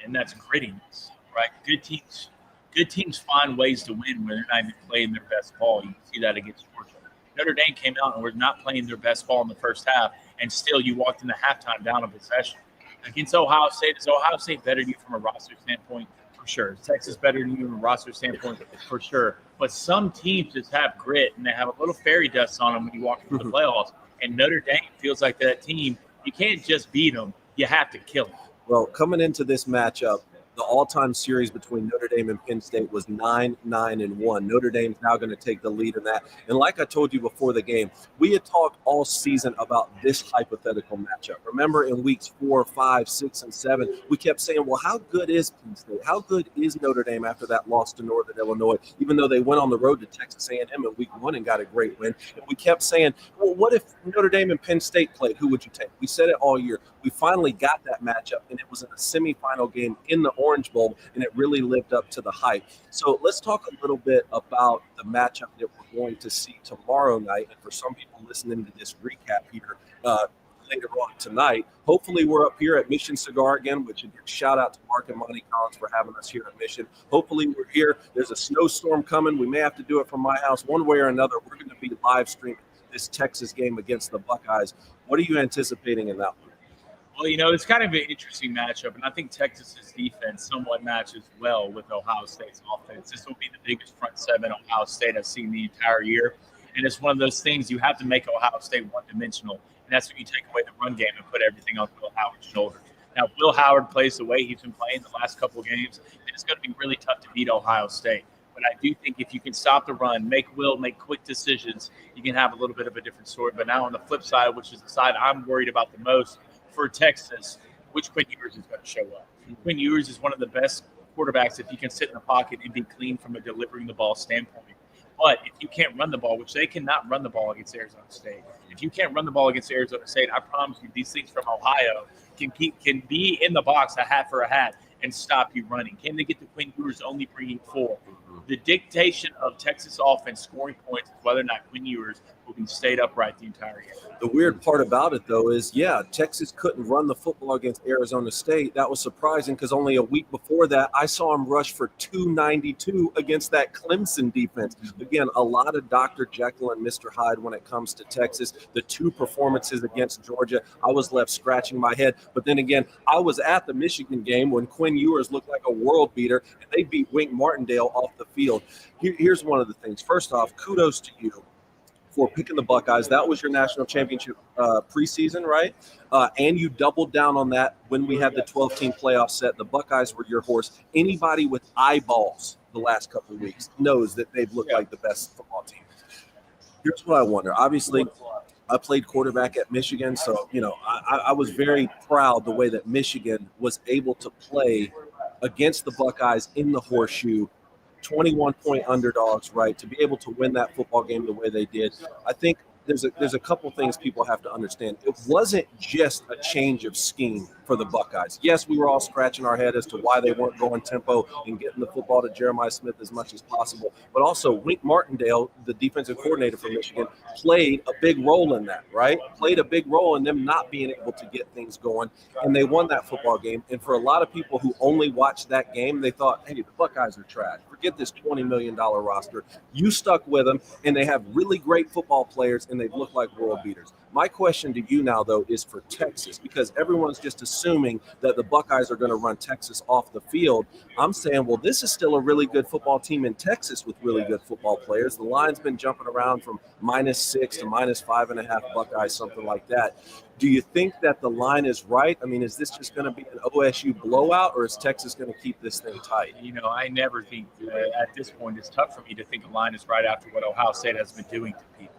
And that's grittiness, right? Good teams find ways to win when they're not even playing their best ball. You can see that against Georgia. Notre Dame came out and were not playing their best ball in the first half, and still you walked into halftime down a possession. Against Ohio State, is Ohio State better than you from a roster standpoint? For sure. Is Texas better than you from a roster standpoint? For sure. But some teams just have grit, and they have a little fairy dust on them when you walk into the playoffs. And Notre Dame feels like that team. You can't just beat them. You have to kill them. Well, coming into this matchup, the all-time series between Notre Dame and Penn State was 9-9-1. Notre Dame's now going to take the lead in that. And like I told you before the game, we had talked all season about this hypothetical matchup. Remember in weeks 4, 5, 6, and 7, we kept saying, well, how good is Penn State? How good is Notre Dame after that loss to Northern Illinois, even though they went on the road to Texas A&M in week 1 and got a great win? And we kept saying, well, what if Notre Dame and Penn State played? Who would you take? We said it all year. We finally got that matchup, and it was in a semifinal game in the Orange Bowl, and it really lived up to the hype. So let's talk a little bit about the matchup that we're going to see tomorrow night. And for some people listening to this recap here later on tonight, hopefully we're up here at Mission Cigar again, which again, shout out to Mark and Monty Collins for having us here at Mission. Hopefully we're here. There's a snowstorm coming. We may have to do it from my house one way or another. We're going to be live streaming this Texas game against the Buckeyes. What are you anticipating in that one? Well, it's kind of an interesting matchup, and I think Texas's defense somewhat matches well with Ohio State's offense. This will be the biggest front seven Ohio State has seen the entire year, and it's one of those things you have to make Ohio State one-dimensional, and that's when you take away the run game and put everything on Will Howard's shoulders. Now, if Will Howard plays the way he's been playing the last couple of games, then it's going to be really tough to beat Ohio State. But I do think if you can stop the run, make quick decisions, you can have a little bit of a different story. But now on the flip side, which is the side I'm worried about the most, for Texas, which Quinn Ewers is going to show up. Quinn Ewers is one of the best quarterbacks if he can sit in the pocket and be clean from a delivering the ball standpoint. But if you can't run the ball, which they cannot run the ball against Arizona State, if you can't run the ball against Arizona State, I promise you these things from Ohio can be in the box a hat for a hat and stop you running. Can they get to Quinn Ewers only bringing 4? The dictation of Texas offense scoring points is whether or not Quinn Ewers will be stayed upright the entire year. The weird part about it, though, is, Texas couldn't run the football against Arizona State. That was surprising because only a week before that, I saw him rush for 292 against that Clemson defense. Again, a lot of Dr. Jekyll and Mr. Hyde when it comes to Texas. The 2 performances against Georgia, I was left scratching my head. But then again, I was at the Michigan game when Quinn Ewers looked like a world beater, and they beat Wink Martindale off the field. Here's one of the things. First off, kudos to you for picking the Buckeyes. That was your national championship preseason, right? And you doubled down on that when we had the 12-team playoff set. The Buckeyes were your horse. Anybody with eyeballs the last couple of weeks knows that they've looked like the best football team. Here's what I wonder. Obviously, I played quarterback at Michigan, so, I was very proud the way that Michigan was able to play against the Buckeyes in the horseshoe, 21-point underdogs, right, to be able to win that football game the way they did. I think there's a couple things people have to understand. It wasn't just a change of scheme for the Buckeyes. Yes, we were all scratching our head as to why they weren't going tempo and getting the football to Jeremiah Smith as much as possible. But also, Wink Martindale, the defensive coordinator for Michigan, played a big role in that, right? Played a big role in them not being able to get things going, and they won that football game. And for a lot of people who only watched that game, they thought, hey, the Buckeyes are trash. Forget this $20 million roster. You stuck with them, and they have really great football players, and they've looked like world beaters. My question to you now, though, is for Texas, because everyone's just assuming that the Buckeyes are going to run Texas off the field. I'm saying, well, this is still a really good football team in Texas with really good football players. The line's been jumping around from -6 to -5.5 Buckeyes, something like that. Do you think that the line is right? I mean, is this just going to be an OSU blowout, or is Texas going to keep this thing tight? I never think at this point it's tough for me to think a line is right after what Ohio State has been doing to people.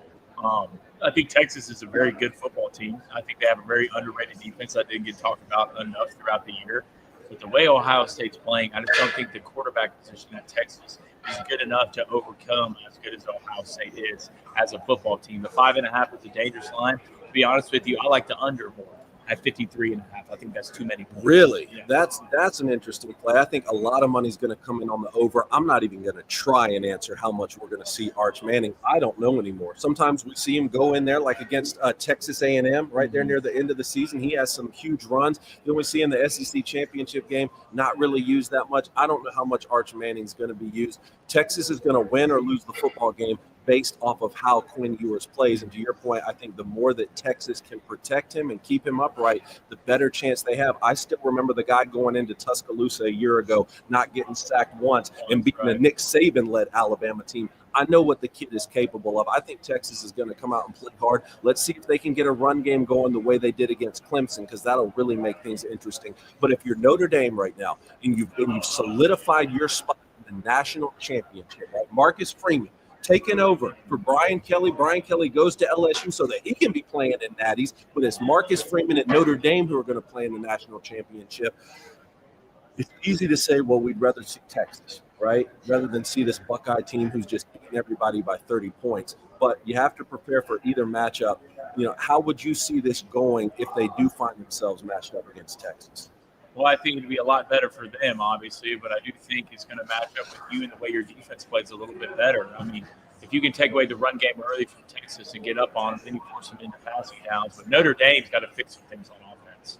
I think Texas is a very good football team. I think they have a very underrated defense that didn't get talked about enough throughout the year. But the way Ohio State's playing, I just don't think the quarterback position at Texas is good enough to overcome as good as Ohio State is as a football team. The 5.5 is a dangerous line. To be honest with you, I like the under more at 53.5. I think that's too many points. Really? Yeah. That's an interesting play. I think a lot of money's going to come in on the over. I'm not even going to try and answer how much we're going to see Arch Manning. I don't know anymore. Sometimes we see him go in there like against Texas A&M right there near the end of the season. He has some huge runs. Then we see in the SEC championship game not really used that much. I don't know how much Arch Manning's going to be used. Texas is going to win or lose the football game based off of how Quinn Ewers plays. And to your point, I think the more that Texas can protect him and keep him upright, the better chance they have. I still remember the guy going into Tuscaloosa a year ago, not getting sacked once and beating the Nick Saban-led Alabama team. I know what the kid is capable of. I think Texas is going to come out and play hard. Let's see if they can get a run game going the way they did against Clemson, because that'll really make things interesting. But if you're Notre Dame right now and you've solidified your spot in the national championship, right? Marcus Freeman taking over for Brian Kelly. Brian Kelly goes to LSU so that he can be playing in Natties, but it's Marcus Freeman at Notre Dame who are going to play in the national championship. It's easy to say, well, we'd rather see Texas, right, rather than see this Buckeye team who's just beating everybody by 30 points. But you have to prepare for either matchup. How would you see this going if they do find themselves matched up against Texas? Well, I think it'd be a lot better for them, obviously, but I do think it's going to match up with you and the way your defense plays a little bit better. I mean, if you can take away the run game early from Texas and get up on them, then you force them into passing downs. But Notre Dame's got to fix some things on offense.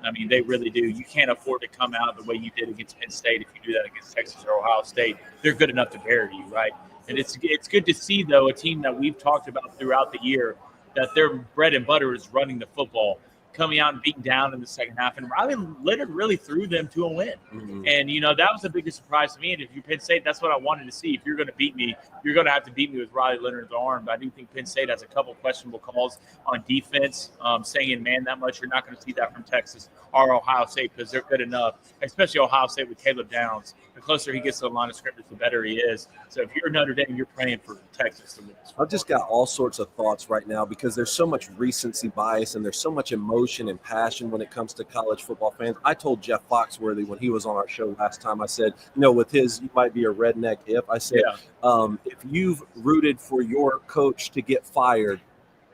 I mean, they really do. You can't afford to come out the way you did against Penn State if you do that against Texas or Ohio State. They're good enough to bury you, right? And it's good to see, though, a team that we've talked about throughout the year, that their bread and butter is running the football, coming out and being down in the second half. And Riley Leonard really threw them to a win. Mm-hmm. And, that was the biggest surprise to me. And if you're Penn State, that's what I wanted to see. If you're going to beat me, you're going to have to beat me with Riley Leonard's arm. But I do think Penn State has a couple questionable calls on defense, saying man that much. You're not going to see that from Texas or Ohio State because they're good enough, especially Ohio State with Caleb Downs. The closer he gets to the line of scrimmage, the better he is. So if you're Notre Dame, you're praying for Texas to win. I've just got all sorts of thoughts right now because there's so much recency bias and there's so much emotion and passion when it comes to college football fans. I told Jeff Foxworthy when he was on our show last time, I said, with his, you might be a redneck if. I said, if you've rooted for your coach to get fired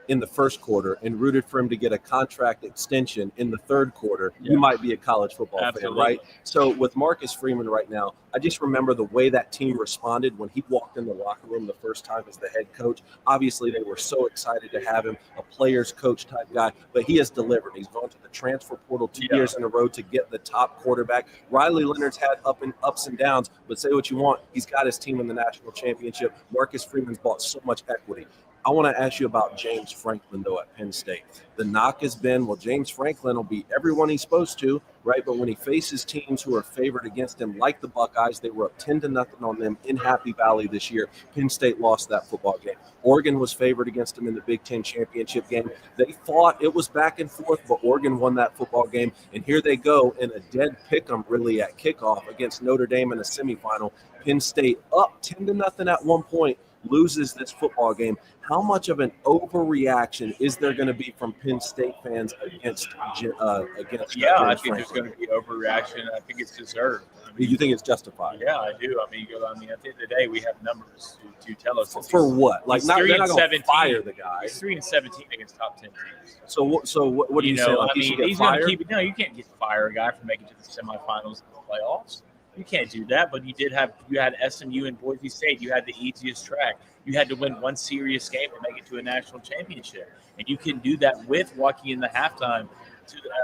in the first quarter and rooted for him to get a contract extension in the third quarter, you might be a college football fan, right? So with Marcus Freeman right now, I just remember the way that team responded when he walked in the locker room the first time as the head coach. Obviously, they were so excited to have him, a player's coach type guy, but he has delivered. He's gone to the transfer portal 2 years in a row to get the top quarterback. Riley Leonard's had ups and downs, but say what you want, he's got his team in the national championship. Marcus Freeman's bought so much equity. I want to ask you about James Franklin, though, at Penn State. The knock has been, well, James Franklin will beat everyone he's supposed to, right? But when he faces teams who are favored against him, like the Buckeyes, they were up 10-0 on them in Happy Valley this year. Penn State lost that football game. Oregon was favored against him in the Big Ten championship game. They thought it was back and forth, but Oregon won that football game. And here they go in a dead pick'em, really, at kickoff against Notre Dame in a semifinal. Penn State up 10-0 at one point, loses this football game. How much of an overreaction is there going to be from Penn State fans against I think there's going to be overreaction. I think it's deserved. You think it's justified? Yeah, I do. At the end of the day, we have numbers to tell us. For what? Like, they're not going to fire the guy. He's 3-17 against top 10 teams. So what do you say? Like, he's going to keep it. No, you can't fire a guy from making it to the semifinals and the playoffs. You can't do that, but you had SMU and Boise State. You had the easiest track. You had to win one serious game to make it to a national championship. And you can do that with walking in the halftime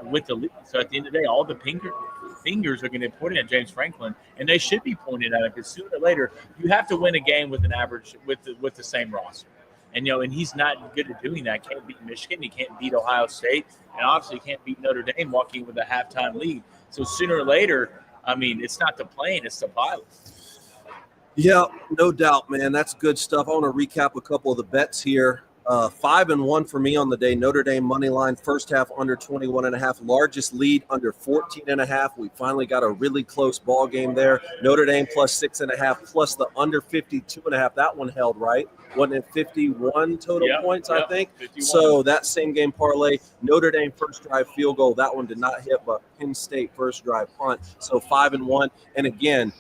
with the lead. So at the end of the day, all the fingers are going to point at James Franklin, and they should be pointed at him because sooner or later you have to win a game with an average with the same roster. And and he's not good at doing that. Can't beat Michigan. He can't beat Ohio State, and obviously can't beat Notre Dame walking with a halftime lead. So sooner or later, it's not the plane, it's the pilot. Yeah, no doubt, man. That's good stuff. I want to recap a couple of the bets here. 5-1 for me on the day. Notre Dame money line, first half under 21.5. Largest lead under 14.5. We finally got a really close ball game there. Notre Dame plus 6.5 plus the under 52.5. That one held right. Wasn't it 51 total points, I think? 51. So that same game parlay, Notre Dame first drive field goal. That one did not hit, but Penn State first drive punt. So 5-1. And again,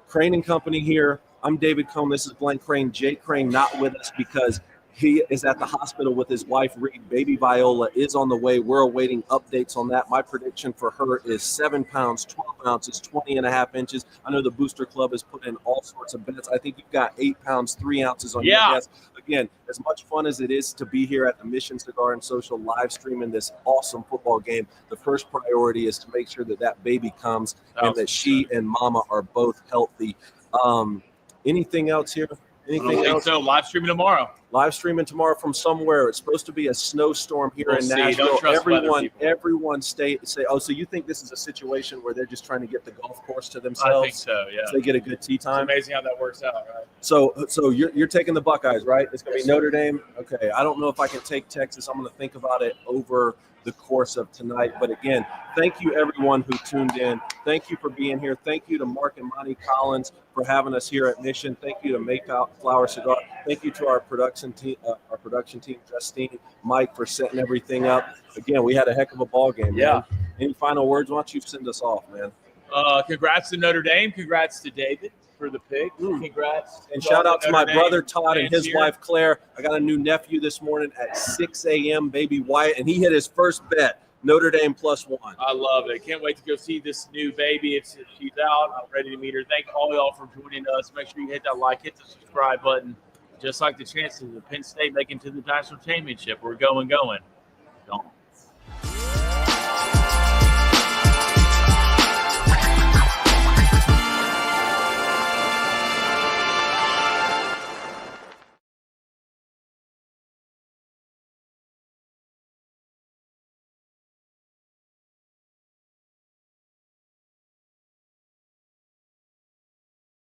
Crane and Company here. I'm David Cohn. This is Glenn Crane. Jay Crane not with us because he is at the hospital with his wife, Reed. Baby Viola is on the way. We're awaiting updates on that. My prediction for her is 7 pounds, 12 ounces, 20.5 inches. I know the Booster Club has put in all sorts of bets. I think you've got 8 pounds, 3 ounces on your guess. Again, as much fun as it is to be here at the Mission Cigar and Social live streaming this awesome football game, the first priority is to make sure that baby comes and that she and mama are both healthy. Anything else here? Anything I think else? so. Live streaming tomorrow. Live streaming tomorrow from somewhere. It's supposed to be a snowstorm here in We'll see. Nashville. Don't trust weather people. Everyone say, oh, so you think this is a situation where they're just trying to get the golf course to I themselves? think so, yeah. So they get a good tee It's time. amazing how that works out, right? So you're taking the Buckeyes, right? It's going to be Notre Dame. Okay, I don't know if I can take Texas. I'm going to think about it over the course of tonight. But again, thank you everyone who tuned in. Thank you for being here. Thank you to Mark and Monty Collins for having us here at Mission. Thank you to Mayflower Cigars. Thank you to our production team, Justine, Mike, for setting everything up. Again, we had a heck of a ball game. Yeah. Man. Any final words? Why don't you send us off, man? Congrats to Notre Dame. Congrats to David for the pick. Congrats. And shout out to my brother Todd and his here. wife Claire. I got a new nephew this morning at 6 a.m., baby Wyatt, and he hit his first bet, Notre Dame +1. I love it. Can't wait to go see this new baby. She's out. I'm ready to meet her. Thank all y'all for joining us. Make sure you hit that like, hit the subscribe button. Just like the chances of Penn State making it to the national championship. We're going. Don't.